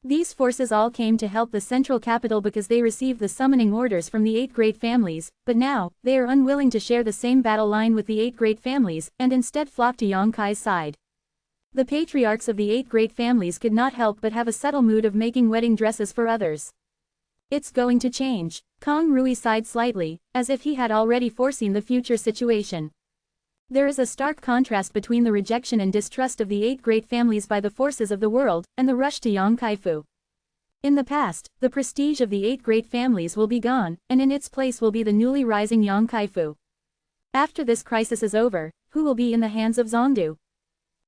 These forces all came to help the central capital because they received the summoning orders from the 8 great families, but now, they are unwilling to share the same battle line with the 8 great families, and instead flock to Yongkai's side. The patriarchs of the 8 great families could not help but have a subtle mood of making wedding dresses for others. It's going to change. Kong Rui sighed slightly, as if he had already foreseen the future situation. There is a stark contrast between the rejection and distrust of the 8 great families by the forces of the world, and the rush to Yongkai-fu. In the past, the prestige of the 8 great families will be gone, and in its place will be the newly rising Yongkai-fu. After this crisis is over, who will be in the hands of Zongdu?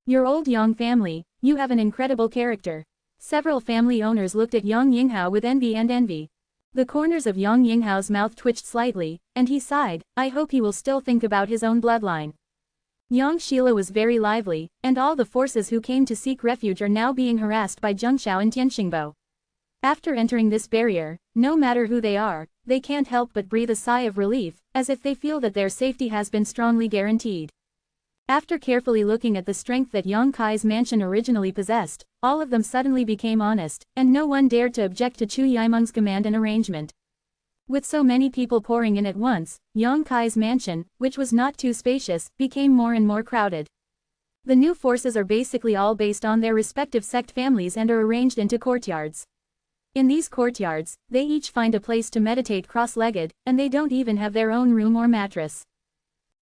Your old Yang family, you have an incredible character. Several family owners looked at Yang Yinghao with envy. The corners of Yang Yinghao's mouth twitched slightly, and he sighed, I hope he will still think about his own bloodline. Yang Shila was very lively, and all the forces who came to seek refuge are now being harassed by Zhengshao and Tianxingbo. After entering this barrier, no matter who they are, they can't help but breathe a sigh of relief, as if they feel that their safety has been strongly guaranteed. After carefully looking at the strength that Yongkai's mansion originally possessed, all of them suddenly became honest, and no one dared to object to Chu Yimeng's command and arrangement. With so many people pouring in at once, Yongkai's mansion, which was not too spacious, became more and more crowded. The new forces are basically all based on their respective sect families and are arranged into courtyards. In these courtyards, they each find a place to meditate cross-legged, and they don't even have their own room or mattress.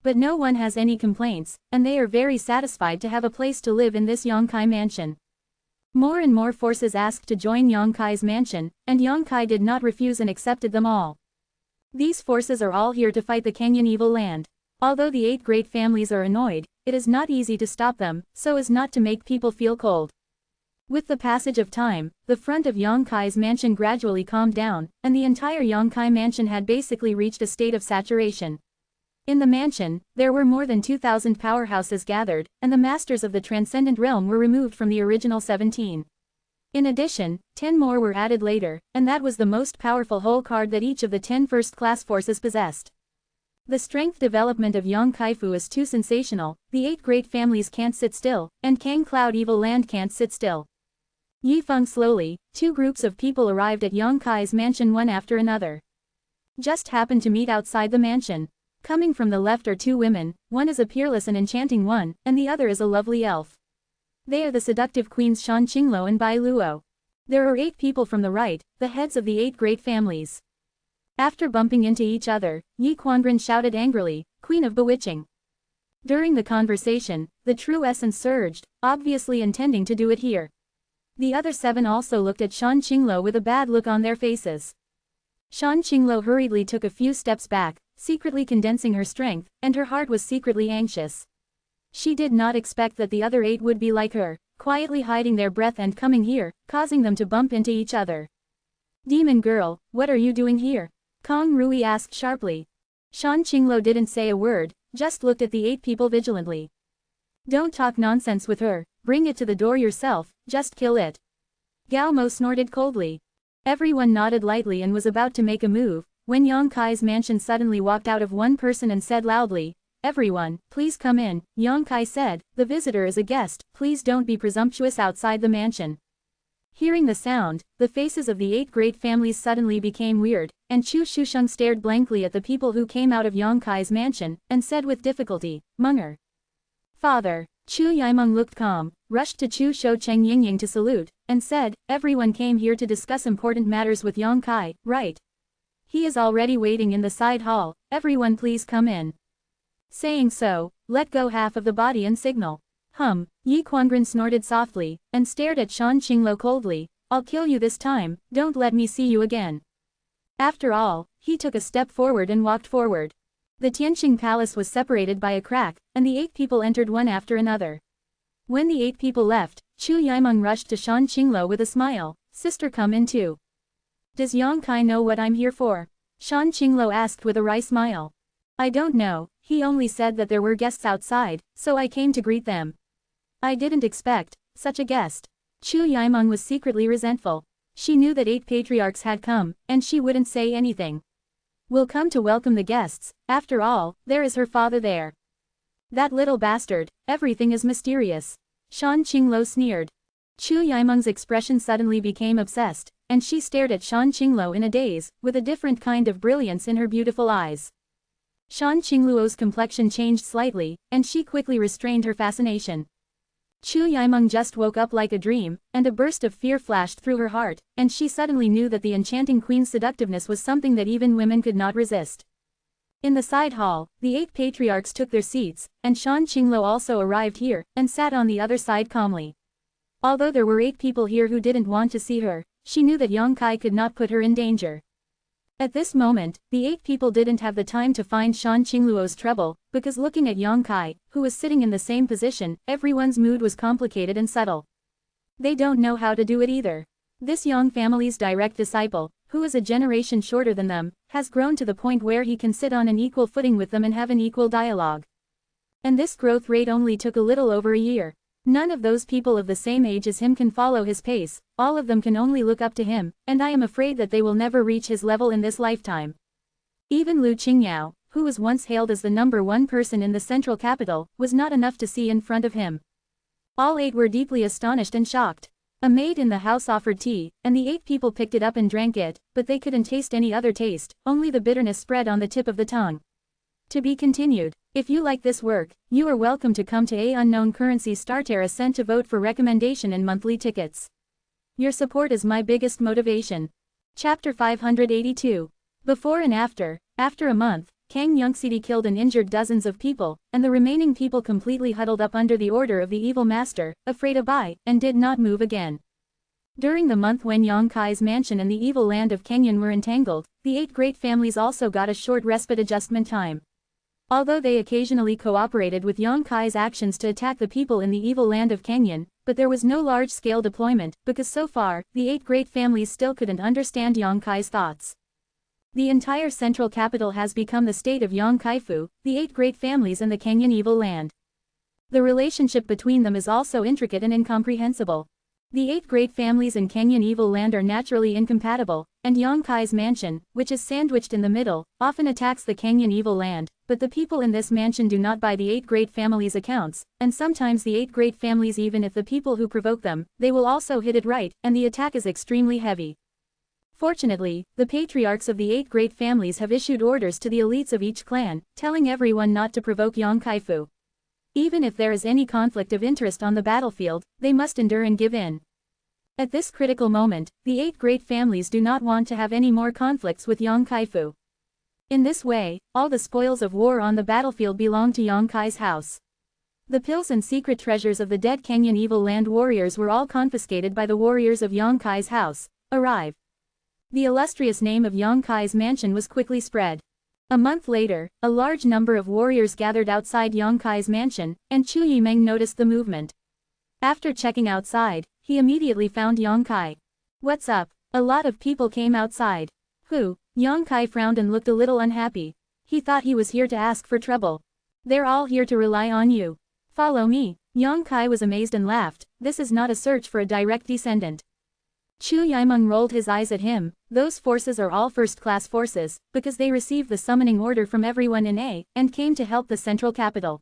But no one has any complaints, and they are very satisfied to have a place to live in this Yongkai mansion. More and more forces asked to join Yang Kai's mansion, and Yang Kai did not refuse and accepted them all. These forces are all here to fight the Kenyan evil land. Although the 8 great families are annoyed, it is not easy to stop them, so as not to make people feel cold. With the passage of time, the front of Yang Kai's mansion gradually calmed down, and the entire Yang Kai mansion had basically reached a state of saturation. In the mansion, there were more than 2,000 powerhouses gathered, and the masters of the transcendent realm were removed from the original 17. In addition, 10 more were added later, and that was the most powerful whole card that each of the 10 first-class forces possessed. The strength development of Yang Kaifu is too sensational, the 8 great families can't sit still, and Kang Cloud Evil Land can't sit still. Yifeng slowly, 2 groups of people arrived at Yang Kai's mansion one after another. Just happened to meet outside the mansion. Coming from the left are 2 women, one is a peerless and enchanting one, and the other is a lovely elf. They are the seductive queens Shan Qingluo and Bai Luo. There are 8 people from the right, the heads of the 8 great families. After bumping into each other, Yi Quanren shouted angrily, "Queen of Bewitching." During the conversation, the true essence surged, obviously intending to do it here. The other 7 also looked at Shan Qingluo with a bad look on their faces. Shan Qingluo hurriedly took a few steps back, secretly condensing her strength, and her heart was secretly anxious. She did not expect that the other 8 would be like her, quietly hiding their breath and coming here, causing them to bump into each other. "Demon girl, what are you doing here?" Kong Rui asked sharply. Shan Qingluo didn't say a word, just looked at the 8 people vigilantly. "Don't talk nonsense with her, bring it to the door yourself, just kill it." Gao Mo snorted coldly. Everyone nodded lightly and was about to make a move, when Yang Kai's mansion suddenly walked out of one person and said loudly, "Everyone, please come in." Yang Kai said, "The visitor is a guest, please don't be presumptuous outside the mansion." Hearing the sound, the faces of the 8 great families suddenly became weird, and Chu Shusheng stared blankly at the people who came out of Yang Kai's mansion, and said with difficulty, "Munger." "Father." Chu Yimeng looked calm, rushed to Chu Shoucheng Yingying to salute, and said, "Everyone came here to discuss important matters with Yang Kai, right? He is already waiting in the side hall, everyone please come in." Saying so, let go half of the body and signal. Yi Quanren snorted softly, and stared at Shan Qingluo coldly, "I'll kill you this time, don't let me see you again." After all, he took a step forward and walked forward. The Tianqing palace was separated by a crack, and the 8 people entered one after another. When the 8 people left, Chu Yimeng rushed to Shan Qingluo with a smile, "Sister, come in too." "Does Yang Kai know what I'm here for?" Shan Qingluo asked with a wry smile. "I don't know, he only said that there were guests outside, so I came to greet them." "I didn't expect such a guest." Chu Yimeng was secretly resentful. She knew that 8 patriarchs had come, and she wouldn't say anything. "Will come to welcome the guests, after all, there is her father there." "That little bastard, everything is mysterious." Shan Qingluo sneered. Chu Yimeng's expression suddenly became obsessed, and she stared at Shan Qingluo in a daze, with a different kind of brilliance in her beautiful eyes. Shan Qingluo's complexion changed slightly, and she quickly restrained her fascination. Chu Yimeng just woke up like a dream, and a burst of fear flashed through her heart, and she suddenly knew that the enchanting queen's seductiveness was something that even women could not resist. In the side hall, the 8 patriarchs took their seats, and Shan Qingluo also arrived here, and sat on the other side calmly. Although there were 8 people here who didn't want to see her, she knew that Yang Kai could not put her in danger. At this moment, the 8 people didn't have the time to find Shan Qingluo's trouble, because looking at Yang Kai, who was sitting in the same position, everyone's mood was complicated and subtle. They don't know how to do it either. This Yang family's direct disciple, who is a generation shorter than them, has grown to the point where he can sit on an equal footing with them and have an equal dialogue. And this growth rate only took a little over a year. None of those people of the same age as him can follow his pace, all of them can only look up to him, and I am afraid that they will never reach his level in this lifetime. Even Lu Qingyao, who was once hailed as the #1 person in the central capital, was not enough to see in front of him. All 8 were deeply astonished and shocked. A maid in the house offered tea, and the 8 people picked it up and drank it, but they couldn't taste any other taste, only the bitterness spread on the tip of the tongue. To be continued. If you like this work, you are welcome to come to A Unknown Currency Startera Cent to vote for recommendation and monthly tickets. Your support is my biggest motivation. Chapter 582. Before and after. After a month, Kang Yongxidi killed and injured dozens of people, and the remaining people completely huddled up under the order of the evil master, afraid of Bai, and did not move again. During the month when Yang Kai's mansion and the evil land of Kenyan were entangled, the 8 great families also got a short respite adjustment time. Although they occasionally cooperated with Yang Kai's actions to attack the people in the evil land of Kenyan, but there was no large-scale deployment, because so far, the 8 great families still couldn't understand Yang Kai's thoughts. The entire central capital has become the state of Yang Kaifu, the 8 great families and the Kenyan evil land. The relationship between them is also intricate and incomprehensible. The 8 great families in Kenyan evil land are naturally incompatible, and Yang Kai's mansion, which is sandwiched in the middle, often attacks the Kenyan evil land, but the people in this mansion do not buy the 8 great families' accounts, and sometimes the 8 great families, even if the people who provoke them, they will also hit it right, and the attack is extremely heavy. Fortunately, the patriarchs of the 8 great families have issued orders to the elites of each clan, telling everyone not to provoke Yang Kaifu. Even if there is any conflict of interest on the battlefield, they must endure and give in. At this critical moment, the 8 great families do not want to have any more conflicts with Yang Kaifu. In this way, all the spoils of war on the battlefield belong to Yang Kai's house. The pills and secret treasures of the dead Kenyan evil land warriors were all confiscated by the warriors of Yang Kai's house. Arrive. The illustrious name of Yang Kai's mansion was quickly spread. A month later, a large number of warriors gathered outside Yang Kai's mansion, and Chu Yimeng noticed the movement. After checking outside, he immediately found Yang Kai. What's up? A lot of people came outside. Who? Yang Kai frowned and looked a little unhappy. He thought he was here to ask for trouble. They're all here to rely on you. Follow me. Yang Kai was amazed and laughed. This is not a search for a direct descendant. Chu Yimeng rolled his eyes at him. Those forces are all first-class forces, because they received the summoning order from everyone in A, and came to help the central capital.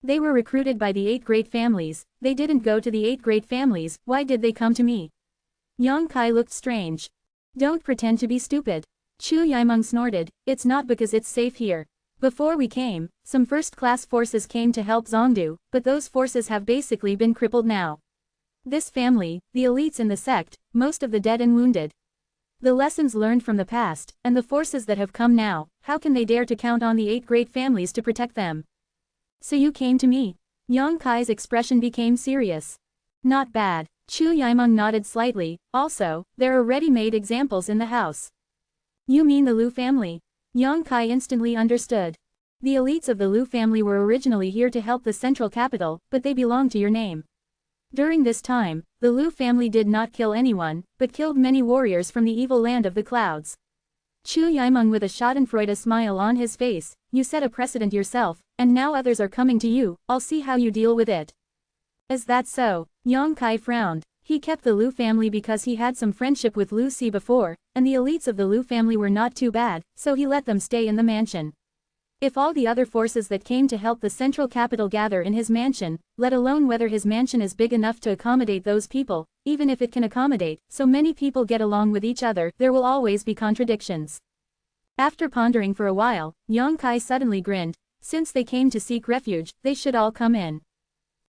They were recruited by the 8 great families. They didn't go to the 8 great families, why did they come to me? Yang Kai looked strange. Don't pretend to be stupid. Chu Yimeng snorted, it's not because it's safe here. Before we came, some first-class forces came to help Zongdu, but those forces have basically been crippled now. This family, the elites in the sect, most of the dead and wounded. The lessons learned from the past, and the forces that have come now, how can they dare to count on the 8 great families to protect them? So you came to me? Yang Kai's expression became serious. Not bad. Chu Yimeng nodded slightly. Also, there are ready-made examples in the house. You mean the Lu family? Yang Kai instantly understood. The elites of the Lu family were originally here to help the central capital, but they belong to your name. During this time, the Lu family did not kill anyone, but killed many warriors from the evil land of the clouds. Chu Yimeng with a schadenfreude smile on his face, you set a precedent yourself, and now others are coming to you, I'll see how you deal with it. Is that so? Yang Kai frowned. He kept the Lu family because he had some friendship with Lu Si before, and the elites of the Lu family were not too bad, so he let them stay in the mansion. If all the other forces that came to help the central capital gather in his mansion, let alone whether his mansion is big enough to accommodate those people, even if it can accommodate so many people get along with each other, there will always be contradictions. After pondering for a while, Yang Kai suddenly grinned. Since they came to seek refuge, they should all come in.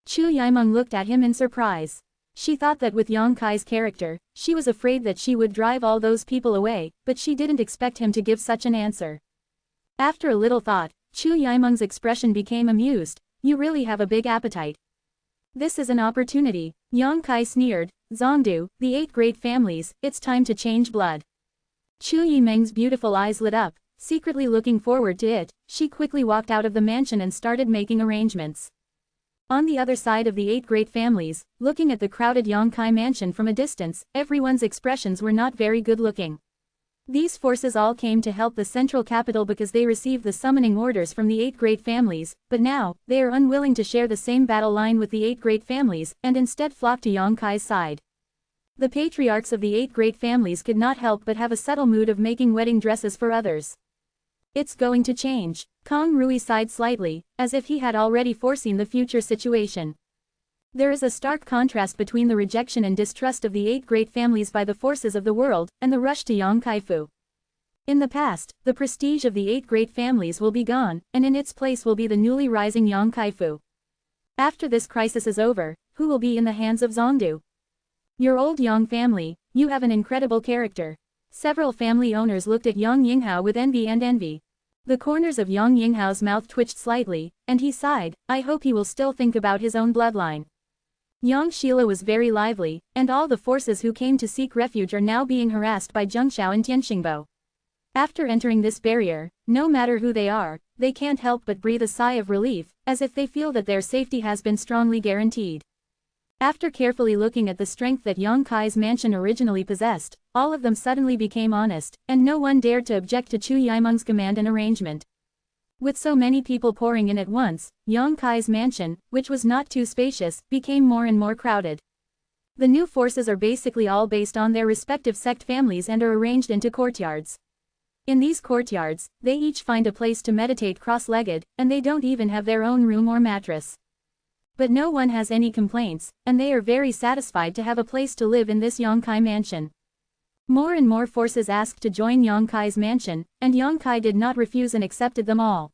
Chu Yimeng looked at him in surprise. She thought that with Yang Kai's character, she was afraid that she would drive all those people away, but she didn't expect him to give such an answer. After a little thought, Chu Yimeng's expression became amused. You really have a big appetite. This is an opportunity. Yang Kai sneered. Zongdu, the 8 great families, it's time to change blood. Chu Yimeng's beautiful eyes lit up. Secretly looking forward to it, she quickly walked out of the mansion and started making arrangements. On the other side of the 8 great families, looking at the crowded Yang Kai mansion from a distance, everyone's expressions were not very good looking. These forces all came to help the central capital because they received the summoning orders from the 8 great families, but now, they are unwilling to share the same battle line with the 8 great families, and instead flock to Yang Kai's side. The patriarchs of the 8 great families could not help but have a subtle mood of making wedding dresses for others. It's going to change. Kong Rui sighed slightly, as if he had already foreseen the future situation. There is a stark contrast between the rejection and distrust of the 8 great families by the forces of the world, and the rush to Yang Kaifu. In the past, the prestige of the 8 great families will be gone, and in its place will be the newly rising Yang Kaifu. After this crisis is over, who will be in the hands of Zongdu? Your old Yang family, you have an incredible character. Several family owners looked at Yang Yinghao with envy. The corners of Yang Yinghao's mouth twitched slightly, and he sighed, I hope he will still think about his own bloodline. Yang Shila was very lively, and all the forces who came to seek refuge are now being harassed by Zhengshao and Tianxingbo. After entering this barrier, no matter who they are, they can't help but breathe a sigh of relief, as if they feel that their safety has been strongly guaranteed. After carefully looking at the strength that Yang Kai's mansion originally possessed, all of them suddenly became honest, and no one dared to object to Chu Yimeng's command and arrangement. With so many people pouring in at once, Yang Kai's mansion, which was not too spacious, became more and more crowded. The new forces are basically all based on their respective sect families and are arranged into courtyards. In these courtyards, they each find a place to meditate cross-legged, and they don't even have their own room or mattress. But no one has any complaints, and they are very satisfied to have a place to live in this Yang Kai mansion. More and more forces asked to join Yang Kai's mansion, and Yang Kai did not refuse and accepted them all.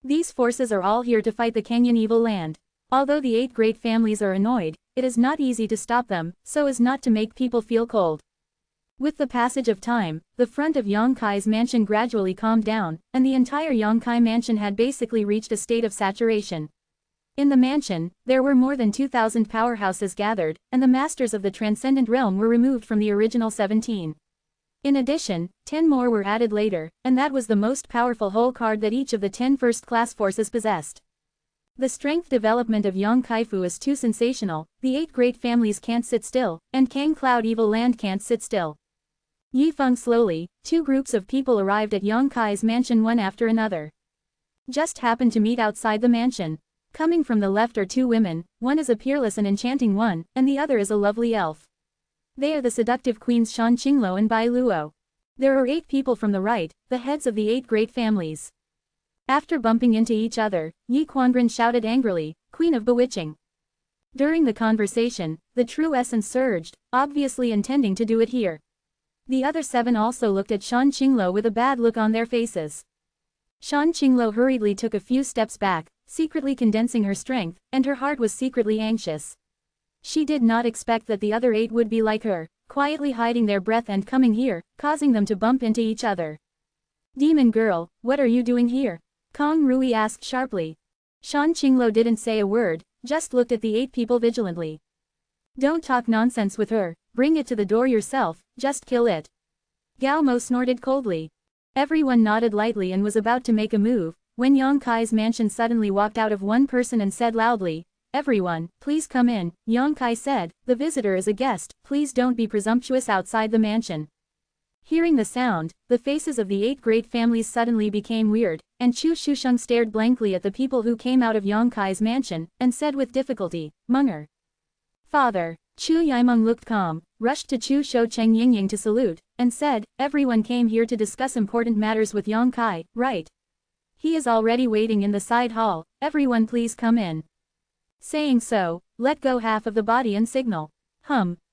These forces are all here to fight the Kenyan evil land. Although the 8 great families are annoyed, it is not easy to stop them, so as not to make people feel cold. With the passage of time, the front of Yang Kai's mansion gradually calmed down, and the entire Yang Kai mansion had basically reached a state of saturation. In the mansion, there were more than 2,000 powerhouses gathered, and the masters of the Transcendent Realm were removed from the original 17. In addition, 10 more were added later, and that was the most powerful whole card that each of the 10 first-class forces possessed. The strength development of Yang Kaifu is too sensational, the 8 great families can't sit still, and Kang Cloud Evil Land can't sit still. Yifeng slowly, 2 groups of people arrived at Yang Kai's mansion one after another. Just happened to meet outside the mansion. Coming from the left are 2 women, one is a peerless and enchanting one, and the other is a lovely elf. They are the seductive queens Shan Qingluo and Bai Luo. There are 8 people from the right, the heads of the 8 great families. After bumping into each other, Yi Quangren shouted angrily, Queen of Bewitching. During the conversation, the true essence surged, obviously intending to do it here. The other 7 also looked at Shan Qingluo with a bad look on their faces. Shan Qingluo hurriedly took a few steps back, secretly condensing her strength, and her heart was secretly anxious. She did not expect that the other 8 would be like her, quietly hiding their breath and coming here, causing them to bump into each other. Demon girl, what are you doing here? Kong Rui asked sharply. Shan Qingluo didn't say a word, just looked at the 8 people vigilantly. Don't talk nonsense with her, bring it to the door yourself, just kill it. Gao Mo snorted coldly. Everyone nodded lightly and was about to make a move, when Yang Kai's mansion suddenly walked out of one person and said loudly, Everyone, please come in. Yang Kai said, the visitor is a guest, please don't be presumptuous outside the mansion. Hearing the sound, the faces of the 8 great families suddenly became weird, and Chu Shusheng stared blankly at the people who came out of Yang Kai's mansion, and said with difficulty, Munger. Father. Chu Yimeng looked calm, rushed to Chu Shoucheng Yingying to salute, and said, everyone came here to discuss important matters with Yang Kai, right? He is already waiting in the side hall, everyone please come in. Saying so, let go half of the body and signal.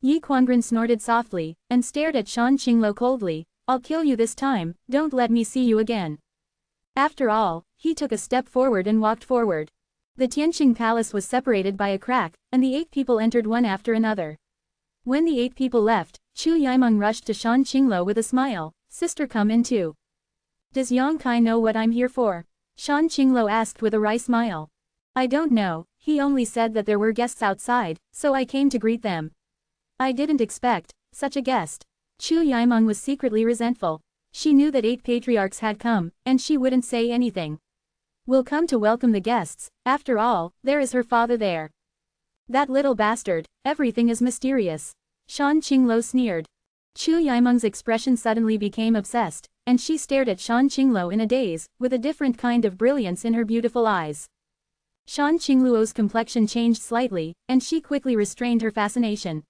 Yi Quangren snorted softly, and stared at Shan Qingluo coldly, I'll kill you this time, don't let me see you again. After all, he took a step forward and walked forward. The Tianqing palace was separated by a crack, and the 8 people entered one after another. When the 8 people left, Chu Yimeng rushed to Shan Qingluo with a smile, sister come in too. Does Yang Kai know what I'm here for? Shan Qingluo asked with a wry smile. I don't know, he only said that there were guests outside, so I came to greet them. I didn't expect such a guest. Chu Yimeng was secretly resentful. She knew that 8 patriarchs had come, and she wouldn't say anything. Will come to welcome the guests, after all, there is her father there. That little bastard, everything is mysterious. Shan Qingluo sneered. Chu Yimeng's expression suddenly became obsessed, and she stared at Shan Qingluo in a daze, with a different kind of brilliance in her beautiful eyes. Shan Qingluo's complexion changed slightly, and she quickly restrained her fascination.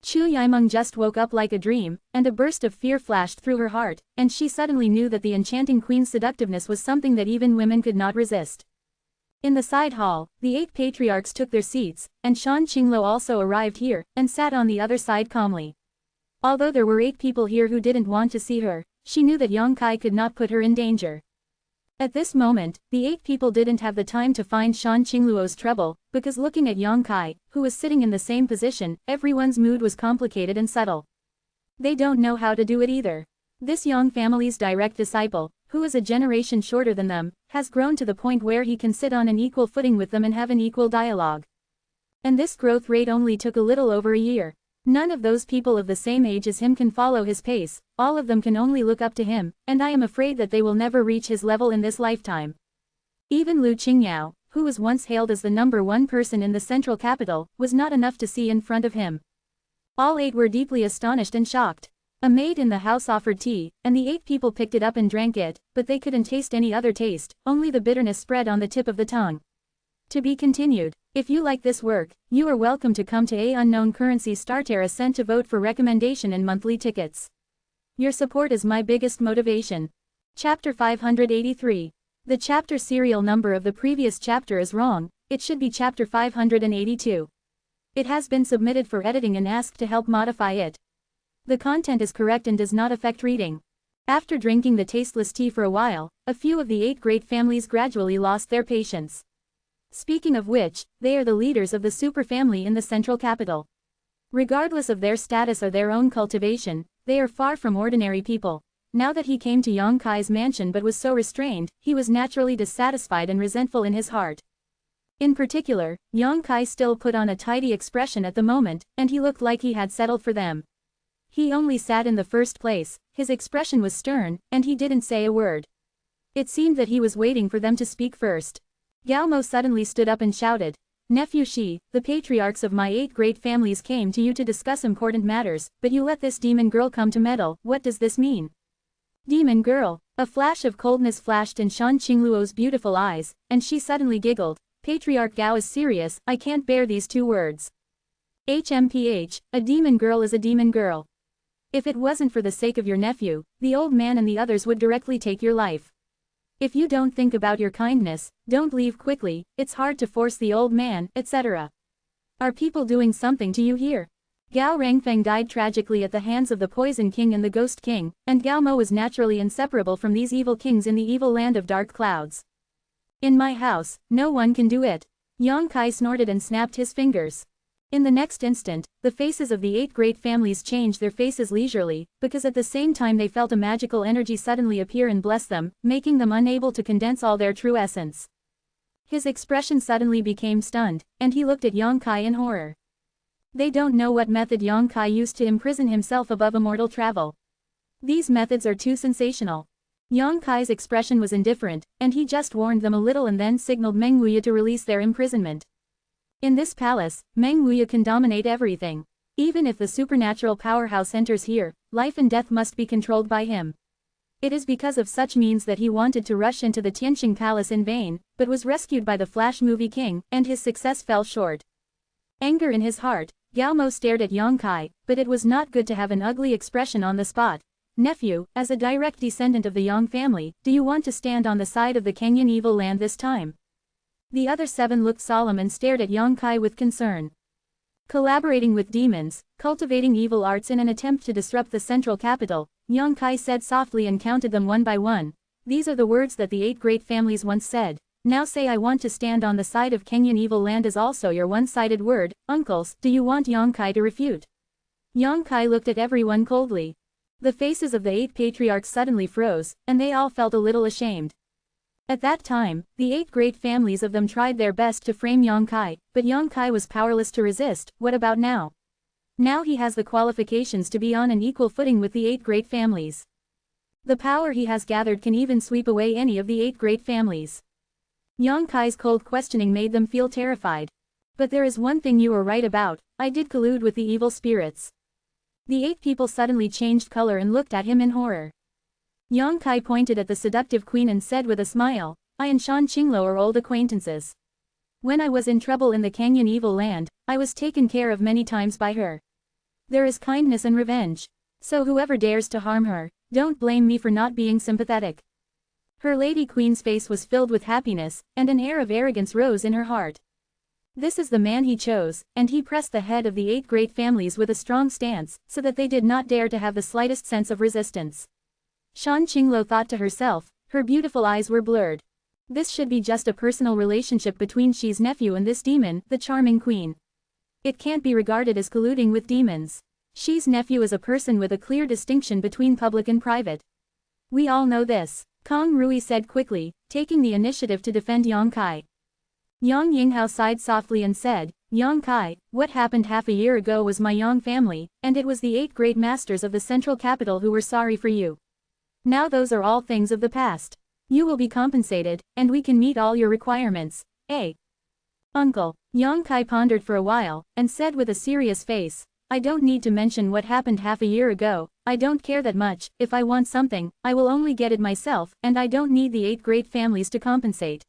Chu Yimeng just woke up like a dream, and a burst of fear flashed through her heart, and she suddenly knew that the enchanting queen's seductiveness was something that even women could not resist. In the side hall, the 8 patriarchs took their seats, and Shan Qingluo also arrived here, and sat on the other side calmly. Although there were 8 people here who didn't want to see her, she knew that Yang Kai could not put her in danger. At this moment, the 8 people didn't have the time to find Shan Qingluo's trouble, because looking at Yang Kai, who was sitting in the same position, everyone's mood was complicated and subtle. They don't know how to do it either. This Yang family's direct disciple, who is a generation shorter than them, has grown to the point where he can sit on an equal footing with them and have an equal dialogue. And this growth rate only took a little over a year. None of those people of the same age as him can follow his pace, all of them can only look up to him, and I am afraid that they will never reach his level in this lifetime. Even Lu Qingyao, who was once hailed as the #1 person in the central capital, was not enough to see in front of him. All 8 were deeply astonished and shocked. A maid in the house offered tea, and the 8 people picked it up and drank it, but they couldn't taste any other taste, only the bitterness spread on the tip of the tongue. To be continued. If you like this work, you are welcome to come to a unknown currency starter cent to vote for recommendation and monthly tickets. Your support is my biggest motivation. Chapter 583. The chapter serial number of the previous chapter is wrong, it should be chapter 582. It has been submitted for editing and asked to help modify it. The content is correct and does not affect reading. After drinking the tasteless tea for a while, a few of the 8 great families gradually lost their patience. Speaking of which, they are the leaders of the super family in the central capital. Regardless of their status or their own cultivation, they are far from ordinary people. Now that he came to Yang Kai's mansion but was so restrained, he was naturally dissatisfied and resentful in his heart. In particular, Yang Kai still put on a tidy expression at the moment, and he looked like he had settled for them. He only sat in the first place, his expression was stern, and he didn't say a word. It seemed that he was waiting for them to speak first. Gao Mo suddenly stood up and shouted, "Nephew Shi, the patriarchs of my 8 great families came to you to discuss important matters, but you let this demon girl come to meddle. What does this mean?" Demon girl. A flash of coldness flashed in Shan Qingluo's beautiful eyes, and she suddenly giggled. Patriarch Gao is serious, I can't bear these 2 words. HMPH, a demon girl is a demon girl. If it wasn't for the sake of your nephew, the old man and the others would directly take your life. If you don't think about your kindness, don't leave quickly, it's hard to force the old man, etc. Are people doing something to you here? Gao Rangfeng died tragically at the hands of the Poison King and the Ghost King, and Gao Mo was naturally inseparable from these evil kings in the evil land of dark clouds. In my house, no one can do it. Yang Kai snorted and snapped his fingers. In the next instant, the faces of the 8 great families changed their faces leisurely, because at the same time they felt a magical energy suddenly appear and bless them, making them unable to condense all their true essence. His expression suddenly became stunned, and he looked at Yang Kai in horror. They don't know what method Yang Kai used to imprison himself above immortal travel. These methods are too sensational. Yang Kai's expression was indifferent, and he just warned them a little and then signaled Meng Wuya to release their imprisonment. In this palace, Meng Wuya can dominate everything. Even if the supernatural powerhouse enters here, life and death must be controlled by him. It is because of such means that he wanted to rush into the Tianqing Palace in vain, but was rescued by the Flash Movie King, and his success fell short. Anger in his heart, Gao Mo stared at Yang Kai, but it was not good to have an ugly expression on the spot. Nephew, as a direct descendant of the Yang family, do you want to stand on the side of the Kenyan evil land this time? The other 7 looked solemn and stared at Yang Kai with concern. Collaborating with demons, cultivating evil arts in an attempt to disrupt the central capital, Yang Kai said softly and counted them one by one. These are the words that the 8 great families once said. Now say I want to stand on the side of Kenyan evil land is also your one-sided word. Uncles, do you want Yang Kai to refute? Yang Kai looked at everyone coldly. The faces of the 8 patriarchs suddenly froze, and they all felt a little ashamed. At that time, the 8 great families of them tried their best to frame Yang Kai, but Yang Kai was powerless to resist. What about now? Now he has the qualifications to be on an equal footing with the 8 great families. The power he has gathered can even sweep away any of the 8 great families. Yang Kai's cold questioning made them feel terrified. But there is one thing you are right about, I did collude with the evil spirits. The 8 people suddenly changed color and looked at him in horror. Yang Kai pointed at the seductive queen and said with a smile, I and Shan Qingluo are old acquaintances. When I was in trouble in the Kenyan evil land, I was taken care of many times by her. There is kindness and revenge. So whoever dares to harm her, don't blame me for not being sympathetic. Her lady queen's face was filled with happiness, and an air of arrogance rose in her heart. This is the man he chose, and he pressed the head of the 8 great families with a strong stance, so that they did not dare to have the slightest sense of resistance. Shan Qingluo thought to herself, her beautiful eyes were blurred. This should be just a personal relationship between Shi's nephew and this demon, the charming queen. It can't be regarded as colluding with demons. Shi's nephew is a person with a clear distinction between public and private. We all know this. Kong Rui said quickly, taking the initiative to defend Yang Kai. Yang Yinghao sighed softly and said, Yang Kai, what happened half a year ago was my Yang family, and it was the 8 great masters of the central capital who were sorry for you. Now those are all things of the past. You will be compensated, and we can meet all your requirements, eh? Uncle. Yang Kai pondered for a while, and said with a serious face, I don't need to mention what happened half a year ago, I don't care that much, if I want something, I will only get it myself, and I don't need the 8 great families to compensate.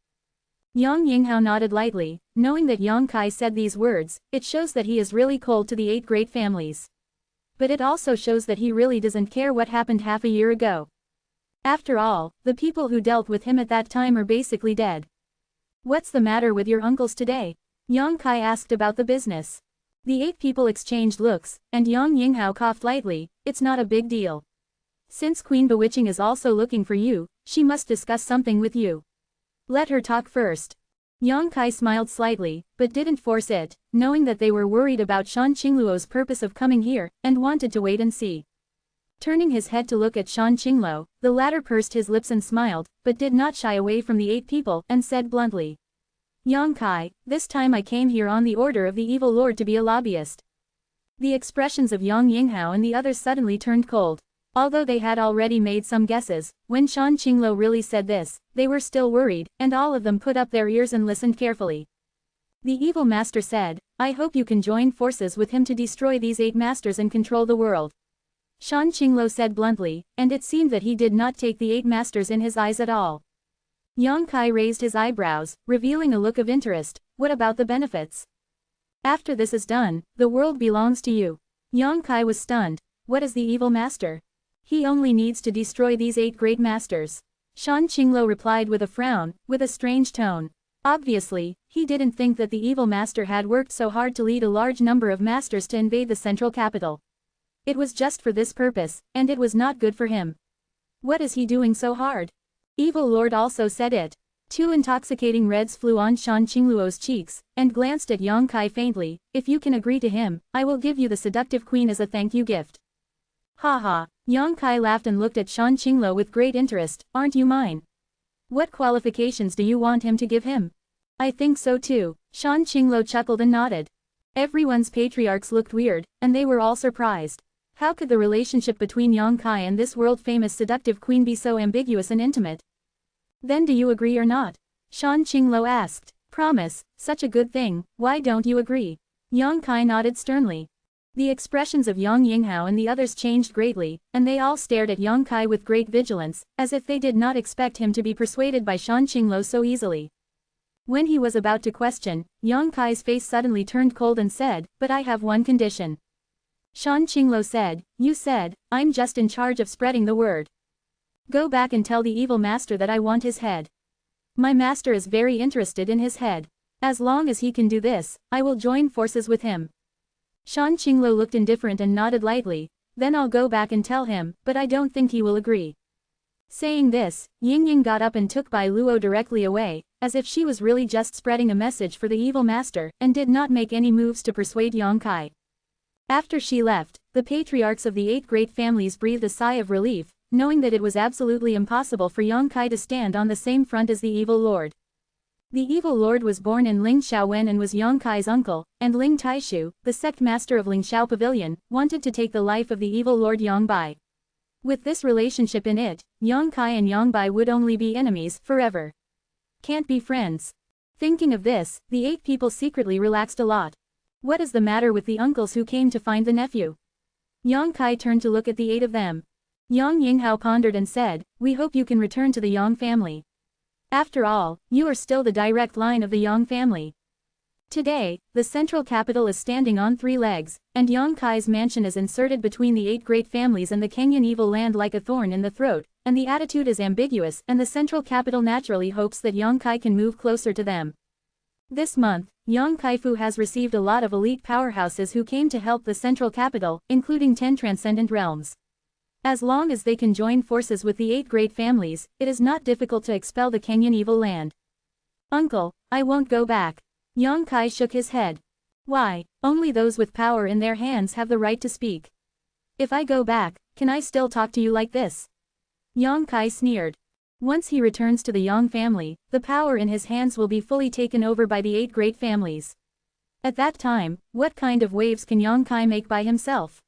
Yang Yinghao nodded lightly, knowing that Yang Kai said these words, it shows that he is really cold to the 8 great families. But it also shows that he really doesn't care what happened half a year ago. After all, the people who dealt with him at that time are basically dead. What's the matter with your uncles today? Yang Kai asked about the business. The 8 people exchanged looks, and Yang Yinghao coughed lightly, it's not a big deal. Since Queen Bewitching is also looking for you, she must discuss something with you. Let her talk first. Yang Kai smiled slightly, but didn't force it, knowing that they were worried about Shan Qingluo's purpose of coming here, and wanted to wait and see. Turning his head to look at Shan Qingluo, the latter pursed his lips and smiled, but did not shy away from the 8 people, and said bluntly. Yang Kai, this time I came here on the order of the evil lord to be a lobbyist. The expressions of Yang Yinghao and the others suddenly turned cold. Although they had already made some guesses, when Shan Qingluo really said this, they were still worried, and all of them put up their ears and listened carefully. The evil master said, I hope you can join forces with him to destroy these 8 masters and control the world. Shan Qingluo said bluntly, and it seemed that he did not take the 8 masters in his eyes at all. Yang Kai raised his eyebrows, revealing a look of interest, what about the benefits? After this is done, the world belongs to you. Yang Kai was stunned, what is the evil master? He only needs to destroy these 8 great masters. Shan Qingluo replied with a frown, with a strange tone. Obviously, he didn't think that the evil master had worked so hard to lead a large number of masters to invade the central capital. It was just for this purpose, and it was not good for him. What is he doing so hard? Evil Lord also said it. 2 intoxicating reds flew on Shan Qingluo's cheeks, and glanced at Yang Kai faintly, if you can agree to him, I will give you the seductive queen as a thank you gift. Ha ha. Yang Kai laughed and looked at Shan Qingluo with great interest, aren't you mine? What qualifications do you want him to give him? I think so too. Shan Qingluo chuckled and nodded. Everyone's patriarchs looked weird, and they were all surprised. How could the relationship between Yang Kai and this world-famous seductive queen be so ambiguous and intimate? Then do you agree or not? Shan Qingluo asked. Promise, such a good thing, why don't you agree? Yang Kai nodded sternly. The expressions of Yang Yinghao and the others changed greatly, and they all stared at Yang Kai with great vigilance, as if they did not expect him to be persuaded by Shan Qingluo so easily. When he was about to question, Yang Kai's face suddenly turned cold and said, but I have one condition. Shan Qingluo said, you said, I'm just in charge of spreading the word. Go back and tell the evil master that I want his head. My master is very interested in his head. As long as he can do this, I will join forces with him. Shan Qingluo looked indifferent and nodded lightly, then I'll go back and tell him, but I don't think he will agree. Saying this, Yingying got up and took Bai Luo directly away, as if she was really just spreading a message for the evil master, and did not make any moves to persuade Yang Kai. After she left, the patriarchs of the 8 great families breathed a sigh of relief, knowing that it was absolutely impossible for Yang Kai to stand on the same front as the evil lord. The evil lord was born in Ling Xiaowen and was Yang Kai's uncle, and Ling Taishu, the sect master of Ling Xiao Pavilion, wanted to take the life of the evil lord Yang Bai. With this relationship in it, Yang Kai and Yang Bai would only be enemies forever. Can't be friends. Thinking of this, the 8 people secretly relaxed a lot. What is the matter with the uncles who came to find the nephew? Yang Kai turned to look at the 8 of them. Yang Yinghao pondered and said, we hope you can return to the Yang family. After all, you are still the direct line of the Yang family. Today, the central capital is standing on 3 legs, and Yang Kai's mansion is inserted between the 8 great families and the Kenyan evil land like a thorn in the throat, and the attitude is ambiguous, and the central capital naturally hopes that Yang Kai can move closer to them. This month, Yang Kaifu has received a lot of elite powerhouses who came to help the central capital, including 10 transcendent realms. As long as they can join forces with the 8 great families, it is not difficult to expel the Kenyan evil land. Uncle, I won't go back. Yang Kai shook his head. Why, only those with power in their hands have the right to speak. If I go back, can I still talk to you like this? Yang Kai sneered. Once he returns to the Yang family, the power in his hands will be fully taken over by the 8 great families. At that time, what kind of waves can Yang Kai make by himself?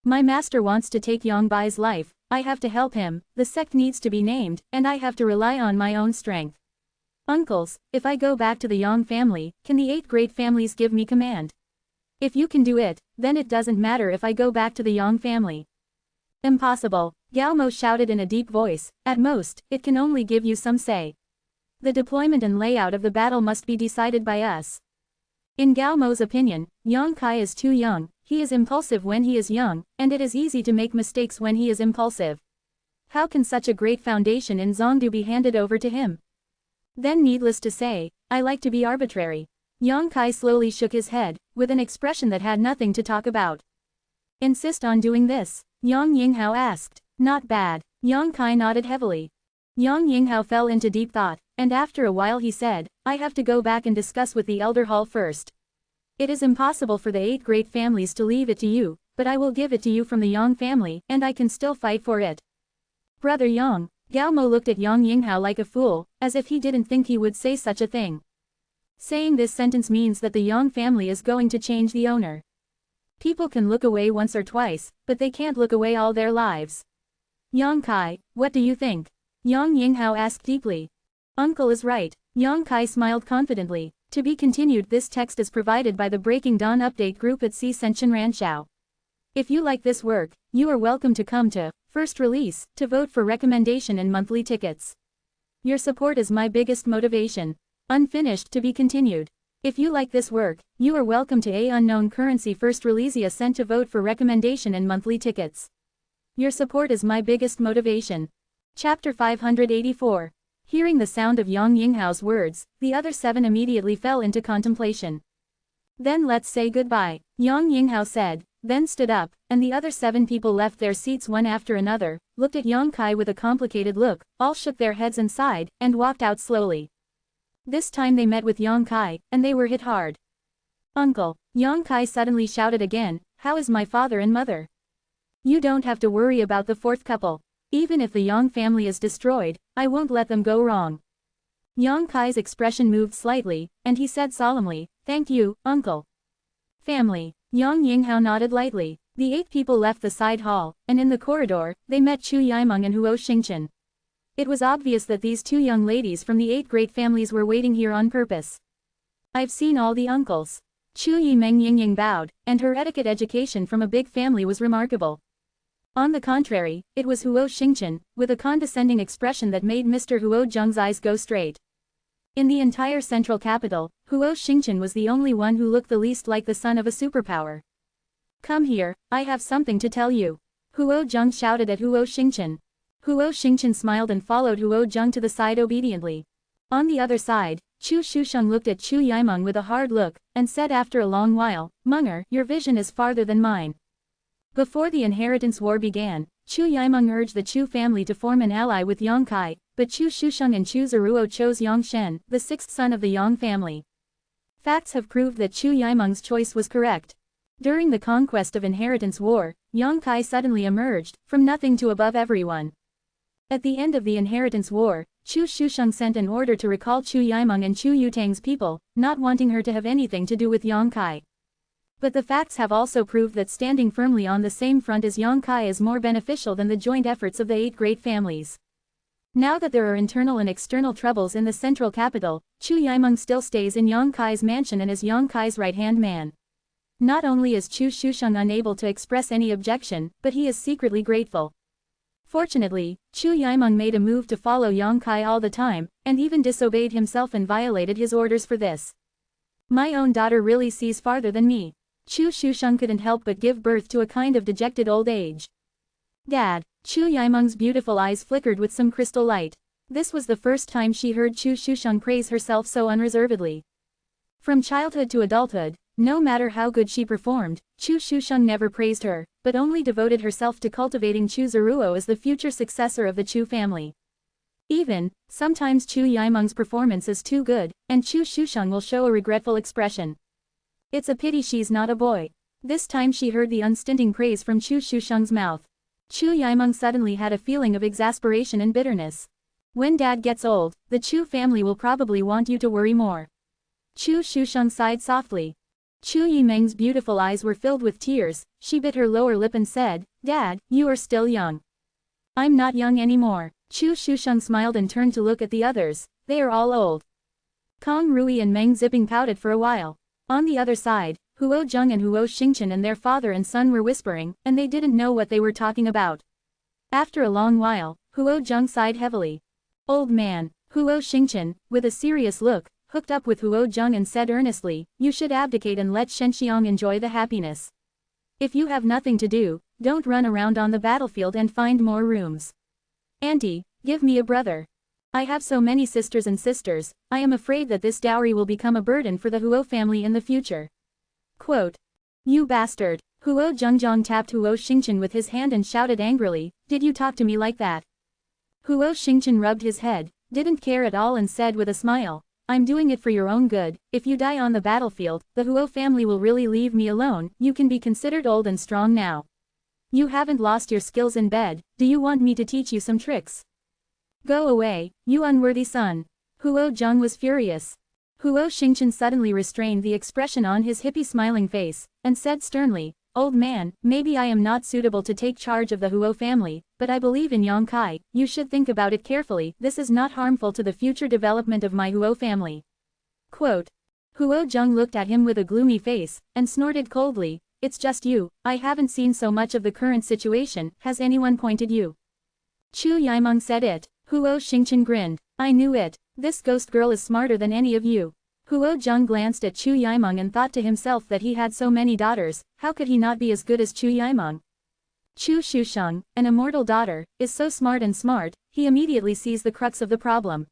My master wants to take Yang Bai's life, I have to help him, the sect needs to be named, and I have to rely on my own strength. Uncles, if I go back to the Yang family, can the 8 great families give me command? If you can do it, then it doesn't matter if I go back to the Yang family. Impossible, Galmo shouted in a deep voice, at most, it can only give you some say. The deployment and layout of the battle must be decided by us. In Galmo's opinion, Yang Kai is too young, he is impulsive when he is young, and it is easy to make mistakes when he is impulsive. How can such a great foundation in Zhongdu be handed over to him? Then needless to say, I like to be arbitrary. Yang Kai slowly shook his head, with an expression that had nothing to talk about. Insist on doing this? Yang Yinghao asked. Not bad. Yang Kai nodded heavily. Yang Yinghao fell into deep thought, and after a while he said, I have to go back and discuss with the Elder Hall first. It is impossible for the 8 great families to leave it to you, but I will give it to you from the Yang family, and I can still fight for it. Brother Yang, Galmo looked at Yang Yinghao like a fool, as if he didn't think he would say such a thing. Saying this sentence means that the Yang family is going to change the owner. People can look away once or twice, but they can't look away all their lives. Yang Kai, what do you think? Yang Yinghao asked deeply. Uncle is right. Yang Kai smiled confidently. To be continued. This text is provided by the Breaking Dawn Update group at Senshin Ranshao. If you like this work, you are welcome to come to First Release to vote for recommendation and monthly tickets. Your support is my biggest motivation. Unfinished to be continued. If you like this work, you are welcome to A Unknown Currency First Release sent to vote for recommendation and monthly tickets. Your support is my biggest motivation. Chapter 584. Hearing the sound of Yang Yinghao's words, the other 7 immediately fell into contemplation. Then let's say goodbye, Yang Yinghao said, then stood up, and the other 7 people left their seats one after another, looked at Yang Kai with a complicated look, all shook their heads and sighed, and walked out slowly. This time they met with Yang Kai, and they were hit hard. Uncle, Yang Kai suddenly shouted again, how is my father and mother? You don't have to worry about the 4th couple. Even if the Yang family is destroyed, I won't let them go wrong. Yang Kai's expression moved slightly, and he said solemnly, thank you, uncle. Family. Yang Yinghao nodded lightly. The 8 people left the side hall, and in the corridor, they met Chu Yimeng and Huo Xingchen. It was obvious that these 2 young ladies from the 8 great families were waiting here on purpose. I've seen all the uncles. Chu Yimeng Yingying bowed, and her etiquette education from a big family was remarkable. On the contrary, it was Huo Xingchen, with a condescending expression that made Mr. Huo Zheng's eyes go straight. In the entire central capital, Huo Xingchen was the only one who looked the least like the son of a superpower. Come here, I have something to tell you. Huo Zheng shouted at Huo Xingchen. Huo Xingchen smiled and followed Huo Zheng to the side obediently. On the other side, Chu Shusheng looked at Chu Yimeng with a hard look, and said after a long while, Munger, your vision is farther than mine. Before the inheritance war began, Chu Yimeng urged the Chu family to form an ally with Yang Kai, but Chu Shusheng and Chu Zeruo chose Yang Shen, the 6th son of the Yang family. Facts have proved that Chu Yimeng's choice was correct. During the conquest of inheritance war, Yang Kai suddenly emerged, from nothing to above everyone. At the end of the inheritance war, Chu Shusheng sent an order to recall Chu Yimeng and Chu Yutang's people, not wanting her to have anything to do with Yang Kai. But the facts have also proved that standing firmly on the same front as Yang Kai is more beneficial than the joint efforts of the 8 great families. Now that there are internal and external troubles in the central capital, Chu Yimeng still stays in Yang Kai's mansion and is Yang Kai's right-hand man. Not only is Chu Shusheng unable to express any objection, but he is secretly grateful. Fortunately, Chu Yimeng made a move to follow Yang Kai all the time, and even disobeyed himself and violated his orders for this. My own daughter really sees farther than me. Chu Shusheng couldn't help but give birth to a kind of dejected old age. Dad, Chu Yimeng's beautiful eyes flickered with some crystal light. This was the first time she heard Chu Shusheng praise herself so unreservedly. From childhood to adulthood, no matter how good she performed, Chu Shusheng never praised her, but only devoted herself to cultivating Chu Zeruo as the future successor of the Chu family. Sometimes Chu Yimeng's performance is too good, and Chu Shusheng will show a regretful expression. It's a pity she's not a boy. This time she heard the unstinting praise from Chu Shusheng's mouth. Chu Yimeng suddenly had a feeling of exasperation and bitterness. When dad gets old, the Chu family will probably want you to worry more. Chu Shusheng sighed softly. Chu Yimeng's beautiful eyes were filled with tears. She bit her lower lip and said, Dad, you are still young. I'm not young anymore. Chu Shusheng smiled and turned to look at the others. They are all old. Kong Rui and Meng Zipping pouted for a while. On the other side, Huo Zheng and Huo Xingchen and their father and son were whispering, and they didn't know what they were talking about. After a long while, Huo Zheng sighed heavily. Old man, Huo Xingchen, with a serious look, hooked up with Huo Zheng and said earnestly, you should abdicate and let Shenxiang enjoy the happiness. If you have nothing to do, don't run around on the battlefield and find more rooms. Auntie, give me a brother. I have so many sisters and sisters, I am afraid that this dowry will become a burden for the Huo family in the future. Quote. You bastard. Huo Zhengzhong tapped Huo Xingchen with his hand and shouted angrily, did you talk to me like that? Huo Xingchen rubbed his head, didn't care at all and said with a smile, I'm doing it for your own good. If you die on the battlefield, the Huo family will really leave me alone. You can be considered old and strong now. You haven't lost your skills in bed, do you want me to teach you some tricks? Go away, you unworthy son. Huo Zheng was furious. Huo Xingchen suddenly restrained the expression on his hippie smiling face, and said sternly, Old man, maybe I am not suitable to take charge of the Huo family, but I believe in Yang Kai, you should think about it carefully, this is not harmful to the future development of my Huo family. Quote. Huo Zheng looked at him with a gloomy face, and snorted coldly, it's just you, I haven't seen so much of the current situation, has anyone pointed you? Chu Yimeng said it. Huo Xingchen grinned, I knew it, this ghost girl is smarter than any of you. Huo Zheng glanced at Chu Yimeng and thought to himself that he had so many daughters, how could he not be as good as Chu Yimeng? Chu Shusheng, an immortal daughter, is so smart, he immediately sees the crux of the problem.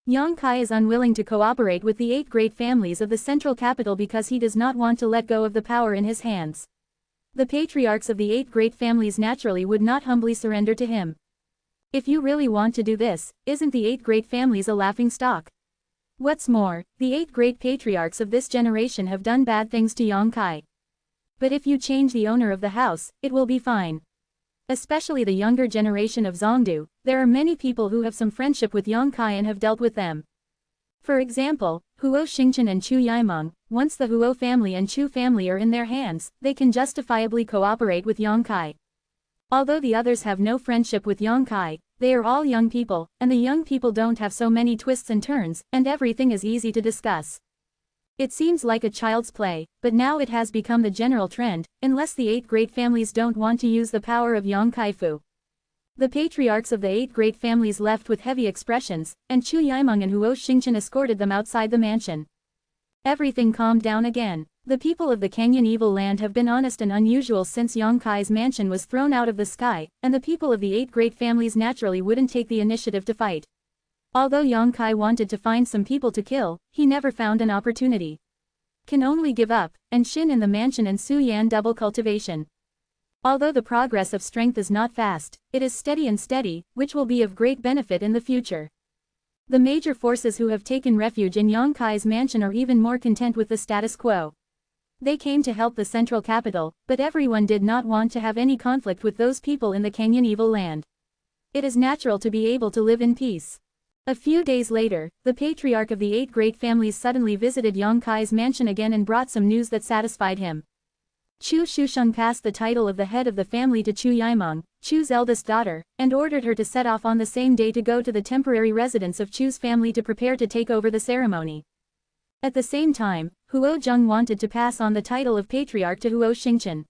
Yang Kai is unwilling to cooperate with the 8 great families of the central capital because he does not want to let go of the power in his hands. The patriarchs of the 8 great families naturally would not humbly surrender to him. If you really want to do this, isn't the 8 great families a laughing stock? What's more, the 8 great patriarchs of this generation have done bad things to Yang Kai. But if you change the owner of the house, it will be fine. Especially the younger generation of Zongdu, there are many people who have some friendship with Yang Kai and have dealt with them. For example, Huo Xingchen and Chu Yimeng, once the Huo family and Chu family are in their hands, they can justifiably cooperate with Yang Kai. Although the others have no friendship with Yang Kai, they are all young people, and the young people don't have so many twists and turns, and everything is easy to discuss. It seems like a child's play, but now it has become the general trend, unless the 8 great families don't want to use the power of Yang Kai Fu. The patriarchs of the 8 great families left with heavy expressions, and Chu Yimeng and Huo Xingchen escorted them outside the mansion. Everything calmed down again. The people of the Canyon Evil Land have been honest and unusual since Yang Kai's mansion was thrown out of the sky, and the people of the 8 great families naturally wouldn't take the initiative to fight. Although Yang Kai wanted to find some people to kill, he never found an opportunity. Can only give up, and Shin in the mansion and Su Yan double cultivation. Although the progress of strength is not fast, it is steady, which will be of great benefit in the future. The major forces who have taken refuge in Yang Kai's mansion are even more content with the status quo. They came to help the central capital, but everyone did not want to have any conflict with those people in the Canyon Evil Land. It is natural to be able to live in peace. A few days later, the patriarch of the 8 great families suddenly visited Yang Kai's mansion again and brought some news that satisfied him. Chu Shusheng passed the title of the head of the family to Chu Yimeng, Chu's eldest daughter, and ordered her to set off on the same day to go to the temporary residence of Chu's family to prepare to take over the ceremony. At the same time, Huo Zheng wanted to pass on the title of patriarch to Huo Xingchen.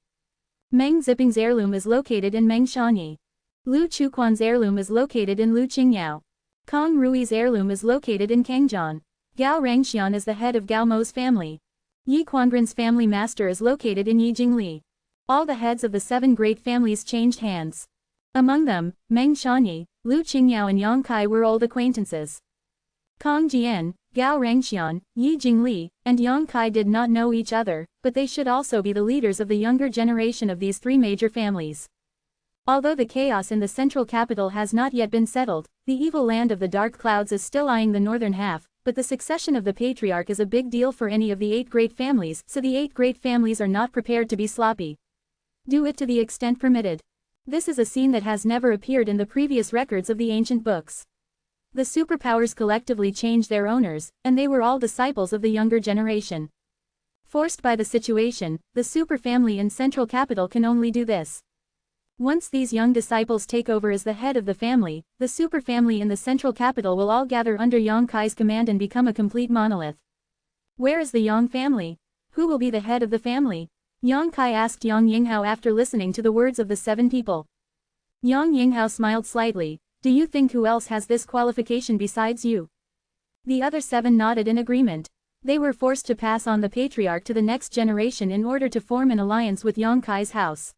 Meng Zipping's heirloom is located in Meng Shanyi. Lu Chuquan's heirloom is located in Lu Qingyao. Kong Rui's heirloom is located in Kangjian. Gao Rangxian is the head of Gao Mo's family. Yi Quangren's family master is located in Yi Jingli. All the heads of the 7 great families changed hands. Among them, Meng Shanyi, Lu Qingyao and Yang Kai were old acquaintances. Kong Jian, Gao Rangxian, Yi Jingli, and Yang Kai did not know each other, but they should also be the leaders of the younger generation of these 3 major families. Although the chaos in the central capital has not yet been settled, the evil land of the dark clouds is still eyeing the northern half, but the succession of the patriarch is a big deal for any of the 8 great families, so the 8 great families are not prepared to be sloppy. Do it to the extent permitted. This is a scene that has never appeared in the previous records of the ancient books. The superpowers collectively changed their owners, and they were all disciples of the younger generation. Forced by the situation, the superfamily in central capital can only do this. Once these young disciples take over as the head of the family, the superfamily in the central capital will all gather under Yang Kai's command and become a complete monolith. Where is the Yang family? Who will be the head of the family? Yang Kai asked Yang Yinghao after listening to the words of the 7 people. Yang Yinghao smiled slightly. Do you think who else has this qualification besides you? The other 7 nodded in agreement. They were forced to pass on the patriarch to the next generation in order to form an alliance with Yang Kai's house.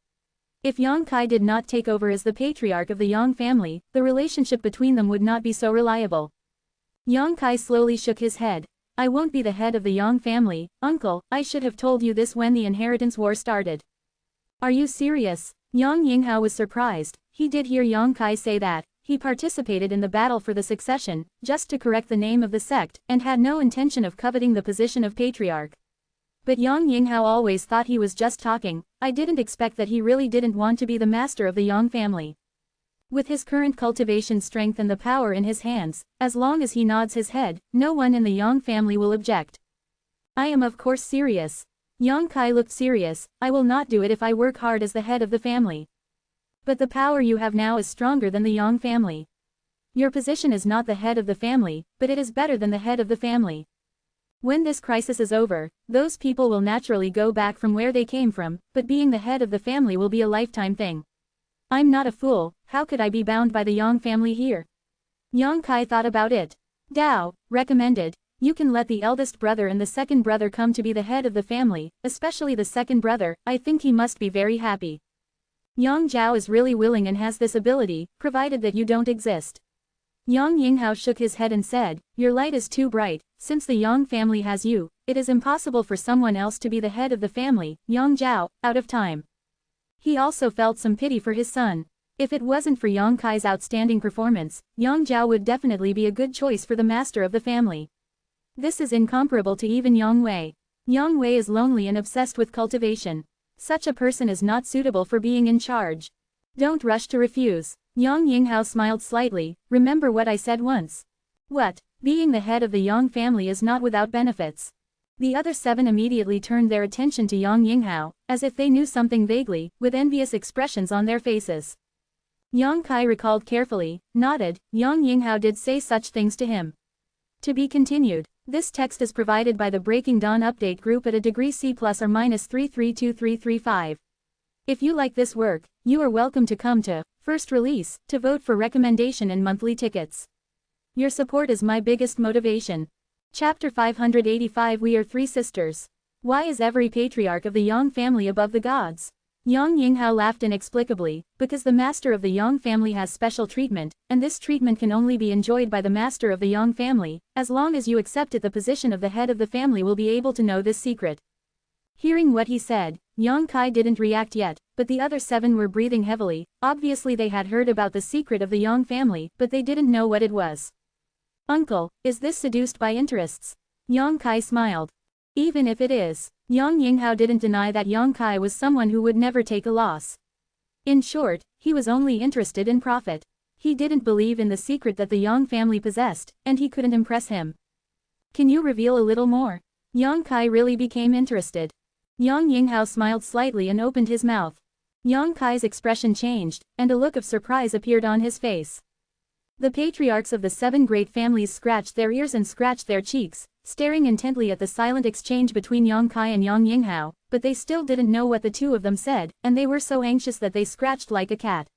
If Yang Kai did not take over as the patriarch of the Yang family, the relationship between them would not be so reliable. Yang Kai slowly shook his head. I won't be the head of the Yang family, uncle. I should have told you this when the inheritance war started. Are you serious? Yang Yinghao was surprised. He did hear Yang Kai say that. He participated in the battle for the succession, just to correct the name of the sect, and had no intention of coveting the position of patriarch. But Yang Yinghao always thought he was just talking. I didn't expect that he really didn't want to be the master of the Yang family. With his current cultivation strength and the power in his hands, as long as he nods his head, no one in the Yang family will object. I am of course serious. Yang Kai looked serious. I will not do it if I work hard as the head of the family. But the power you have now is stronger than the Yang family. Your position is not the head of the family, but it is better than the head of the family. When this crisis is over, those people will naturally go back from where they came from, but being the head of the family will be a lifetime thing. I'm not a fool, how could I be bound by the Yang family here? Yang Kai thought about it. Dao recommended, you can let the eldest brother and the second brother come to be the head of the family, especially the second brother. I think he must be very happy. Yang Zhao is really willing and has this ability, provided that you don't exist. Yang Yinghao shook his head and said, your light is too bright. Since the Yang family has you, it is impossible for someone else to be the head of the family. Yang Zhao, out of time. He also felt some pity for his son. If it wasn't for Yang Kai's outstanding performance, Yang Zhao would definitely be a good choice for the master of the family. This is incomparable to even Yang Wei. Yang Wei is lonely and obsessed with cultivation. Such a person is not suitable for being in charge. Don't rush to refuse. Yang Yinghao smiled slightly. Remember what I said once. What? Being the head of the Yang family is not without benefits. The other 7 immediately turned their attention to Yang Yinghao, as if they knew something vaguely, with envious expressions on their faces. Yang Kai recalled carefully, nodded. Yang Yinghao did say such things to him. To be continued. This text is provided by the Breaking Dawn Update Group at a degree C+ or minus 332335. If you like this work, you are welcome to come to First Release to vote for recommendation and monthly tickets. Your support is my biggest motivation. Chapter 585 We are 3 sisters. Why is every patriarch of the Yang family above the gods? Yang Yinghao laughed inexplicably, because the master of the Yang family has special treatment, and this treatment can only be enjoyed by the master of the Yang family. As long as you accept it, the position of the head of the family will be able to know this secret. Hearing what he said, Yang Kai didn't react yet, but the other 7 were breathing heavily. Obviously they had heard about the secret of the Yang family, but they didn't know what it was. Uncle, is this seduced by interests? Yang Kai smiled. Even if it is. Yang Yinghao didn't deny that Yang Kai was someone who would never take a loss. In short, he was only interested in profit. He didn't believe in the secret that the Yang family possessed, and he couldn't impress him. Can you reveal a little more? Yang Kai really became interested. Yang Yinghao smiled slightly and opened his mouth. Yang Kai's expression changed, and a look of surprise appeared on his face. The patriarchs of the 7 great families scratched their ears and scratched their cheeks, staring intently at the silent exchange between Yang Kai and Yang Yinghao, but they still didn't know what the 2 of them said, and they were so anxious that they scratched like a cat.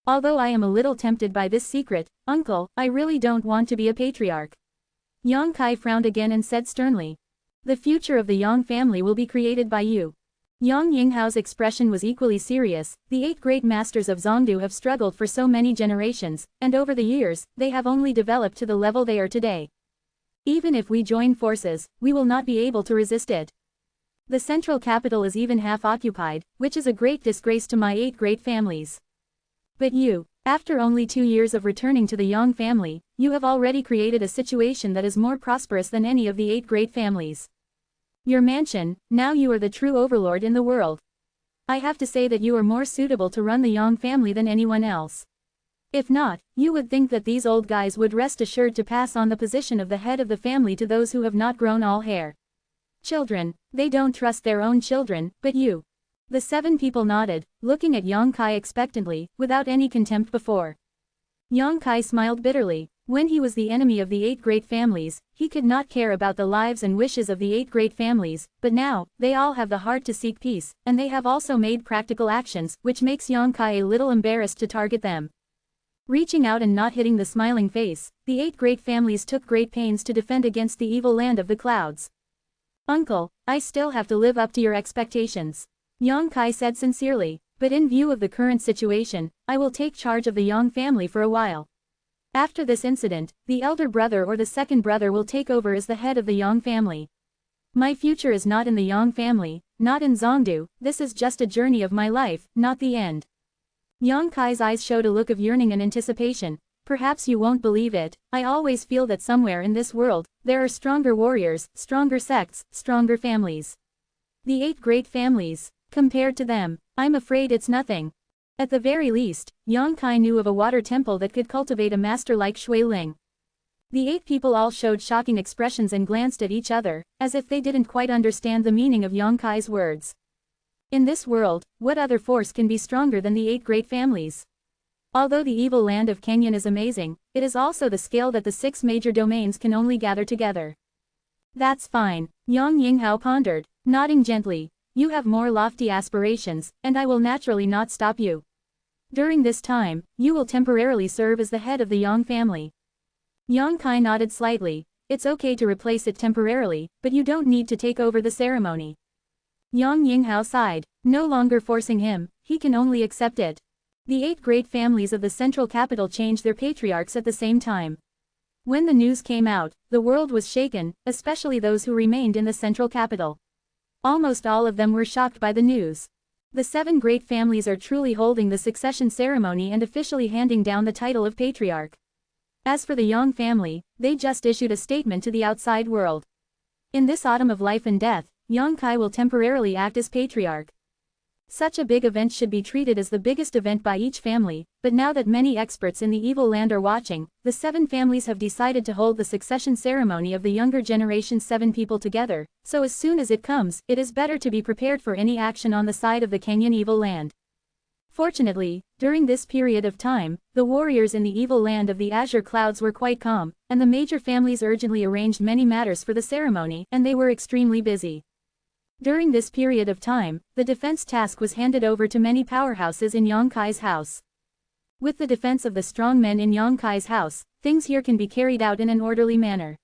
Although I am a little tempted by this secret, uncle, I really don't want to be a patriarch. Yang Kai frowned again and said sternly. The future of the Yang family will be created by you. Yang Yinghao's expression was equally serious. The 8 great masters of Zhongdu have struggled for so many generations, and over the years, they have only developed to the level they are today. Even if we join forces, we will not be able to resist it. The central capital is even half occupied, which is a great disgrace to my 8 great families. But you, after only 2 years of returning to the Yang family, you have already created a situation that is more prosperous than any of the 8 great families. Your mansion, now you are the true overlord in the world. I have to say that you are more suitable to run the Yang family than anyone else. If not, you would think that these old guys would rest assured to pass on the position of the head of the family to those who have not grown all hair. Children, they don't trust their own children, but you. The 7 people nodded, looking at Yang Kai expectantly, without any contempt before. Yang Kai smiled bitterly. When he was the enemy of the 8 great families, he could not care about the lives and wishes of the 8 great families, but now, they all have the heart to seek peace, and they have also made practical actions, which makes Yang Kai a little embarrassed to target them. Reaching out and not hitting the smiling face, the 8 great families took great pains to defend against the evil land of the clouds. Uncle, I still have to live up to your expectations. Yang Kai said sincerely, but in view of the current situation, I will take charge of the Yang family for a while. After this incident, the elder brother or the second brother will take over as the head of the Yang family. My future is not in the Yang family, not in Zhongdu, this is just a journey of my life, not the end. Yang Kai's eyes showed a look of yearning and anticipation. Perhaps you won't believe it, I always feel that somewhere in this world, there are stronger warriors, stronger sects, stronger families. The 8 great families. Compared to them, I'm afraid it's nothing. At the very least, Yang Kai knew of a water temple that could cultivate a master like Shui Ling. The 8 people all showed shocking expressions and glanced at each other, as if they didn't quite understand the meaning of Yang Kai's words. In this world, what other force can be stronger than the 8 great families? Although the evil land of Kenyan is amazing, it is also the scale that the 6 major domains can only gather together. That's fine, Yang Yinghao pondered, nodding gently. You have more lofty aspirations, and I will naturally not stop you. During this time, you will temporarily serve as the head of the Yang family. Yang Kai nodded slightly. It's okay to replace it temporarily, but you don't need to take over the ceremony. Yang Yinghao sighed, no longer forcing him, he can only accept it. The 8 great families of the central capital changed their patriarchs at the same time. When the news came out, the world was shaken, especially those who remained in the central capital. Almost all of them were shocked by the news. The 7 great families are truly holding the succession ceremony and officially handing down the title of patriarch. As for the Yang family, they just issued a statement to the outside world. In this autumn of life and death, Yang Kai will temporarily act as patriarch. Such a big event should be treated as the biggest event by each family, but now that many experts in the evil land are watching, the 7 families have decided to hold the succession ceremony of the younger generation's 7 people together, so as soon as it comes, it is better to be prepared for any action on the side of the Kenyan evil land. Fortunately, during this period of time, the warriors in the evil land of the azure clouds were quite calm, and the major families urgently arranged many matters for the ceremony, and they were extremely busy. During this period of time, the defense task was handed over to many powerhouses in Yang Kai's house. With the defense of the strong men in Yang Kai's house, things here can be carried out in an orderly manner.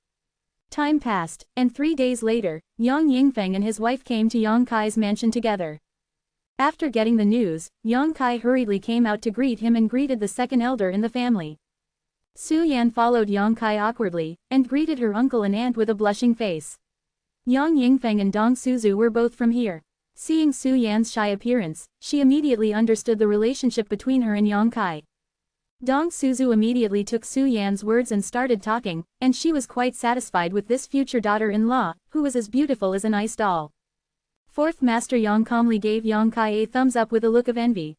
Time passed, and 3 days later, Yang Yingfeng and his wife came to Yang Kai's mansion together. After getting the news, Yang Kai hurriedly came out to greet him and greeted the second elder in the family. Su Yan followed Yang Kai awkwardly, and greeted her uncle and aunt with a blushing face. Yang Yingfeng and Dong Suzu were both from here. Seeing Su Yan's shy appearance, she immediately understood the relationship between her and Yang Kai. Dong Suzu immediately took Su Yan's words and started talking, and she was quite satisfied with this future daughter-in-law, who was as beautiful as an ice doll. Fourth Master Yang calmly gave Yang Kai a thumbs up with a look of envy.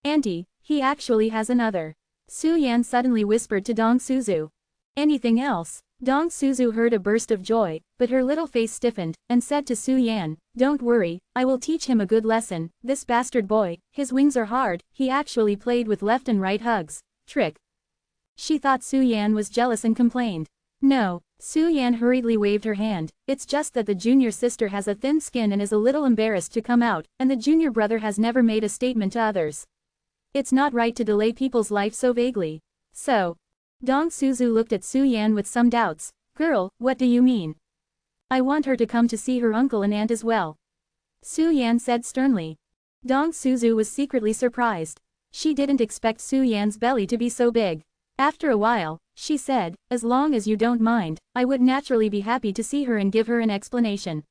Auntie, he actually has another. Su Yan suddenly whispered to Dong Suzu. Anything else? Dong Suzu heard a burst of joy, but her little face stiffened, and said to Su Yan, don't worry, I will teach him a good lesson, this bastard boy, his wings are hard, he actually played with left and right hugs. Trick. She thought Su Yan was jealous and complained. No, Su Yan hurriedly waved her hand, it's just that the junior sister has a thin skin and is a little embarrassed to come out, and the junior brother has never made a statement to others. It's not right to delay people's life so vaguely. So. Dong Suzu looked at Su Yan with some doubts. Girl, what do you mean? I want her to come to see her uncle and aunt as well. Su Yan said sternly. Dong Suzu was secretly surprised. She didn't expect Su Yan's belly to be so big. After a while, she said, as long as you don't mind, I would naturally be happy to see her and give her an explanation.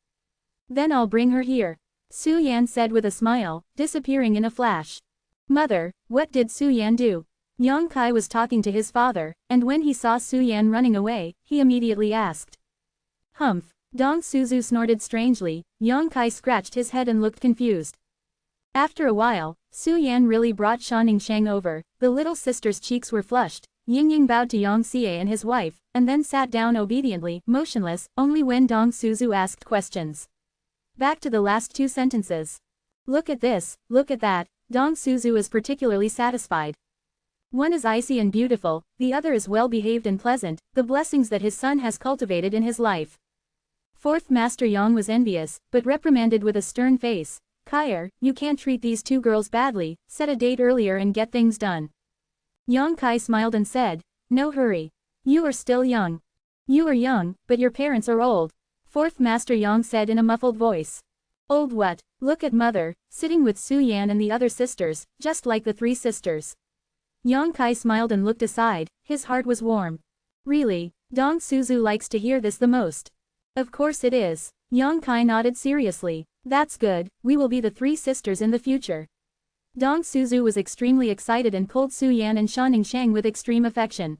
Then I'll bring her here. Su Yan said with a smile, disappearing in a flash. Mother, what did Su Yan do? Yang Kai was talking to his father, and when he saw Su Yan running away, he immediately asked. Humph. Dong Suzu snorted strangely. Yang Kai scratched his head and looked confused. After a while, Su Yan really brought Shanning Shang over. The little sister's cheeks were flushed. Ying Ying bowed to Yang Xie and his wife, and then sat down obediently, motionless, only when Dong Suzu asked questions. Back to the last two sentences. Look at this, look at that. Dong Suzu is particularly satisfied. One is icy and beautiful, the other is well-behaved and pleasant, the blessings that his son has cultivated in his life. Fourth Master Yang was envious, but reprimanded with a stern face. Kaier, you can't treat these two girls badly, set a date earlier and get things done. Yang Kai smiled and said, no hurry. You are still young. You are young, but your parents are old. Fourth Master Yang said in a muffled voice. Old what? Look at mother, sitting with Su Yan and the other sisters, just like the three sisters. Yang Kai smiled and looked aside, his heart was warm. Really, Dong Suzu likes to hear this the most. Of course it is. Yang Kai nodded seriously. That's good, we will be the three sisters in the future. Dong Suzu was extremely excited and pulled Su Yan and Shanning Shang with extreme affection.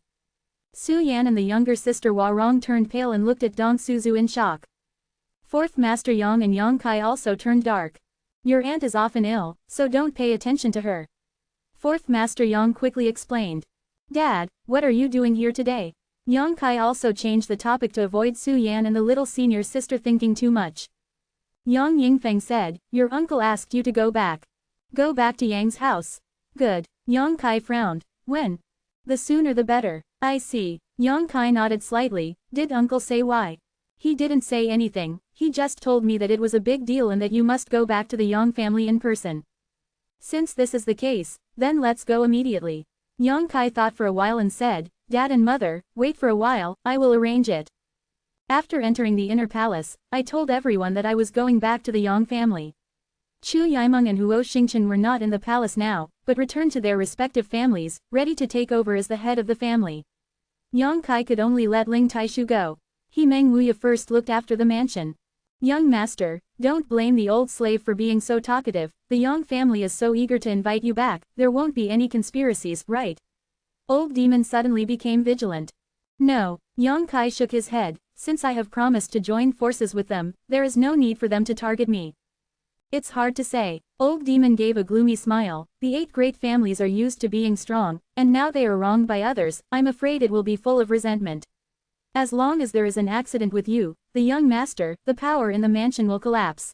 Su Yan and the younger sister Warong turned pale and looked at Dong Suzu in shock. Fourth Master Yang and Yang Kai also turned dark. Your aunt is often ill, so don't pay attention to her. Fourth Master Yang quickly explained. Dad, what are you doing here today? Yang Kai also changed the topic to avoid Su Yan and the little senior sister thinking too much. Yang Yingfeng said, your uncle asked you to go back. Go back to Yang's house. Good. Yang Kai frowned. When? The sooner the better. I see. Yang Kai nodded slightly. Did uncle say why? He didn't say anything, he just told me that it was a big deal and that you must go back to the Yang family in person. Since this is the case, then let's go immediately. Yang Kai thought for a while and said, Dad and Mother, wait for a while, I will arrange it. After entering the inner palace, I told everyone that I was going back to the Yang family. Chu Yimeng and Huo Xingchen were not in the palace now, but returned to their respective families, ready to take over as the head of the family. Yang Kai could only let Ling Taishu go. He Meng Wuya first looked after the mansion. Young master, don't blame the old slave for being so talkative, the Yang family is so eager to invite you back, there won't be any conspiracies, right? Old demon suddenly became vigilant. No, Yang Kai shook his head, since I have promised to join forces with them, there is no need for them to target me. It's hard to say. Old demon gave a gloomy smile, the 8 great families are used to being strong, and now they are wronged by others, I'm afraid it will be full of resentment. As long as there is an accident with you, the young master, the power in the mansion will collapse.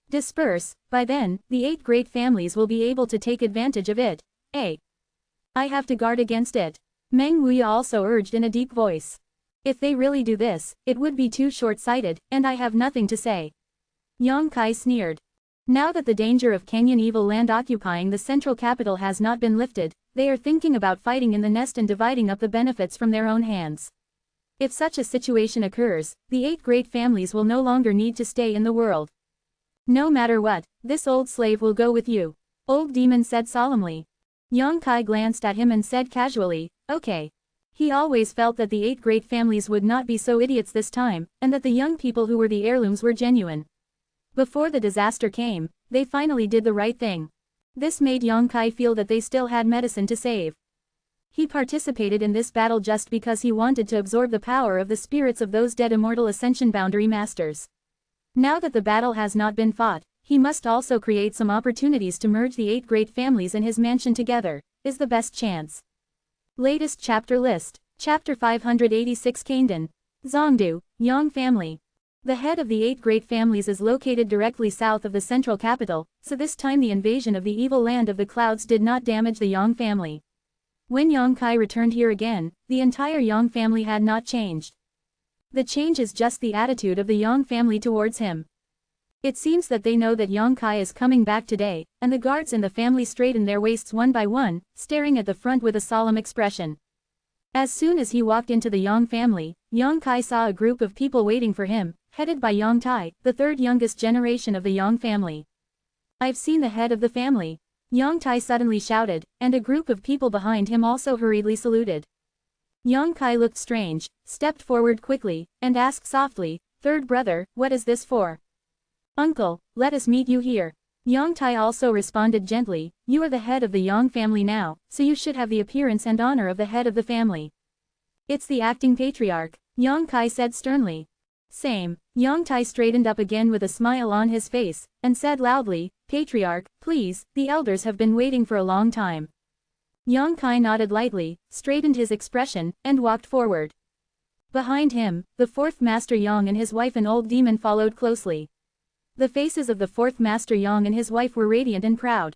Disperse, by then, the 8 great families will be able to take advantage of it. I have to guard against it. Meng Wuya also urged in a deep voice. If they really do this, it would be too short-sighted, and I have nothing to say. Yang Kai sneered. Now that the danger of Kenyan evil land occupying the central capital has not been lifted, they are thinking about fighting in the nest and dividing up the benefits from their own hands. If such a situation occurs, the 8 great families will no longer need to stay in the world. No matter what, this old slave will go with you. Old demon said solemnly. Yang Kai glanced at him and said casually, okay. He always felt that the 8 great families would not be so idiots this time, and that the young people who were the heirlooms were genuine. Before the disaster came, they finally did the right thing. This made Yang Kai feel that they still had medicine to save. He participated in this battle just because he wanted to absorb the power of the spirits of those dead immortal ascension boundary masters. Now that the battle has not been fought, he must also create some opportunities to merge the 8 great families in his mansion together, is the best chance. Latest chapter list. Chapter 586 Kangdan. Zongdu, Yang family. The head of the 8 great families is located directly south of the central capital, so this time the invasion of the evil land of the clouds did not damage the Yang family. When Yang Kai returned here again, the entire Yang family had not changed. The change is just the attitude of the Yang family towards him. It seems that they know that Yang Kai is coming back today, and the guards in the family straighten their waists one by one, staring at the front with a solemn expression. As soon as he walked into the Yang family, Yang Kai saw a group of people waiting for him, headed by Yang Tai, the 3rd youngest generation of the Yang family. I've seen the head of the family. Yang Tai suddenly shouted, and a group of people behind him also hurriedly saluted. Yang Kai looked strange, stepped forward quickly, and asked softly, 3rd brother, what is this for? Uncle, let us meet you here. Yang Tai also responded gently, you are the head of the Yang family now, so you should have the appearance and honor of the head of the family. It's the acting patriarch, Yang Kai said sternly. Same. Yang Tai straightened up again with a smile on his face, and said loudly, Patriarch, please, the elders have been waiting for a long time. Yang Kai nodded lightly, straightened his expression, and walked forward. Behind him, the fourth Master Yang and his wife and old demon followed closely. The faces of the fourth Master Yang and his wife were radiant and proud.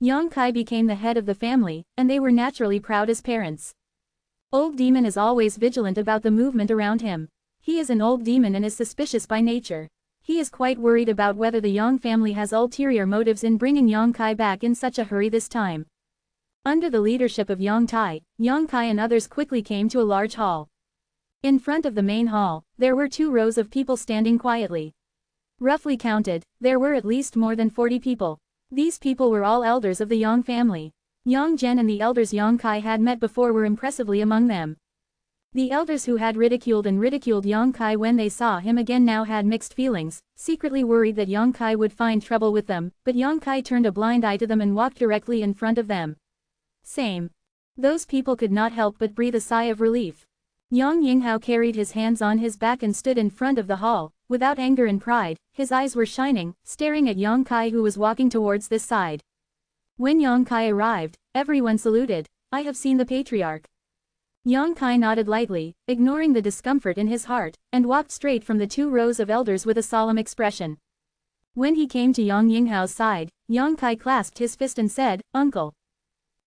Yang Kai became the head of the family, and they were naturally proud as parents. Old demon is always vigilant about the movement around him. He is an old demon and is suspicious by nature. He is quite worried about whether the Yang family has ulterior motives in bringing Yang Kai back in such a hurry this time. Under the leadership of Yang Tai, Yang Kai and others quickly came to a large hall. In front of the main hall, there were 2 rows of people standing quietly. Roughly counted, there were at least more than 40 people. These people were all elders of the Yang family. Yang Zhen and the elders Yang Kai had met before were impressively among them. The elders who had ridiculed Yang Kai when they saw him again now had mixed feelings, secretly worried that Yang Kai would find trouble with them, but Yang Kai turned a blind eye to them and walked directly in front of them. Same. Those people could not help but breathe a sigh of relief. Yang Yinghao carried his hands on his back and stood in front of the hall, without anger and pride, his eyes were shining, staring at Yang Kai who was walking towards this side. When Yang Kai arrived, everyone saluted. I have seen the patriarch. Yang Kai nodded lightly, ignoring the discomfort in his heart, and walked straight from the 2 rows of elders with a solemn expression. When he came to Yang Yinghao's side, Yang Kai clasped his fist and said, Uncle.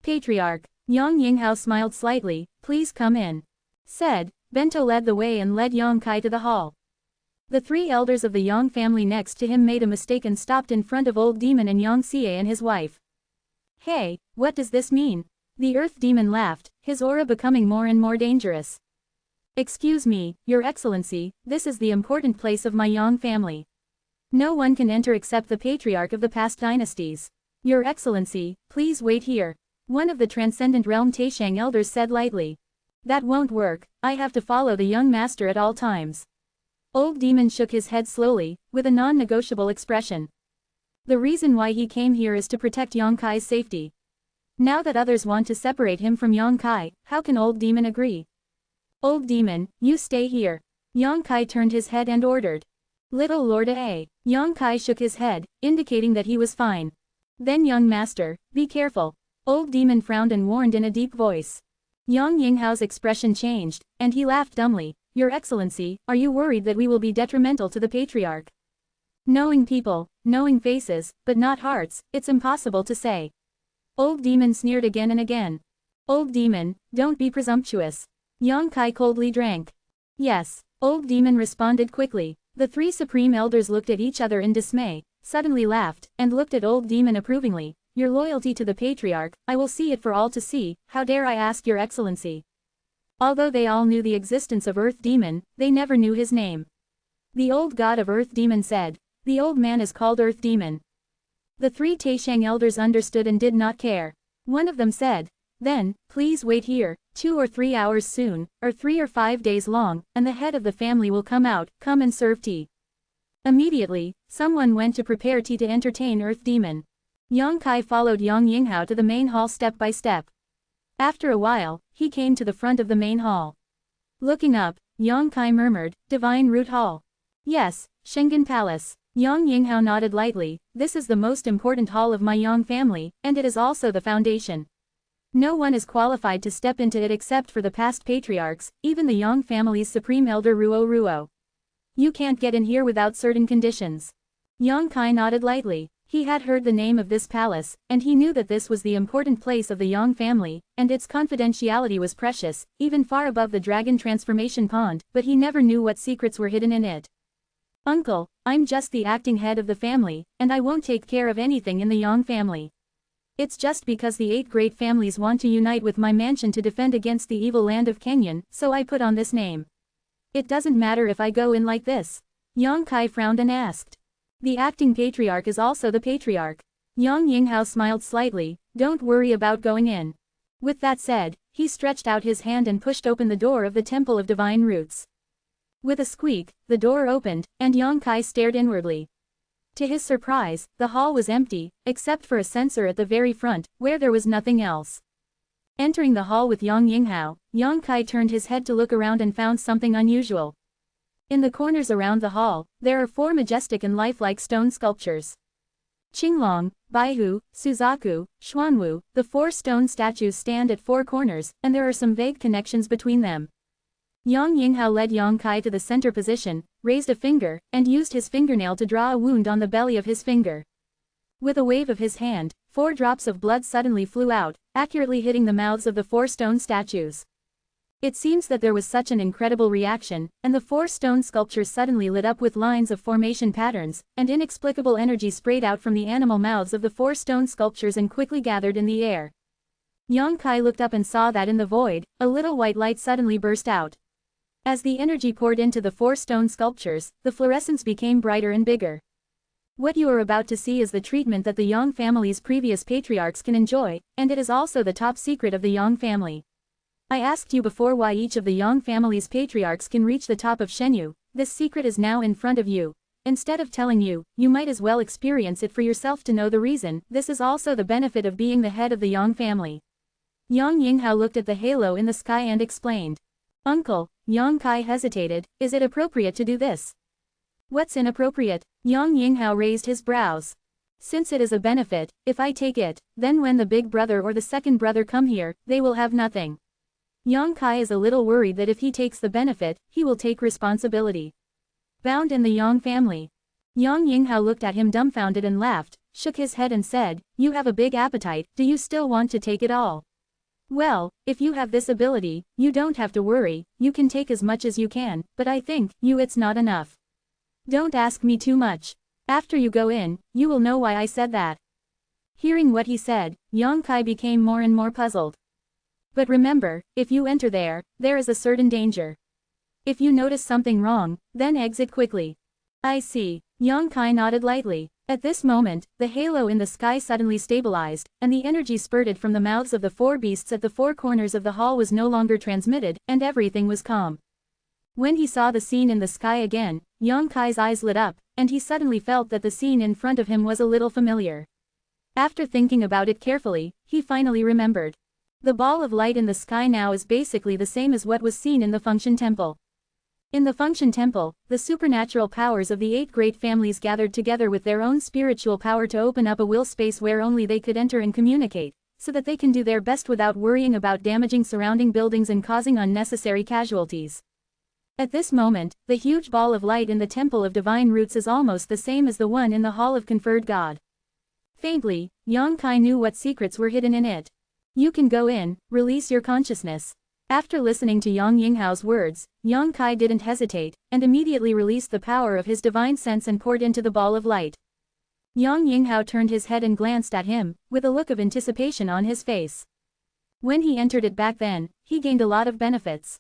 Patriarch. Yang Yinghao smiled slightly, please come in. Said, Bento led the way and led Yang Kai to the hall. The 3 elders of the Yang family next to him made a mistake and stopped in front of old demon and Yang Xie and his wife. Hey, what does this mean? The earth demon laughed, his aura becoming more and more dangerous. Excuse me, Your Excellency, this is the important place of my Yang family. No one can enter except the patriarch of the past dynasties. Your Excellency, please wait here. One of the Transcendent Realm Taishang elders said lightly. That won't work, I have to follow the young master at all times. Old demon shook his head slowly, with a non-negotiable expression. The reason why he came here is to protect Yang Kai's safety. Now that others want to separate him from Yang Kai, how can old demon agree? Old demon, you stay here. Yang Kai turned his head and ordered. Little Lord A. Yang Kai shook his head, indicating that he was fine. Then young master, be careful. Old demon frowned and warned in a deep voice. Yang Yinghao's expression changed, and he laughed dumbly. Your Excellency, are you worried that we will be detrimental to the patriarch? Knowing people, knowing faces, but not hearts, it's impossible to say. Old demon sneered again and again. Old demon, don't be presumptuous. Yang Kai coldly drank. Yes, old demon responded quickly. The 3 supreme elders looked at each other in dismay, suddenly laughed, and looked at old demon approvingly. Your loyalty to the patriarch, I will see it for all to see, how dare I ask your excellency. Although they all knew the existence of Earth Demon, they never knew his name. The old god of Earth Demon said, the old man is called Earth Demon. The 3 Taishang elders understood and did not care. One of them said, then, please wait here, 2 or 3 hours soon, or 3 or 5 days long, and the head of the family will come out, come and serve tea. Immediately, someone went to prepare tea to entertain Earth Demon. Yang Kai followed Yang Yinghao to the main hall step by step. After a while, he came to the front of the main hall. Looking up, Yang Kai murmured, Divine Root Hall. Yes, Shengen Palace. Yang Yinghao nodded lightly, this is the most important hall of my Yang family, and it is also the foundation. No one is qualified to step into it except for the past patriarchs, even the Yang family's supreme elder Ruo Ruo. You can't get in here without certain conditions. Yang Kai nodded lightly. He had heard the name of this palace, and he knew that this was the important place of the Yang family, and its confidentiality was precious, even far above the dragon transformation pond, but he never knew what secrets were hidden in it. Uncle, I'm just the acting head of the family, and I won't take care of anything in the Yang family. It's just because the 8 great families want to unite with my mansion to defend against the evil land of Kenyan, so I put on this name. It doesn't matter if I go in like this. Yang Kai frowned and asked. The acting patriarch is also the patriarch. Yang Yinghao smiled slightly, don't worry about going in. With that said, he stretched out his hand and pushed open the door of the Temple of Divine Roots. With a squeak, the door opened, and Yang Kai stared inwardly. To his surprise, the hall was empty, except for a censer at the very front, where there was nothing else. Entering the hall with Yang Yinghao, Yang Kai turned his head to look around and found something unusual. In the corners around the hall, there are 4 majestic and lifelike stone sculptures. Qinglong, Baihu, Suzaku, Xuanwu, the 4 stone statues stand at 4 corners, and there are some vague connections between them. Yang Yinghao led Yang Kai to the center position, raised a finger, and used his fingernail to draw a wound on the belly of his finger. With a wave of his hand, 4 drops of blood suddenly flew out, accurately hitting the mouths of the 4 stone statues. It seems that there was such an incredible reaction, and the 4 stone sculptures suddenly lit up with lines of formation patterns, and inexplicable energy sprayed out from the animal mouths of the 4 stone sculptures and quickly gathered in the air. Yang Kai looked up and saw that in the void, a little white light suddenly burst out. As the energy poured into the 4 stone sculptures, the fluorescence became brighter and bigger. What you are about to see is the treatment that the Yang family's previous patriarchs can enjoy, and it is also the top secret of the Yang family. I asked you before why each of the Yang family's patriarchs can reach the top of Zhenwu. This secret is now in front of you. Instead of telling you, you might as well experience it for yourself to know the reason. This is also the benefit of being the head of the Yang family. Yang Yinghao looked at the halo in the sky and explained. Uncle, Yang Kai hesitated, is it appropriate to do this? What's inappropriate? Yang Yinghao raised his brows. Since it is a benefit, if I take it, then when the big brother or the second brother come here, they will have nothing. Yang Kai is a little worried that if he takes the benefit, he will take responsibility. Bound in the Yang family. Yang Yinghao looked at him dumbfounded and laughed, shook his head and said, you have a big appetite, do you still want to take it all? Well, if you have this ability, you don't have to worry, you can take as much as you can, but I think, it's not enough. Don't ask me too much. After you go in, you will know why I said that. Hearing what he said, Yang Kai became more and more puzzled. But remember, if you enter there is a certain danger. If you notice something wrong, then exit quickly. I see. Yang Kai nodded lightly. At this moment, the halo in the sky suddenly stabilized, and the energy spurted from the mouths of the 4 beasts at the 4 corners of the hall was no longer transmitted, and everything was calm. When he saw the scene in the sky again, Yang Kai's eyes lit up, and he suddenly felt that the scene in front of him was a little familiar. After thinking about it carefully, he finally remembered. The ball of light in the sky now is basically the same as what was seen in the Function Temple. In the Function Temple, the supernatural powers of the 8 great families gathered together with their own spiritual power to open up a will space where only they could enter and communicate, so that they can do their best without worrying about damaging surrounding buildings and causing unnecessary casualties. At this moment, the huge ball of light in the Temple of Divine Roots is almost the same as the one in the Hall of Conferred God. Faintly, Yang Kai knew what secrets were hidden in it. You can go in, release your consciousness. After listening to Yang Yinghao's words, Yang Kai didn't hesitate, and immediately released the power of his divine sense and poured into the ball of light. Yang Yinghao turned his head and glanced at him, with a look of anticipation on his face. When he entered it back then, he gained a lot of benefits.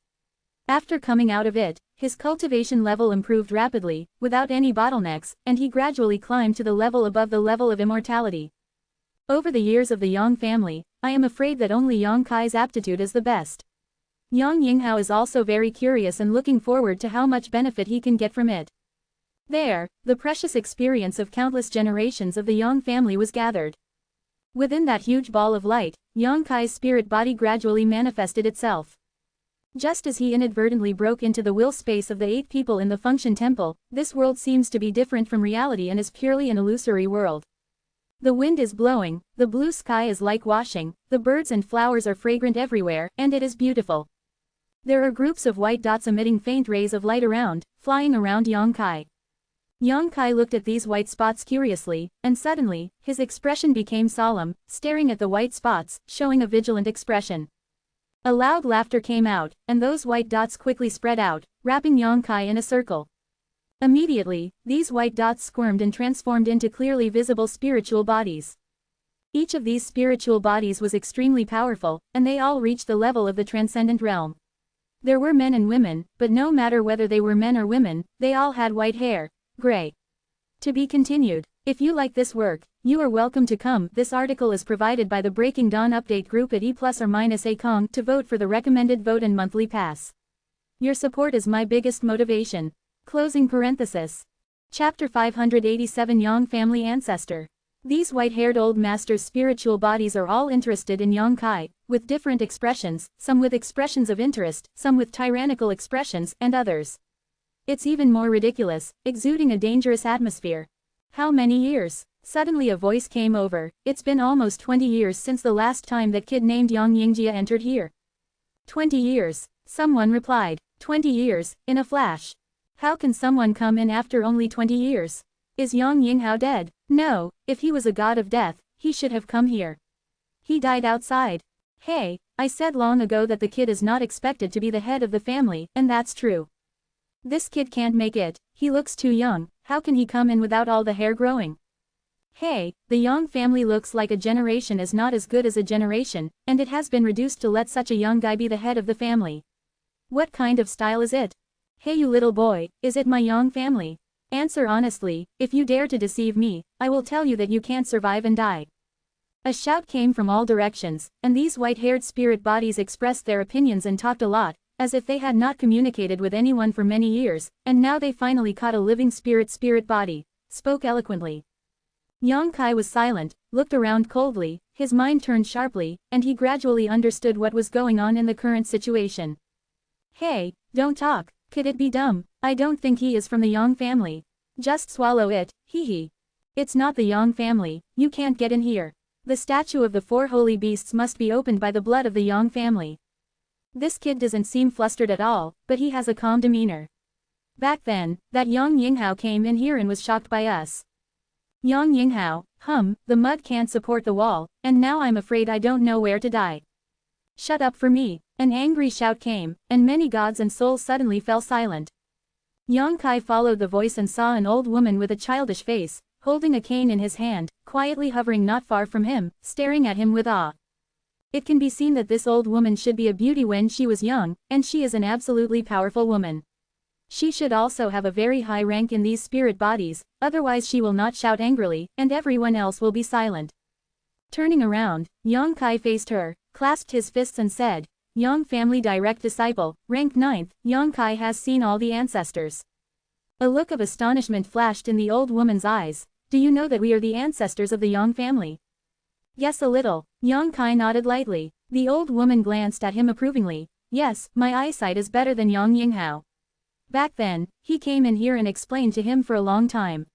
After coming out of it, his cultivation level improved rapidly, without any bottlenecks, and he gradually climbed to the level above the level of immortality. Over the years of the Yang family, I am afraid that only Yang Kai's aptitude is the best. Yang Yinghao is also very curious and looking forward to how much benefit he can get from it. There, the precious experience of countless generations of the Yang family was gathered. Within that huge ball of light, Yang Kai's spirit body gradually manifested itself. Just as he inadvertently broke into the will space of the 8 people in the Function Temple, this world seems to be different from reality and is purely an illusory world. The wind is blowing, the blue sky is like washing, the birds and flowers are fragrant everywhere, and it is beautiful. There are groups of white dots emitting faint rays of light around, flying around Yang Kai. Yang Kai looked at these white spots curiously, and suddenly, his expression became solemn, staring at the white spots, showing a vigilant expression. A loud laughter came out, and those white dots quickly spread out, wrapping Yang Kai in a circle. Immediately, these white dots squirmed and transformed into clearly visible spiritual bodies. Each of these spiritual bodies was extremely powerful, and they all reached the level of the transcendent realm. There were men and women, but no matter whether they were men or women, they all had white hair, gray. To be continued. If you like this work, you are welcome to come. This article is provided by the Breaking Dawn Update group at E+or- A Kong to vote for the recommended vote and monthly pass. Your support is my biggest motivation. Closing parenthesis. Chapter 587 Yang Family Ancestor. These white-haired old masters' spiritual bodies are all interested in Yang Kai, with different expressions, some with expressions of interest, some with tyrannical expressions, and others. It's even more ridiculous, exuding a dangerous atmosphere. How many years? Suddenly a voice came over. It's been almost 20 years since the last time that kid named Yang Yingjia entered here. 20 years, someone replied. 20 years, in a flash. How can someone come in after only 20 years? Is Yang Yinghao dead? No, if he was a god of death, he should have come here. He died outside. Hey, I said long ago that the kid is not expected to be the head of the family, and that's true. This kid can't make it, he looks too young, how can he come in without all the hair growing? Hey, the Yang family looks like a generation is not as good as a generation, and it has been reduced to let such a young guy be the head of the family. What kind of style is it? Hey you little boy, is it my Yang family? Answer honestly, if you dare to deceive me, I will tell you that you can't survive and die. A shout came from all directions, and these white-haired spirit bodies expressed their opinions and talked a lot, as if they had not communicated with anyone for many years, and now they finally caught a living spirit body, spoke eloquently. Yang Kai was silent, looked around coldly, his mind turned sharply, and he gradually understood what was going on in the current situation. Hey, don't talk, could it be dumb? I don't think he is from the Yang family. Just swallow it, hee hee. It's not the Yang family, you can't get in here. The statue of the 4 holy beasts must be opened by the blood of the Yang family. This kid doesn't seem flustered at all, but he has a calm demeanor. Back then, that Yang Yinghao came in here and was shocked by us. Yang Yinghao, the mud can't support the wall, and now I'm afraid I don't know where to die. Shut up for me, an angry shout came, and many gods and souls suddenly fell silent. Yang Kai followed the voice and saw an old woman with a childish face, holding a cane in his hand, quietly hovering not far from him, staring at him with awe. It can be seen that this old woman should be a beauty when she was young, and she is an absolutely powerful woman. She should also have a very high rank in these spirit bodies, otherwise she will not shout angrily, and everyone else will be silent. Turning around, Yang Kai faced her, clasped his fists and said, Yang family direct disciple, rank 9th, Yang Kai has seen all the ancestors. A look of astonishment flashed in the old woman's eyes. Do you know that we are the ancestors of the Yang family? Yes, a little. Yang Kai nodded lightly. The old woman glanced at him approvingly. Yes, my eyesight is better than Yang Yinghao. Back then, he came in here and explained to him for a long time.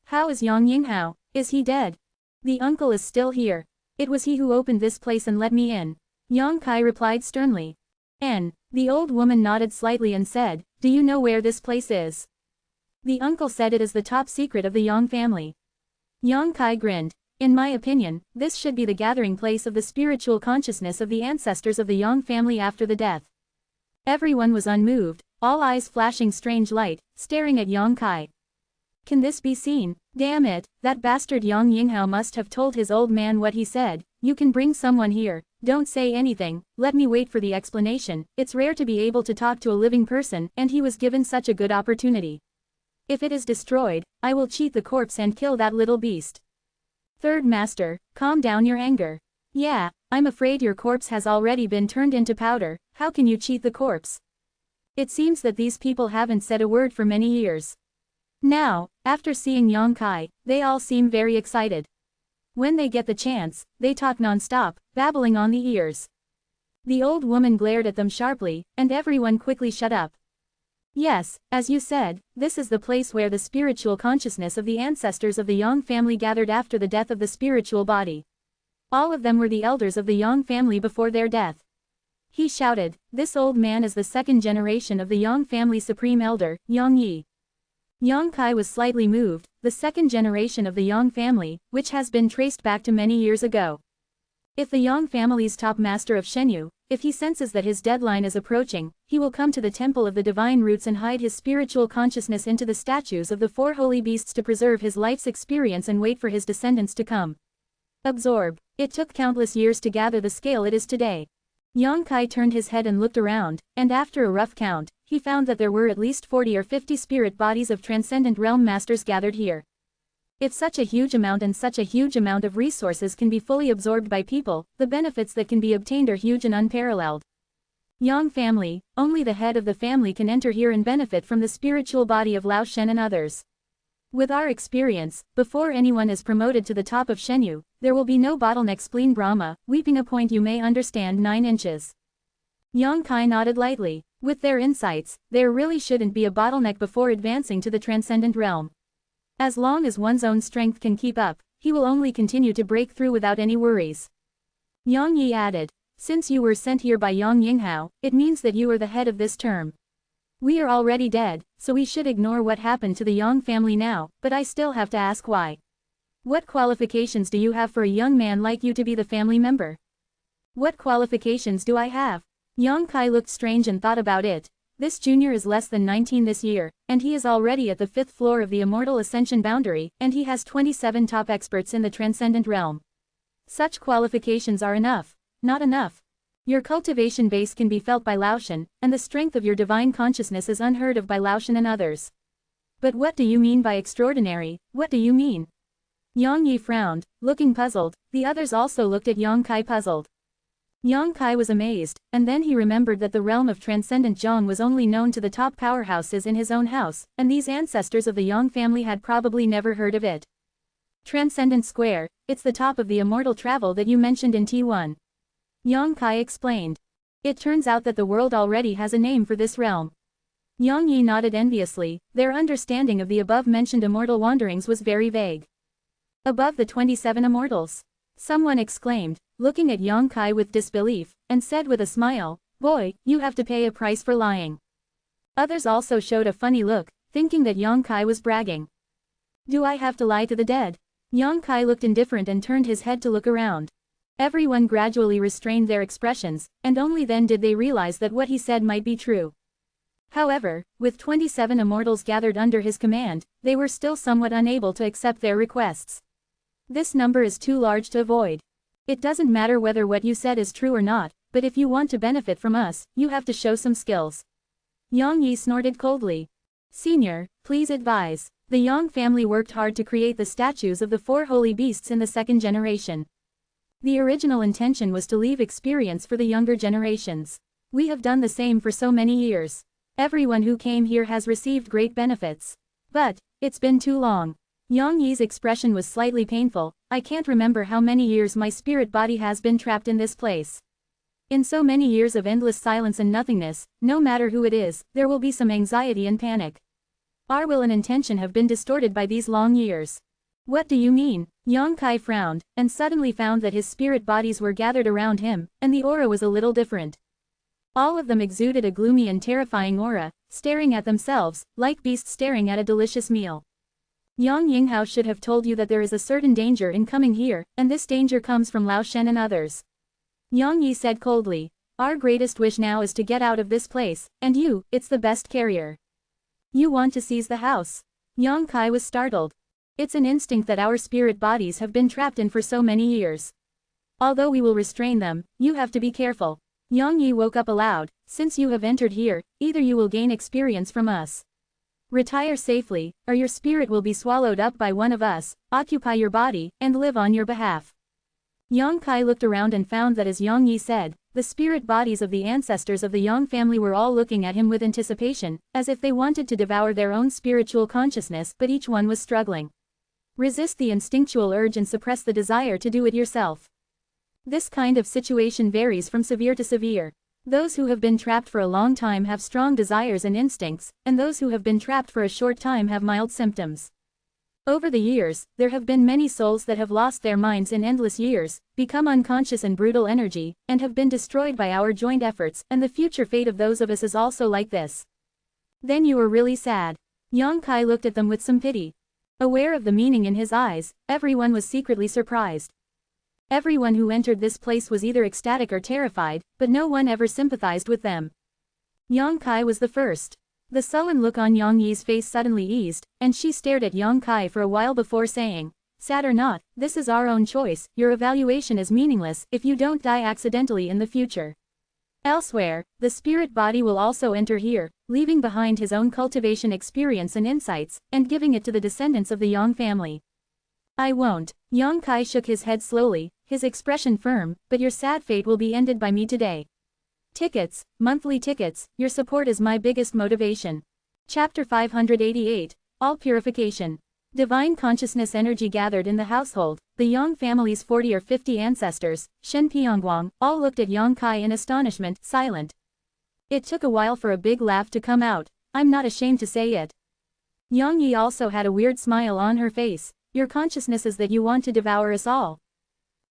How is Yang Yinghao? Is he dead? The uncle is still here. It was he who opened this place and let me in. Yang Kai replied sternly. The old woman nodded slightly and said, do you know where this place is? The uncle said it is the top secret of the Yang family. Yang Kai grinned. In my opinion, this should be the gathering place of the spiritual consciousness of the ancestors of the Yang family after the death. Everyone was unmoved, all eyes flashing strange light, staring at Yang Kai. Can this be seen? Damn it, that bastard Yang Yinghao must have told his old man what he said. You can bring someone here, don't say anything, let me wait for the explanation. It's rare to be able to talk to a living person, and he was given such a good opportunity. If it is destroyed, I will cheat the corpse and kill that little beast. Third master, calm down your anger. Yeah, I'm afraid your corpse has already been turned into powder. How can you cheat the corpse? It seems that these people haven't said a word for many years. Now, after seeing Yang Kai, they all seem very excited. When they get the chance, they talk non-stop, babbling on the ears. The old woman glared at them sharply, and everyone quickly shut up. Yes, as you said, this is the place where the spiritual consciousness of the ancestors of the Yang family gathered after the death of the spiritual body. All of them were the elders of the Yang family before their death. He shouted, this old man is the second generation of the Yang family supreme elder, Yang Yi. Yang Kai was slightly moved, the second generation of the Yang family, which has been traced back to many years ago. If the Yang family's top master of Zhenwu, if he senses that his deadline is approaching, he will come to the temple of the divine roots and hide his spiritual consciousness into the statues of the 4 holy beasts to preserve his life's experience and wait for his descendants to come. Absorb. It took countless years to gather the scale it is today. Yang Kai turned his head and looked around, and after a rough count, he found that there were at least 40 or 50 spirit bodies of transcendent realm masters gathered here. If such a huge amount of resources can be fully absorbed by people, the benefits that can be obtained are huge and unparalleled. Yang family, only the head of the family can enter here and benefit from the spiritual body of Lao Shen and others. With our experience, before anyone is promoted to the top of Zhenwu, there will be no bottleneck. Spleen Brahma, weeping a point you may understand 9 inches. Yang Kai nodded lightly. With their insights, there really shouldn't be a bottleneck before advancing to the transcendent realm. As long as one's own strength can keep up, he will only continue to break through without any worries. Yang Yi added, since you were sent here by Yang Yinghao, it means that you are the head of this term. We are already dead, so we should ignore what happened to the Yang family now, but I still have to ask why. What qualifications do you have for a young man like you to be the family member? What qualifications do I have? Yang Kai looked strange and thought about it. This junior is less than 19 this year, and he is already at the 5th floor of the Immortal Ascension boundary, and he has 27 top experts in the Transcendent realm. Such qualifications are enough. Not enough. Your cultivation base can be felt by Laoshan, and the strength of your divine consciousness is unheard of by Laoshan and others. But what do you mean by extraordinary? What do you mean? Yang Yi frowned, looking puzzled. The others also looked at Yang Kai puzzled. Yang Kai was amazed, and then he remembered that the realm of Transcendent Zhong was only known to the top powerhouses in his own house, and these ancestors of the Yang family had probably never heard of it. Transcendent Square, it's the top of the immortal travel that you mentioned in T1. Yang Kai explained. It turns out that the world already has a name for this realm. Yang Yi nodded enviously. Their understanding of the above-mentioned immortal wanderings was very vague. Above the 27 immortals? Someone exclaimed, looking at Yang Kai with disbelief, and said with a smile, boy, you have to pay a price for lying. Others also showed a funny look, thinking that Yang Kai was bragging. Do I have to lie to the dead? Yang Kai looked indifferent and turned his head to look around. Everyone gradually restrained their expressions, and only then did they realize that what he said might be true. However, with 27 immortals gathered under his command, they were still somewhat unable to accept their requests. This number is too large to avoid. It doesn't matter whether what you said is true or not, but if you want to benefit from us, you have to show some skills. Yang Yi snorted coldly. Senior, please advise. The Yang family worked hard to create the statues of the 4 holy beasts in the 2nd generation. The original intention was to leave experience for the younger generations. We have done the same for so many years. Everyone who came here has received great benefits. But, it's been too long. Yang Yi's expression was slightly painful. I can't remember how many years my spirit body has been trapped in this place. In so many years of endless silence and nothingness, no matter who it is, there will be some anxiety and panic. Our will and intention have been distorted by these long years. What do you mean? Yang Kai frowned, and suddenly found that his spirit bodies were gathered around him, and the aura was a little different. All of them exuded a gloomy and terrifying aura, staring at themselves, like beasts staring at a delicious meal. Yang Yinghao should have told you that there is a certain danger in coming here, and this danger comes from Lao Shen and others. Yang Yi said coldly. Our greatest wish now is to get out of this place, and you, it's the best carrier. You want to seize the house? Yang Kai was startled. It's an instinct that our spirit bodies have been trapped in for so many years. Although we will restrain them, you have to be careful. Yang Yi woke up aloud. Since you have entered here, either you will gain experience from us. Retire safely, or your spirit will be swallowed up by one of us, occupy your body, and live on your behalf. Yang Kai looked around and found that as Yang Yi said, the spirit bodies of the ancestors of the Yang family were all looking at him with anticipation, as if they wanted to devour their own spiritual consciousness, but each one was struggling. Resist the instinctual urge and suppress the desire to do it yourself. This kind of situation varies from severe to severe. Those who have been trapped for a long time have strong desires and instincts, and those who have been trapped for a short time have mild symptoms. Over the years, there have been many souls that have lost their minds in endless years, become unconscious in brutal energy, and have been destroyed by our joint efforts, and the future fate of those of us is also like this. Then you are really sad. Yang Kai looked at them with some pity. Aware of the meaning in his eyes, everyone was secretly surprised. Everyone who entered this place was either ecstatic or terrified, but no one ever sympathized with them. Yang Kai was the first. The sullen look on Yang Yi's face suddenly eased, and she stared at Yang Kai for a while before saying, sad or not, this is our own choice, your evaluation is meaningless if you don't die accidentally in the future. Elsewhere, the spirit body will also enter here, leaving behind his own cultivation experience and insights, and giving it to the descendants of the Yang family. I won't. Yang Kai shook his head slowly, his expression firm, but your sad fate will be ended by me today. Tickets, monthly tickets, your support is my biggest motivation. Chapter 588, All Purification. Divine consciousness energy gathered in the household, the Yang family's 40 or 50 ancestors, Shen Piangguang, all looked at Yang Kai in astonishment, silent. It took a while for a big laugh to come out. I'm not ashamed to say it. Yang Yi also had a weird smile on her face. Your consciousness is that you want to devour us all.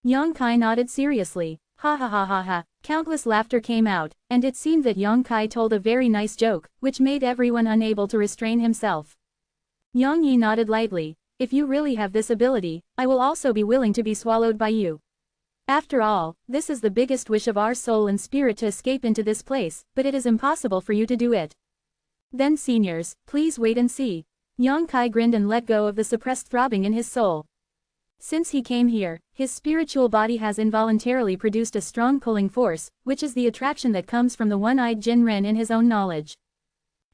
Yang Kai nodded seriously. Ha ha ha ha ha. Countless laughter came out, and it seemed that Yang Kai told a very nice joke, which made everyone unable to restrain himself. Yang Yi nodded lightly. If you really have this ability, I will also be willing to be swallowed by you. After all, this is the biggest wish of our soul and spirit to escape into this place, but it is impossible for you to do it. Then seniors, please wait and see. Yang Kai grinned and let go of the suppressed throbbing in his soul. Since he came here, his spiritual body has involuntarily produced a strong pulling force, which is the attraction that comes from the one-eyed Jinren in his own knowledge.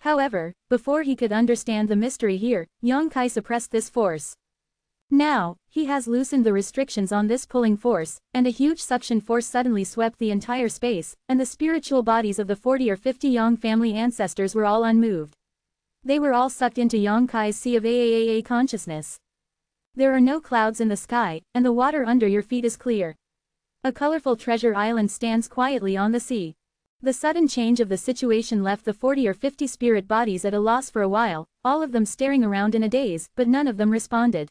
However, before he could understand the mystery here, Yang Kai suppressed this force. Now, he has loosened the restrictions on this pulling force, and a huge suction force suddenly swept the entire space, and the spiritual bodies of the 40 or 50 Yang family ancestors were all unmoved. They were all sucked into Yang Kai's sea of AAAA consciousness. There are no clouds in the sky, and the water under your feet is clear. A colorful treasure island stands quietly on the sea. The sudden change of the situation left the 40 or 50 spirit bodies at a loss for a while, all of them staring around in a daze, but none of them responded.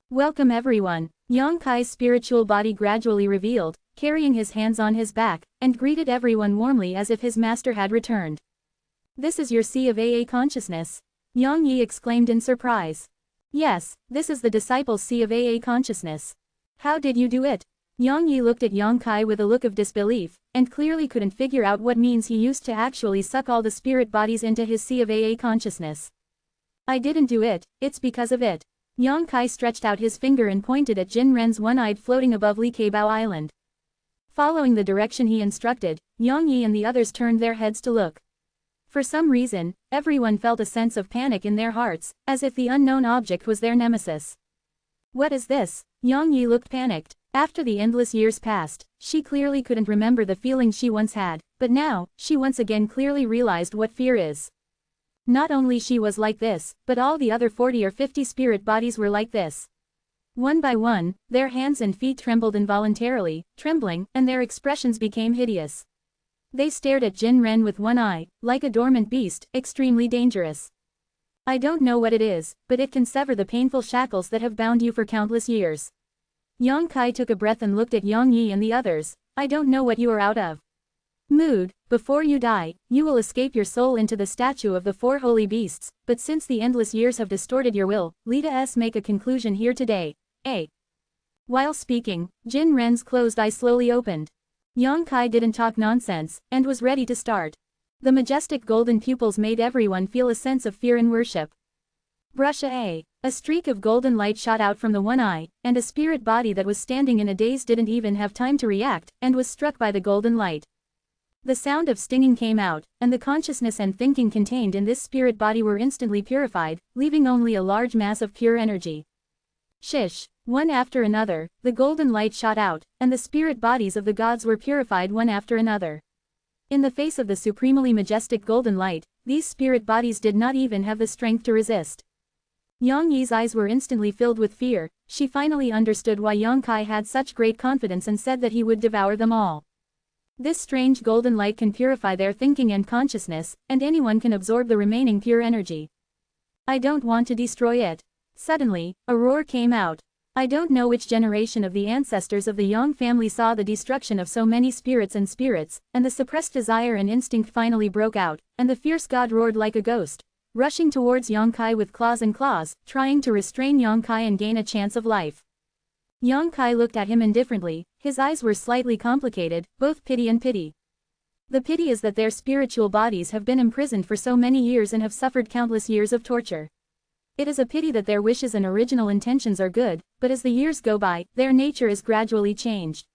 Welcome everyone. Yang Kai's spiritual body gradually revealed, carrying his hands on his back, and greeted everyone warmly as if his master had returned. This is your sea of AA consciousness. Yang Yi exclaimed in surprise. Yes, this is the disciple's sea of AA consciousness. How did you do it? Yang Yi looked at Yang Kai with a look of disbelief, and clearly couldn't figure out what means he used to actually suck all the spirit bodies into his sea of AA consciousness. I didn't do it, it's because of it. Yang Kai stretched out his finger and pointed at Jinren's one-eyed floating above Likebao Island. Following the direction he instructed, Yang Yi and the others turned their heads to look. For some reason, everyone felt a sense of panic in their hearts, as if the unknown object was their nemesis. What is this? Yang Yi looked panicked. After the endless years passed, she clearly couldn't remember the feeling she once had, but now, she once again clearly realized what fear is. Not only she was like this, but all the other 40 or 50 spirit bodies were like this. One by one, their hands and feet trembled involuntarily, trembling, and their expressions became hideous. They stared at Jinren with one eye, like a dormant beast, extremely dangerous. I don't know what it is, but it can sever the painful shackles that have bound you for countless years. Yang Kai took a breath and looked at Yang Yi and the others. I don't know what you are out of mood. Before you die, you will escape your soul into the statue of the 4 holy beasts, but since the endless years have distorted your will, let us make a conclusion here today. A. While speaking, Jinren's closed eye slowly opened. Yang Kai didn't talk nonsense, and was ready to start. The majestic golden pupils made everyone feel a sense of fear and worship. Brush A. A streak of golden light shot out from the one eye, and a spirit body that was standing in a daze didn't even have time to react, and was struck by the golden light. The sound of stinging came out, and the consciousness and thinking contained in this spirit body were instantly purified, leaving only a large mass of pure energy. Shish! One after another, the golden light shot out, and the spirit bodies of the gods were purified one after another. In the face of the supremely majestic golden light, these spirit bodies did not even have the strength to resist. Yang Yi's eyes were instantly filled with fear. She finally understood why Yang Kai had such great confidence and said that he would devour them all. This strange golden light can purify their thinking and consciousness, and anyone can absorb the remaining pure energy. I don't want to destroy it. Suddenly, a roar came out. I don't know which generation of the ancestors of the Yang family saw the destruction of so many spirits, and the suppressed desire and instinct finally broke out, and the fierce god roared like a ghost, rushing towards Yang Kai with claws and claws, trying to restrain Yang Kai and gain a chance of life. Yang Kai looked at him indifferently. His eyes were slightly complicated, both pity and pity. The pity is that their spiritual bodies have been imprisoned for so many years and have suffered countless years of torture. It is a pity that their wishes and original intentions are good, but as the years go by, their nature is gradually changed.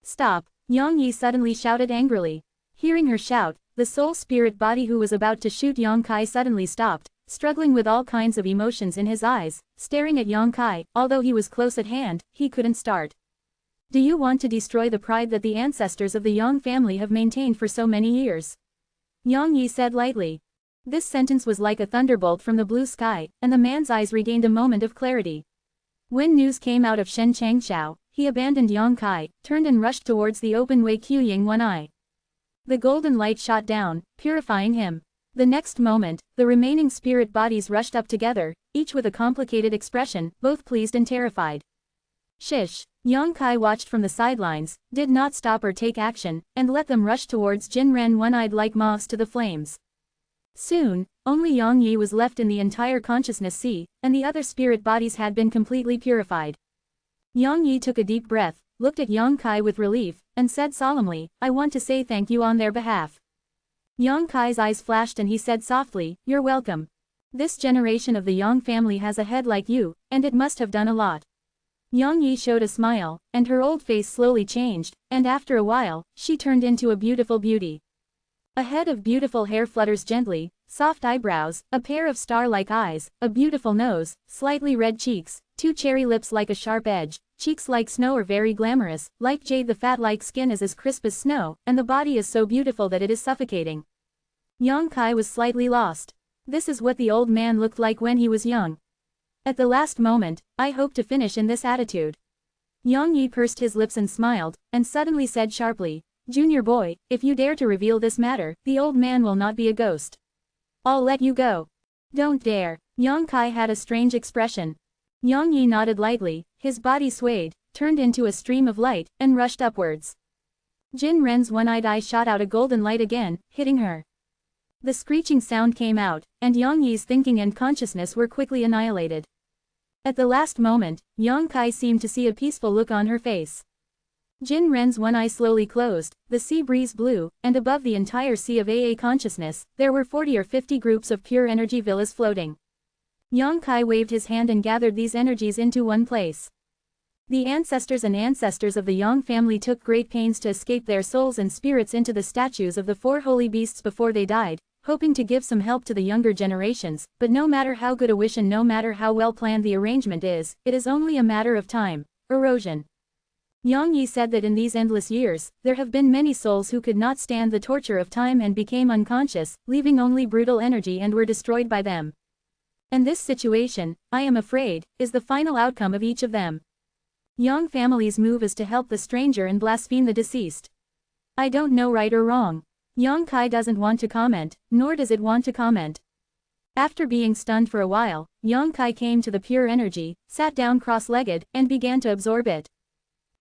Stop! Yang Yi suddenly shouted angrily. Hearing her shout, the soul spirit body who was about to shoot Yang Kai suddenly stopped, struggling with all kinds of emotions in his eyes, staring at Yang Kai. Although he was close at hand, he couldn't start. Do you want to destroy the pride that the ancestors of the Yang family have maintained for so many years? Yang Yi said lightly. This sentence was like a thunderbolt from the blue sky, and the man's eyes regained a moment of clarity. When news came out of Shen Changshao, he abandoned Yang Kai, turned and rushed towards the open Wei Qiying one eye. The golden light shot down, purifying him. The next moment, the remaining spirit bodies rushed up together, each with a complicated expression, both pleased and terrified. Shish! Yang Kai watched from the sidelines, did not stop or take action, and let them rush towards Jin Ren one-eyed like moths to the flames. Soon, only Yang Yi was left in the entire consciousness sea, and the other spirit bodies had been completely purified. Yang Yi took a deep breath, looked at Yang Kai with relief, and said solemnly, "I want to say thank you on their behalf." Yang Kai's eyes flashed and he said softly, "You're welcome. This generation of the Yang family has a head like you, and it must have done a lot." Yang Yi showed a smile, and her old face slowly changed, and after a while, she turned into a beautiful beauty. A head of beautiful hair flutters gently, soft eyebrows, a pair of star-like eyes, a beautiful nose, slightly red cheeks, two cherry lips like a sharp edge, cheeks like snow are very glamorous, like jade the fat-like skin is as crisp as snow, and the body is so beautiful that it is suffocating. Yang Kai was slightly lost. This is what the old man looked like when he was young. At the last moment, I hope to finish in this attitude. Yang Yi pursed his lips and smiled, and suddenly said sharply, "Junior boy, if you dare to reveal this matter, the old man will not be a ghost. I'll let you go." "Don't dare." Yang Kai had a strange expression. Yang Yi nodded lightly, his body swayed, turned into a stream of light, and rushed upwards. Jin Ren's one-eyed eye shot out a golden light again, hitting her. The screeching sound came out, and Yang Yi's thinking and consciousness were quickly annihilated. At the last moment, Yang Kai seemed to see a peaceful look on her face. Jin Ren's one eye slowly closed, the sea breeze blew, and above the entire sea of AA consciousness, there were 40 or 50 groups of pure energy villas floating. Yang Kai waved his hand and gathered these energies into one place. The ancestors and ancestors of the Yang family took great pains to escape their souls and spirits into the statues of the four holy beasts before they died, hoping to give some help to the younger generations, but no matter how good a wish and no matter how well planned the arrangement is, it is only a matter of time. Erosion. Yang Yi said that in these endless years, there have been many souls who could not stand the torture of time and became unconscious, leaving only brutal energy and were destroyed by them. And this situation, I am afraid, is the final outcome of each of them. Yang family's move is to help the stranger and blaspheme the deceased. I don't know right or wrong. Yang Kai doesn't want to comment, nor does it want to comment. After being stunned for a while, Yang Kai came to the pure energy, sat down cross-legged, and began to absorb it.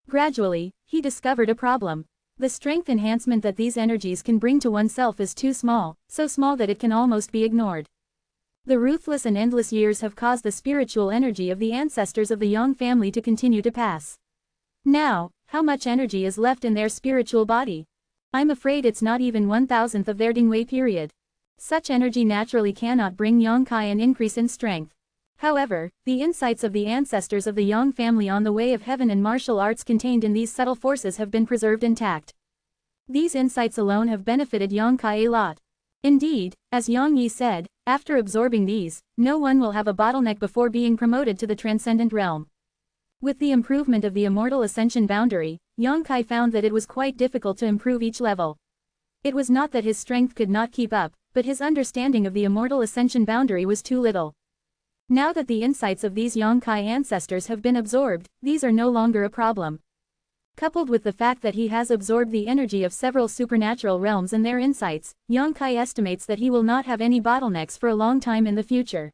Gradually, he discovered a problem. The strength enhancement that these energies can bring to oneself is too small, so small that it can almost be ignored. The ruthless and endless years have caused the spiritual energy of the ancestors of the Yang family to continue to pass. Now, how much energy is left in their spiritual body? I'm afraid it's not even 1,000th of their Dingwei period. Such energy naturally cannot bring Yang Kai an increase in strength. However, the insights of the ancestors of the Yang family on the way of heaven and martial arts contained in these subtle forces have been preserved intact. These insights alone have benefited Yang Kai a lot. Indeed, as Yang Yi said, after absorbing these, no one will have a bottleneck before being promoted to the transcendent realm. With the improvement of the Immortal Ascension boundary, Yang Kai found that it was quite difficult to improve each level. It was not that his strength could not keep up, but his understanding of the Immortal Ascension boundary was too little. Now that the insights of these Yang Kai ancestors have been absorbed, these are no longer a problem. Coupled with the fact that he has absorbed the energy of several supernatural realms and their insights, Yang Kai estimates that he will not have any bottlenecks for a long time in the future.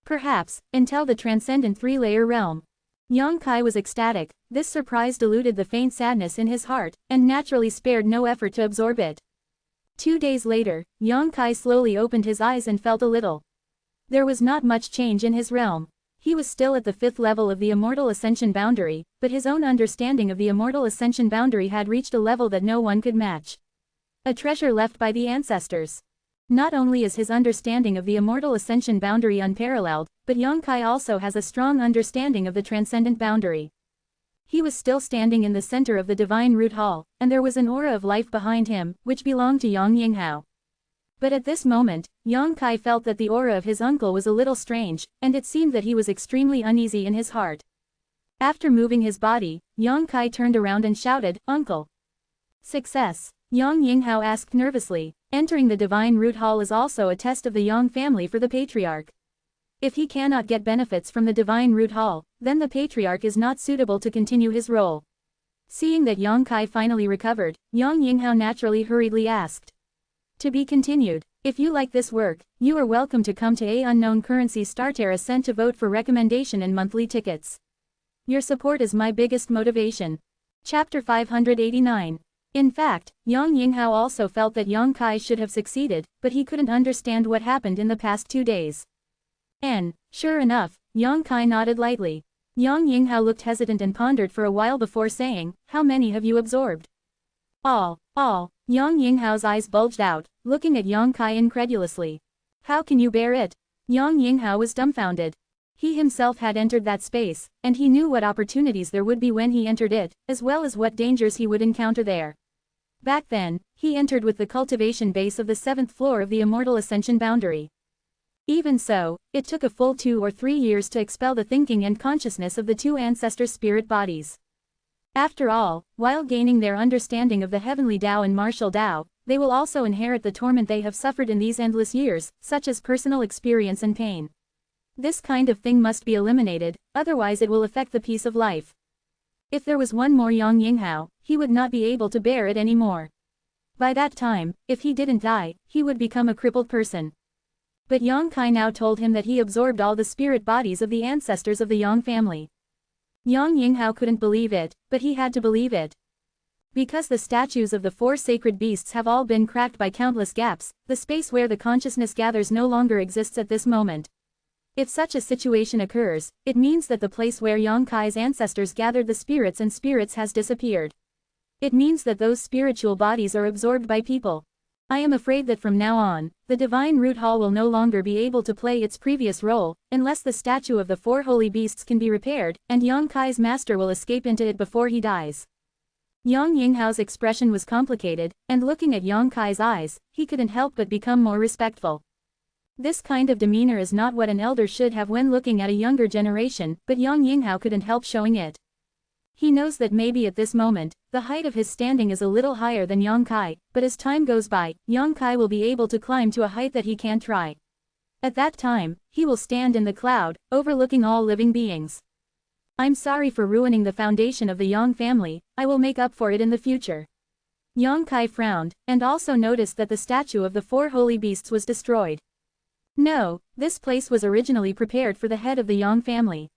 Perhaps, until the transcendent three-layer realm. Yang Kai was ecstatic. This surprise diluted the faint sadness in his heart, and naturally spared no effort to absorb it. 2 days later, Yang Kai slowly opened his eyes and felt a little. There was not much change in his realm. He was still at the 5th level of the Immortal Ascension boundary, but his own understanding of the Immortal Ascension boundary had reached a level that no one could match. A treasure left by the ancestors. Not only is his understanding of the Immortal Ascension boundary unparalleled, but Yang Kai also has a strong understanding of the transcendent boundary. He was still standing in the center of the Divine Root Hall, and there was an aura of life behind him, which belonged to Yang Yinghao. But at this moment, Yang Kai felt that the aura of his uncle was a little strange, and it seemed that he was extremely uneasy in his heart. After moving his body, Yang Kai turned around and shouted, "Uncle!" "Success?" Yang Yinghao asked nervously. Entering the Divine Root Hall is also a test of the Yang family for the Patriarch. If he cannot get benefits from the Divine Root Hall, then the Patriarch is not suitable to continue his role. Seeing that Yang Kai finally recovered, Yang Yinghao naturally hurriedly asked. "To be continued. If you like this work, you are welcome to come to a unknown currency starter ascent to vote for recommendation and monthly tickets. Your support is my biggest motivation. Chapter 589. In fact, Yang Yinghao also felt that Yang Kai should have succeeded, but he couldn't understand what happened in the past 2 days. Sure enough, Yang Kai nodded lightly. Yang Yinghao looked hesitant and pondered for a while before saying, "How many have you absorbed?" All. Yang Yinghao's eyes bulged out, looking at Yang Kai incredulously. "How can you bear it?" Yang Yinghao was dumbfounded. He himself had entered that space, and he knew what opportunities there would be when he entered it, as well as what dangers he would encounter there. Back then, he entered with the cultivation base of the 7th floor of the Immortal Ascension boundary. Even so, it took a full 2 or 3 years to expel the thinking and consciousness of the 2 ancestor spirit bodies. After all, while gaining their understanding of the heavenly Tao and martial Tao, they will also inherit the torment they have suffered in these endless years, such as personal experience and pain. This kind of thing must be eliminated, otherwise it will affect the peace of life. If there was one more Yang Yinghao, he would not be able to bear it anymore. By that time, if he didn't die, he would become a crippled person. But Yang Kai now told him that he absorbed all the spirit bodies of the ancestors of the Yang family. Yang Yinghao couldn't believe it, but he had to believe it. Because the statues of the 4 sacred beasts have all been cracked by countless gaps, the space where the consciousness gathers no longer exists at this moment. If such a situation occurs, it means that the place where Yang Kai's ancestors gathered the spirits and spirits has disappeared. It means that those spiritual bodies are absorbed by people. I am afraid that from now on, the Divine Root Hall will no longer be able to play its previous role, unless the statue of the 4 holy beasts can be repaired, and Yang Kai's master will escape into it before he dies. Yang Yinghao's expression was complicated, and looking at Yang Kai's eyes, he couldn't help but become more respectful. This kind of demeanor is not what an elder should have when looking at a younger generation, but Yang Yinghao couldn't help showing it. He knows that maybe at this moment, the height of his standing is a little higher than Yang Kai, but as time goes by, Yang Kai will be able to climb to a height that he can't try. At that time, he will stand in the cloud, overlooking all living beings. I'm sorry for ruining the foundation of the Yang family, I will make up for it in the future. Yang Kai frowned, and also noticed that the statue of the 4 holy beasts was destroyed. No, this place was originally prepared for the head of the Yang family.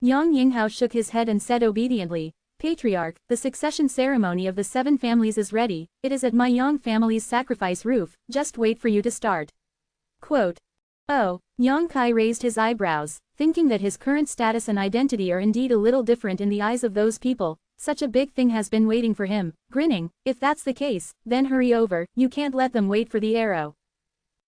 Yang Yinghao shook his head and said obediently, "Patriarch, the succession ceremony of the 7 families is ready, it is at my Yang family's sacrifice roof, just wait for you to start." Quote. Oh, Yang Kai raised his eyebrows, thinking that his current status and identity are indeed a little different in the eyes of those people. Such a big thing has been waiting for him, grinning, "If that's the case, then hurry over, you can't let them wait for the arrow."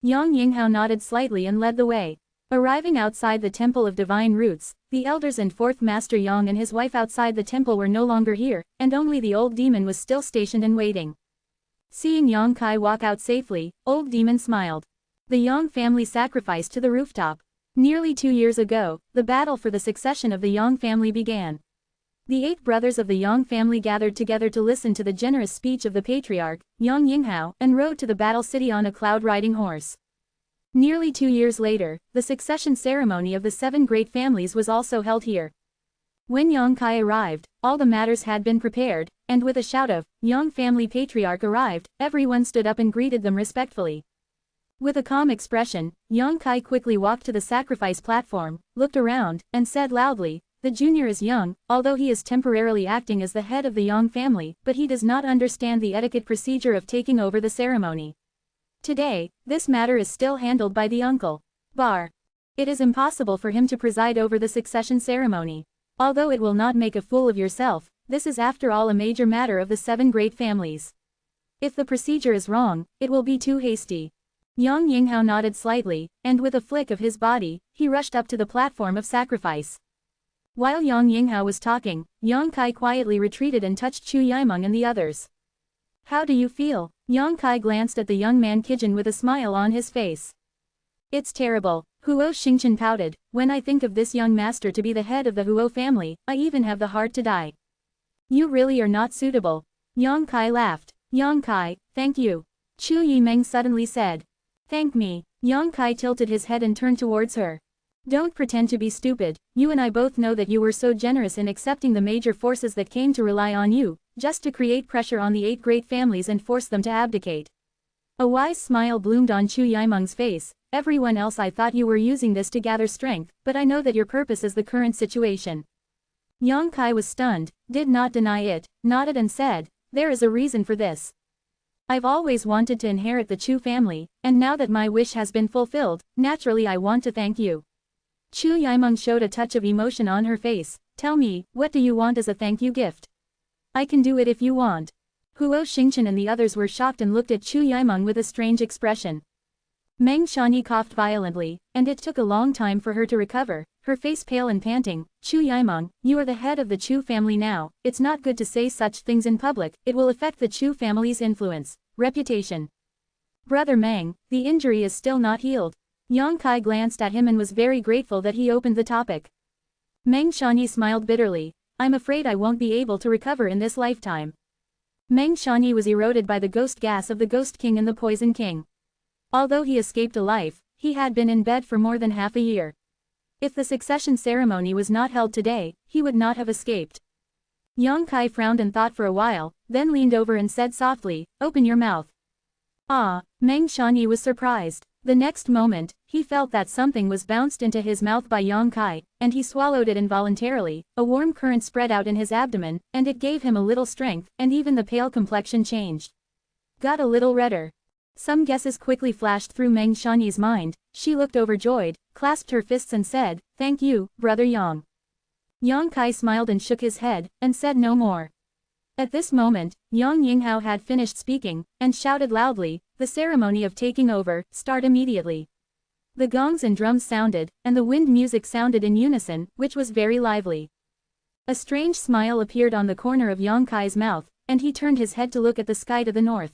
Yang Yinghao nodded slightly and led the way. Arriving outside the Temple of Divine Roots, the elders and 4th Master Yang and his wife outside the temple were no longer here, and only the old demon was still stationed and waiting. Seeing Yang Kai walk out safely, old demon smiled. The Yang family sacrificed to the rooftop. Nearly 2 years ago, the battle for the succession of the Yang family began. The 8 brothers of the Yang family gathered together to listen to the generous speech of the patriarch, Yang Yinghao, and rode to the battle city on a cloud-riding horse. Nearly 2 years later, the succession ceremony of the 7 great families was also held here. When Yang Kai arrived, all the matters had been prepared, and with a shout of, "Yang family patriarch arrived," everyone stood up and greeted them respectfully. With a calm expression, Yang Kai quickly walked to the sacrifice platform, looked around, and said loudly, "The junior is young, although he is temporarily acting as the head of the Yang family, but he does not understand the etiquette procedure of taking over the ceremony. Today, this matter is still handled by the uncle. Bar. It is impossible for him to preside over the succession ceremony. Although it will not make a fool of yourself, this is after all a major matter of the 7 great families. If the procedure is wrong, it will be too hasty." Yang Yinghao nodded slightly, and with a flick of his body, he rushed up to the platform of sacrifice. While Yang Yinghao was talking, Yang Kai quietly retreated and touched Chu Yimeng and the others. "How do you feel?" Yang Kai glanced at the young man Kijin with a smile on his face. "It's terrible," Huo Xingchen pouted, "when I think of this young master to be the head of the Huo family, I even have the heart to die." "You really are not suitable." Yang Kai laughed. "Yang Kai, thank you." Chu Yimeng suddenly said. "Thank me." Yang Kai tilted his head and turned towards her. "Don't pretend to be stupid, you and I both know that you were so generous in accepting the major forces that came to rely on you, just to create pressure on the 8 great families and force them to abdicate. A wise smile bloomed on Chu Yimeng's face. Everyone else, I thought you were using this to gather strength, but I know that your purpose is the current situation. Yang Kai was stunned, did not deny it, nodded and said, there is a reason for this. I've always wanted to inherit the Chu family, and now that my wish has been fulfilled, naturally I want to thank you. Chu Yimeng showed a touch of emotion on her face. Tell me, what do you want as a thank you gift? I can do it if you want. Huo Xingchen and the others were shocked and looked at Chu Yimeng with a strange expression. Meng Shani coughed violently, and it took a long time for her to recover, her face pale and panting. Chu Yimeng, you are the head of the Chu family now. It's not good to say such things in public, it will affect the Chu family's influence, reputation. Brother Meng, the injury is still not healed. Yang Kai glanced at him and was very grateful that he opened the topic. Meng Shani smiled bitterly. I'm afraid I won't be able to recover in this lifetime. Meng Shani was eroded by the ghost gas of the Ghost King and the Poison King. Although he escaped alive, he had been in bed for more than half a year. If the succession ceremony was not held today, he would not have escaped. Yang Kai frowned and thought for a while, then leaned over and said softly, open your mouth. Ah, Meng Shani was surprised. The next moment, he felt that something was bounced into his mouth by Yang Kai, and he swallowed it involuntarily. A warm current spread out in his abdomen, and it gave him a little strength, and even the pale complexion changed. Got a little redder. Some guesses quickly flashed through Meng Shani's mind. She looked overjoyed, clasped her fists and said, thank you, Brother Yang. Yang Kai smiled and shook his head, and said no more. At this moment, Yang Yinghao had finished speaking, and shouted loudly, the ceremony of taking over, start immediately. The gongs and drums sounded, and the wind music sounded in unison, which was very lively. A strange smile appeared on the corner of Yang Kai's mouth, and he turned his head to look at the sky to the north.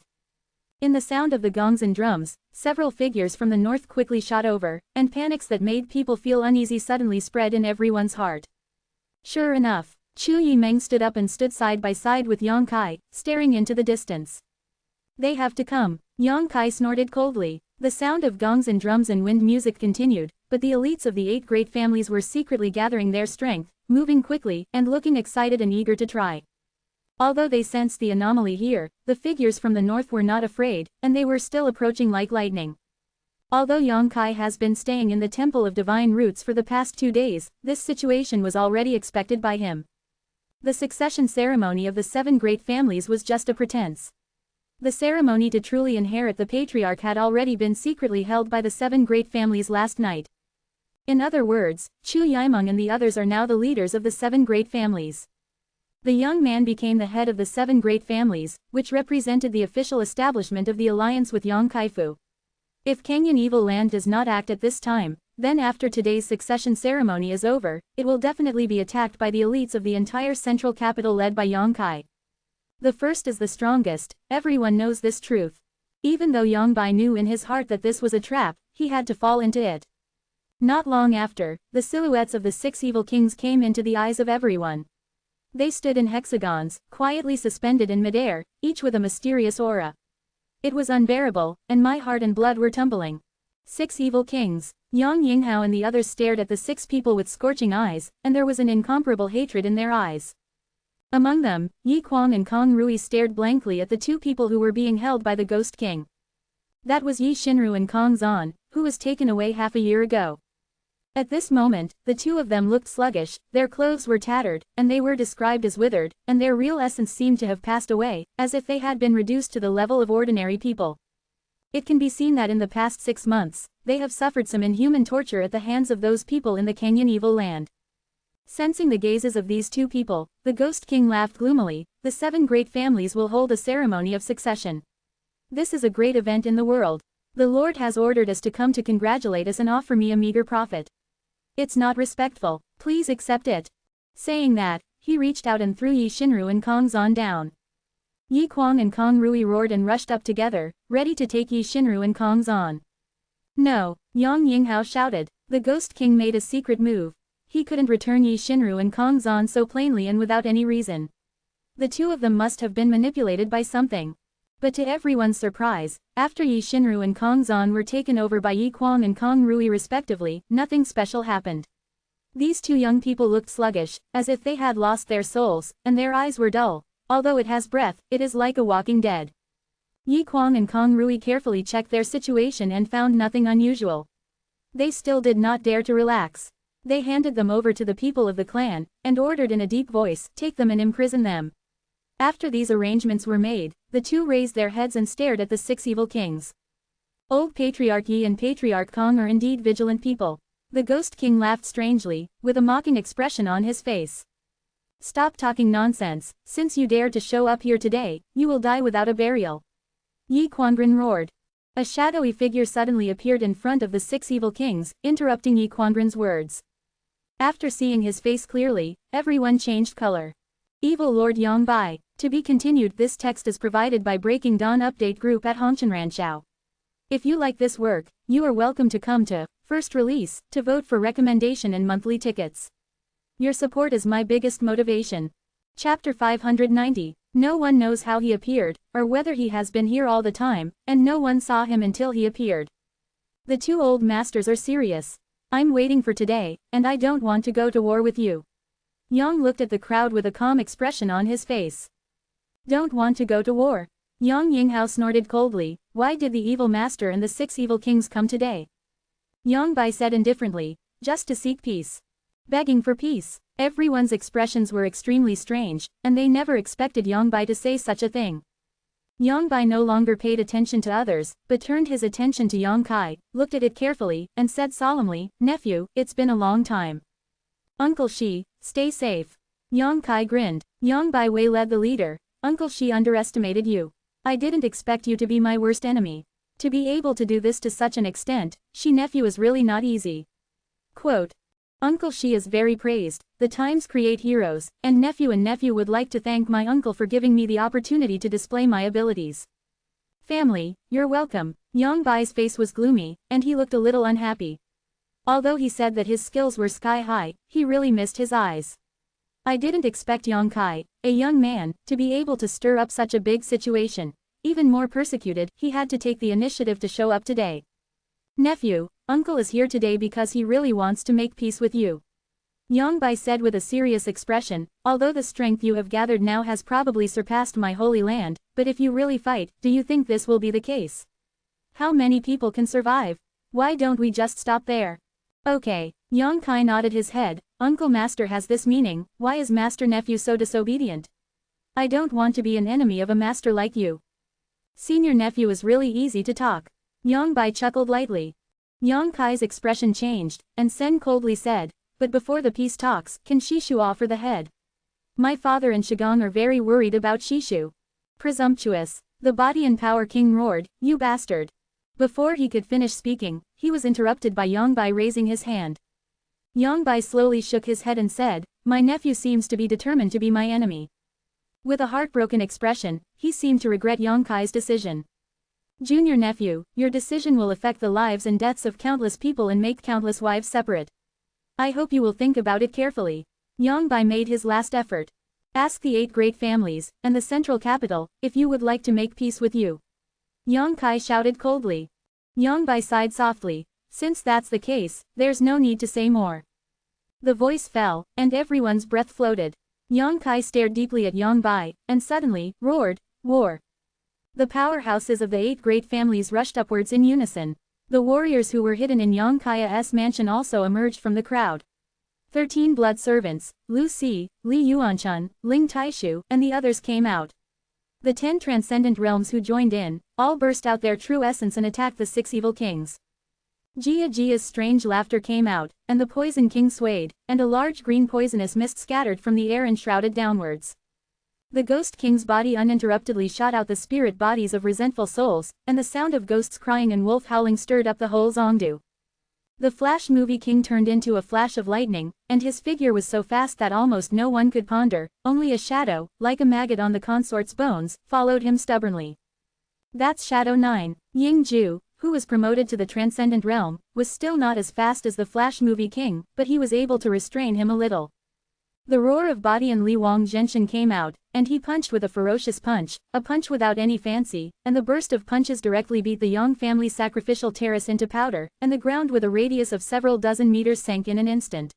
In the sound of the gongs and drums, several figures from the north quickly shot over, and panics that made people feel uneasy suddenly spread in everyone's heart. Sure enough, Chu Yimeng stood up and stood side by side with Yang Kai, staring into the distance. They have to come. Yang Kai snorted coldly. The sound of gongs and drums and wind music continued, but the elites of the 8 great families were secretly gathering their strength, moving quickly, and looking excited and eager to try. Although they sensed the anomaly here, the figures from the north were not afraid, and they were still approaching like lightning. Although Yang Kai has been staying in the Temple of Divine Roots for the past 2 days, this situation was already expected by him. The succession ceremony of the 7 great families was just a pretense. The ceremony to truly inherit the patriarch had already been secretly held by the 7 great families last night. In other words, Chu Yimeng and the others are now the leaders of the 7 great families. The young man became the head of the 7 great families, which represented the official establishment of the alliance with Yang Kaifu. If Canyon Evil Land does not act at this time, then after today's succession ceremony is over, it will definitely be attacked by the elites of the entire central capital led by Yang Kai. The first is the strongest, everyone knows this truth. Even though Yang Bai knew in his heart that this was a trap, he had to fall into it. Not long after, the silhouettes of the 6 evil kings came into the eyes of everyone. They stood in hexagons, quietly suspended in midair, each with a mysterious aura. It was unbearable, and my heart and blood were tumbling. 6 evil kings. Yang Yinghao and the others stared at the 6 people with scorching eyes, and there was an incomparable hatred in their eyes. Among them, Yi Kuang and Kong Rui stared blankly at the 2 people who were being held by the Ghost King. That was Yi Xinru and Kong Zan, who was taken away half a year ago. At this moment, the 2 of them looked sluggish, their clothes were tattered, and they were described as withered, and their real essence seemed to have passed away, as if they had been reduced to the level of ordinary people. It can be seen that in the past 6 months, they have suffered some inhuman torture at the hands of those people in the Canyon Evil Land. Sensing the gazes of these 2 people, the Ghost King laughed gloomily. The 7 great families will hold a ceremony of succession. This is a great event in the world. The Lord has ordered us to come to congratulate us and offer me a meager profit. It's not respectful, please accept it. Saying that, he reached out and threw Yi Xinru and Kong Zan down. Yi Kuang and Kong Rui roared and rushed up together, ready to take Yi Xinru and Kong Zan. No, Yang Yinghao shouted. The Ghost King made a secret move. He couldn't return Yi Xinru and Kong Zan so plainly and without any reason. The 2 of them must have been manipulated by something. But to everyone's surprise, after Yi Xinru and Kong Zan were taken over by Yi Kuang and Kong Rui respectively, nothing special happened. These 2 young people looked sluggish, as if they had lost their souls, and their eyes were dull. Although it has breath, it is like a walking dead. Yi Kuang and Kong Rui carefully checked their situation and found nothing unusual. They still did not dare to relax. They handed them over to the people of the clan, and ordered in a deep voice, "Take them and imprison them." After these arrangements were made, the two raised their heads and stared at the 6 evil kings. Old Patriarch Yi and Patriarch Kong are indeed vigilant people. The Ghost King laughed strangely, with a mocking expression on his face. "Stop talking nonsense, since you dared to show up here today, you will die without a burial." Yi Quanren roared. A shadowy figure suddenly appeared in front of the 6 evil kings, interrupting Yi Quanren's words. After seeing his face clearly, everyone changed color. Evil Lord Yongbai. To be continued. This text is provided by Breaking Dawn Update Group at Hongshanranshao. If you like this work, you are welcome to come to First Release to vote for recommendation and monthly tickets. Your support is my biggest motivation. Chapter 590. No one knows how he appeared, or whether he has been here all the time, and no one saw him until he appeared. The 2 old masters are serious. I'm waiting for today, and I don't want to go to war with you. Yang looked at the crowd with a calm expression on his face. Don't want to go to war? Yang Yinghao snorted coldly. Why did the evil master and the 6 evil kings come today? Yang Bai said indifferently, just to seek peace. Begging for peace. Everyone's expressions were extremely strange, and they never expected Yang Bai to say such a thing. Yang Bai no longer paid attention to others, but turned his attention to Yang Kai, looked at it carefully, and said solemnly, "Nephew, it's been a long time. Uncle Shi, stay safe." Yang Kai grinned. Yang Bai waylaid the leader. "Uncle Shi underestimated you. I didn't expect you to be my worst enemy. To be able to do this to such an extent, Shi nephew is really not easy." Quote. Uncle Shi is very praised, the times create heroes, and nephew would like to thank my uncle for giving me the opportunity to display my abilities. Family, you're welcome. Yang Bai's face was gloomy, and he looked a little unhappy. Although he said that his skills were sky high, he really missed his eyes. I didn't expect Yang Kai, a young man, to be able to stir up such a big situation. Even more persecuted, he had to take the initiative to show up today. Nephew, uncle is here today because he really wants to make peace with you. Yang Bai said with a serious expression, although the strength you have gathered now has probably surpassed my holy land, but if you really fight, do you think this will be the case? How many people can survive? Why don't we just stop there? Okay. Yang Kai nodded his head. Uncle Master has this meaning, why is Master Nephew so disobedient? I don't want to be an enemy of a master like you. Senior Nephew is really easy to talk. Yang Bai chuckled lightly. Yang Kai's expression changed, and Sen coldly said, but before the peace talks, can Shishu offer the head? My father and Shigong are very worried about Shishu. Presumptuous. The Body and Power King roared, you bastard. Before he could finish speaking, he was interrupted by Yang Bai raising his hand. Yang Bai slowly shook his head and said, my nephew seems to be determined to be my enemy. With a heartbroken expression, he seemed to regret Yang Kai's decision. Junior nephew, your decision will affect the lives and deaths of countless people and make countless wives separate. I hope you will think about it carefully. Yang Bai made his last effort. Ask the 8 great families, and the central capital, if you would like to make peace with you. Yang Kai shouted coldly. Yang Bai sighed softly. Since that's the case, there's no need to say more. The voice fell, and everyone's breath floated. Yang Kai stared deeply at Yang Bai, and suddenly, roared, war. The powerhouses of the 8 great families rushed upwards in unison. The warriors who were hidden in Yang Kai's mansion also emerged from the crowd. 13 blood servants, Lu Si, Li Yuanchun, Ling Taishu, and the others came out. The 10 transcendent realms who joined in, all burst out their true essence and attacked the 6 evil kings. Jia's strange laughter came out, and the Poison King swayed, and a large green poisonous mist scattered from the air and shrouded downwards. The Ghost King's body uninterruptedly shot out the spirit bodies of resentful souls, and the sound of ghosts crying and wolf howling stirred up the whole Zongdu. The Flash Movie King turned into a flash of lightning, and his figure was so fast that almost no one could ponder, only a shadow, like a maggot on the consort's bones, followed him stubbornly. That's Shadow 9. Ying Ju, who was promoted to the Transcendent Realm, was still not as fast as the Flash Movie King, but he was able to restrain him a little. The roar of Body and Li Wang Zhenshin came out, and he punched with a ferocious punch, a punch without any fancy, and the burst of punches directly beat the Yang family sacrificial terrace into powder, and the ground with a radius of several dozen meters sank in an instant.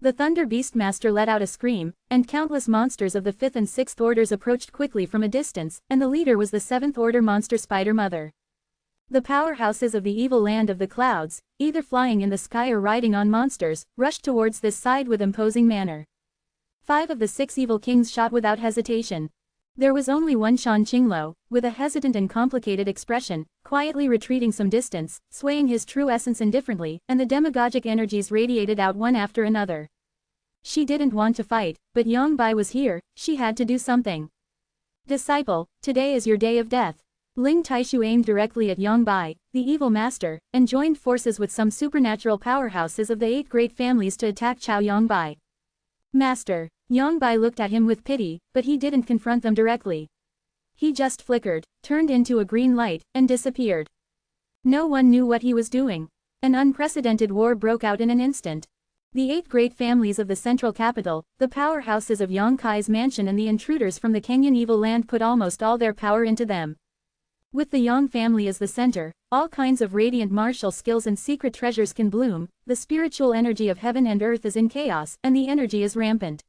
The Thunder Beastmaster let out a scream, and countless monsters of the 5th and 6th orders approached quickly from a distance, and the leader was the 7th order monster Spider Mother. The powerhouses of the evil land of the clouds, either flying in the sky or riding on monsters, rushed towards this side with imposing manner. 5 of the 6 evil kings shot without hesitation. There was only one Shan Qingluo, with a hesitant and complicated expression, quietly retreating some distance, swaying his true essence indifferently, and the demagogic energies radiated out one after another. She didn't want to fight, but Yang Bai was here, she had to do something. Disciple, today is your day of death. Ling Taishu aimed directly at Yang Bai, the evil master, and joined forces with some supernatural powerhouses of the 8 great families to attack Chao Yang Bai. Master. Yang Bai looked at him with pity, but he didn't confront them directly. He just flickered, turned into a green light, and disappeared. No one knew what he was doing. An unprecedented war broke out in an instant. The 8 great families of the central capital, the powerhouses of Yang Kai's mansion and the intruders from the Kenyan evil land put almost all their power into them. With the Yang family as the center, all kinds of radiant martial skills and secret treasures can bloom, the spiritual energy of heaven and earth is in chaos, and the energy is rampant.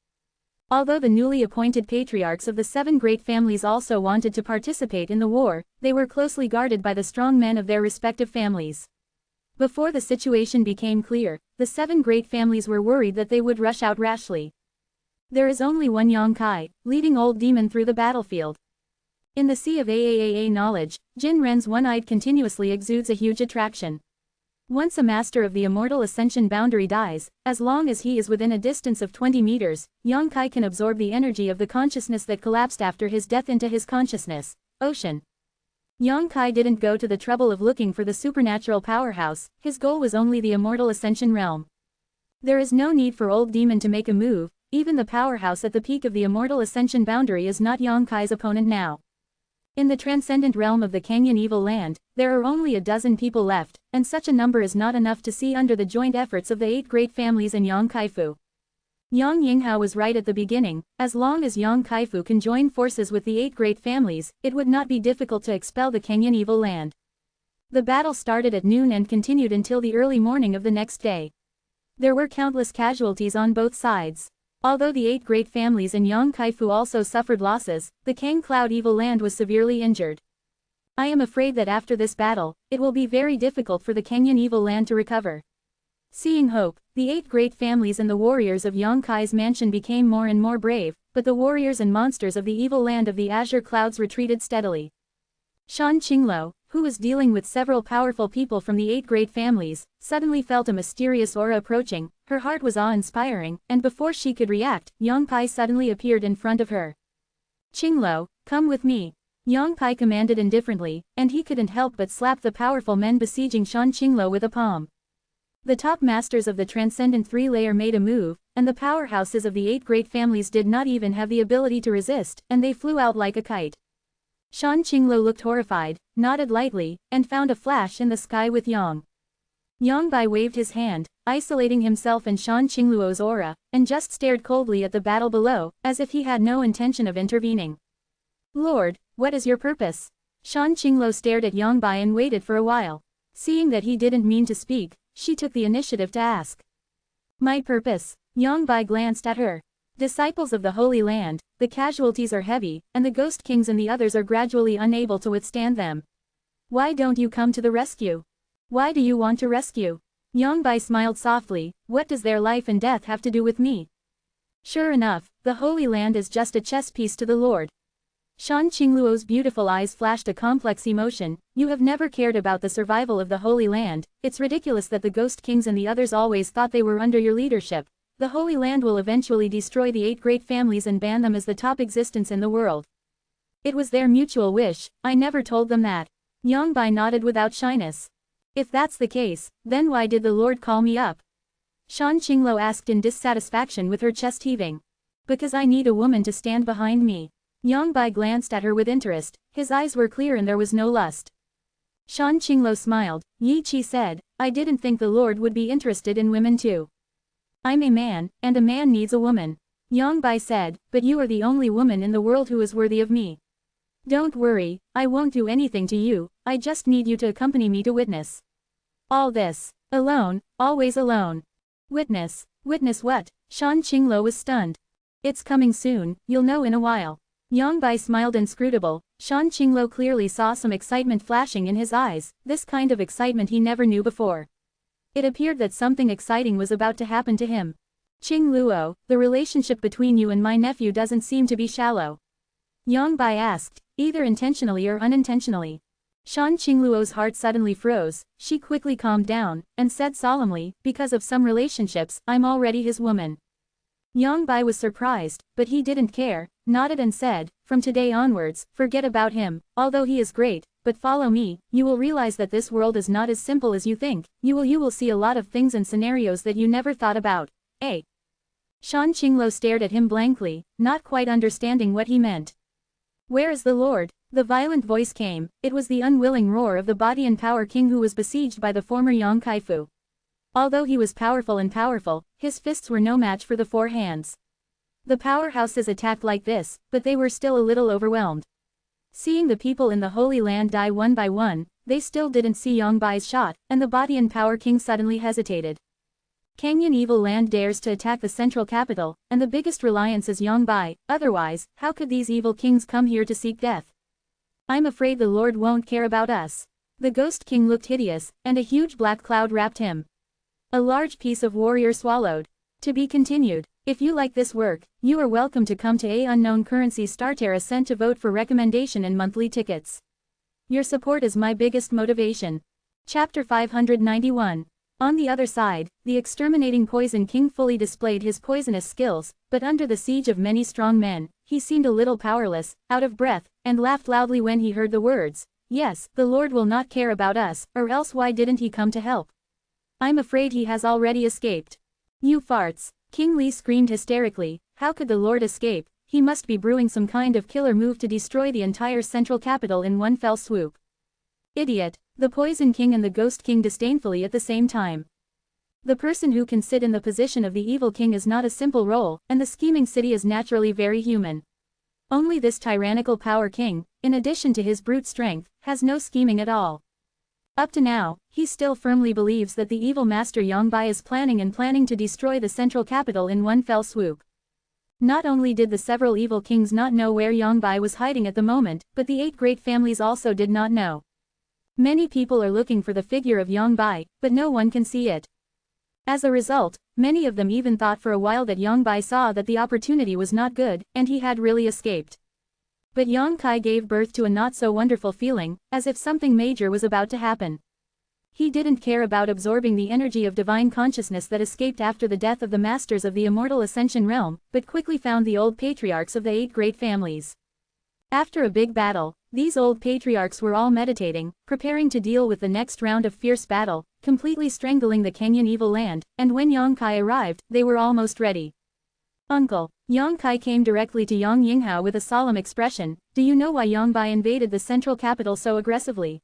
Although the newly appointed patriarchs of the 7 great families also wanted to participate in the war, they were closely guarded by the strong men of their respective families. Before the situation became clear, the 7 great families were worried that they would rush out rashly. There is only one Yang Kai, leading Old Demon through the battlefield. In the sea of AAAA knowledge, Jin Ren's one-eyed continuously exudes a huge attraction. Once a master of the Immortal Ascension boundary dies, as long as he is within a distance of 20 meters, Yang Kai can absorb the energy of the consciousness that collapsed after his death into his consciousness, ocean. Yang Kai didn't go to the trouble of looking for the supernatural powerhouse, his goal was only the Immortal Ascension realm. There is no need for Old Demon to make a move, even the powerhouse at the peak of the Immortal Ascension boundary is not Yang Kai's opponent now. In the transcendent realm of the Kenyan evil land, there are only a dozen people left, and such a number is not enough to see under the joint efforts of the 8 great families and Yang Kaifu. Yang Yinghao was right at the beginning, as long as Yang Kaifu can join forces with the 8 great families, it would not be difficult to expel the Kenyan evil land. The battle started at noon and continued until the early morning of the next day. There were countless casualties on both sides. Although the 8 great families and Yang Kaifu also suffered losses, the Kang Cloud evil land was severely injured. I am afraid that after this battle, it will be very difficult for the Kenyan evil land to recover. Seeing hope, the 8 great families and the warriors of Yang Kai's mansion became more and more brave, but the warriors and monsters of the evil land of the azure clouds retreated steadily. Shan Qingluo, who was dealing with several powerful people from the 8 great families, suddenly felt a mysterious aura approaching. Her heart was awe-inspiring, and before she could react, Yang Pai suddenly appeared in front of her. Qingluo, come with me. Yang Pai commanded indifferently, and he couldn't help but slap the powerful men besieging Shan Qingluo with a palm. The top masters of the transcendent 3-layer made a move, and the powerhouses of the 8 great families did not even have the ability to resist, and they flew out like a kite. Shan Qingluo looked horrified, nodded lightly, and found a flash in the sky with Yang. Yang Bai waved his hand, isolating himself in Shan Qingluo's aura, and just stared coldly at the battle below, as if he had no intention of intervening. Lord, what is your purpose? Shan Qingluo stared at Yang Bai and waited for a while. Seeing that he didn't mean to speak, she took the initiative to ask. My purpose? Yang Bai glanced at her. Disciples of the Holy Land, the casualties are heavy, and the Ghost Kings and the others are gradually unable to withstand them. Why don't you come to the rescue? Why do you want to rescue? Yang Bai smiled softly, what does their life and death have to do with me? Sure enough, the Holy Land is just a chess piece to the Lord. Shan Qingluo's beautiful eyes flashed a complex emotion. You have never cared about the survival of the Holy Land. It's ridiculous that the Ghost Kings and the others always thought they were under your leadership. The Holy Land will eventually destroy the 8 great families and ban them as the top existence in the world. It was their mutual wish, I never told them that. Yang Bai nodded without shyness. If that's the case, then why did the Lord call me up? Shan Qingluo asked in dissatisfaction with her chest heaving. Because I need a woman to stand behind me. Yang Bai glanced at her with interest, his eyes were clear and there was no lust. Shan Qingluo smiled, Yi Qi said, I didn't think the Lord would be interested in women too. I'm a man, and a man needs a woman. Yang Bai said, but you are the only woman in the world who is worthy of me. Don't worry, I won't do anything to you, I just need you to accompany me to witness all this. Alone, always alone. Witness. Witness what? Shan Qinglo was stunned. It's coming soon, you'll know in a while. Yang Bai smiled inscrutable. Shan Qinglo clearly saw some excitement flashing in his eyes, this kind of excitement he never knew before. It appeared that something exciting was about to happen to him. Qing Luo, the relationship between you and my nephew doesn't seem to be shallow. Yang Bai asked, either intentionally or unintentionally. Shan Qingluo's heart suddenly froze, she quickly calmed down, and said solemnly, because of some relationships, I'm already his woman. Yang Bai was surprised, but he didn't care, nodded and said, from today onwards, forget about him, although he is great, but follow me, you will realize that this world is not as simple as you think, you will see a lot of things and scenarios that you never thought about. Shan Qinglo stared at him blankly, not quite understanding what he meant. Where is the Lord? The violent voice came, it was the unwilling roar of the body and power king who was besieged by the former Yang Kaifu. Although he was powerful, his fists were no match for the four hands. The powerhouses attacked like this, but they were still a little overwhelmed. Seeing the people in the Holy Land die one by one, they still didn't see Yang Bai's shot, and the body and power king suddenly hesitated. Canyon Evil Land dares to attack the central capital, and the biggest reliance is Yang Bai, otherwise, how could these evil kings come here to seek death? I'm afraid the Lord won't care about us. The Ghost King looked hideous, and a huge black cloud wrapped him. A large piece of warrior swallowed. To be continued. If you like this work, you are welcome to come to A Unknown Currency Starterra Cent to vote for recommendation and monthly tickets. Your support is my biggest motivation. Chapter 591. On the other side, the exterminating Poison King fully displayed his poisonous skills, but under the siege of many strong men, he seemed a little powerless, out of breath, and laughed loudly when he heard the words, yes, the Lord will not care about us, or else why didn't he come to help? I'm afraid he has already escaped. You farts. King Li screamed hysterically, how could the Lord escape? He must be brewing some kind of killer move to destroy the entire central capital in one fell swoop. Idiot. The Poison King and the Ghost King disdainfully at the same time. The person who can sit in the position of the Evil King is not a simple role, and the scheming city is naturally very human. Only this tyrannical Power King, in addition to his brute strength, has no scheming at all. Up to now, he still firmly believes that the evil master Yang Bai is planning to destroy the central capital in one fell swoop. Not only did the several evil kings not know where Yang Bai was hiding at the moment, but the 8 great families also did not know. Many people are looking for the figure of Yang Bai, but no one can see it. As a result, many of them even thought for a while that Yang Bai saw that the opportunity was not good, and he had really escaped. But Yang Kai gave birth to a not-so-wonderful feeling, as if something major was about to happen. He didn't care about absorbing the energy of divine consciousness that escaped after the death of the masters of the Immortal Ascension realm, but quickly found the old patriarchs of the 8 great families. After a big battle, these old patriarchs were all meditating, preparing to deal with the next round of fierce battle, completely strangling the Canyon Evil Land, and when Yang Kai arrived, they were almost ready. Uncle. Yang Kai came directly to Yang Yinghao with a solemn expression, do you know why Yang Bai invaded the central capital so aggressively?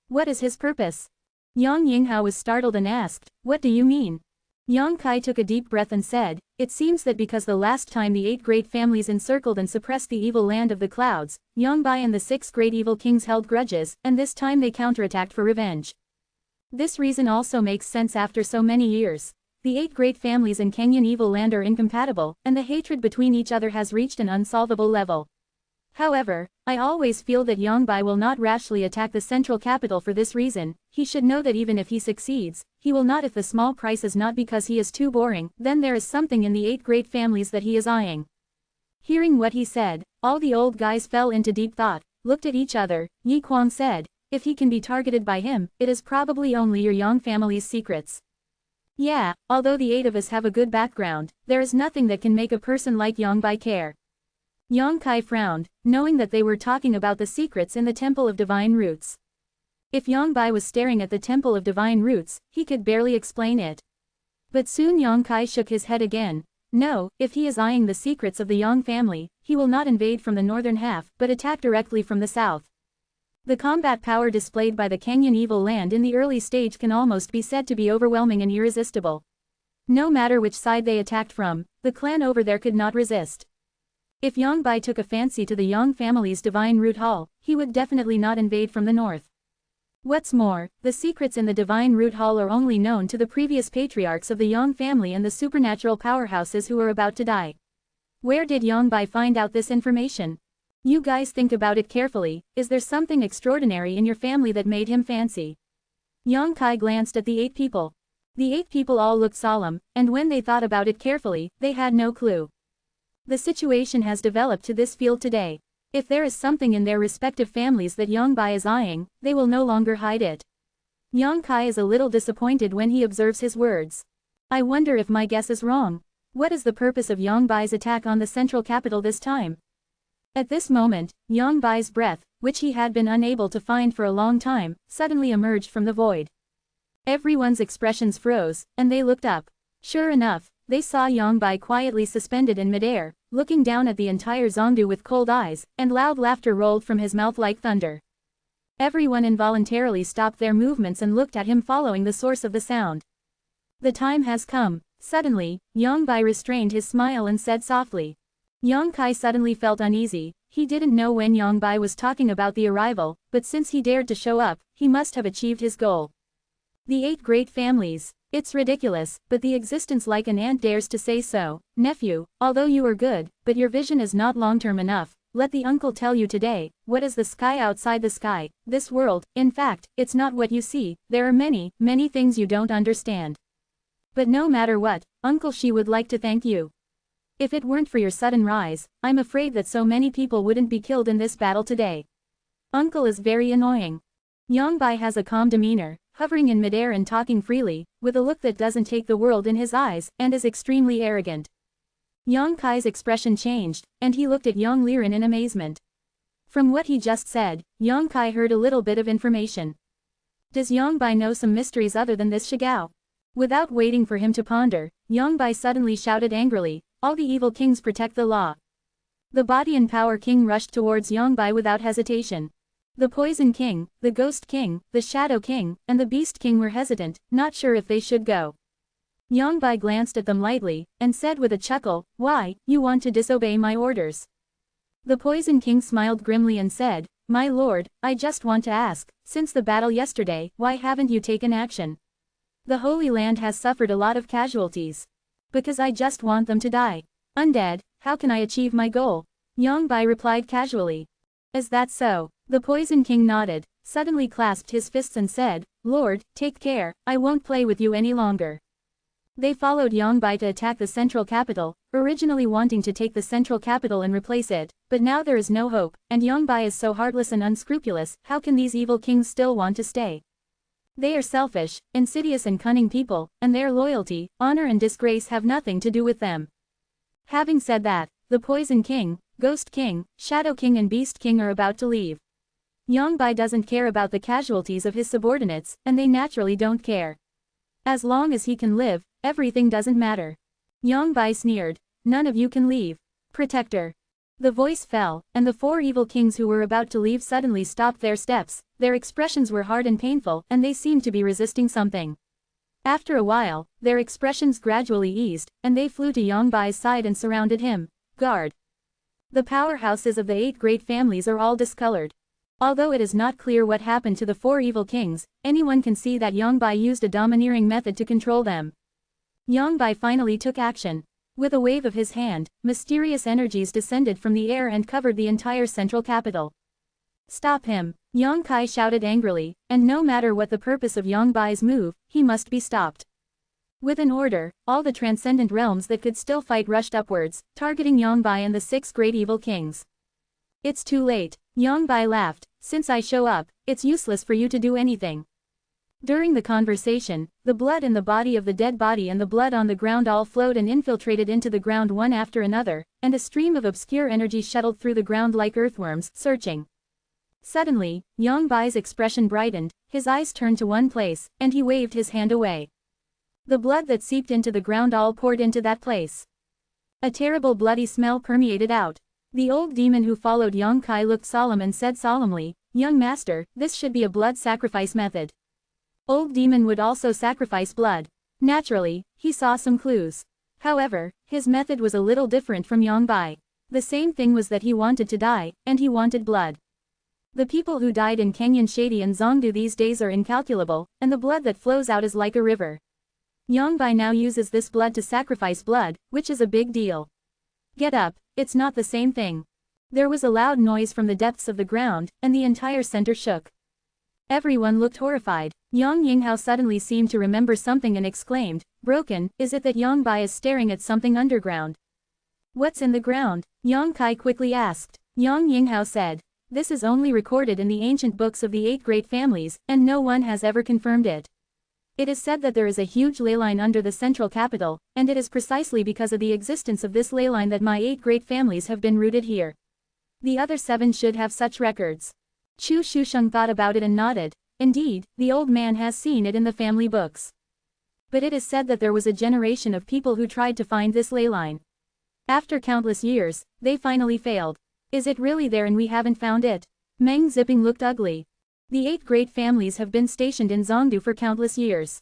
What is his purpose? Yang Yinghao was startled and asked, what do you mean? Yang Kai took a deep breath and said, it seems that because the last time the 8 great families encircled and suppressed the evil land of the clouds, Yang Bai and the 6 great evil kings held grudges, and this time they counterattacked for revenge. This reason also makes sense after so many years. The 8 great families in Canyon Evil Land are incompatible, and the hatred between each other has reached an unsolvable level. However, I always feel that Yang Bai will not rashly attack the central capital for this reason. He should know that even if he succeeds, he will not if the small price is not because he is too boring, then there is something in the 8 great families that he is eyeing. Hearing what he said, all the old guys fell into deep thought, looked at each other. Yi Kuang said, if he can be targeted by him, it is probably only your Yang family's secrets. Yeah, although the 8 of us have a good background, there is nothing that can make a person like Yang Bai care. Yang Kai frowned, knowing that they were talking about the secrets in the Temple of Divine Roots. If Yang Bai was staring at the Temple of Divine Roots, he could barely explain it. But soon Yang Kai shook his head again. No, if he is eyeing the secrets of the Yang family, he will not invade from the northern half, but attack directly from the south. The combat power displayed by the Canyon Evil Land in the early stage can almost be said to be overwhelming and irresistible. No matter which side they attacked from, the clan over there could not resist. If Yang Bai took a fancy to the Yang family's Divine Root Hall, he would definitely not invade from the north. What's more, the secrets in the Divine Root Hall are only known to the previous patriarchs of the Yang family and the supernatural powerhouses who are about to die. Where did Yongbai find out this information? You guys think about it carefully. Is there something extraordinary in your family that made him fancy? Yang Kai glanced at the 8 people. The 8 people all looked solemn, and when they thought about it carefully, they had no clue. The situation has developed to this field today. If there is something in their respective families that Yongbai is eyeing, they will no longer hide it. Yang Kai is a little disappointed when he observes his words. I wonder if my guess is wrong. What is the purpose of Yongbai's attack on the central capital this time? At this moment, Yongbai's breath, which he had been unable to find for a long time, suddenly emerged from the void. Everyone's expressions froze, and they looked up. Sure enough, they saw Yongbai quietly suspended in midair, looking down at the entire Zongdu with cold eyes, and loud laughter rolled from his mouth like thunder. Everyone involuntarily stopped their movements and looked at him following the source of the sound. The time has come. Suddenly, Yongbai restrained his smile and said softly. Yang Kai suddenly felt uneasy. He didn't know when Yongbai was talking about the arrival, but since he dared to show up, he must have achieved his goal. The 8 great families. It's ridiculous, but the existence like an ant dares to say so. Nephew, although you are good, but your vision is not long-term enough. Let the uncle tell you today, what is the sky outside the sky, this world. In fact, it's not what you see. There are many, many things you don't understand. But no matter what, Uncle Shi would like to thank you. If it weren't for your sudden rise, I'm afraid that so many people wouldn't be killed in this battle today. Uncle is very annoying. Yongbai has a calm demeanor, hovering in midair and talking freely, with a look that doesn't take the world in his eyes, and is extremely arrogant. Yang Kai's expression changed, and he looked at Yang Liren in amazement. From what he just said, Yang Kai heard a little bit of information. Does Yongbai know some mysteries other than this Shigao? Without waiting for him to ponder, Yongbai suddenly shouted angrily, all the evil kings protect the law. The Body and Power King rushed towards Yongbai without hesitation. The Poison King, the Ghost King, the Shadow King, and the Beast King were hesitant, not sure if they should go. Yongbai glanced at them lightly, and said with a chuckle, why, you want to disobey my orders? The Poison King smiled grimly and said, my lord, I just want to ask, since the battle yesterday, why haven't you taken action? The Holy Land has suffered a lot of casualties. Because I just want them to die. Undead, how can I achieve my goal? Yongbai replied casually. Is that so? The Poison King nodded, suddenly clasped his fists and said, Lord, take care, I won't play with you any longer. They followed Yongbai to attack the central capital, originally wanting to take the central capital and replace it, but now there is no hope, and Yongbai is so heartless and unscrupulous, how can these evil kings still want to stay? They are selfish, insidious and cunning people, and their loyalty, honor and disgrace have nothing to do with them. Having said that, the Poison King, Ghost King, Shadow King and Beast King are about to leave. Yongbai doesn't care about the casualties of his subordinates, and they naturally don't care. As long as he can live, everything doesn't matter. Yongbai sneered, none of you can leave. Protector. The voice fell, and the 4 evil kings who were about to leave suddenly stopped their steps. Their expressions were hard and painful, and they seemed to be resisting something. After a while, their expressions gradually eased, and they flew to Yongbai's side and surrounded him. Guard. The powerhouses of the 8 great families are all discolored. Although it is not clear what happened to the 4 evil kings, anyone can see that Yongbai used a domineering method to control them. Yongbai finally took action. With a wave of his hand, mysterious energies descended from the air and covered the entire central capital. Stop him, Yang Kai shouted angrily, and no matter what the purpose of Yongbai's move, he must be stopped. With an order, all the transcendent realms that could still fight rushed upwards, targeting Yongbai and the 6 great evil kings. It's too late, Yongbai laughed, since I show up, it's useless for you to do anything. During the conversation, the blood in the body of the dead body and the blood on the ground all flowed and infiltrated into the ground one after another, and a stream of obscure energy shuttled through the ground like earthworms, searching. Suddenly, Yongbai's expression brightened, his eyes turned to one place, and he waved his hand away. The blood that seeped into the ground all poured into that place. A terrible bloody smell permeated out. The old demon who followed Yang Kai looked solemn and said solemnly, Young master, this should be a blood sacrifice method. Old demon would also sacrifice blood. Naturally, he saw some clues. However, his method was a little different from Yongbai. The same thing was that he wanted to die, and he wanted blood. The people who died in Canyon Shady and Zongdu these days are incalculable, and the blood that flows out is like a river. Yongbai now uses this blood to sacrifice blood, which is a big deal. Get up, it's not the same thing. There was a loud noise from the depths of the ground, and the entire center shook. Everyone looked horrified. Yang Yinghao suddenly seemed to remember something and exclaimed, "Broken, is it that Yongbai is staring at something underground?" "What's in the ground?" Yang Kai quickly asked. Yang Yinghao said, "This is only recorded in the ancient books of the 8 great families, and no one has ever confirmed it. It is said that there is a huge ley line under the central capital, and it is precisely because of the existence of this ley line that my 8 great families have been rooted here. The other 7 should have such records." Chu Shusheng thought about it and nodded. Indeed, the old man has seen it in the family books. But it is said that there was a generation of people who tried to find this ley line. After countless years, they finally failed. Is it really there and we haven't found it? Meng Zipping looked ugly. The 8 great families have been stationed in Zongdu for countless years.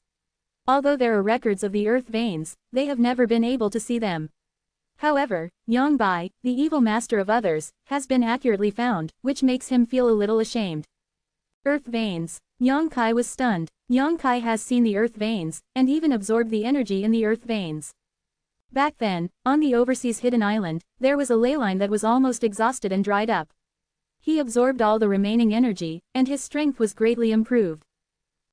Although there are records of the earth veins, they have never been able to see them. However, Yongbai, the evil master of others, has been accurately found, which makes him feel a little ashamed. Earth veins. Yang Kai was stunned. Yang Kai has seen the earth veins, and even absorbed the energy in the earth veins. Back then, on the overseas hidden island, there was a ley line that was almost exhausted and dried up. He absorbed all the remaining energy, and his strength was greatly improved.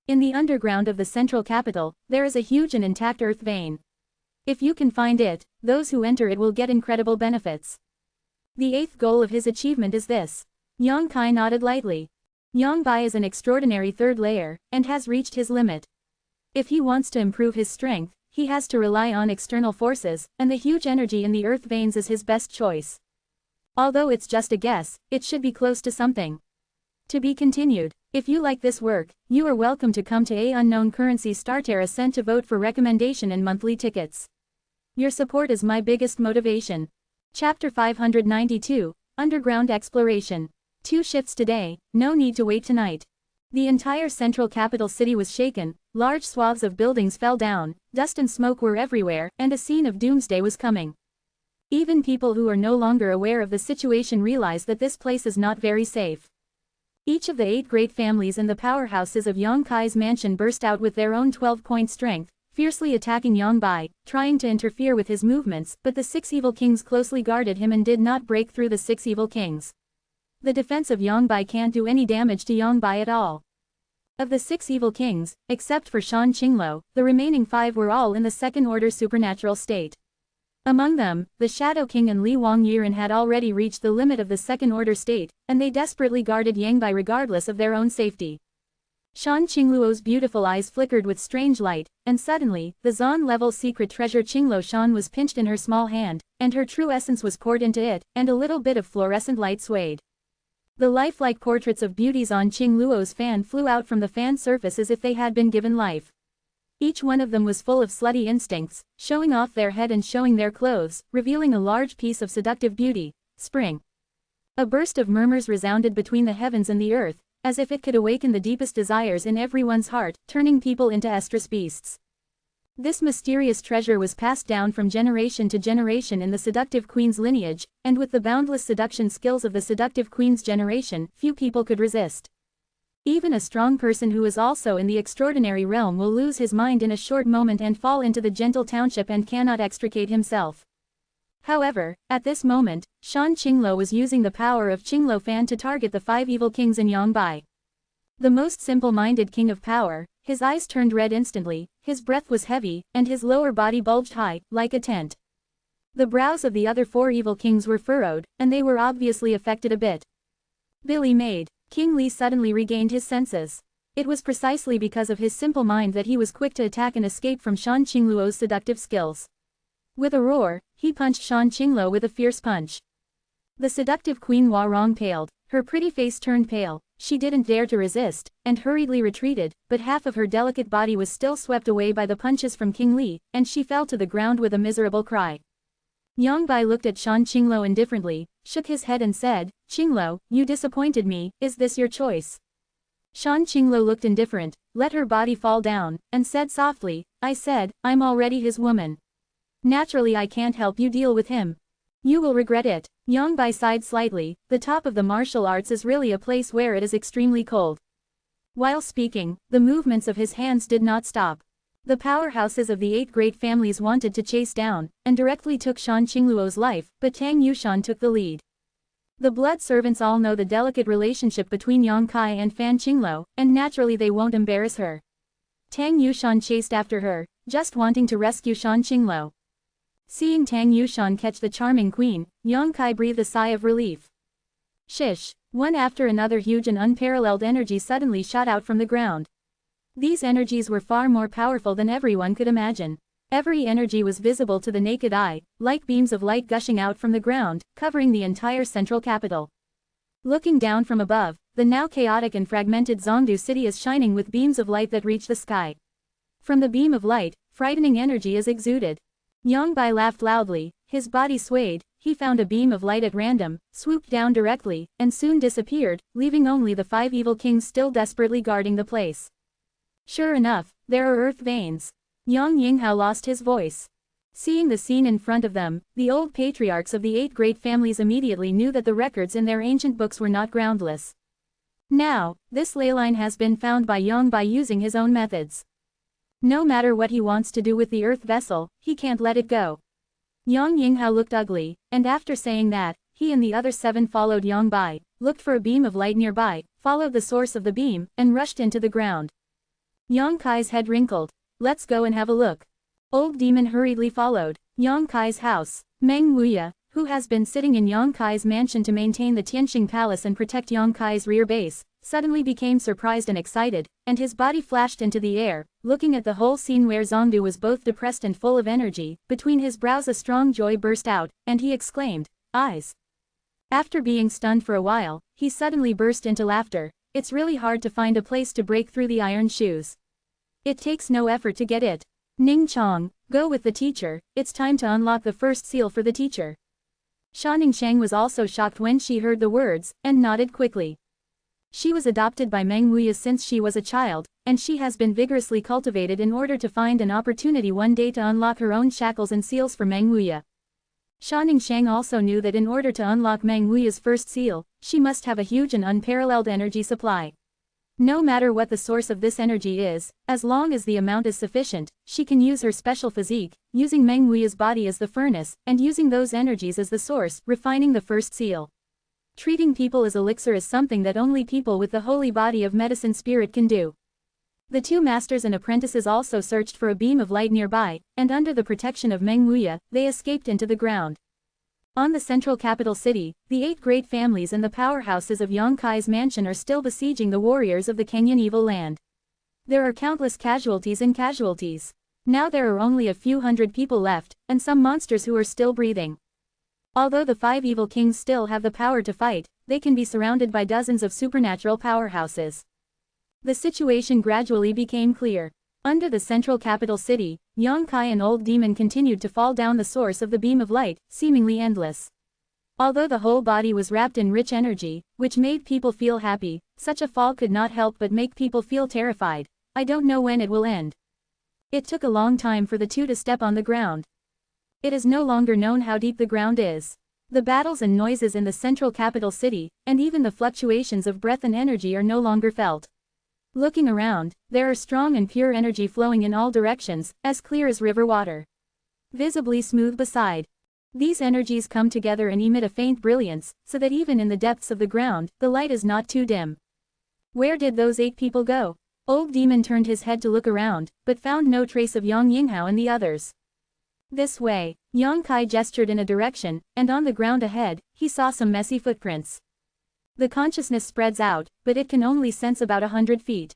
In the underground of the central capital, there is a huge and intact earth vein. If you can find it, those who enter it will get incredible benefits. The 8th goal of his achievement is this. Yang Kai nodded lightly. Yongbai is an extraordinary 3rd layer, and has reached his limit. If he wants to improve his strength, he has to rely on external forces, and the huge energy in the earth veins is his best choice. Although it's just a guess, it should be close to something. To be continued. If you like this work, you are welcome to come to A Unknown Currency Starterra Cent to vote for recommendation and monthly tickets. Your support is my biggest motivation. Chapter 592, Underground Exploration. 2 shifts today, no need to wait tonight. The entire central capital city was shaken, large swaths of buildings fell down, dust and smoke were everywhere, and a scene of doomsday was coming. Even people who are no longer aware of the situation realize that this place is not very safe. Each of the 8 great families and the powerhouses of Yang Kai's mansion burst out with their own 12-point strength, fiercely attacking Yongbai, trying to interfere with his movements, but the 6 evil kings closely guarded him and did not break through the 6 evil kings. The defense of Yongbai can't do any damage to Yongbai at all. Of the 6 evil kings, except for Shan Qingluo, the remaining 5 were all in the 2nd-order supernatural state. Among them, the Shadow King and Li Wang Yiren had already reached the limit of the 2nd-order state, and they desperately guarded Yangbai regardless of their own safety. Shan Qingluo's beautiful eyes flickered with strange light, and suddenly, the Zon-level secret treasure Qingluo Shan was pinched in her small hand, and her true essence was poured into it, and a little bit of fluorescent light swayed. The lifelike portraits of beauties on Qingluo's fan flew out from the fan surface as if they had been given life. Each one of them was full of slutty instincts, showing off their head and showing their clothes, revealing a large piece of seductive beauty. Spring. A burst of murmurs resounded between the heavens and the earth, as if it could awaken the deepest desires in everyone's heart, turning people into estrus beasts. This mysterious treasure was passed down from generation to generation in the seductive queen's lineage, and with the boundless seduction skills of the seductive queen's generation, few people could resist. Even a strong person who is also in the extraordinary realm will lose his mind in a short moment and fall into the gentle township and cannot extricate himself. However, at this moment, Shan Qingluo was using the power of Qingluo Fan to target the 5 evil kings in Yongbai. The most simple-minded king of power, his eyes turned red instantly, his breath was heavy, and his lower body bulged high, like a tent. The brows of the other 4 evil kings were furrowed, and they were obviously affected a bit. Billy Maid. King Li suddenly regained his senses. It was precisely because of his simple mind that he was quick to attack and escape from Shan Qingluo's seductive skills. With a roar, he punched Shan Qingluo with a fierce punch. The seductive Queen Warong paled, her pretty face turned pale, she didn't dare to resist, and hurriedly retreated, but half of her delicate body was still swept away by the punches from King Li, and she fell to the ground with a miserable cry. Yongbai looked at Shan Qingluo indifferently, shook his head and said, "Qingluo, you disappointed me, is this your choice?" Shan Qingluo looked indifferent, let her body fall down, and said softly, "I said, I'm already his woman. Naturally I can't help you deal with him." You will regret it. Yongbai sighed slightly. The top of the martial arts is really a place where it is extremely cold. While speaking, the movements of his hands did not stop. The powerhouses of the 8 great families wanted to chase down, and directly took Shan Qingluo's life, but Tang Yushan took the lead. The blood servants all know the delicate relationship between Yang Kai and Fan Qingluo, and naturally they won't embarrass her. Tang Yushan chased after her, just wanting to rescue Shan Qingluo. Seeing Tang Yushan catch the charming queen, Yang Kai breathed a sigh of relief. Shish! One after another huge and unparalleled energy suddenly shot out from the ground. These energies were far more powerful than everyone could imagine. Every energy was visible to the naked eye, like beams of light gushing out from the ground, covering the entire central capital. Looking down from above, the now chaotic and fragmented Zhongdu city is shining with beams of light that reach the sky. From the beam of light, frightening energy is exuded. Yongbai laughed loudly, his body swayed, he found a beam of light at random, swooped down directly, and soon disappeared, leaving only the 5 evil kings still desperately guarding the place. Sure enough, there are earth veins. Yang Yinghao lost his voice. Seeing the scene in front of them, the old patriarchs of the 8 great families immediately knew that the records in their ancient books were not groundless. Now, this ley line has been found by Yang by using his own methods. No matter what he wants to do with the earth vessel, he can't let it go. Yang Yinghao looked ugly, and after saying that, he and the other 7 followed Yang Bai, looked for a beam of light nearby, followed the source of the beam, and rushed into the ground. Yang Kai's head wrinkled. Let's go and have a look. Old Demon hurriedly followed. Yang Kai's house. Meng Wuya, who has been sitting in Yang Kai's mansion to maintain the Tianxing Palace and protect Yang Kai's rear base, suddenly became surprised and excited, and his body flashed into the air, looking at the whole scene where Zhongdu was both depressed and full of energy. Between his brows a strong joy burst out, and he exclaimed, "Eyes!" After being stunned for a while, he suddenly burst into laughter. It's really hard to find a place to break through the iron shoes. It takes no effort to get it. Ning Chong, go with the teacher, it's time to unlock the first seal for the teacher. Sha Ningsheng was also shocked when she heard the words, and nodded quickly. She was adopted by Meng Wuya since she was a child, and she has been vigorously cultivated in order to find an opportunity one day to unlock her own shackles and seals for Meng Wuya. Sha Ningsheng also knew that in order to unlock Meng Wuya's first seal, she must have a huge and unparalleled energy supply. No matter what the source of this energy is, as long as the amount is sufficient, she can use her special physique, using Meng Wuya's body as the furnace, and using those energies as the source, refining the first seal. Treating people as elixir is something that only people with the holy body of medicine spirit can do. The 2 masters and apprentices also searched for a beam of light nearby, and under the protection of Meng Wuya, they escaped into the ground. On the central capital city, the 8 great families and the powerhouses of Yang Kai's mansion are still besieging the warriors of the Kenyan evil land. There are countless casualties and casualties. Now there are only a few hundred people left, and some monsters who are still breathing. Although the 5 evil kings still have the power to fight, they can be surrounded by dozens of supernatural powerhouses. The situation gradually became clear. Under the central capital city, Yang Kai and Old Demon continued to fall down the source of the beam of light, seemingly endless. Although the whole body was wrapped in rich energy, which made people feel happy, such a fall could not help but make people feel terrified. I don't know when it will end. It took a long time for the 2 to step on the ground. It is no longer known how deep the ground is. The battles and noises in the central capital city, and even the fluctuations of breath and energy are no longer felt. Looking around, there are strong and pure energy flowing in all directions, as clear as river water. Visibly smooth beside. These energies come together and emit a faint brilliance, so that even in the depths of the ground, the light is not too dim. Where did those 8 people go? Old Demon turned his head to look around, but found no trace of Yang Yinghao and the others. This way, Yang Kai gestured in a direction, and on the ground ahead, he saw some messy footprints. The consciousness spreads out, but it can only sense about 100 feet.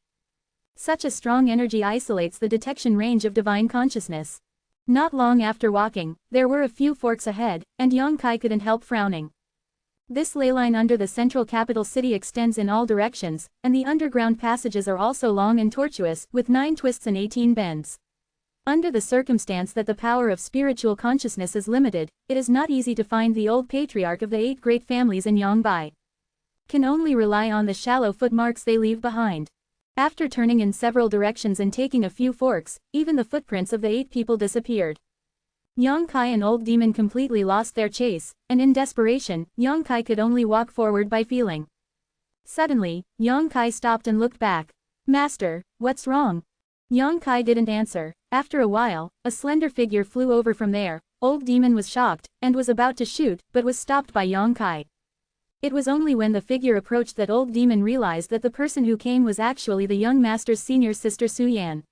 Such a strong energy isolates the detection range of divine consciousness. Not long after walking, there were a few forks ahead, and Yang Kai couldn't help frowning. This ley line under the central capital city extends in all directions, and the underground passages are also long and tortuous, with 9 twists and 18 bends. Under the circumstance that the power of spiritual consciousness is limited, it is not easy to find the old patriarch of the 8 great families in Yongbai. Can only rely on the shallow footmarks they leave behind. After turning in several directions and taking a few forks, even the footprints of the 8 people disappeared. Yang Kai and Old Demon completely lost their chase, and in desperation, Yang Kai could only walk forward by feeling. Suddenly, Yang Kai stopped and looked back. Master, what's wrong? Yang Kai didn't answer. After a while, a slender figure flew over from there. Old Demon was shocked, and was about to shoot, but was stopped by Yang Kai. It was only when the figure approached that Old Demon realized that the person who came was actually the young master's senior sister Su Yan.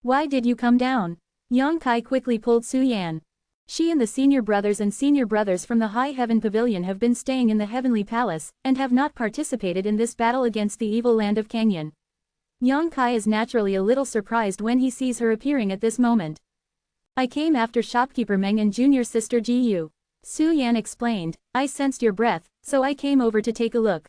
Why did you come down? Yang Kai quickly pulled Su Yan. She and the senior brothers from the High Heaven Pavilion have been staying in the Heavenly Palace, and have not participated in this battle against the evil land of Kangyan. Yang Kai is naturally a little surprised when he sees her appearing at this moment. I came after shopkeeper Meng and junior sister Ji Yu. Su Yan explained, I sensed your breath, so I came over to take a look.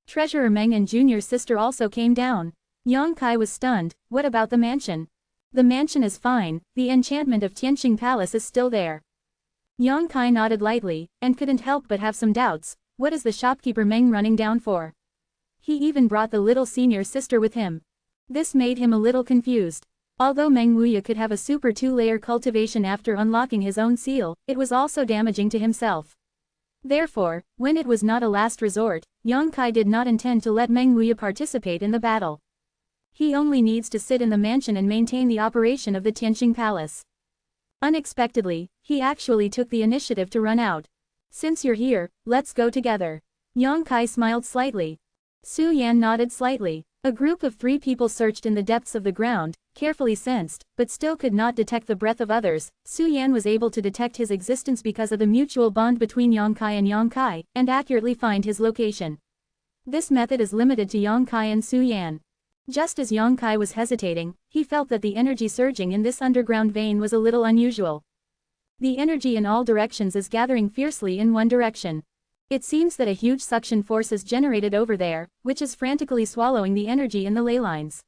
Treasurer Meng and junior sister also came down. Yang Kai was stunned. What about the mansion? The mansion is fine, the enchantment of Tianqing Palace is still there. Yang Kai nodded lightly, and couldn't help but have some doubts. What is the shopkeeper Meng running down for? He even brought the little senior sister with him. This made him a little confused. Although Meng Wuya could have a super 2-layer cultivation after unlocking his own seal, it was also damaging to himself. Therefore, when it was not a last resort, Yang Kai did not intend to let Meng Wuya participate in the battle. He only needs to sit in the mansion and maintain the operation of the Tianqing Palace. Unexpectedly, he actually took the initiative to run out. Since you're here, let's go together. Yang Kai smiled slightly. Su Yan nodded slightly. A group of 3 people searched in the depths of the ground, carefully sensed, but still could not detect the breath of others. Su Yan was able to detect his existence because of the mutual bond between Yang Kai, and accurately find his location. This method is limited to Yang Kai and Su Yan. Just as Yang Kai was hesitating, he felt that the energy surging in this underground vein was a little unusual. The energy in all directions is gathering fiercely in one direction. It seems that a huge suction force is generated over there, which is frantically swallowing the energy in the ley lines.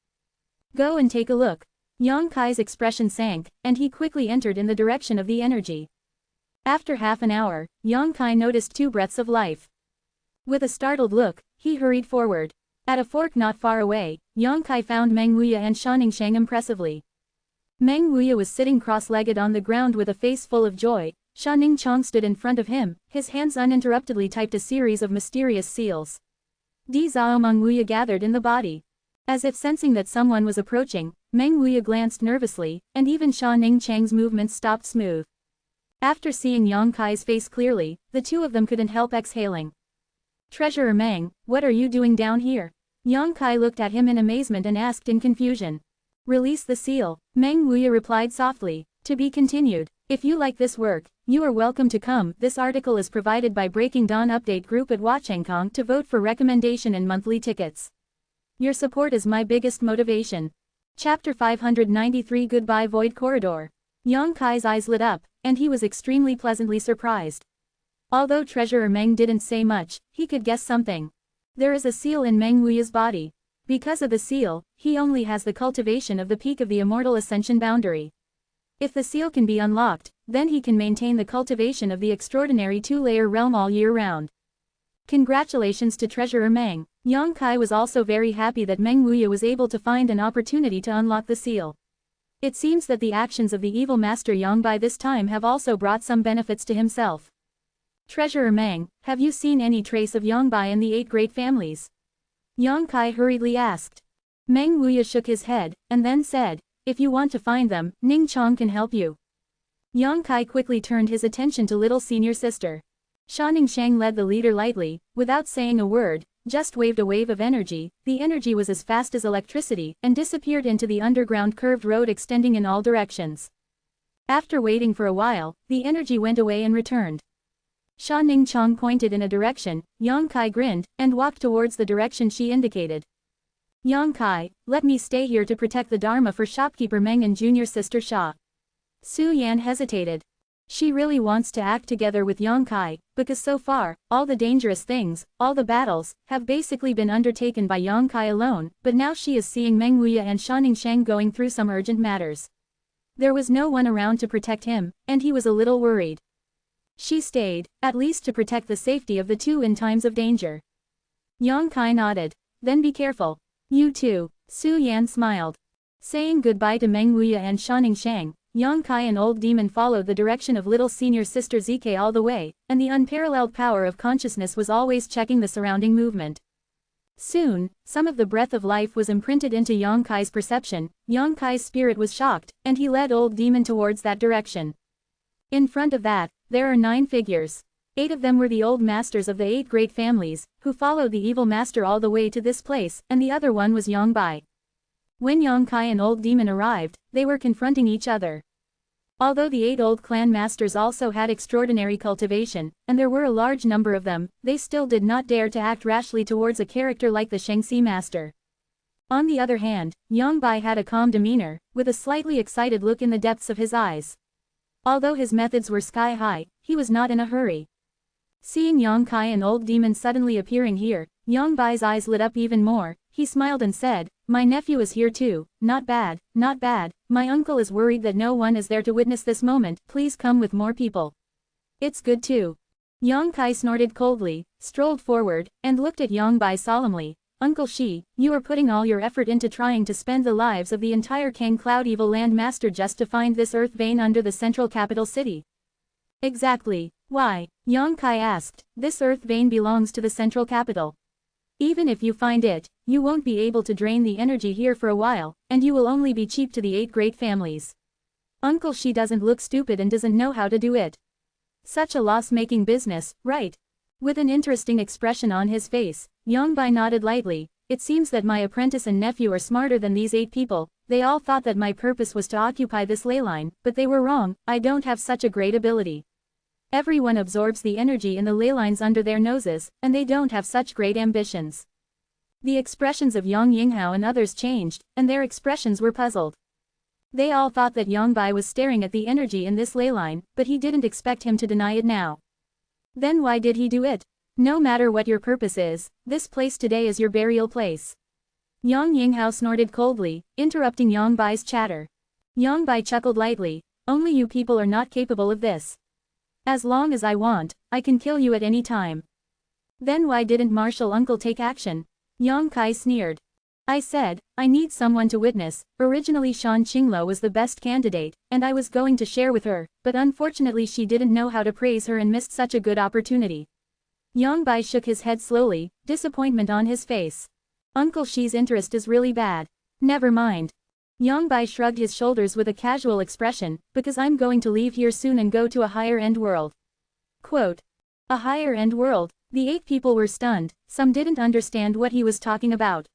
Go and take a look. Yang Kai's expression sank, and he quickly entered in the direction of the energy. After half an hour, Yang Kai noticed 2 breaths of life. With a startled look, he hurried forward. At a fork not far away, Yang Kai found Meng Wuya and Sha Ningxiang impressively. Meng Wuya was sitting cross-legged on the ground with a face full of joy. Sha Ningxiang stood in front of him, his hands uninterruptedly typed a series of mysterious seals. Di Zhao Meng Wuya gathered in the body. As if sensing that someone was approaching, Meng Wuya glanced nervously, and even Sha Ningxiang's movements stopped smooth. After seeing Yang Kai's face clearly, the 2 of them couldn't help exhaling. Treasurer Meng, what are you doing down here? Yang Kai looked at him in amazement and asked in confusion. Release the seal. Meng Wuya replied softly. To be continued. If you like this work, you are welcome to come. This article is provided by Breaking Dawn Update Group at Wachengkong to vote for recommendation and monthly tickets. Your support is my biggest motivation. Chapter 593 Goodbye Void Corridor. Yang Kai's eyes lit up, and he was extremely pleasantly surprised. Although Treasurer Meng didn't say much, he could guess something. There is a seal in Meng Wuya's body. Because of the seal, he only has the cultivation of the peak of the Immortal Ascension boundary. If the seal can be unlocked, then he can maintain the cultivation of the extraordinary 2-layer realm all year round. Congratulations to Treasurer Meng. Yang Kai was also very happy that Meng Wuya was able to find an opportunity to unlock the seal. It seems that the actions of the evil master Yang by this time have also brought some benefits to himself. Treasurer Meng, have you seen any trace of Yang Bai and the 8 great families? Yang Kai hurriedly asked. Meng Wuya shook his head, and then said, if you want to find them, Ning Chong can help you. Yang Kai quickly turned his attention to little senior sister. Sha Ningxiang led the leader lightly, without saying a word, just waved a wave of energy. The energy was as fast as electricity, and disappeared into the underground curved road extending in all directions. After waiting for a while, the energy went away and returned. Sha Ningxiang pointed in a direction, Yang Kai grinned, and walked towards the direction she indicated. Yang Kai, let me stay here to protect the Dharma for shopkeeper Meng and junior sister Sha. Su Yan hesitated. She really wants to act together with Yang Kai, because so far, all the dangerous things, all the battles, have basically been undertaken by Yang Kai alone, but now she is seeing Meng Wuya and Sha Ningxiang going through some urgent matters. There was no one around to protect him, and he was a little worried. She stayed, at least to protect the safety of the 2 in times of danger. Yang Kai nodded. Then be careful. You too. Su Yan smiled. Saying goodbye to Meng Wuya and Sha Ningxiang, Yang Kai and Old Demon followed the direction of little senior sister ZK all the way, and the unparalleled power of consciousness was always checking the surrounding movement. Soon, some of the breath of life was imprinted into Yang Kai's perception. Yang Kai's spirit was shocked, and he led Old Demon towards that direction. In front of that, there are 9 figures. 8 of them were the old masters of the 8 great families, who followed the evil master all the way to this place, and the other one was Yang Bai. When Yang Kai and Old Demon arrived, they were confronting each other. Although the 8 old clan masters also had extraordinary cultivation, and there were a large number of them, they still did not dare to act rashly towards a character like the Shengxi master. On the other hand, Yang Bai had a calm demeanor, with a slightly excited look in the depths of his eyes. Although his methods were sky-high, he was not in a hurry. Seeing Yang Kai and Old Demon suddenly appearing here, Yang Bai's eyes lit up even more. He smiled and said, "My nephew is here too. Not bad, not bad. My uncle is worried that no one is there to witness this moment. Please come with more people." "It's good too." Yang Kai snorted coldly, strolled forward, and looked at Yang Bai solemnly. "Uncle Shi, you are putting all your effort into trying to spend the lives of the entire Kang Cloud Evil Land Master just to find this earth vein under the central capital city." "Exactly. Why?" Yang Kai asked. "This earth vein belongs to the central capital. Even if you find it, you won't be able to drain the energy here for a while, and you will only be cheap to the 8 great families. Uncle Shi doesn't look stupid and doesn't know how to do it. Such a loss-making business, right?" With an interesting expression on his face, Yang Bai nodded lightly. "It seems that my apprentice and nephew are smarter than these 8 people. They all thought that my purpose was to occupy this ley line, but they were wrong. I don't have such a great ability. Everyone absorbs the energy in the ley lines under their noses, and they don't have such great ambitions." The expressions of Yang Yinghao and others changed, and their expressions were puzzled. They all thought that Yang Bai was staring at the energy in this ley line, but he didn't expect him to deny it now. Then why did he do it? "No matter what your purpose is, this place today is your burial place." Yang Yinghao snorted coldly, interrupting Yang Bai's chatter. Yang Bai chuckled lightly. "Only you people are not capable of this. As long as I want, I can kill you at any time." "Then why didn't Martial Uncle take action?" Yang Kai sneered. "I said, I need someone to witness. Originally Shan Qinglo was the best candidate, and I was going to share with her, but unfortunately she didn't know how to praise her and missed such a good opportunity." Yang Bai shook his head slowly, disappointment on his face. "Uncle Shi's interest is really bad. Never mind." Yang Bai shrugged his shoulders with a casual expression, "Because I'm going to leave here soon and go to a higher-end world." Quote. A higher-end world? The 8 people were stunned, some didn't understand what he was talking about.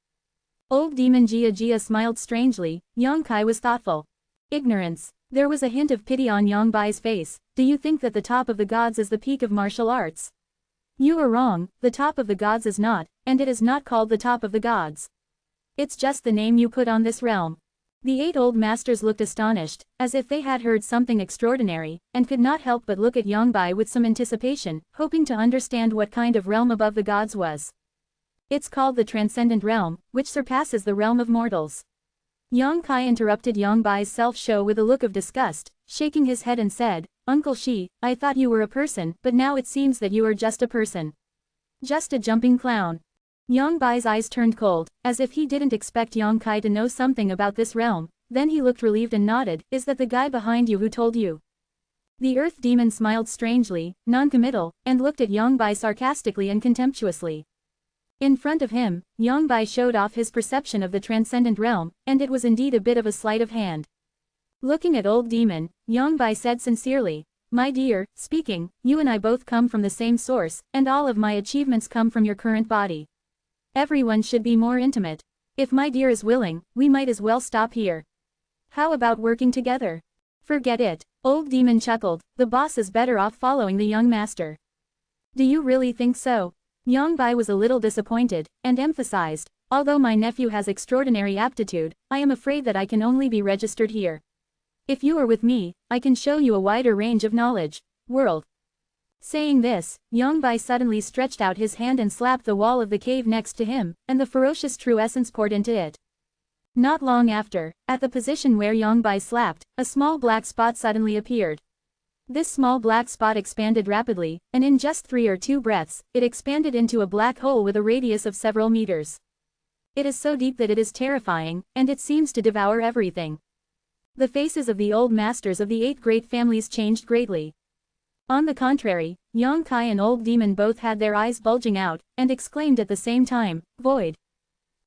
Old Demon Jia Jia smiled strangely. Yang Kai was thoughtful. "Ignorance." There was a hint of pity on Yang Bai's face. "Do you think that the top of the gods is the peak of martial arts? You are wrong, the top of the gods is not, and it is not called the top of the gods. It's just the name you put on this realm." The 8 old masters looked astonished, as if they had heard something extraordinary, and could not help but look at Yang Bai with some anticipation, hoping to understand what kind of realm above the gods was. "It's called the Transcendent Realm, which surpasses the realm of mortals." Yang Kai interrupted Yang Bai's self-show with a look of disgust, shaking his head and said, "Uncle Shi, I thought you were a person, but now it seems that you are just a person. Just a jumping clown." Yang Bai's eyes turned cold, as if he didn't expect Yang Kai to know something about this realm. Then he looked relieved and nodded. "Is that the guy behind you who told you?" The Earth Demon smiled strangely, non-committal, and looked at Yang Bai sarcastically and contemptuously. In front of him, Yang Bai showed off his perception of the Transcendent Realm, and it was indeed a bit of a sleight of hand. Looking at Old Demon, Yang Bai said sincerely, "My dear, speaking, you and I both come from the same source, and all of my achievements come from your current body. Everyone should be more intimate. If my dear is willing, we might as well stop here. How about working together?" "Forget it." Old Demon chuckled. "The boss is better off following the young master." "Do you really think so?" Yang Bai was a little disappointed, and emphasized, "Although my nephew has extraordinary aptitude, I am afraid that I can only be registered here. If you are with me, I can show you a wider range of knowledge. World." Saying this, Yang Bai suddenly stretched out his hand and slapped the wall of the cave next to him, and the ferocious true essence poured into it. Not long after, at the position where Yang Bai slapped, a small black spot suddenly appeared. This small black spot expanded rapidly, and in just 3 or 2 breaths, it expanded into a black hole with a radius of several meters. It is so deep that it is terrifying, and it seems to devour everything. The faces of the old masters of the 8 great families changed greatly. On the contrary, Yang Kai and Old Demon both had their eyes bulging out, and exclaimed at the same time, "Void."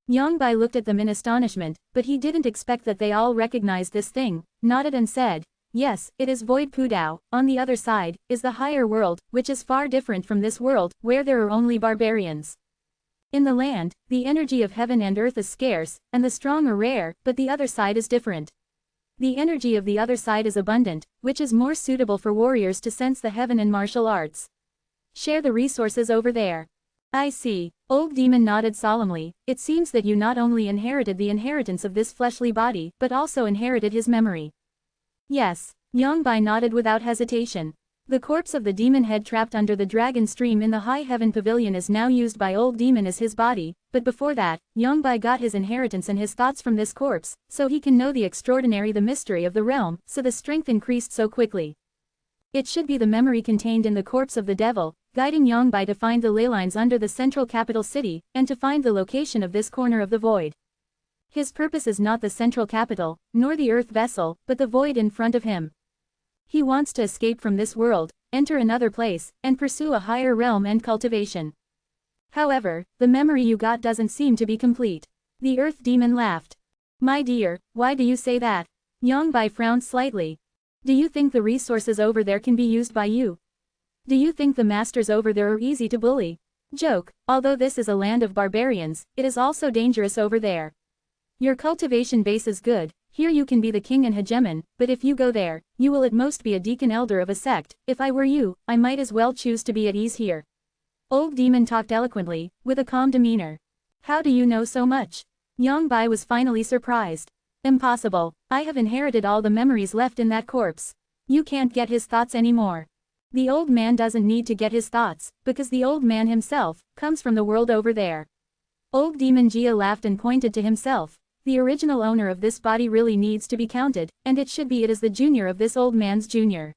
Yang Bai looked at them in astonishment, but he didn't expect that they all recognized this thing, nodded and said, "Yes, it is Void Pudao. On the other side, is the higher world, which is far different from this world, where there are only barbarians. In the land, the energy of heaven and earth is scarce, and the strong are rare, but the other side is different. The energy of the other side is abundant, which is more suitable for warriors to sense the heaven and martial arts. Share the resources over there." "I see." Old Demon nodded solemnly. "It seems that you not only inherited the inheritance of this fleshly body, but also inherited his memory." "Yes." Yang Bai nodded without hesitation. The corpse of the demon head trapped under the dragon stream in the High Heaven Pavilion is now used by Old Demon as his body, but before that, Yang Bai got his inheritance and his thoughts from this corpse, so he can know the extraordinary the mystery of the realm, so the strength increased so quickly. It should be the memory contained in the corpse of the devil, guiding Yang Bai to find the ley lines under the central capital city, and to find the location of this corner of the void. His purpose is not the central capital, nor the earth vessel, but the void in front of him. He wants to escape from this world, enter another place, and pursue a higher realm and cultivation. However, the memory you got doesn't seem to be complete." The earth demon laughed. "My dear, why do you say that?" Yang Bai frowned slightly. "Do you think the resources over there can be used by you? Do you think the masters over there are easy to bully? Joke, although this is a land of barbarians, it is also dangerous over there. Your cultivation base is good. Here you can be the king and hegemon, but if you go there, you will at most be a deacon elder of a sect. If I were you, I might as well choose to be at ease here." Old Demon talked eloquently, with a calm demeanor. "How do you know so much?" Yang Bai was finally surprised. "Impossible. I have inherited all the memories left in that corpse. You can't get his thoughts anymore." The old man doesn't need to get his thoughts, because the old man himself comes from the world over there. Old Demon Jia laughed and pointed to himself. The original owner of this body really needs to be counted, and it should be it is the junior of this old man's junior.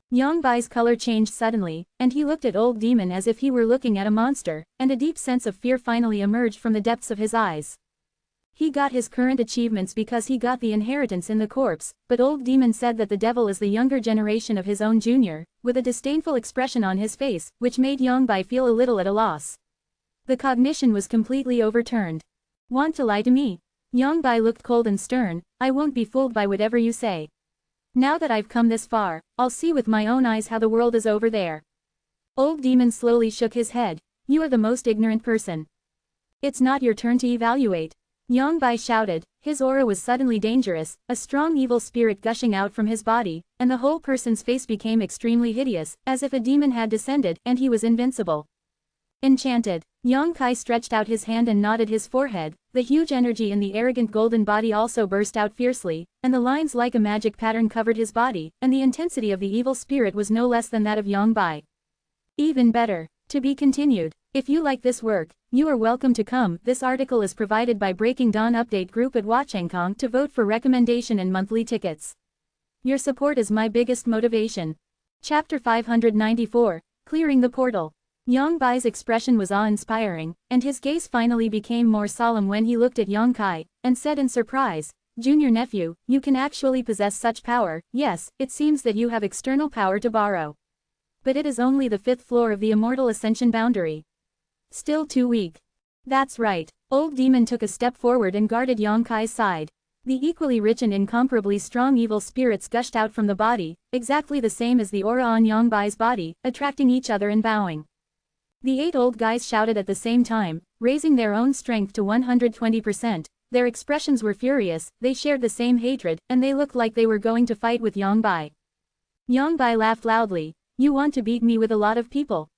Yang Bai's color changed suddenly, and he looked at Old Demon as if he were looking at a monster, and a deep sense of fear finally emerged from the depths of his eyes. He got his current achievements because he got the inheritance in the corpse, but Old Demon said that the devil is the younger generation of his own junior, with a disdainful expression on his face, which made Yang Bai feel a little at a loss. The cognition was completely overturned. "Want to lie to me?" Yang Bai looked cold and stern. "I won't be fooled by whatever you say. Now that I've come this far, I'll see with my own eyes how the world is over there." Old Demon slowly shook his head. "You are the most ignorant person. It's not your turn to evaluate." Yang Bai shouted. His aura was suddenly dangerous, a strong evil spirit gushing out from his body, and the whole person's face became extremely hideous, as if a demon had descended, and he was invincible. Enchanted. Yang Kai stretched out his hand and nodded his forehead. The huge energy in the arrogant golden body also burst out fiercely, and the lines like a magic pattern covered his body, and the intensity of the evil spirit was no less than that of Yang Bai. Even better. To be continued. If you like this work, you are welcome to come. This article is provided by Breaking Dawn Update Group at Watchengkong to vote for recommendation and monthly tickets. Your support is my biggest motivation. Chapter 594, Clearing the Portal. Yang Bai's expression was awe-inspiring, and his gaze finally became more solemn when he looked at Yang Kai, and said in surprise, "Junior nephew, you can actually possess such power. Yes, it seems that you have external power to borrow. But it is only the 5th floor of the Immortal Ascension boundary. Still too weak." "That's right." Old Demon took a step forward and guarded Yang Kai's side. The equally rich and incomparably strong evil spirits gushed out from the body, exactly the same as the aura on Yang Bai's body, attracting each other and bowing. The 8 old guys shouted at the same time, raising their own strength to 120%. Their expressions were furious, they shared the same hatred, and they looked like they were going to fight with Yang Bai. Yang Bai laughed loudly. "You want to beat me with a lot of people?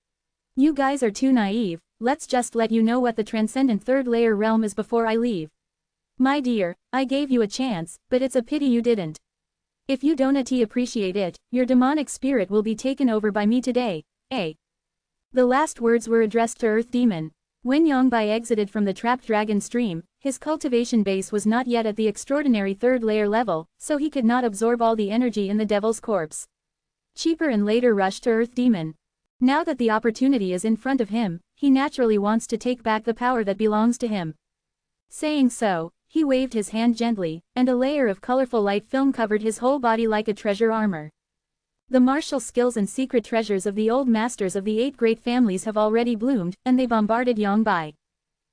You guys are too naive. Let's just let you know what the transcendent 3rd layer realm is before I leave. My dear, I gave you a chance, but it's a pity you didn't. If you don't appreciate it, your demonic spirit will be taken over by me today, eh?" The last words were addressed to Earth Demon. When Yang Bai exited from the trapped dragon stream, his cultivation base was not yet at the extraordinary 3rd layer level, so he could not absorb all the energy in the devil's corpse. Cheaper and later rushed to Earth Demon. Now that the opportunity is in front of him, he naturally wants to take back the power that belongs to him. Saying so, He waved his hand gently, and a layer of colorful light film covered his whole body like a treasure armor. The martial skills and secret treasures of the old masters of the 8 great families have already bloomed, and they bombarded Yongbai.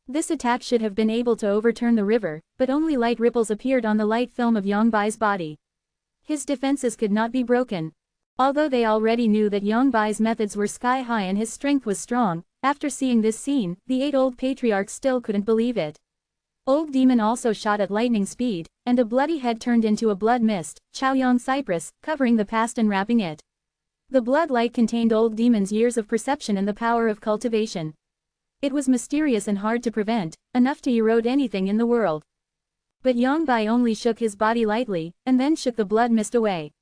This attack should have been able to overturn the river, but only light ripples appeared on the light film of Yongbai's body. His defenses could not be broken. Although they already knew that Yongbai's methods were sky-high and his strength was strong, after seeing this scene, the 8 old patriarchs still couldn't believe it. Old Demon also shot at lightning speed, and a bloody head turned into a blood mist, Chaoyang cypress, covering the past and wrapping it. The blood light contained Old Demon's years of perception and the power of cultivation. It was mysterious and hard to prevent, enough to erode anything in the world. But Yongbai only shook his body lightly, and then shook the blood mist away.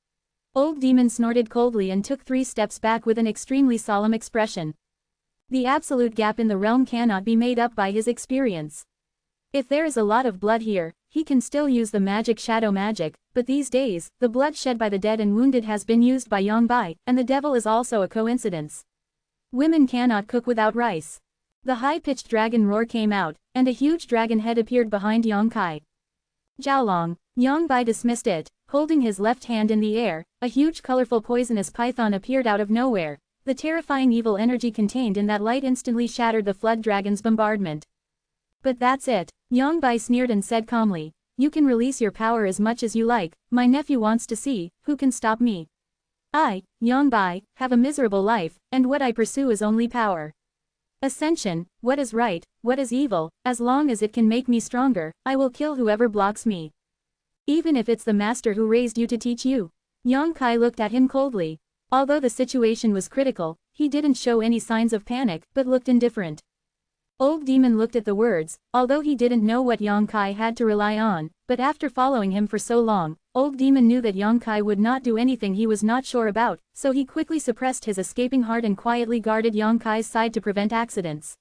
Old Demon snorted coldly and took 3 steps back with an extremely solemn expression. The absolute gap in the realm cannot be made up by his experience. If there is a lot of blood here, he can still use the magic shadow magic, but these days, the blood shed by the dead and wounded has been used by Yongbai, and the devil is also a coincidence. Women cannot cook without rice. The high-pitched dragon roar came out, and a huge dragon head appeared behind Yongkai. Jiaolong, Yongbai dismissed it, holding his left hand in the air, a huge colorful poisonous python appeared out of nowhere. The terrifying evil energy contained in that light instantly shattered the flood dragon's bombardment. But that's it, Yongbai sneered and said calmly. You can release your power as much as you like, my nephew wants to see, who can stop me. I, Yongbai, have a miserable life, and what I pursue is only power. Ascension, what is right, what is evil, as long as it can make me stronger, I will kill whoever blocks me. Even if it's the master who raised you to teach you. Yongkai looked at him coldly. Although the situation was critical, he didn't show any signs of panic, but looked indifferent. Old Demon looked at the words, although he didn't know what Yongkai had to rely on, but after following him for so long, Old Demon knew that Yongkai would not do anything he was not sure about, so he quickly suppressed his escaping heart and quietly guarded Yongkai's side to prevent accidents.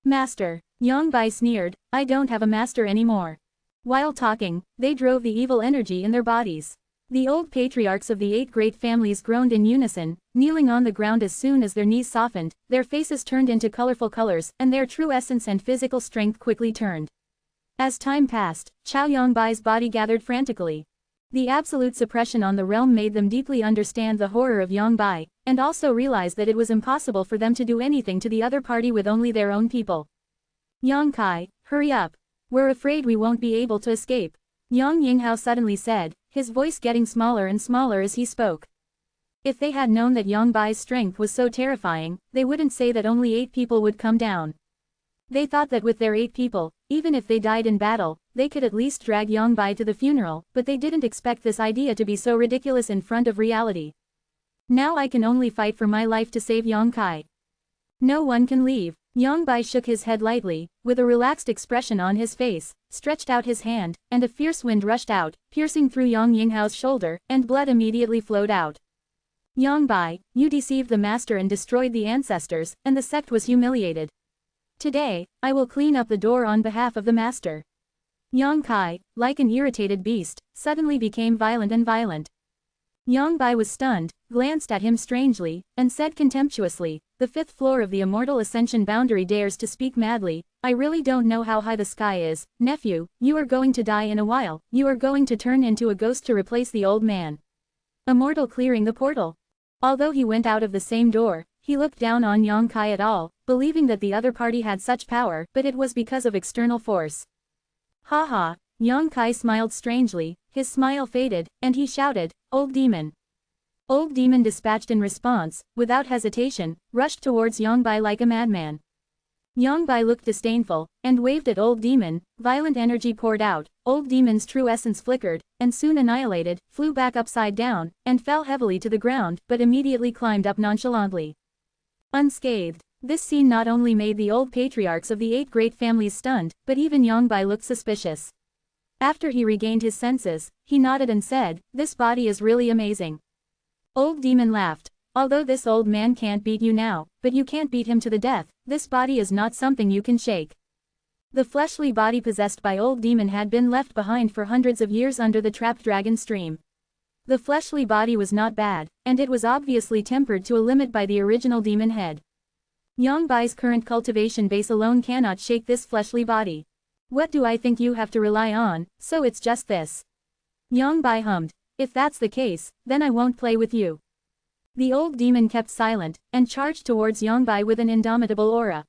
Master, Yongbai sneered, I don't have a master anymore. While talking, they drove the evil energy in their bodies. The old patriarchs of the 8 great families groaned in unison, kneeling on the ground as soon as their knees softened, their faces turned into colorful colors, and their true essence and physical strength quickly turned. As time passed, Chaoyangbai's body gathered frantically. The absolute suppression on the realm made them deeply understand the horror of Yongbai, and also realize that it was impossible for them to do anything to the other party with only their own people. Yongkai, hurry up. We're afraid we won't be able to escape. Yang Yinghao suddenly said, his voice getting smaller and smaller as he spoke. If they had known that Yongbai's strength was so terrifying, they wouldn't say that only 8 people would come down. They thought that with their 8 people, even if they died in battle, they could at least drag Yongbai to the funeral, but they didn't expect this idea to be so ridiculous in front of reality. Now I can only fight for my life to save Yongkai. No one can leave. Yongbai shook his head lightly, with a relaxed expression on his face, stretched out his hand, and a fierce wind rushed out, piercing through Yang Yinghao's shoulder, and blood immediately flowed out. Yongbai, you deceived the master and destroyed the ancestors, and the sect was humiliated. Today, I will clean up the door on behalf of the master. Yongkai, like an irritated beast, suddenly became violent and violent. Yongbai was stunned, glanced at him strangely, and said contemptuously, the 5th floor of the Immortal Ascension boundary dares to speak madly, I really don't know how high the sky is, nephew, you are going to die in a while, you are going to turn into a ghost to replace the old man. Immortal clearing the portal. Although he went out of the same door, he looked down on Yongkai at all, believing that the other party had such power, but it was because of external force. Haha, Yongkai smiled strangely, his smile faded, and he shouted, Old Demon. Old Demon dispatched in response, without hesitation, rushed towards Yongbai like a madman. Yongbai looked disdainful, and waved at Old Demon, violent energy poured out, Old Demon's true essence flickered, and soon annihilated, flew back upside down, and fell heavily to the ground, but immediately climbed up nonchalantly. Unscathed. This scene not only made the old patriarchs of the 8 great families stunned, but even Yongbai looked suspicious. After he regained his senses, he nodded and said, this body is really amazing. Old Demon laughed. Although this old man can't beat you now, but you can't beat him to the death, this body is not something you can shake. The fleshly body possessed by Old Demon had been left behind for hundreds of years under the trapped dragon stream. The fleshly body was not bad, and it was obviously tempered to a limit by the original demon head. Yongbai's current cultivation base alone cannot shake this fleshly body. What do I think you have to rely on, so it's just this. Yang Bai hummed. If that's the case, then I won't play with you. The old demon kept silent, and charged towards Yang Bai with an indomitable aura.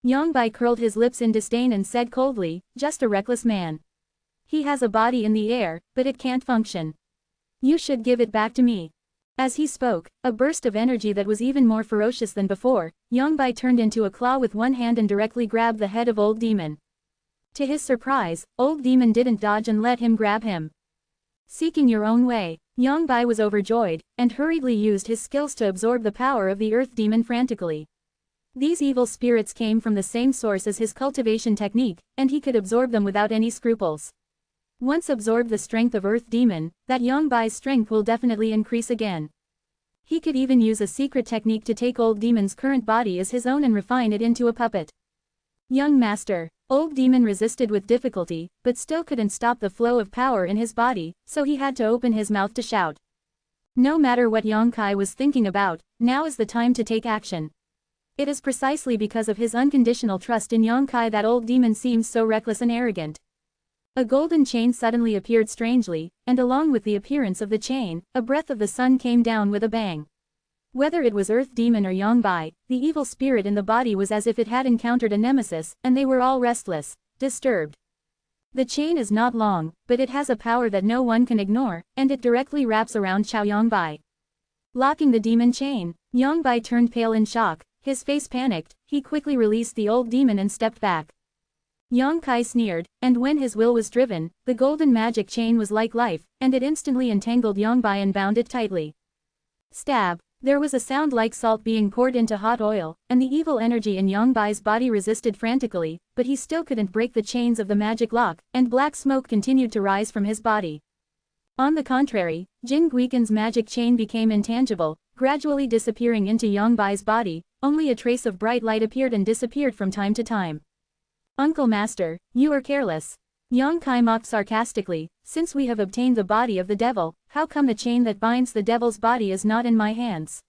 Yang Bai curled his lips in disdain and said coldly, just a reckless man. He has a body in the air, but it can't function. You should give it back to me. As he spoke, a burst of energy that was even more ferocious than before, Yang Bai turned into a claw with one hand and directly grabbed the head of Old Demon. To his surprise, Old Demon didn't dodge and let him grab him. Seeking your own way, Yang Bai was overjoyed, and hurriedly used his skills to absorb the power of the Earth Demon frantically. These evil spirits came from the same source as his cultivation technique, and he could absorb them without any scruples. Once absorbed the strength of Earth Demon, that Yang Bai's strength will definitely increase again. He could even use a secret technique to take Old Demon's current body as his own and refine it into a puppet. Young Master, Old Demon resisted with difficulty, but still couldn't stop the flow of power in his body, so he had to open his mouth to shout. No matter what Yang Kai was thinking about, now is the time to take action. It is precisely because of his unconditional trust in Yang Kai that Old Demon seems so reckless and arrogant. A golden chain suddenly appeared strangely, and along with the appearance of the chain, a breath of the sun came down with a bang. Whether it was Earth Demon or Yang Bai, the evil spirit in the body was as if it had encountered a nemesis, and they were all restless, disturbed. The chain is not long, but it has a power that no one can ignore, and it directly wraps around Xiao Yang Bai. Locking the demon chain, Yang Bai turned pale in shock, his face panicked, he quickly released the Old Demon and stepped back. Yang Kai sneered, and when his will was driven, the golden magic chain was like life, and it instantly entangled Yang Bai and bound it tightly. Stab! There was a sound like salt being poured into hot oil, and the evil energy in Yang Bai's body resisted frantically, but he still couldn't break the chains of the magic lock, and black smoke continued to rise from his body. On the contrary, Jin Guiqan's magic chain became intangible, gradually disappearing into Yang Bai's body, only a trace of bright light appeared and disappeared from time to time. Uncle Master, you are careless. Yang Kai mocked sarcastically, since we have obtained the body of the devil, how come the chain that binds the devil's body is not in my hands?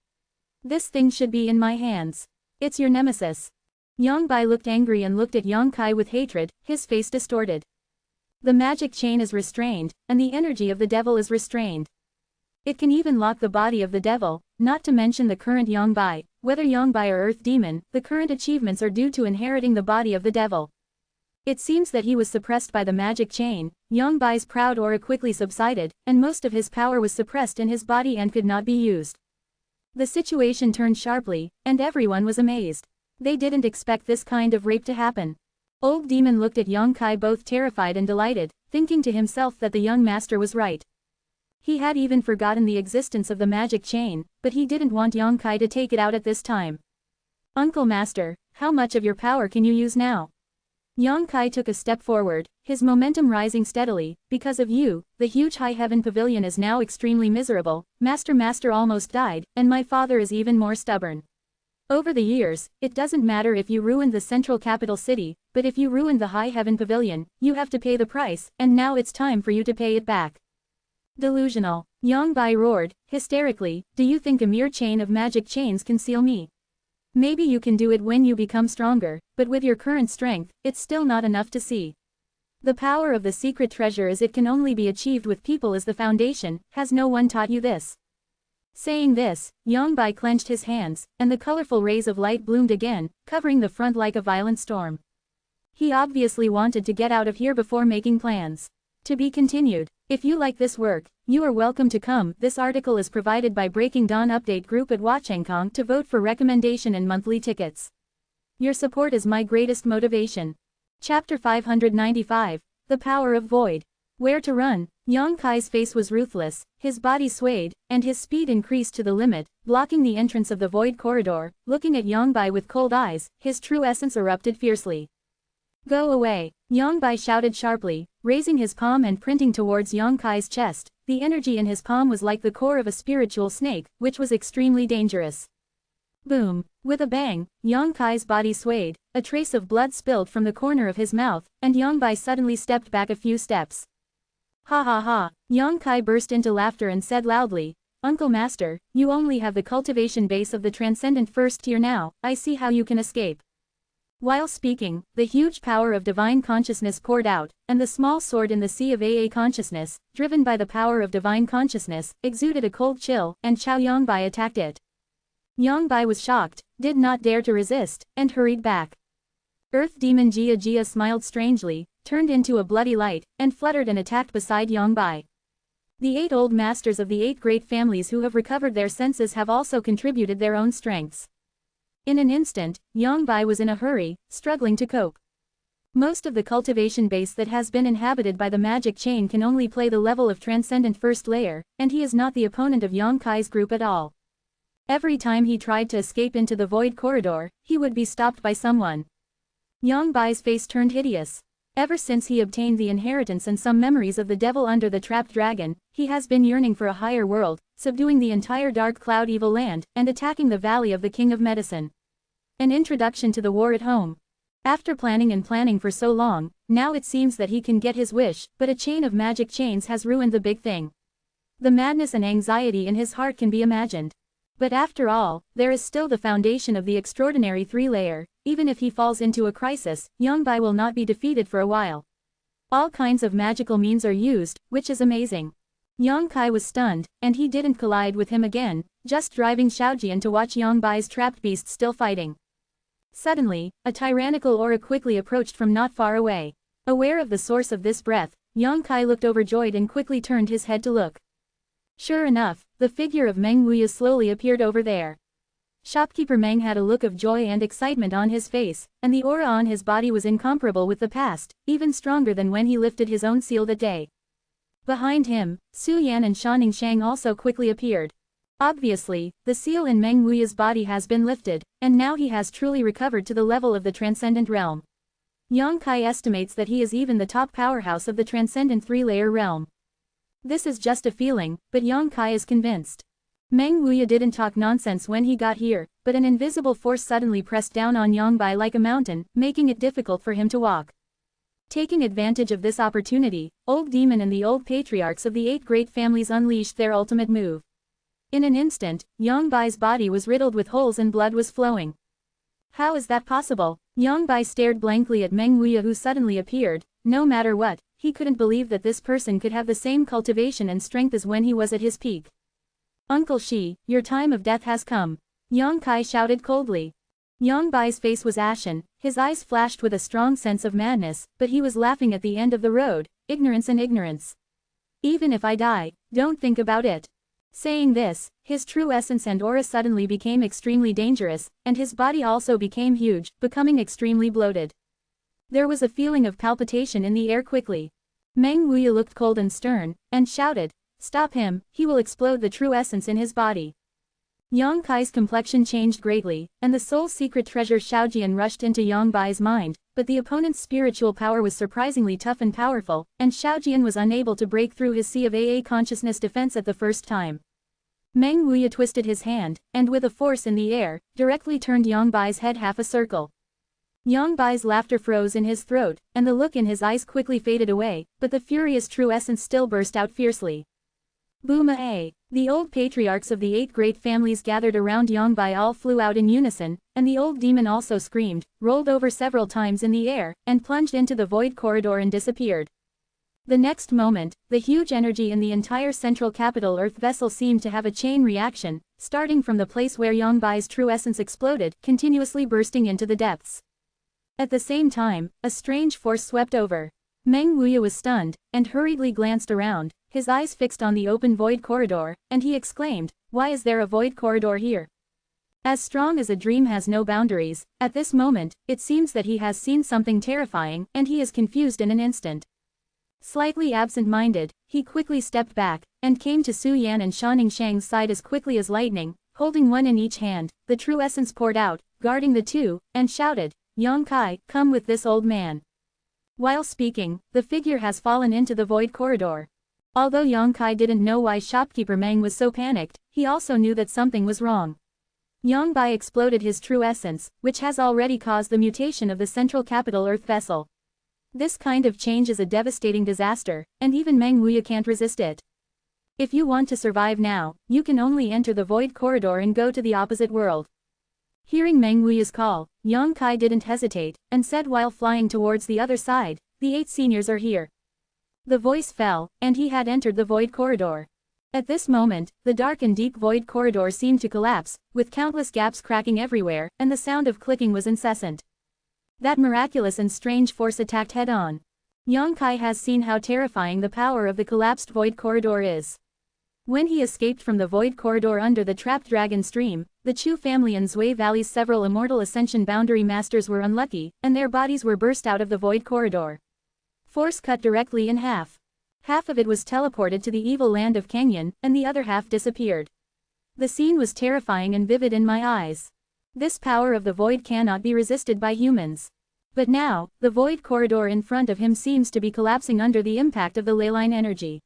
This thing should be in my hands. It's your nemesis. Yang Bai looked angry and looked at Yang Kai with hatred, his face distorted. The magic chain is restrained, and the energy of the devil is restrained. It can even lock the body of the devil, not to mention the current Yang Bai. Whether Yang Bai or Earth Demon, the current achievements are due to inheriting the body of the devil. It seems that he was suppressed by the magic chain. Yang Bai's proud aura quickly subsided, and most of his power was suppressed in his body and could not be used. The situation turned sharply, and everyone was amazed. They didn't expect this kind of rape to happen. Old Demon looked at Yang Kai both terrified and delighted, thinking to himself that the young master was right. He had even forgotten the existence of the magic chain, but he didn't want Yang Kai to take it out at this time. Uncle Master, how much of your power can you use now? Yang Kai took a step forward, his momentum rising steadily. Because of you, the huge high heaven pavilion is now extremely miserable. Master almost died, and my father is even more stubborn. Over the years, it doesn't matter if you ruined the central capital city, but if you ruined the high heaven pavilion, you have to pay the price, and now it's time for you to pay it back. Delusional. Yang Bai roared, hysterically, do you think a mere chain of magic chains can seal me? Maybe you can do it when you become stronger, but with your current strength, it's still not enough to see. The power of the secret treasure is it can only be achieved with people as the foundation. Has no one taught you this? Saying this, Yang Bai clenched his hands, and the colorful rays of light bloomed again, covering the front like a violent storm. He obviously wanted to get out of here before making plans. To be continued. If you like this work, you are welcome to come. This article is provided by Breaking Dawn Update Group at Watchengkong to vote for recommendation and monthly tickets. Your support is my greatest motivation. Chapter 595, The Power of Void. Where to run? Yang Kai's face was ruthless, his body swayed, and his speed increased to the limit, blocking the entrance of the void corridor. Looking at Yang Bai with cold eyes, his true essence erupted fiercely. Go away! Yang Bai shouted sharply, raising his palm and printing towards Yang Kai's chest. The energy in his palm was like the core of a spiritual snake, which was extremely dangerous. Boom! With a bang, Yang Kai's body swayed, a trace of blood spilled from the corner of his mouth, and Yang Bai suddenly stepped back a few steps. Ha ha ha! Yang Kai burst into laughter and said loudly, Uncle Master, you only have the cultivation base of the transcendent first tier now, I see how you can escape. While speaking, the huge power of divine consciousness poured out, and the small sword in the sea of AA consciousness, driven by the power of divine consciousness, exuded a cold chill, and Chao Yongbai attacked it. Yongbai was shocked, did not dare to resist, and hurried back. Earth demon Jia Jia smiled strangely, turned into a bloody light, and fluttered and attacked beside Yongbai. The 8 old masters of the 8 great families who have recovered their senses have also contributed their own strengths. In an instant, Yongbai was in a hurry, struggling to cope. Most of the cultivation base that has been inhabited by the magic chain can only play the level of transcendent first layer, and he is not the opponent of Yongkai's group at all. Every time he tried to escape into the void corridor, he would be stopped by someone. Yongbai's face turned hideous. Ever since he obtained the inheritance and some memories of the devil under the trapped dragon, he has been yearning for a higher world, subduing the entire dark cloud evil land, and attacking the valley of the King of Medicine. An introduction to the war at home. After planning for so long, now it seems that he can get his wish, but a chain of magic chains has ruined the big thing. The madness and anxiety in his heart can be imagined. But after all, there is still the foundation of the extraordinary 3-layer, even if he falls into a crisis, Yongbai will not be defeated for a while. All kinds of magical means are used, which is amazing. Yongkai was stunned, and he didn't collide with him again, just driving Xiaojian to watch Yongbai's trapped beast still fighting. Suddenly, a tyrannical aura quickly approached from not far away. Aware of the source of this breath, Yongkai looked overjoyed and quickly turned his head to look. Sure enough, the figure of Meng Wuya slowly appeared over there. Shopkeeper Meng had a look of joy and excitement on his face, and the aura on his body was incomparable with the past, even stronger than when he lifted his own seal that day. Behind him, Su Yan and Shanning Shang also quickly appeared. Obviously, the seal in Meng Wuya's body has been lifted, and now he has truly recovered to the level of the transcendent realm. Yongkai estimates that he is even the top powerhouse of the transcendent 3-layer realm. This is just a feeling, but Yongkai is convinced. Meng Wuya didn't talk nonsense when he got here, but an invisible force suddenly pressed down on Yongbai like a mountain, making it difficult for him to walk. Taking advantage of this opportunity, Old Demon and the old patriarchs of the 8 great families unleashed their ultimate move. In an instant, Yongbai's body was riddled with holes and blood was flowing. How is that possible? Yongbai stared blankly at Meng Wuya, who suddenly appeared. No matter what, he couldn't believe that this person could have the same cultivation and strength as when he was at his peak. Uncle Shi, your time of death has come. Yongkai shouted coldly. Yongbai's face was ashen, his eyes flashed with a strong sense of madness, but he was laughing at the end of the road, ignorance and ignorance. Even if I die, don't think about it. Saying this, his true essence and aura suddenly became extremely dangerous, and his body also became huge, becoming extremely bloated. There was a feeling of palpitation in the air quickly. Meng Wuya looked cold and stern, and shouted, "Stop him, he will explode the true essence in his body." Yongkai's complexion changed greatly, and the soul secret treasure Xiaojian rushed into Yongbai's mind, but the opponent's spiritual power was surprisingly tough and powerful, and Xiaojian was unable to break through his sea of AA consciousness defense at the first time. Meng Wuya twisted his hand, and with a force in the air, directly turned Yongbai's head half a circle. Yongbai's laughter froze in his throat, and the look in his eyes quickly faded away, but the furious true essence still burst out fiercely. Booma-a! The old patriarchs of the 8 great families gathered around Yongbai all flew out in unison, and the old demon also screamed, rolled over several times in the air, and plunged into the void corridor and disappeared. The next moment, the huge energy in the entire central capital Earth vessel seemed to have a chain reaction, starting from the place where Yongbai's true essence exploded, continuously bursting into the depths. At the same time, a strange force swept over. Meng Wuya was stunned, and hurriedly glanced around, his eyes fixed on the open void corridor, and he exclaimed, "Why is there a void corridor here?" As strong as a dream has no boundaries, at this moment, it seems that he has seen something terrifying, and he is confused in an instant. Slightly absent-minded, he quickly stepped back, and came to Su Yan and Shanning Shang's side as quickly as lightning, holding one in each hand, the true essence poured out, guarding the two, and shouted, "Yongkai, come with this old man." While speaking, the figure has fallen into the void corridor. Although Yongkai didn't know why shopkeeper Meng was so panicked, he also knew that something was wrong. Yongbai exploded his true essence, which has already caused the mutation of the central capital Earth vessel. This kind of change is a devastating disaster, and even Meng Wuya can't resist it. If you want to survive now, you can only enter the void corridor and go to the opposite world. Hearing Meng Wuya's call, Yang Kai didn't hesitate, and said while flying towards the other side, "The 8 seniors are here." The voice fell, and he had entered the void corridor. At this moment, the dark and deep void corridor seemed to collapse, with countless gaps cracking everywhere, and the sound of clicking was incessant. That miraculous and strange force attacked head-on. Yang Kai has seen how terrifying the power of the collapsed void corridor is. When he escaped from the void corridor under the trapped dragon stream, the Chu family and Zhui Valley's several immortal ascension boundary masters were unlucky, and their bodies were burst out of the void corridor. Force cut directly in half. Half of it was teleported to the evil land of Canyon, and the other half disappeared. The scene was terrifying and vivid in my eyes. This power of the void cannot be resisted by humans. But now, the void corridor in front of him seems to be collapsing under the impact of the leyline energy.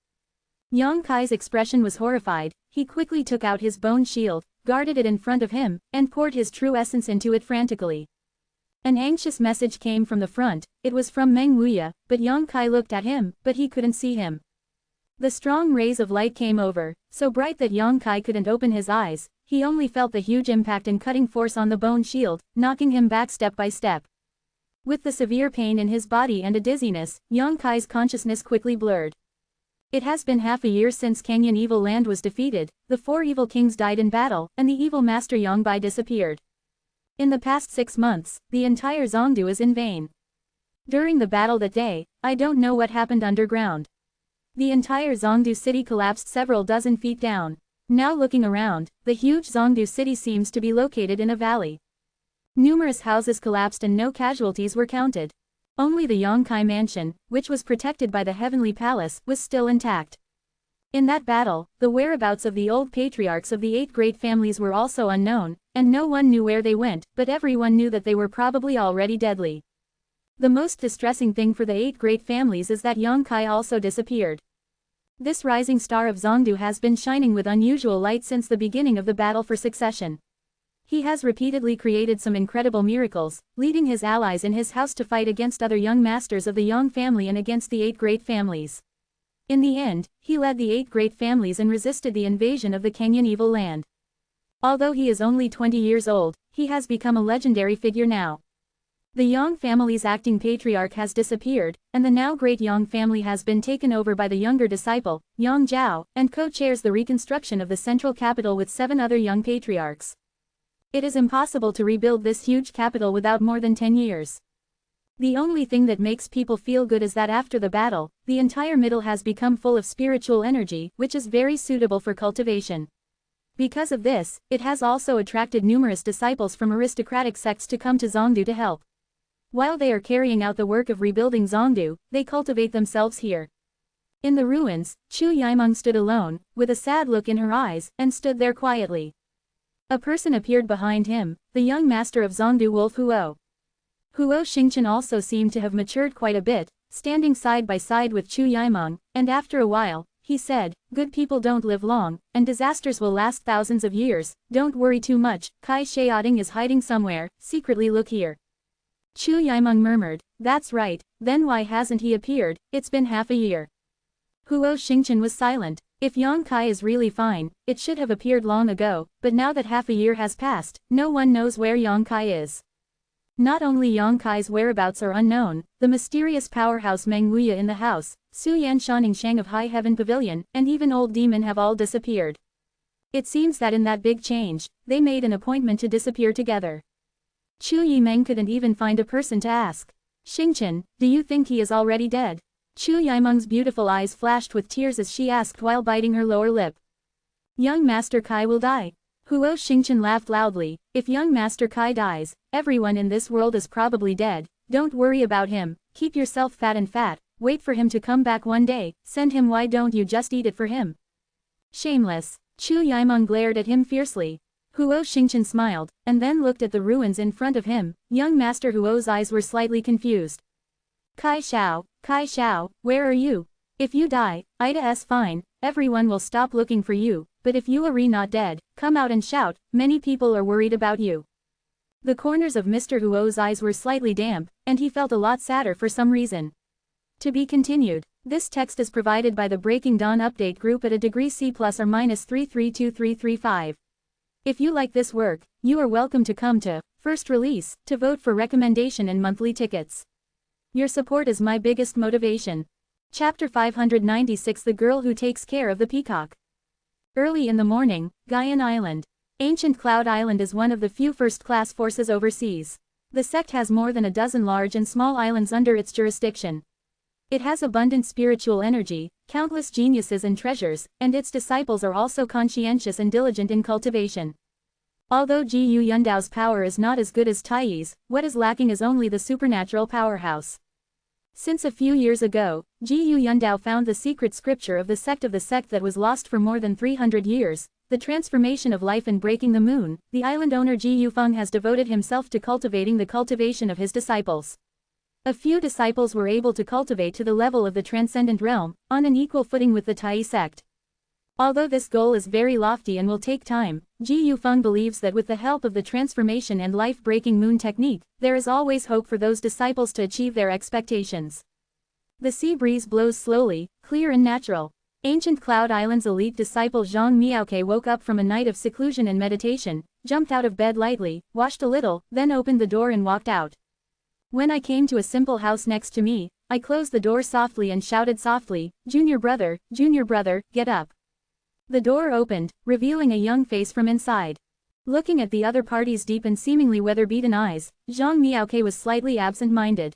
Yang Kai's expression was horrified. He quickly took out his bone shield, guarded it in front of him, and poured his true essence into it frantically. An anxious message came from the front. It was from Meng Wuya, but Yang Kai looked at him, but he couldn't see him. The strong rays of light came over, so bright that Yang Kai couldn't open his eyes. He only felt the huge impact and cutting force on the bone shield, knocking him back step by step. With the severe pain in his body and a dizziness, Yang Kai's consciousness quickly blurred. It has been half a year since Canyon Evil Land was defeated, the 4 evil kings died in battle, and the evil master Yang Bai disappeared. In the past 6 months, the entire Zhongdu is in vain. During the battle that day, I don't know what happened underground. The entire Zhongdu city collapsed several dozen feet down. Now looking around, the huge Zhongdu city seems to be located in a valley. Numerous houses collapsed and no casualties were counted. Only the Yang Kai mansion, which was protected by the Heavenly Palace, was still intact. In that battle, the whereabouts of the old patriarchs of the 8 great families were also unknown, and no one knew where they went, but everyone knew that they were probably already deadly. The most distressing thing for the 8 great families is that Yang Kai also disappeared. This rising star of Zhongdu has been shining with unusual light since the beginning of the battle for succession. He has repeatedly created some incredible miracles, leading his allies in his house to fight against other young masters of the Yang family and against the 8 great families. In the end, he led the 8 great families and resisted the invasion of the Canyon Evil Land. Although he is only 20 years old, he has become a legendary figure now. The Yang family's acting patriarch has disappeared, and the now great Yang family has been taken over by the younger disciple, Yang Zhao, and co-chairs the reconstruction of the central capital with 7 other young patriarchs. It is impossible to rebuild this huge capital without more than 10 years. The only thing that makes people feel good is that after the battle, the entire middle has become full of spiritual energy, which is very suitable for cultivation. Because of this, it has also attracted numerous disciples from aristocratic sects to come to Zhongdu to help. While they are carrying out the work of rebuilding Zhongdu, they cultivate themselves here. In the ruins, Chu Yimeng stood alone, with a sad look in her eyes, and stood there quietly. A person appeared behind him, the young master of Zhongdu Wolf Huo. Huo Xingchen also seemed to have matured quite a bit, standing side by side with Chu Yimeng, and after a while, he said, "Good people don't live long, and disasters will last thousands of years, don't worry too much, Kai Xiaoding is hiding somewhere, secretly look here." Chu Yimeng murmured, "That's right, then why hasn't he appeared, it's been half a year." Huo Xingchen was silent. If Yang Kai is really fine, it should have appeared long ago, but now that half a year has passed, no one knows where Yang Kai is. Not only Yang Kai's whereabouts are unknown, the mysterious powerhouse Meng Wuya in the house, Su Yan Shaning Shang of High Heaven Pavilion, and even Old Demon have all disappeared. It seems that in that big change, they made an appointment to disappear together. Chu Yimeng couldn't even find a person to ask. "Xingchen, do you think he is already dead?" Chu Yimeng's beautiful eyes flashed with tears as she asked while biting her lower lip. "Young Master Kai will die." Huo Xingchen laughed loudly. "If young Master Kai dies, everyone in this world is probably dead. Don't worry about him, keep yourself fat and fat, wait for him to come back one day, send him, why don't you just eat it for him?" Shameless. Chu Yimeng glared at him fiercely. Huo Xingchen smiled, and then looked at the ruins in front of him. Young Master Huo's eyes were slightly confused. Kai Xiao, where are you? If you die, Ida's fine, everyone will stop looking for you, but if you are not dead, come out and shout, many people are worried about you. The corners of Mr. Huo's eyes were slightly damp, and he felt a lot sadder for some reason. To be continued. This text is provided by the Breaking Dawn Update Group at a degree C+ or -332335. If you like this work, you are welcome to come to First Release to vote for recommendation and monthly tickets. Your support is my biggest motivation. Chapter 596 The Girl Who Takes Care of the Peacock. Early in the morning, Gaian Island. Ancient Cloud Island is one of the few first-class forces overseas. The sect has more than a dozen large and small islands under its jurisdiction. It has abundant spiritual energy, countless geniuses and treasures, and its disciples are also conscientious and diligent in cultivation. Although Jiyu Yundao's power is not as good as Taiyi's, what is lacking is only the supernatural powerhouse. Since a few years ago, Jiyu Yundao found the secret scripture of the sect that was lost for more than 300 years, the transformation of life and breaking the moon. The island owner Jiyu Feng has devoted himself to cultivating the cultivation of his disciples. A few disciples were able to cultivate to the level of the transcendent realm, on an equal footing with the Taiyi sect. Although this goal is very lofty and will take time, Jiyu Feng believes that with the help of the transformation and life-breaking moon technique, there is always hope for those disciples to achieve their expectations. The sea breeze blows slowly, clear and natural. Ancient Cloud Island's elite disciple Zhang Miaoke woke up from a night of seclusion and meditation, jumped out of bed lightly, washed a little, then opened the door and walked out. When I came to a simple house next to me, I closed the door softly and shouted softly, Junior brother, get up." The door opened, revealing a young face from inside. Looking at the other party's deep and seemingly weather-beaten eyes, Zhang Miaoke was slightly absent-minded.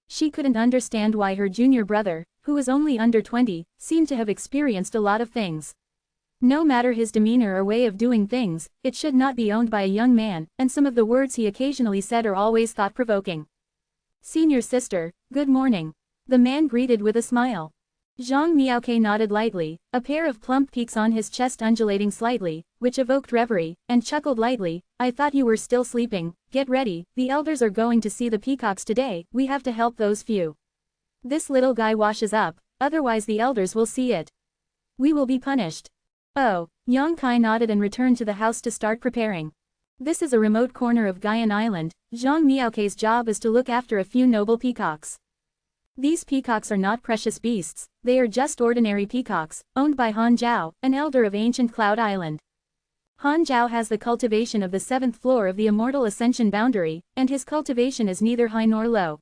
She couldn't understand why her junior brother, who was only under 20, seemed to have experienced a lot of things. No matter his demeanor or way of doing things, it should not be owned by a young man, and some of the words he occasionally said are always thought-provoking. "Senior sister, good morning," the man greeted with a smile. Zhang Miaoke nodded lightly, a pair of plump peaks on his chest undulating slightly, which evoked reverie, and chuckled lightly, "I thought you were still sleeping. Get ready, the elders are going to see the peacocks today, we have to help those few. This little guy washes up, otherwise the elders will see it. We will be punished." Oh, Yang Kai nodded and returned to the house to start preparing. This is a remote corner of Gaian Island. Zhang Miaoke's job is to look after a few noble peacocks. These peacocks are not precious beasts, they are just ordinary peacocks, owned by Han Zhao, an elder of ancient Cloud Island. Han Zhao has the cultivation of the 7th floor of the Immortal Ascension boundary, and his cultivation is neither high nor low.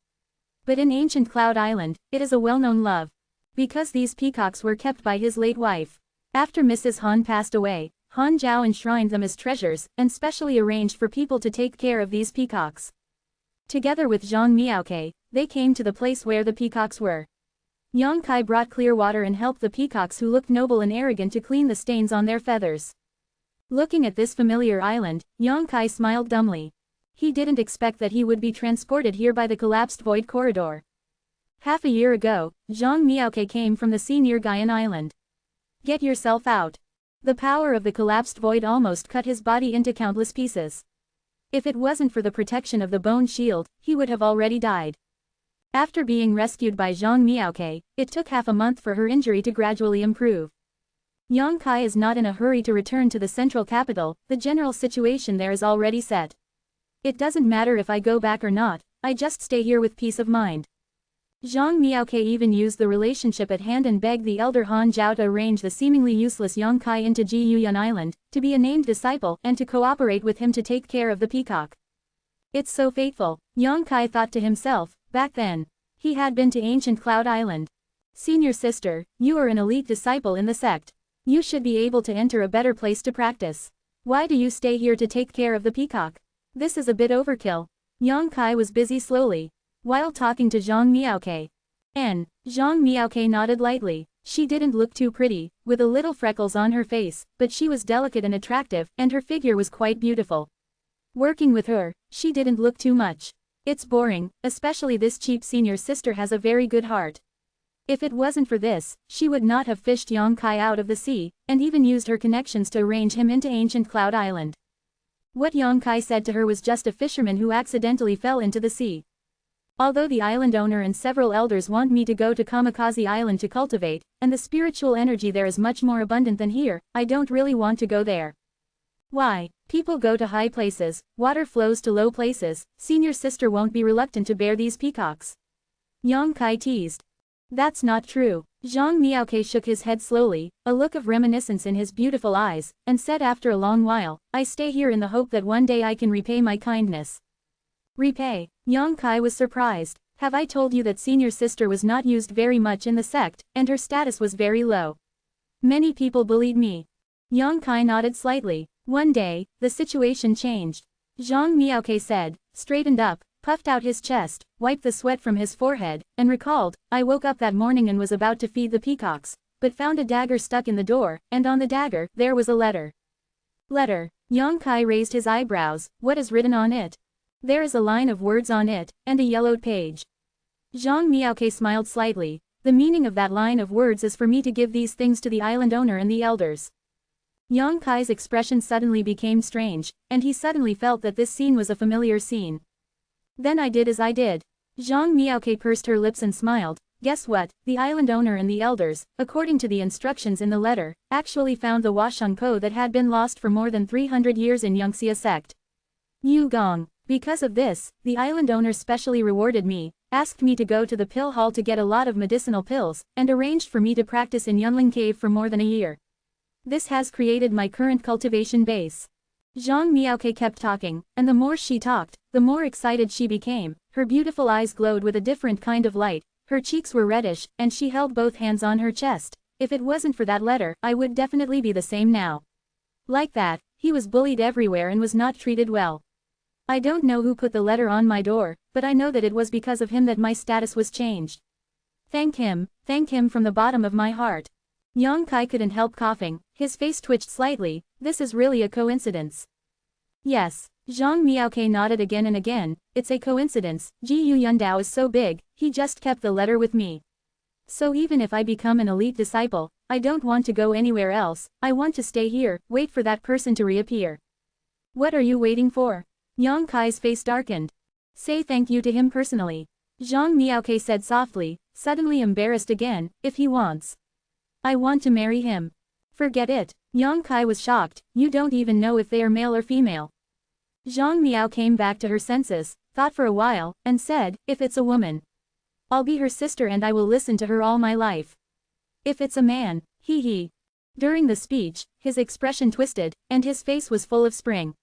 But in ancient Cloud Island, it is a well-known love. Because these peacocks were kept by his late wife. After Mrs. Han passed away, Han Zhao enshrined them as treasures, and specially arranged for people to take care of these peacocks. Together with Zhang Miaoke, they came to the place where the peacocks were. Yang Kai brought clear water and helped the peacocks who looked noble and arrogant to clean the stains on their feathers. Looking at this familiar island, Yang Kai smiled dumbly. He didn't expect that he would be transported here by the collapsed void corridor. Half a year ago, Zhang Miaoke came from the sea near Gaian Island. "Get yourself out." The power of the collapsed void almost cut his body into countless pieces. If it wasn't for the protection of the bone shield, he would have already died. After being rescued by Zhang Miaoke, it took half a month for her injury to gradually improve. Yang Kai is not in a hurry to return to the central capital, the general situation there is already set. "It doesn't matter if I go back or not, I just stay here with peace of mind." Zhang Miaoke even used the relationship at hand and begged the elder Han Zhao to arrange the seemingly useless Yang Kai into Jiyuyan Island, to be a named disciple and to cooperate with him to take care of the peacock. "It's so fateful," Yang Kai thought to himself. Back then, he had been to ancient Cloud Island. "Senior sister, you are an elite disciple in the sect. You should be able to enter a better place to practice. Why do you stay here to take care of the peacock? This is a bit overkill." Yang Kai was busy slowly, while talking to Zhang Miaoke. Zhang Miaoke nodded lightly. She didn't look too pretty, with a little freckles on her face, but she was delicate and attractive, and her figure was quite beautiful. Working with her, she didn't look too much. "It's boring, especially this cheap senior sister has a very good heart." If it wasn't for this, she would not have fished Yang Kai out of the sea, and even used her connections to arrange him into ancient Cloud Island. What Yang Kai said to her was just a fisherman who accidentally fell into the sea. "Although the island owner and several elders want me to go to Kamikaze Island to cultivate, and the spiritual energy there is much more abundant than here, I don't really want to go there." "Why? People go to high places, water flows to low places, senior sister won't be reluctant to bear these peacocks." Yang Kai teased. "That's not true. Zhang Miaoke shook his head slowly, a look of reminiscence in his beautiful eyes, and said after a long while, I stay here in the hope that one day I can repay my kindness. Repay? Yang Kai was surprised. Have I told you that senior sister was not used very much in the sect, and her status was very low? Many people bullied me. Yang Kai nodded slightly. One day, the situation changed. Zhang Miaoke said, straightened up, puffed out his chest, wiped the sweat from his forehead, and recalled, I woke up that morning and was about to feed the peacocks, but found a dagger stuck in the door, and on the dagger, there was a letter. Letter. Yang Kai raised his eyebrows, what is written on it? There is a line of words on it, and a yellowed page. Zhang Miaoke smiled slightly, the meaning of that line of words is for me to give these things to the island owner and the elders. Yang Kai's expression suddenly became strange, and he suddenly felt that this scene was a familiar scene. Then I did as I did. Zhang Miaoke pursed her lips and smiled. Guess what, the island owner and the elders, according to the instructions in the letter, actually found the Washangpo that had been lost for more than 300 years in Yangxia sect. Yu Gong. Because of this, the island owner specially rewarded me, asked me to go to the pill hall to get a lot of medicinal pills, and arranged for me to practice in Yunling Cave for more than a year. This has created my current cultivation base. Zhang Miaoke kept talking, and the more she talked, the more excited she became. Her beautiful eyes glowed with a different kind of light, her cheeks were reddish, and she held both hands on her chest. If it wasn't for that letter, I would definitely be the same now. Like that, he was bullied everywhere and was not treated well. I don't know who put the letter on my door, but I know that it was because of him that my status was changed. Thank him from the bottom of my heart. Yang Kai couldn't help coughing, his face twitched slightly. This is really a coincidence. Yes. Zhang Miaoke nodded again and again, it's a coincidence, Ji Yu Yundao is so big, he just kept the letter with me. So even if I become an elite disciple, I don't want to go anywhere else, I want to stay here, wait for that person to reappear. What are you waiting for? Yang Kai's face darkened. Say thank you to him personally. Zhang Miaoke said softly, suddenly embarrassed again, if he wants. I want to marry him. Forget it. Yang Kai was shocked, you don't even know if they are male or female. Zhang Miao came back to her senses, thought for a while, and said, if it's a woman, I'll be her sister and I will listen to her all my life. If it's a man, he. During the speech, his expression twisted, and his face was full of spring.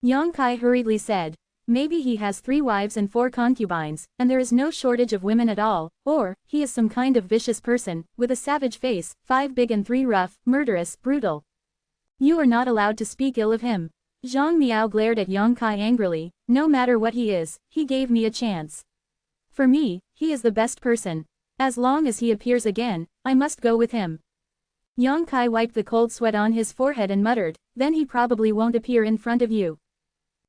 Yang Kai hurriedly said, maybe he has 3 wives and 4 concubines, and there is no shortage of women at all, or, he is some kind of vicious person, with a savage face, 5 big and 3 rough, murderous, brutal. You are not allowed to speak ill of him. Zhang Miao glared at Yang Kai angrily, no matter what he is, he gave me a chance. For me, he is the best person. As long as he appears again, I must go with him. Yang Kai wiped the cold sweat on his forehead and muttered, then he probably won't appear in front of you.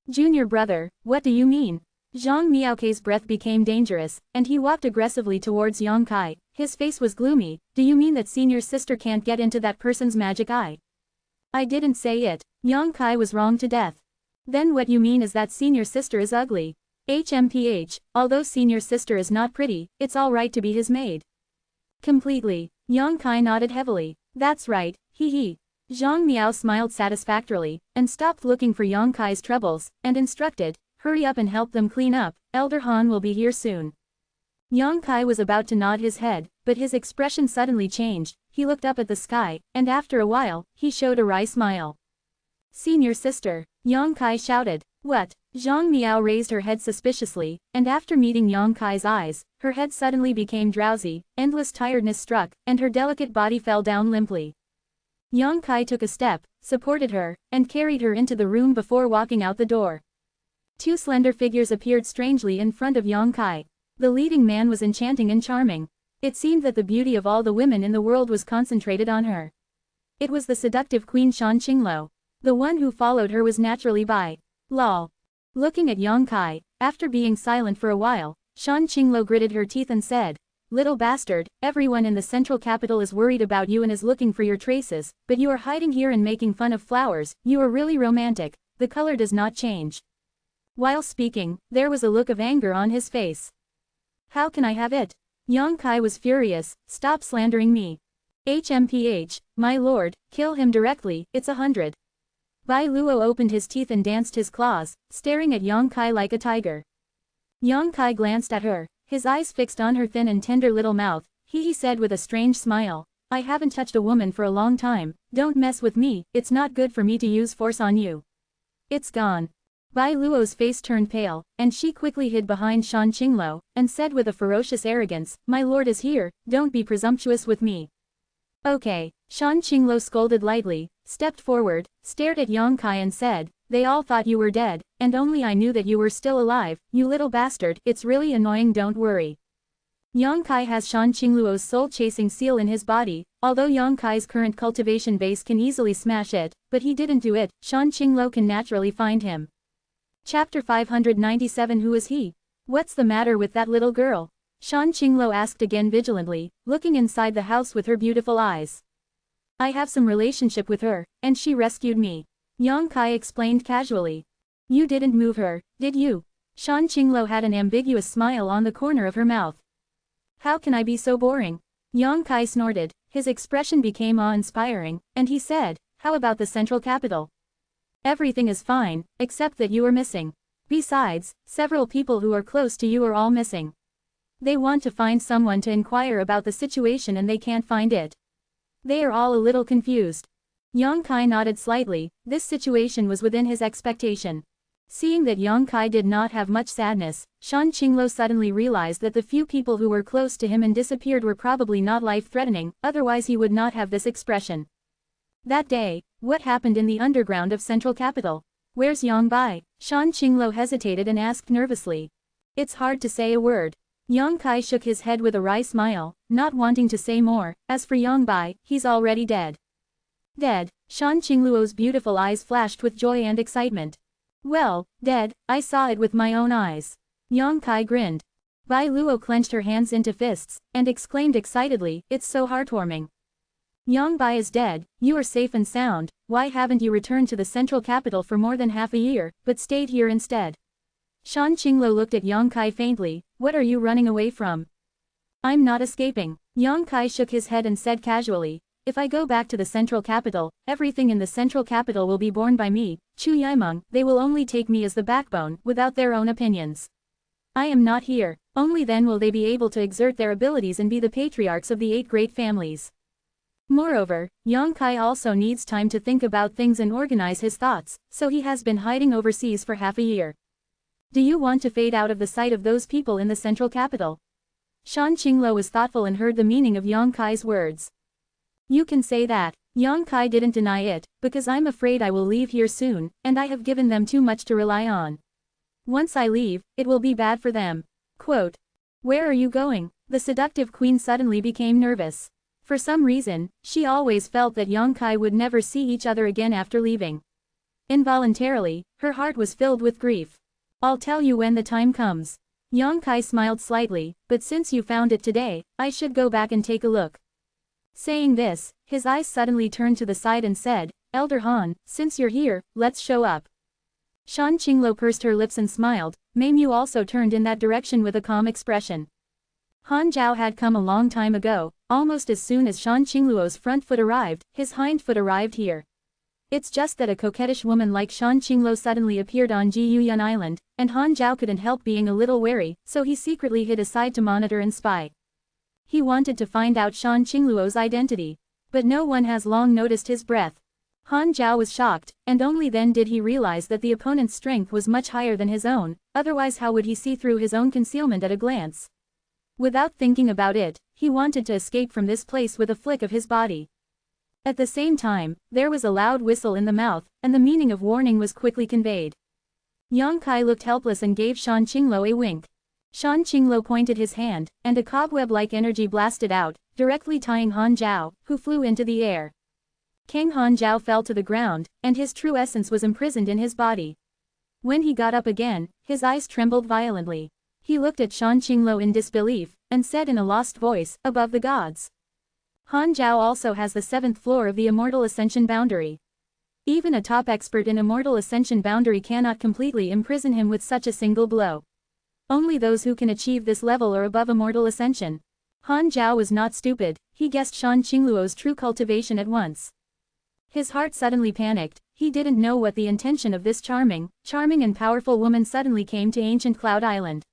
Junior brother, what do you mean? Zhang Miaoke's breath became dangerous, and he walked aggressively towards Yang Kai. His face was gloomy. Do you mean that senior sister can't get into that person's magic eye? I didn't say it. Yang Kai was wrong to death. Then what you mean is that senior sister is ugly. HMPH, although senior sister is not pretty, it's alright to be his maid. Completely. Yang Kai nodded heavily. That's right, he. Zhang Miao smiled satisfactorily, and stopped looking for Yang Kai's troubles, and instructed, hurry up and help them clean up, Elder Han will be here soon. Yang Kai was about to nod his head, but his expression suddenly changed, he looked up at the sky, and after a while, he showed a wry smile. Senior sister, Yang Kai shouted. What? Zhang Miao raised her head suspiciously, and after meeting Yang Kai's eyes, her head suddenly became drowsy, endless tiredness struck, and her delicate body fell down limply. Yang Kai took a step, supported her, and carried her into the room before walking out the door. 2 slender figures appeared strangely in front of Yang Kai. The leading man was enchanting and charming. It seemed that the beauty of all the women in the world was concentrated on her. It was the seductive Queen Shan Qinglo. The one who followed her was naturally Bai. Lol. Looking at Yang Kai, after being silent for a while, Shan Qinglo gritted her teeth and said, little bastard, everyone in the central capital is worried about you and is looking for your traces, but you are hiding here and making fun of flowers, you are really romantic, the color does not change. While speaking, there was a look of anger on his face. How can I have it? Yang Kai was furious, stop slandering me. HMPH, my lord, kill him directly, it's 100. Bai Luo opened his teeth and danced his claws, staring at Yang Kai like a tiger. Yang Kai glanced at her, his eyes fixed on her thin and tender little mouth, He said with a strange smile. I haven't touched a woman for a long time, don't mess with me, it's not good for me to use force on you. It's gone. Bai Luo's face turned pale, and she quickly hid behind Shan Qingluo, and said with a ferocious arrogance, my lord is here, don't be presumptuous with me. Okay, Shan Qingluo scolded lightly, stepped forward, stared at Yang Kai and said, they all thought you were dead, and only I knew that you were still alive, you little bastard, it's really annoying, don't worry. Yang Kai has Shan Qingluo's soul-chasing seal in his body, although Yang Kai's current cultivation base can easily smash it, but he didn't do it, Shan Qingluo can naturally find him. Chapter 597 Who is he? What's the matter with that little girl? Shan Qingluo asked again vigilantly, looking inside the house with her beautiful eyes. I have some relationship with her, and she rescued me. Yang Kai explained casually. You didn't move her, did you? Shan Qingluo had an ambiguous smile on the corner of her mouth. How can I be so boring? Yang Kai snorted, his expression became awe-inspiring, and he said, how about the central capital? Everything is fine, except that you are missing. Besides, several people who are close to you are all missing. They want to find someone to inquire about the situation and they can't find it. They are all a little confused. Yang Kai nodded slightly, this situation was within his expectation. Seeing that Yang Kai did not have much sadness, Shan Qingluo suddenly realized that the few people who were close to him and disappeared were probably not life-threatening, otherwise he would not have this expression. That day, what happened in the underground of Central Capital? Where's Yang Bai? Shan Qingluo hesitated and asked nervously. It's hard to say a word. Yang Kai shook his head with a wry smile, not wanting to say more. As for Yang Bai, he's already dead. Dead? Shan Qingluo's beautiful eyes flashed with joy and excitement. Well, dead, I saw it with my own eyes. Yang Kai grinned. Bai Luo clenched her hands into fists, and exclaimed excitedly, it's so heartwarming. Yang Bai is dead, you are safe and sound, why haven't you returned to the central capital for more than half a year, but stayed here instead? Shan Qingluo looked at Yang Kai faintly, what are you running away from? I'm not escaping. Yang Kai shook his head and said casually, if I go back to the central capital, everything in the central capital will be borne by me, Chu Yimeng, they will only take me as the backbone, without their own opinions. I am not here, only then will they be able to exert their abilities and be the patriarchs of the 8 great families. Moreover, Yang Kai also needs time to think about things and organize his thoughts, so he has been hiding overseas for half a year. Do you want to fade out of the sight of those people in the central capital? Shan Qingluo was thoughtful and heard the meaning of Yang Kai's words. You can say that. Yang Kai didn't deny it, because I'm afraid I will leave here soon, and I have given them too much to rely on. Once I leave, it will be bad for them. Quote. Where are you going? The seductive queen suddenly became nervous. For some reason, she always felt that Yang Kai would never see each other again after leaving. Involuntarily, her heart was filled with grief. I'll tell you when the time comes. Yang Kai smiled slightly, but since you found it today, I should go back and take a look. Saying this, his eyes suddenly turned to the side and said, Elder Han, since you're here, let's show up. Shan Qingluo pursed her lips and smiled, Mei Mu also turned in that direction with a calm expression. Han Zhao had come a long time ago, almost as soon as Shan Qingluo's front foot arrived, his hind foot arrived here. It's just that a coquettish woman like Shan Qingluo suddenly appeared on Jiyuyan Island, and Han Zhao couldn't help being a little wary, so he secretly hid aside to monitor and spy. He wanted to find out Shan Qingluo's identity. But no one has long noticed his breath. Han Zhao was shocked, and only then did he realize that the opponent's strength was much higher than his own, otherwise how would he see through his own concealment at a glance? Without thinking about it, he wanted to escape from this place with a flick of his body. At the same time, there was a loud whistle in the mouth, and the meaning of warning was quickly conveyed. Yang Kai looked helpless and gave Shan Qingluo a wink. Shan Qingluo pointed his hand, and a cobweb-like energy blasted out, directly tying Han Zhao, who flew into the air. King Han Zhao fell to the ground, and his true essence was imprisoned in his body. When he got up again, his eyes trembled violently. He looked at Shan Qingluo in disbelief, and said in a lost voice, above the gods. Han Zhao also has the 7th floor of the Immortal Ascension boundary. Even a top expert in Immortal Ascension boundary cannot completely imprison him with such a single blow. Only those who can achieve this level are above Immortal Ascension. Han Zhao was not stupid, he guessed Shan Qingluo's true cultivation at once. His heart suddenly panicked, he didn't know what the intention of this charming and powerful woman suddenly came to ancient Cloud Island.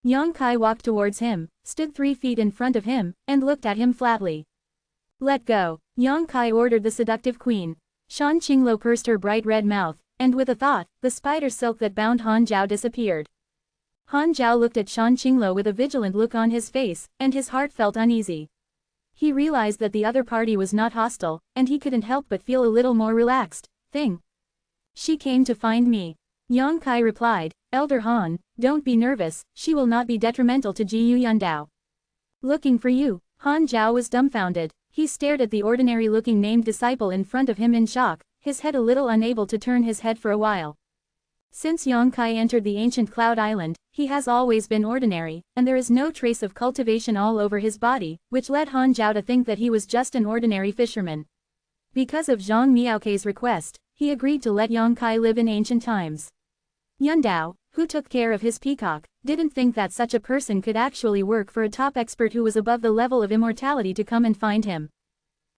Yang Kai walked towards him, stood 3 feet in front of him, and looked at him flatly. Let go, Yang Kai ordered the seductive queen. Shan Qinglo pursed her bright red mouth, and with a thought, the spider silk that bound Han Zhao disappeared. Han Zhao looked at Shan Qinglo with a vigilant look on his face, and his heart felt uneasy. He realized that the other party was not hostile, and he couldn't help but feel a little more relaxed. She came to find me. Yang Kai replied, Elder Han, don't be nervous, she will not be detrimental to Ji Yu Yundao. Looking for you, Han Zhao was dumbfounded. He stared at the ordinary-looking named disciple in front of him in shock, his head a little unable to turn his head for a while. Since Yang Kai entered the ancient Cloud Island, he has always been ordinary, and there is no trace of cultivation all over his body, which led Han Zhao to think that he was just an ordinary fisherman. Because of Zhang Miaokei's request, he agreed to let Yang Kai live in ancient times. Yundao, who took care of his peacock, didn't think that such a person could actually work for a top expert who was above the level of immortality to come and find him.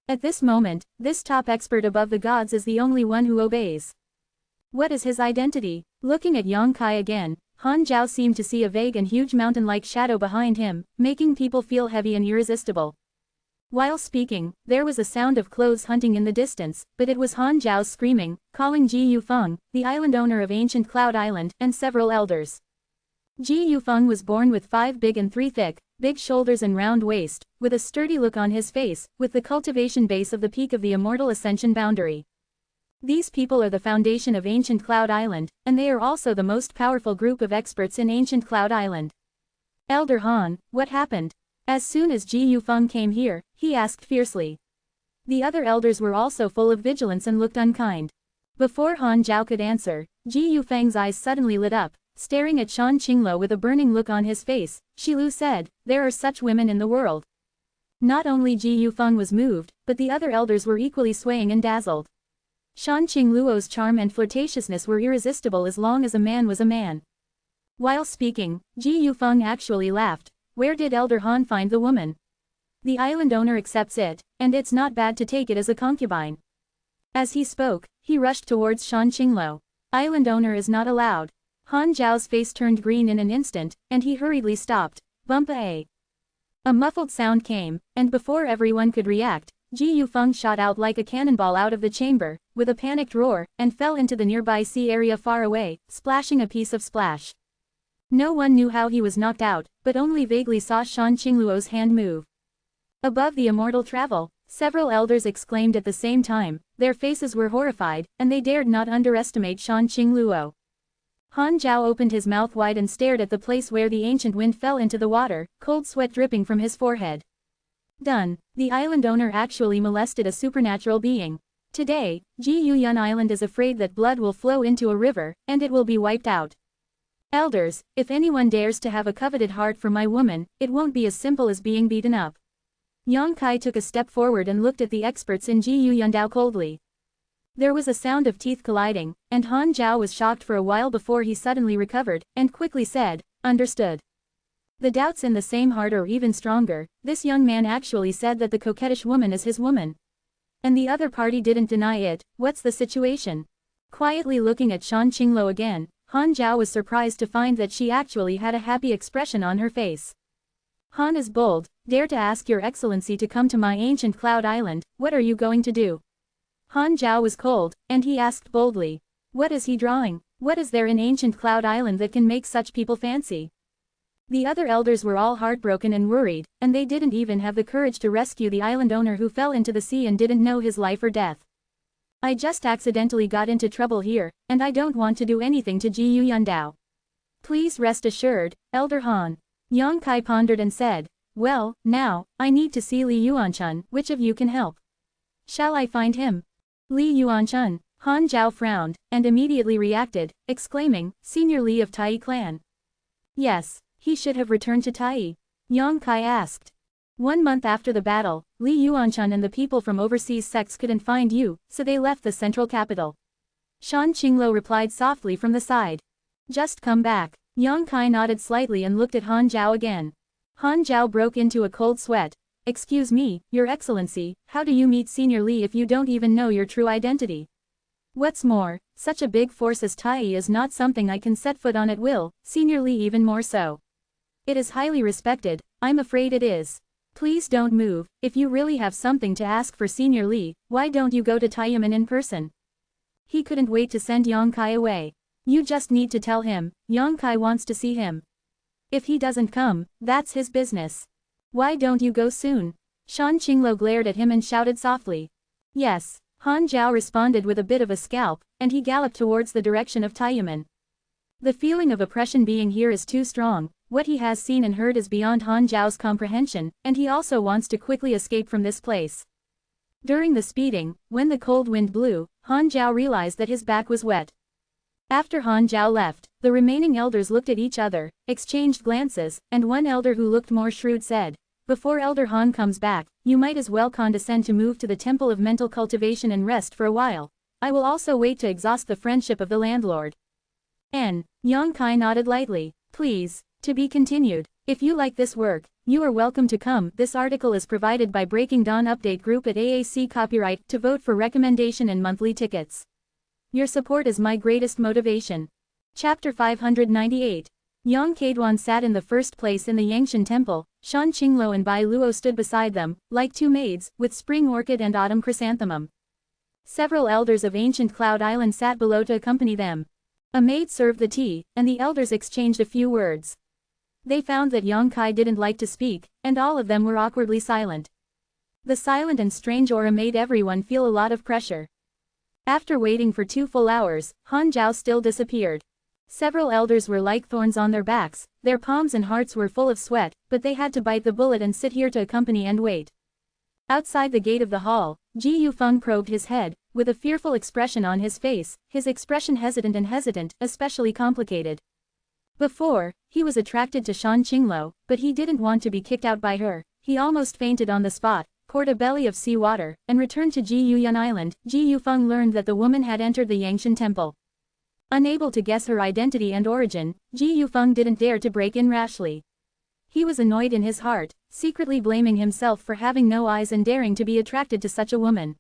At this moment, this top expert above the gods is the only one who obeys. What is his identity? Looking at Yang Kai again, Han Zhao seemed to see a vague and huge mountain-like shadow behind him, making people feel heavy and irresistible. While speaking, there was a sound of clothes hunting in the distance, but it was Han Zhao's screaming, calling Ji Yufeng, the island owner of ancient Cloud Island, and several elders. Ji Yufeng was born with 5 big and 3 thick, big shoulders and round waist, with a sturdy look on his face, with the cultivation base of the peak of the Immortal Ascension boundary. These people are the foundation of ancient Cloud Island, and they are also the most powerful group of experts in ancient Cloud Island. Elder Han, what happened? As soon as Ji Yufeng came here, he asked fiercely. The other elders were also full of vigilance and looked unkind. Before Han Zhao could answer, Ji Yufeng's eyes suddenly lit up, staring at Shan Qinglo with a burning look on his face. Shilu said, there are such women in the world. Not only Ji Yufeng was moved, but the other elders were equally swaying and dazzled. Shan Qingluo's charm and flirtatiousness were irresistible as long as a man was a man. While speaking, Ji Yufeng actually laughed. Where did Elder Han find the woman? The island owner accepts it, and it's not bad to take it as a concubine. As he spoke, he rushed towards Shan Qinglo. Island owner is not allowed. Han Zhao's face turned green in an instant, and he hurriedly stopped. Bumpa. A muffled sound came, and before everyone could react, Ji Yufeng shot out like a cannonball out of the chamber, with a panicked roar, and fell into the nearby sea area far away, splashing a piece of splash. No one knew how he was knocked out, but only vaguely saw Shan Qingluo's hand move. Above the immortal travel, several elders exclaimed at the same time, their faces were horrified, and they dared not underestimate Shan Qingluo. Han Zhao opened his mouth wide and stared at the place where the ancient wind fell into the water, cold sweat dripping from his forehead. Done. The island owner actually molested a supernatural being. Today, Ji Yuyun Island is afraid that blood will flow into a river, and it will be wiped out. Elders, if anyone dares to have a coveted heart for my woman, it won't be as simple as being beaten up. Yang Kai took a step forward and looked at the experts in Ji Yuyundao coldly. There was a sound of teeth colliding, and Han Zhao was shocked for a while before he suddenly recovered, and quickly said, understood. The doubts in the same heart are even stronger. This young man actually said that the coquettish woman is his woman. And the other party didn't deny it. What's the situation? Quietly looking at Shan Qinglo again, Han Zhao was surprised to find that she actually had a happy expression on her face. Han is bold, dare to ask your excellency to come to my ancient Cloud Island, what are you going to do? Han Zhao was cold, and he asked boldly. What is he drawing? What is there in ancient Cloud Island that can make such people fancy? The other elders were all heartbroken and worried, and they didn't even have the courage to rescue the island owner who fell into the sea and didn't know his life or death. I just accidentally got into trouble here, and I don't want to do anything to Ji Yuyundao. Please rest assured, Elder Han. Yang Kai pondered and said, well, now, I need to see Li Yuanchun, which of you can help? Shall I find him? Li Yuanchun. Han Zhao frowned, and immediately reacted, exclaiming, Senior Li of Tai clan. Yes, he should have returned to Tai. Yang Kai asked. 1 month after the battle, Li Yuanchun and the people from overseas sects couldn't find you, so they left the central capital. Shan Qinglo replied softly from the side. Just come back. Yang Kai nodded slightly and looked at Han Zhao again. Han Zhao broke into a cold sweat. Excuse me, Your Excellency, how do you meet Senior Li if you don't even know your true identity? What's more, such a big force as Tai is not something I can set foot on at will, Senior Li even more so. It is highly respected, I'm afraid it is. Please don't move, if you really have something to ask for Senior Li, why don't you go to Taiyamen in person? He couldn't wait to send Yang Kai away. You just need to tell him, Yang Kai wants to see him. If he doesn't come, that's his business. Why don't you go soon? Shan Qinglo glared at him and shouted softly. Yes, Han Zhao responded with a bit of a scalp, and he galloped towards the direction of Taiyamen. The feeling of oppression being here is too strong, what he has seen and heard is beyond Han Zhao's comprehension, and he also wants to quickly escape from this place. During the speeding, when the cold wind blew, Han Zhao realized that his back was wet. After Han Zhao left, the remaining elders looked at each other, exchanged glances, and one elder who looked more shrewd said, "Before Elder Han comes back, you might as well condescend to move to the Temple of Mental Cultivation and rest for a while. I will also wait to exhaust the friendship of the landlord." Yang Kai nodded lightly. Please, to be continued. If you like this work, you are welcome to come. This article is provided by Breaking Dawn Update Group at AAC Copyright to vote for recommendation and monthly tickets. Your support is my greatest motivation. Chapter 598. Yang Kaidwan sat in the first place in the Yangshan Temple. Shan Qinglo and Bai Luo stood beside them, like two maids, with spring orchid and autumn chrysanthemum. Several elders of ancient Cloud Island sat below to accompany them. A maid served the tea, and the elders exchanged a few words. They found that Yang Kai didn't like to speak, and all of them were awkwardly silent. The silent and strange aura made everyone feel a lot of pressure. After waiting for 2 full hours, Han Zhao still disappeared. Several elders were like thorns on their backs, their palms and hearts were full of sweat, but they had to bite the bullet and sit here to accompany and wait. Outside the gate of the hall, Ji Yufeng probed his head, with a fearful expression on his face, his expression hesitant, especially complicated. Before, he was attracted to Shan Qinglo, but he didn't want to be kicked out by her. He almost fainted on the spot, poured a belly of seawater, and returned to Ji Yuyuan Island. Ji Yufeng learned that the woman had entered the Yangshan Temple. Unable to guess her identity and origin, Ji Yufeng didn't dare to break in rashly. He was annoyed in his heart, secretly blaming himself for having no eyes and daring to be attracted to such a woman.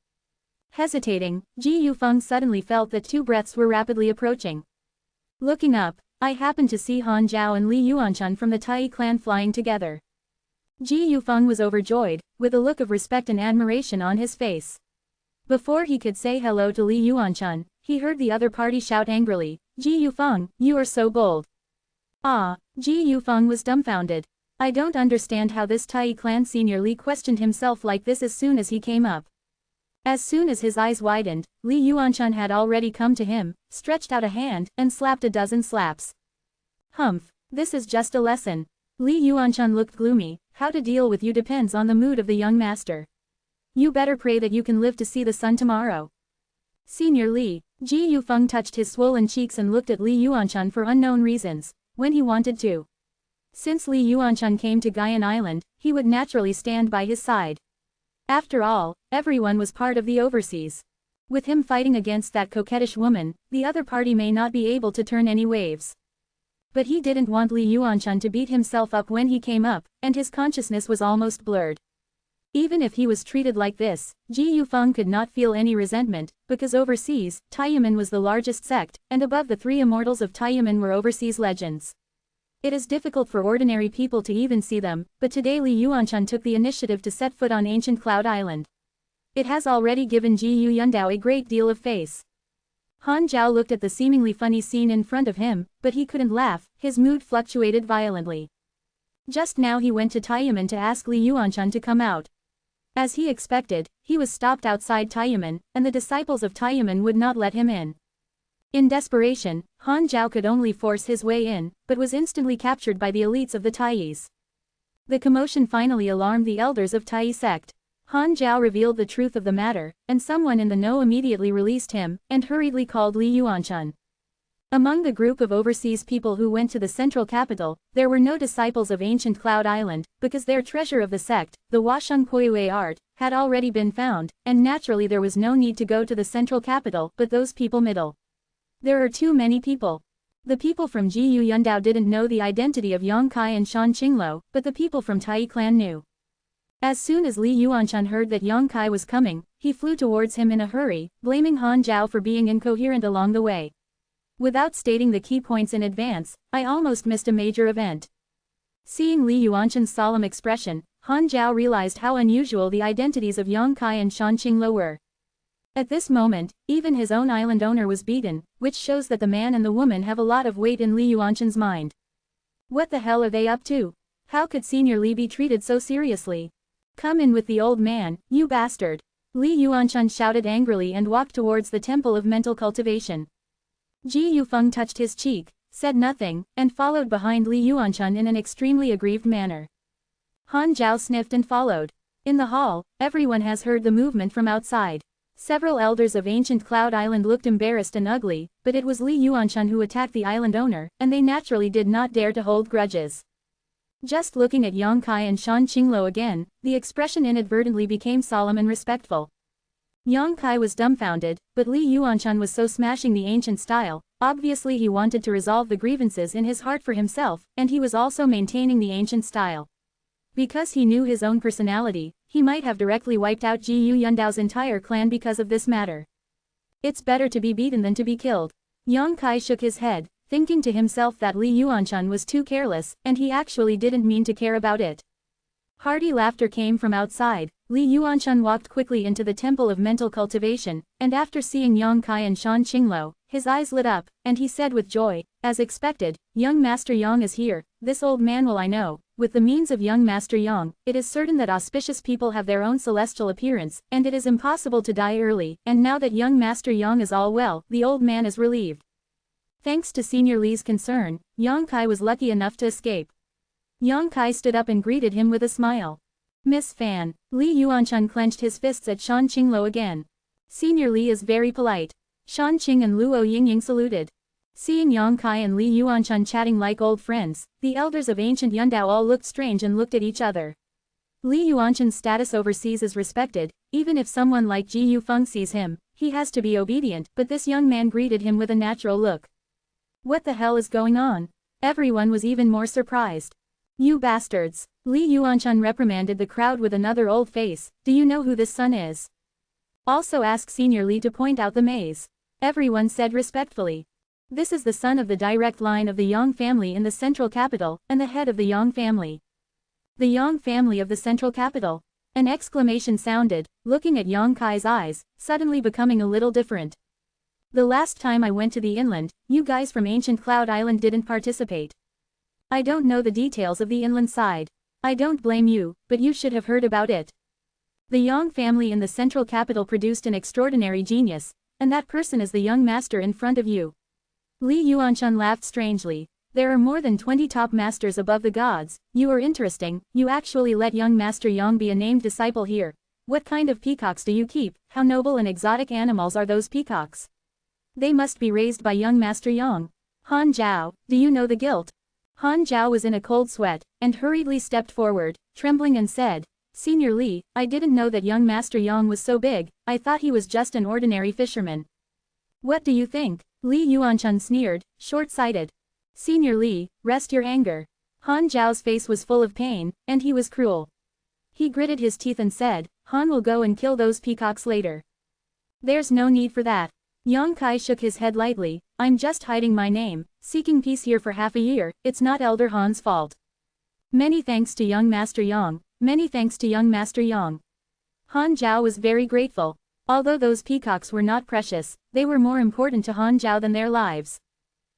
Hesitating, Ji Yufeng suddenly felt that 2 breaths were rapidly approaching. Looking up, I happened to see Han Zhao and Li Yuanshan from the Tai clan flying together. Ji Yufeng was overjoyed, with a look of respect and admiration on his face. Before he could say hello to Li Yuanshan, he heard the other party shout angrily, "Ji Yufeng, you are so bold." Ji Yufeng was dumbfounded. I don't understand how this Tai clan senior Li questioned himself like this as soon as he came up. As soon as his eyes widened, Li Yuanshan had already come to him, stretched out a hand, and slapped a dozen slaps. Humph, this is just a lesson. Li Yuanshan looked gloomy. How to deal with you depends on the mood of the young master. You better pray that you can live to see the sun tomorrow. Senior Li, Ji Yufeng touched his swollen cheeks and looked at Li Yuanshan for unknown reasons, when he wanted to. Since Li Yuanshan came to Gaian Island, he would naturally stand by his side. After all, everyone was part of the overseas. With him fighting against that coquettish woman, the other party may not be able to turn any waves. But he didn't want Li Yuanshan to beat himself up when he came up, and his consciousness was almost blurred. Even if he was treated like this, Ji Yufeng could not feel any resentment, because overseas, Taiyamen was the largest sect, and above the 3 immortals of Taiyamen were overseas legends. It is difficult for ordinary people to even see them, but today Li Yuanshan took the initiative to set foot on ancient Cloud Island. It has already given Ji Yuyundao a great deal of face. Han Zhao looked at the seemingly funny scene in front of him, but he couldn't laugh, his mood fluctuated violently. Just now he went to Taiyamen to ask Li Yuanshan to come out. As he expected, he was stopped outside Taiyamen, and the disciples of Taiyamen would not let him in. In desperation, Han Zhao could only force his way in, but was instantly captured by the elites of the Taiyis. The commotion finally alarmed the elders of Tai sect. Han Zhao revealed the truth of the matter, and someone in the know immediately released him, and hurriedly called Li Yuanshan. Among the group of overseas people who went to the central capital, there were no disciples of ancient Cloud Island, because their treasure of the sect, the Washeng Poiwei art, had already been found, and naturally there was no need to go to the central capital, but those people middle. There are too many people. The people from Ji Yuyundao didn't know the identity of Yang Kai and Shan Qinglo, but the people from Tai clan knew. As soon as Li Yuanshan heard that Yang Kai was coming, he flew towards him in a hurry, blaming Han Zhao for being incoherent along the way. Without stating the key points in advance, I almost missed a major event. Seeing Li Yuanshan's solemn expression, Han Zhao realized how unusual the identities of Yang Kai and Shan Qinglo were. At this moment, even his own island owner was beaten, which shows that the man and the woman have a lot of weight in Li Yuanshan's mind. What the hell are they up to? How could Senior Li be treated so seriously? Come in with the old man, you bastard! Li Yuanshan shouted angrily and walked towards the temple of mental cultivation. Ji Yufeng touched his cheek, said nothing, and followed behind Li Yuanshan in an extremely aggrieved manner. Han Zhao sniffed and followed. In the hall, everyone has heard the movement from outside. Several elders of ancient Cloud Island looked embarrassed and ugly, but it was Li Yuanshan who attacked the island owner, and they naturally did not dare to hold grudges. Just looking at Yang Kai and Shan Qinglo again, the expression inadvertently became solemn and respectful. Yang Kai was dumbfounded, but Li Yuanshan was so smashing the ancient style, obviously he wanted to resolve the grievances in his heart for himself, and he was also maintaining the ancient style. Because he knew his own personality, he might have directly wiped out Ji Yu Yundao's entire clan because of this matter. It's better to be beaten than to be killed. Yang Kai shook his head, thinking to himself that Li Yuanshan was too careless, and he actually didn't mean to care about it. Hearty laughter came from outside. Li Yuanshan walked quickly into the temple of mental cultivation, and after seeing Yang Kai and Shan Qinglo, his eyes lit up, and he said with joy, as expected, young Master Yang is here, this old man will I know. With the means of young Master Yang, it is certain that auspicious people have their own celestial appearance, and it is impossible to die early, and now that young Master Yang is all well, the old man is relieved. Thanks to Senior Li's concern, Yang Kai was lucky enough to escape. Yang Kai stood up and greeted him with a smile. Miss Fan. Li Yuanshan clenched his fists at Shan Qinglo again. Senior Li is very polite. Shan Qing and Luo Yingying saluted. Seeing Yang Kai and Li Yuanshan chatting like old friends, the elders of ancient Yundao all looked strange and looked at each other. Li Yuanshan's status overseas is respected, even if someone like Ji Yufeng sees him, he has to be obedient, but this young man greeted him with a natural look. What the hell is going on? Everyone was even more surprised. You bastards! Li Yuanshan reprimanded the crowd with another old face, do you know who this son is? Also ask Senior Li to point out the maze. Everyone said respectfully. This is the son of the direct line of the Yang family in the central capital, and the head of the Yang family. The Yang family of the central capital. An exclamation sounded, looking at Yang Kai's eyes, suddenly becoming a little different. The last time I went to the inland, you guys from ancient Cloud Island didn't participate. I don't know the details of the inland side. I don't blame you, but you should have heard about it. The Yang family in the central capital produced an extraordinary genius, and that person is the young master in front of you. Li Yuanshan laughed strangely. There are more than 20 top masters above the gods. You are interesting, you actually let young Master Yang be a named disciple here. What kind of peacocks do you keep? How noble and exotic animals are those peacocks? They must be raised by young Master Yang. Han Zhao, do you know the guilt? Han Zhao was in a cold sweat, and hurriedly stepped forward, trembling and said, Senior Li, I didn't know that young Master Yang was so big, I thought he was just an ordinary fisherman. What do you think? Li Yuanshan sneered, short-sighted. Senior Li, rest your anger. Han Zhao's face was full of pain, and he was cruel. He gritted his teeth and said, Han will go and kill those peacocks later. There's no need for that. Yang Kai shook his head lightly, I'm just hiding my name, seeking peace here for half a year, it's not Elder Han's fault. Many thanks to young Master Yang, many thanks to young Master Yang. Han Zhao was very grateful. Although those peacocks were not precious, they were more important to Han Zhao than their lives.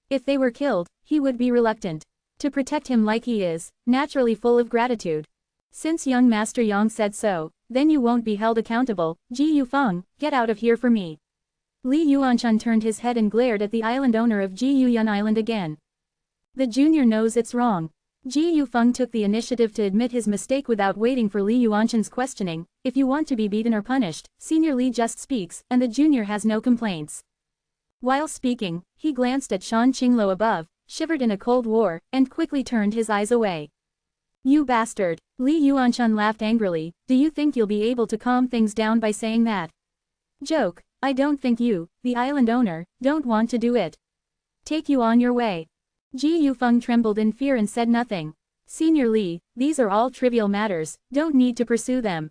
If they were killed, he would be reluctant to protect him like he is, naturally full of gratitude. Since young Master Yang said so, then you won't be held accountable. Ji Yufeng, get out of here for me. Li Yuanshan turned his head and glared at the island owner of Ji Yuyun Island again. The junior knows it's wrong. Ji Yufeng took the initiative to admit his mistake without waiting for Li Yuanshan's questioning. If you want to be beaten or punished, Senior Li just speaks, and the junior has no complaints. While speaking, he glanced at Shan Qinglo above, shivered in a cold war, and quickly turned his eyes away. You bastard! Li Yuanshan laughed angrily, do you think you'll be able to calm things down by saying that? Joke, I don't think you, the island owner, don't want to do it. Take you on your way. Ji Yufeng trembled in fear and said nothing. Senior Li, these are all trivial matters, don't need to pursue them.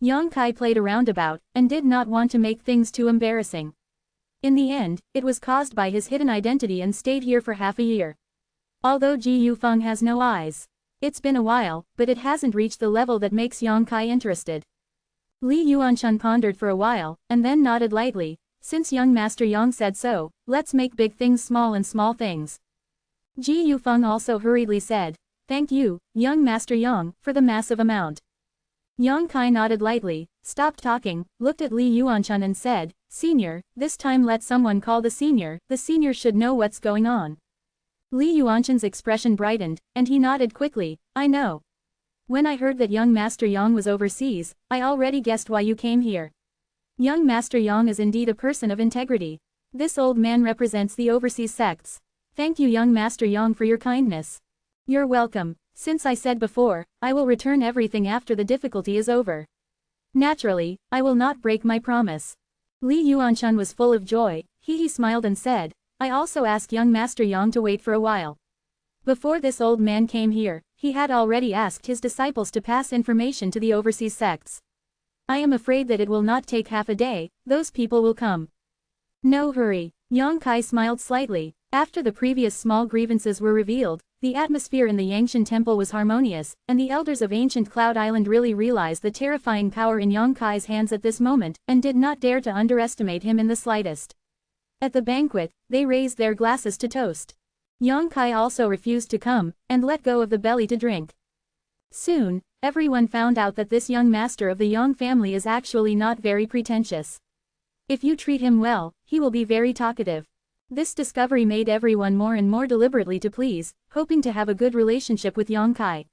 Yang Kai played a roundabout, and did not want to make things too embarrassing. In the end, it was caused by his hidden identity and stayed here for half a year. Although Ji Yufeng has no eyes. It's been a while, but it hasn't reached the level that makes Yang Kai interested. Li Yuanshan pondered for a while, and then nodded lightly. Since young Master Yang said so, let's make big things small and small things. Ji Yufeng also hurriedly said, thank you, young Master Yang, for the massive amount. Yang Kai nodded lightly, stopped talking, looked at Li Yuanshan and said, Senior, this time let someone call the senior should know what's going on. Li Yuanshan's expression brightened, and he nodded quickly, I know. When I heard that young Master Yang was overseas, I already guessed why you came here. Young Master Yang is indeed a person of integrity. This old man represents the overseas sects. Thank you young Master Yang for your kindness. You're welcome. Since I said before, I will return everything after the difficulty is over. Naturally, I will not break my promise. Li Yuanshan was full of joy, he smiled and said, I also asked young Master Yang to wait for a while. Before this old man came here, he had already asked his disciples to pass information to the overseas sects. I am afraid that it will not take half a day, those people will come. No hurry. Yang Kai smiled slightly. After the previous small grievances were revealed, the atmosphere in the Yangshan temple was harmonious, and the elders of ancient Cloud Island really realized the terrifying power in Yang Kai's hands at this moment, and did not dare to underestimate him in the slightest. At the banquet, they raised their glasses to toast. Yang Kai also refused to come, and let go of the belly to drink. Soon, everyone found out that this young master of the Yang family is actually not very pretentious. If you treat him well, he will be very talkative. This discovery made everyone more and more deliberately to please, hoping to have a good relationship with Yang Kai.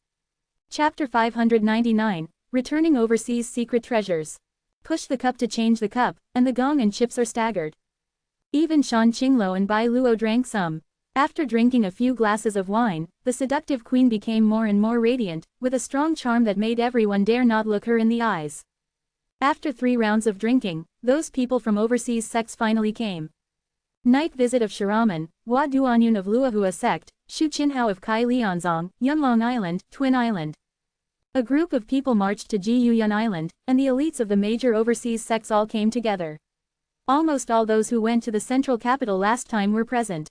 Chapter 599, Returning Overseas Secret Treasures. Push the cup to change the cup, and the gong and chips are staggered. Even Shan Qingluo and Bai Luo drank some. After drinking a few glasses of wine, the seductive queen became more and more radiant, with a strong charm that made everyone dare not look her in the eyes. After 3 rounds of drinking, those people from overseas sects finally came. Night visit of Shiraman, Hua Duanyun of Luahua sect, Shu Qinhao of Kai Lianzong, Yunlong Island, Twin Island. A group of people marched to Jiyuyan Island, and the elites of the major overseas sects all came together. Almost all those who went to the central capital last time were present.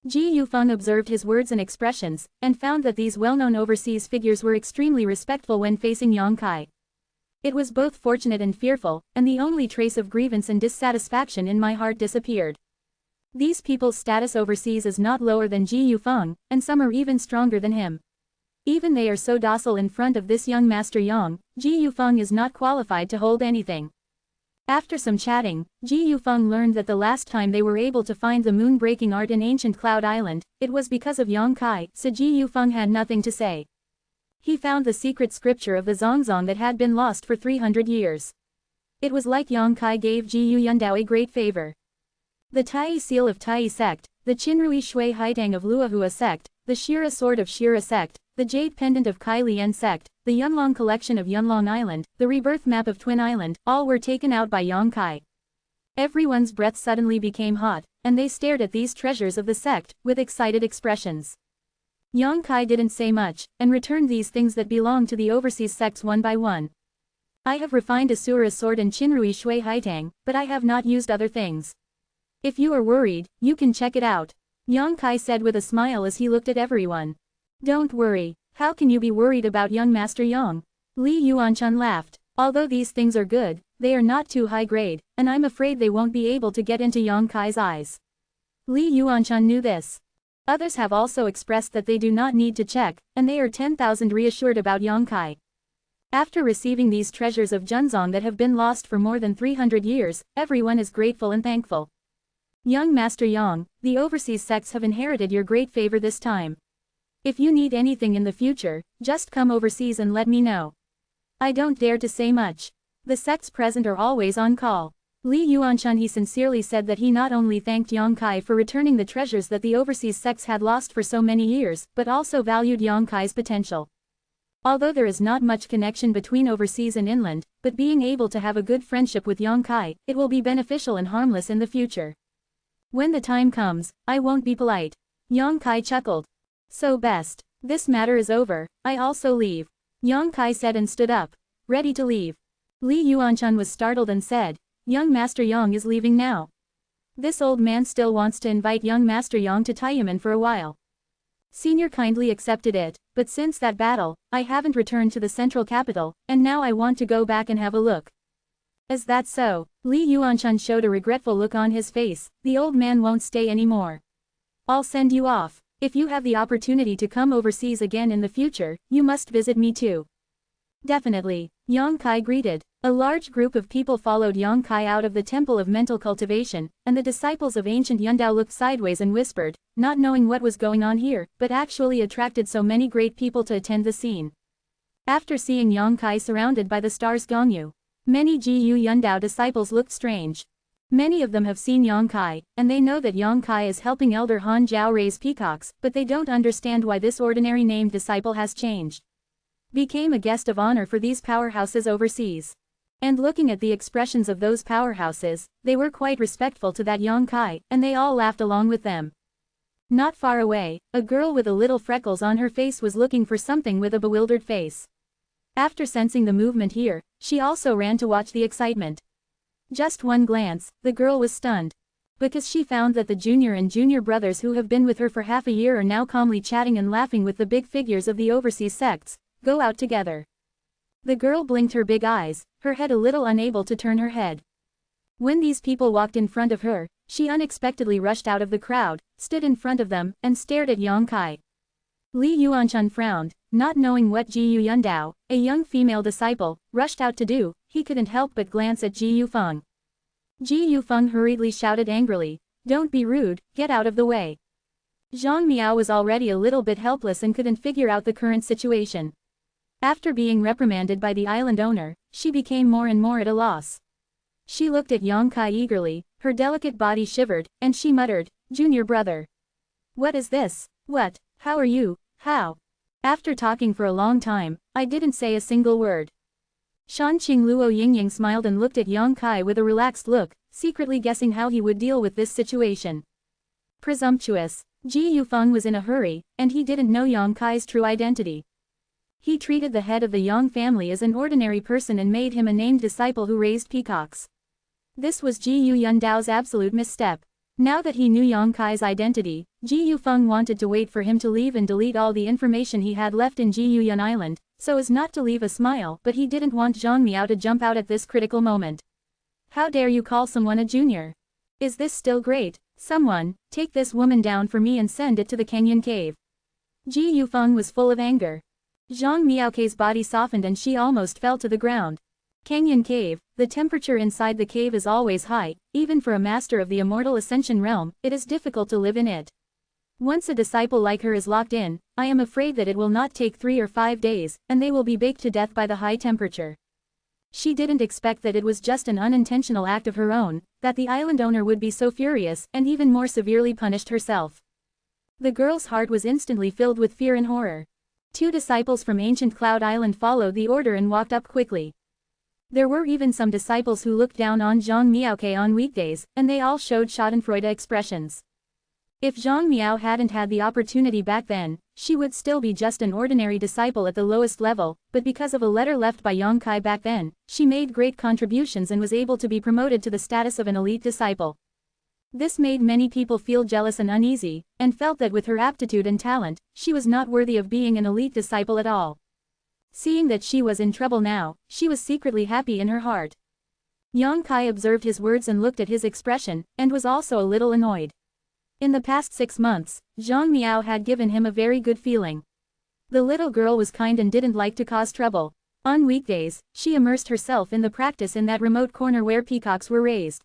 Ji Yufeng observed his words and expressions, and found that these well-known overseas figures were extremely respectful when facing Yang Kai. It was both fortunate and fearful, and the only trace of grievance and dissatisfaction in my heart disappeared. These people's status overseas is not lower than Ji Yufeng, and some are even stronger than him. Even they are so docile in front of this young Master Yang, Ji Yufeng is not qualified to hold anything. After some chatting, Ji Yufeng learned that the last time they were able to find the moon-breaking art in ancient Cloud Island, it was because of Yang Kai, so Ji Yufeng had nothing to say. He found the secret scripture of the Zongzong that had been lost for 300 years. It was like Yang Kai gave Ji Yundao a great favor. The Tai seal of Tai sect, the Qinrui Shui Haitang of Luahua sect, the Shira sword of Shira sect, the jade pendant of Kai Lian sect, the Yunlong collection of Yunlong Island, the rebirth map of Twin Island, all were taken out by Yang Kai. Everyone's breath suddenly became hot, and they stared at these treasures of the sect, with excited expressions. Yang Kai didn't say much, and returned these things that belonged to the overseas sects one by one. I have refined Asura sword and Qinrui Shui Haitang, but I have not used other things. If you are worried, you can check it out. Yang Kai said with a smile as he looked at everyone. Don't worry. How can you be worried about young Master Yang? Li Yuanshan laughed. Although these things are good, they are not too high grade, and I'm afraid they won't be able to get into Yang Kai's eyes. Li Yuanshan knew this. Others have also expressed that they do not need to check, and they are 10,000 reassured about Yang Kai. After receiving these treasures of Zhenwu that have been lost for more than 300 years, everyone is grateful and thankful. Young Master Yang, the overseas sects have inherited your great favor this time. If you need anything in the future, just come overseas and let me know. I don't dare to say much. The sects present are always on call. Li Yuanshan sincerely said that he not only thanked Yang Kai for returning the treasures that the overseas sects had lost for so many years, but also valued Yang Kai's potential. Although there is not much connection between overseas and inland, but being able to have a good friendship with Yang Kai, it will be beneficial and harmless in the future. When the time comes, I won't be polite. Yang Kai chuckled. So best. This matter is over, I also leave. Yang Kai said and stood up, ready to leave. Li Yuanshan was startled and said, Young Master Yang is leaving now. This old man still wants to invite young Master Yang to Taiyamen for a while. Senior kindly accepted it, but since that battle, I haven't returned to the central capital, and now I want to go back and have a look. Is that so? Li Yuanchun showed a regretful look on his face. The old man won't stay anymore. I'll send you off. If you have the opportunity to come overseas again in the future, you must visit me too. Definitely, Yang Kai greeted. A large group of people followed Yang Kai out of the Temple of Mental Cultivation, and the disciples of ancient Yundao looked sideways and whispered, not knowing what was going on here, but actually attracted so many great people to attend the scene. After seeing Yang Kai surrounded by the stars Gongyu, many Gu Yundao disciples looked strange. Many of them have seen Yang Kai, and they know that Yang Kai is helping Elder Han Jiao raise peacocks, but they don't understand why this ordinary named disciple has changed. Became a guest of honor for these powerhouses overseas. And looking at the expressions of those powerhouses, they were quite respectful to that Yang Kai, and they all laughed along with them. Not far away, a girl with a little freckles on her face was looking for something with a bewildered face. After sensing the movement here, she also ran to watch the excitement. Just one glance, the girl was stunned. Because she found that the junior and junior brothers who have been with her for half a year are now calmly chatting and laughing with the big figures of the overseas sects, go out together. The girl blinked her big eyes, her head a little unable to turn her head. When these people walked in front of her, she unexpectedly rushed out of the crowd, stood in front of them, and stared at Yang Kai. Li Yuanchun frowned, not knowing what Ji Yu Yundao, a young female disciple, rushed out to do. He couldn't help but glance at Ji Yufeng. Ji Yufeng hurriedly shouted angrily, "Don't be rude, get out of the way." Zhang Miao was already a little bit helpless and couldn't figure out the current situation. After being reprimanded by the island owner, she became more and more at a loss. She looked at Yang Kai eagerly, her delicate body shivered, and she muttered, "Junior brother. What is this? What? How are you? How?" After talking for a long time, I didn't say a single word. Shanqing Luo Yingying smiled and looked at Yang Kai with a relaxed look, secretly guessing how he would deal with this situation. Presumptuous. Ji Yufeng was in a hurry, and he didn't know Yang Kai's true identity. He treated the head of the Yang family as an ordinary person and made him a named disciple who raised peacocks. This was Ji Yu Yundao's absolute misstep. Now that he knew Yang Kai's identity, Ji Yufeng wanted to wait for him to leave and delete all the information he had left in Ji Yu Yun Island, so as not to leave a smile, but he didn't want Zhang Miao to jump out at this critical moment. How dare you call someone a junior? Is this still great? Someone, take this woman down for me and send it to the Canyon Cave. Ji Yufeng was full of anger. Zhang Miao's body softened and she almost fell to the ground. Canyon Cave, the temperature inside the cave is always high, even for a master of the Immortal Ascension realm, it is difficult to live in it. Once a disciple like her is locked in, I am afraid that it will not take 3 or 5 days, and they will be baked to death by the high temperature. She didn't expect that it was just an unintentional act of her own, that the island owner would be so furious and even more severely punished herself. The girl's heart was instantly filled with fear and horror. 2 disciples from ancient Cloud Island followed the order and walked up quickly. There were even some disciples who looked down on Zhang Miao on weekdays, and they all showed schadenfreude expressions. If Zhang Miao hadn't had the opportunity back then, she would still be just an ordinary disciple at the lowest level, but because of a letter left by Yang Kai back then, she made great contributions and was able to be promoted to the status of an elite disciple. This made many people feel jealous and uneasy, and felt that with her aptitude and talent, she was not worthy of being an elite disciple at all. Seeing that she was in trouble now, she was secretly happy in her heart. Yang Kai observed his words and looked at his expression, and was also a little annoyed. In the past 6 months, Zhang Miao had given him a very good feeling. The little girl was kind and didn't like to cause trouble. On weekdays, she immersed herself in the practice in that remote corner where peacocks were raised.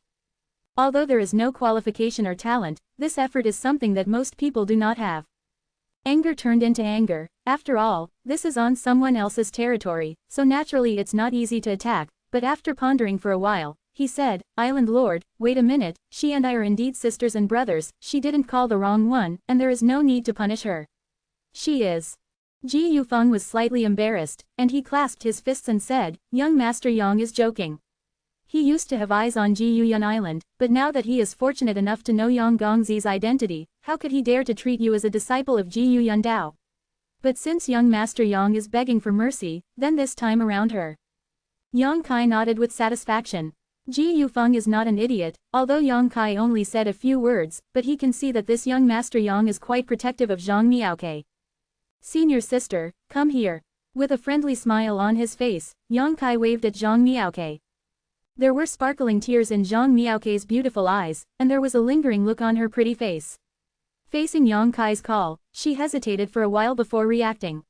Although there is no qualification or talent, this effort is something that most people do not have. Anger turned into anger. After all, this is on someone else's territory, so naturally it's not easy to attack, but after pondering for a while, he said, "Island Lord, wait a minute, she and I are indeed sisters and brothers, she didn't call the wrong one, and there is no need to punish her. She is." Ji Yufeng was slightly embarrassed, and he clasped his fists and said, "Young Master Yang is joking. He used to have eyes on Ji Yu Yun Island, but now that he is fortunate enough to know Yang Gongzi's identity, how could he dare to treat you as a disciple of Ji Yu Yun Dao? But since young Master Yang is begging for mercy, then this time around her." Yang Kai nodded with satisfaction. Ji Yufeng is not an idiot, although Yang Kai only said a few words, but he can see that this young Master Yang is quite protective of Zhang Miao. Senior sister, come here. With a friendly smile on his face, Yang Kai waved at Zhang Miaoke. There were sparkling tears in Zhang Miaoke's beautiful eyes, and there was a lingering look on her pretty face. Facing Yang Kai's call, she hesitated for a while before reacting.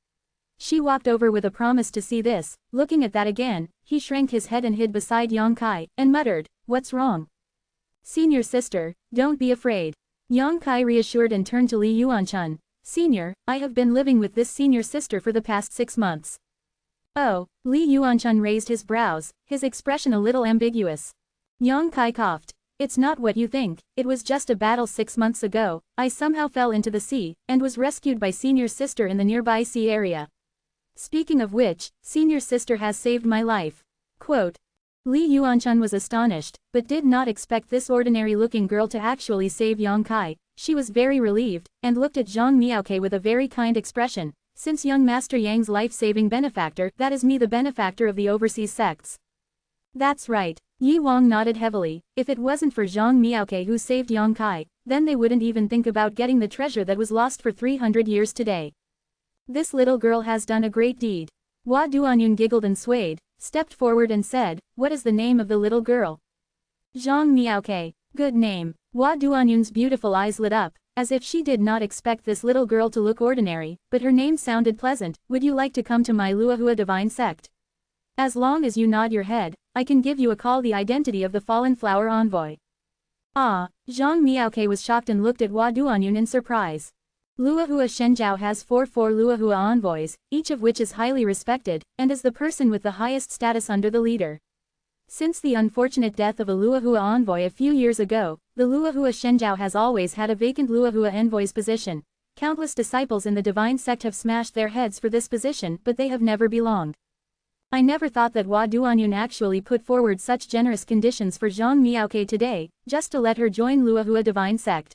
She walked over with a promise to see this. Looking at that again, he shrank his head and hid beside Yang Kai, and muttered, "What's wrong?" "Senior sister, don't be afraid." Yang Kai reassured and turned to Li Yuanchun. "Senior, I have been living with this senior sister for the past 6 months. Oh, Li Yuanchun raised his brows, his expression a little ambiguous. Yang Kai coughed. "It's not what you think, it was just a battle 6 months ago. I somehow fell into the sea, and was rescued by senior sister in the nearby sea area. Speaking of which, senior sister has saved my life." Quote. Li Yuanchun was astonished, but did not expect this ordinary-looking girl to actually save Yang Kai. She was very relieved, and looked at Zhang Miaoke with a very kind expression. "Since young Master Yang's life-saving benefactor, that is me, the benefactor of the overseas sects." "That's right." Yi Wang nodded heavily. If it wasn't for Zhang Miaoke who saved Yang Kai, then they wouldn't even think about getting the treasure that was lost for 300 years today. This little girl has done a great deed. Hua Duanyun giggled and swayed, stepped forward and said, "What is the name of the little girl?" "Zhang Miaoke." "Good name." Hua Duanyun's beautiful eyes lit up, as if she did not expect this little girl to look ordinary, but her name sounded pleasant. "Would you like to come to my Luahua divine sect? As long as you nod your head, I can give you a call, the identity of the fallen flower envoy." Ah, Zhang Miaoke was shocked and looked at Hua Duanyun in surprise. Luahua Shenjiao has four Luahua envoys, each of which is highly respected, and is the person with the highest status under the leader. Since the unfortunate death of a Luahua envoy a few years ago, the Luahua Shenjiao has always had a vacant Luahua envoy's position. Countless disciples in the divine sect have smashed their heads for this position, but they have never belonged. I never thought that Hua Duanyun actually put forward such generous conditions for Zhang Miaoke today, just to let her join Luahua divine sect.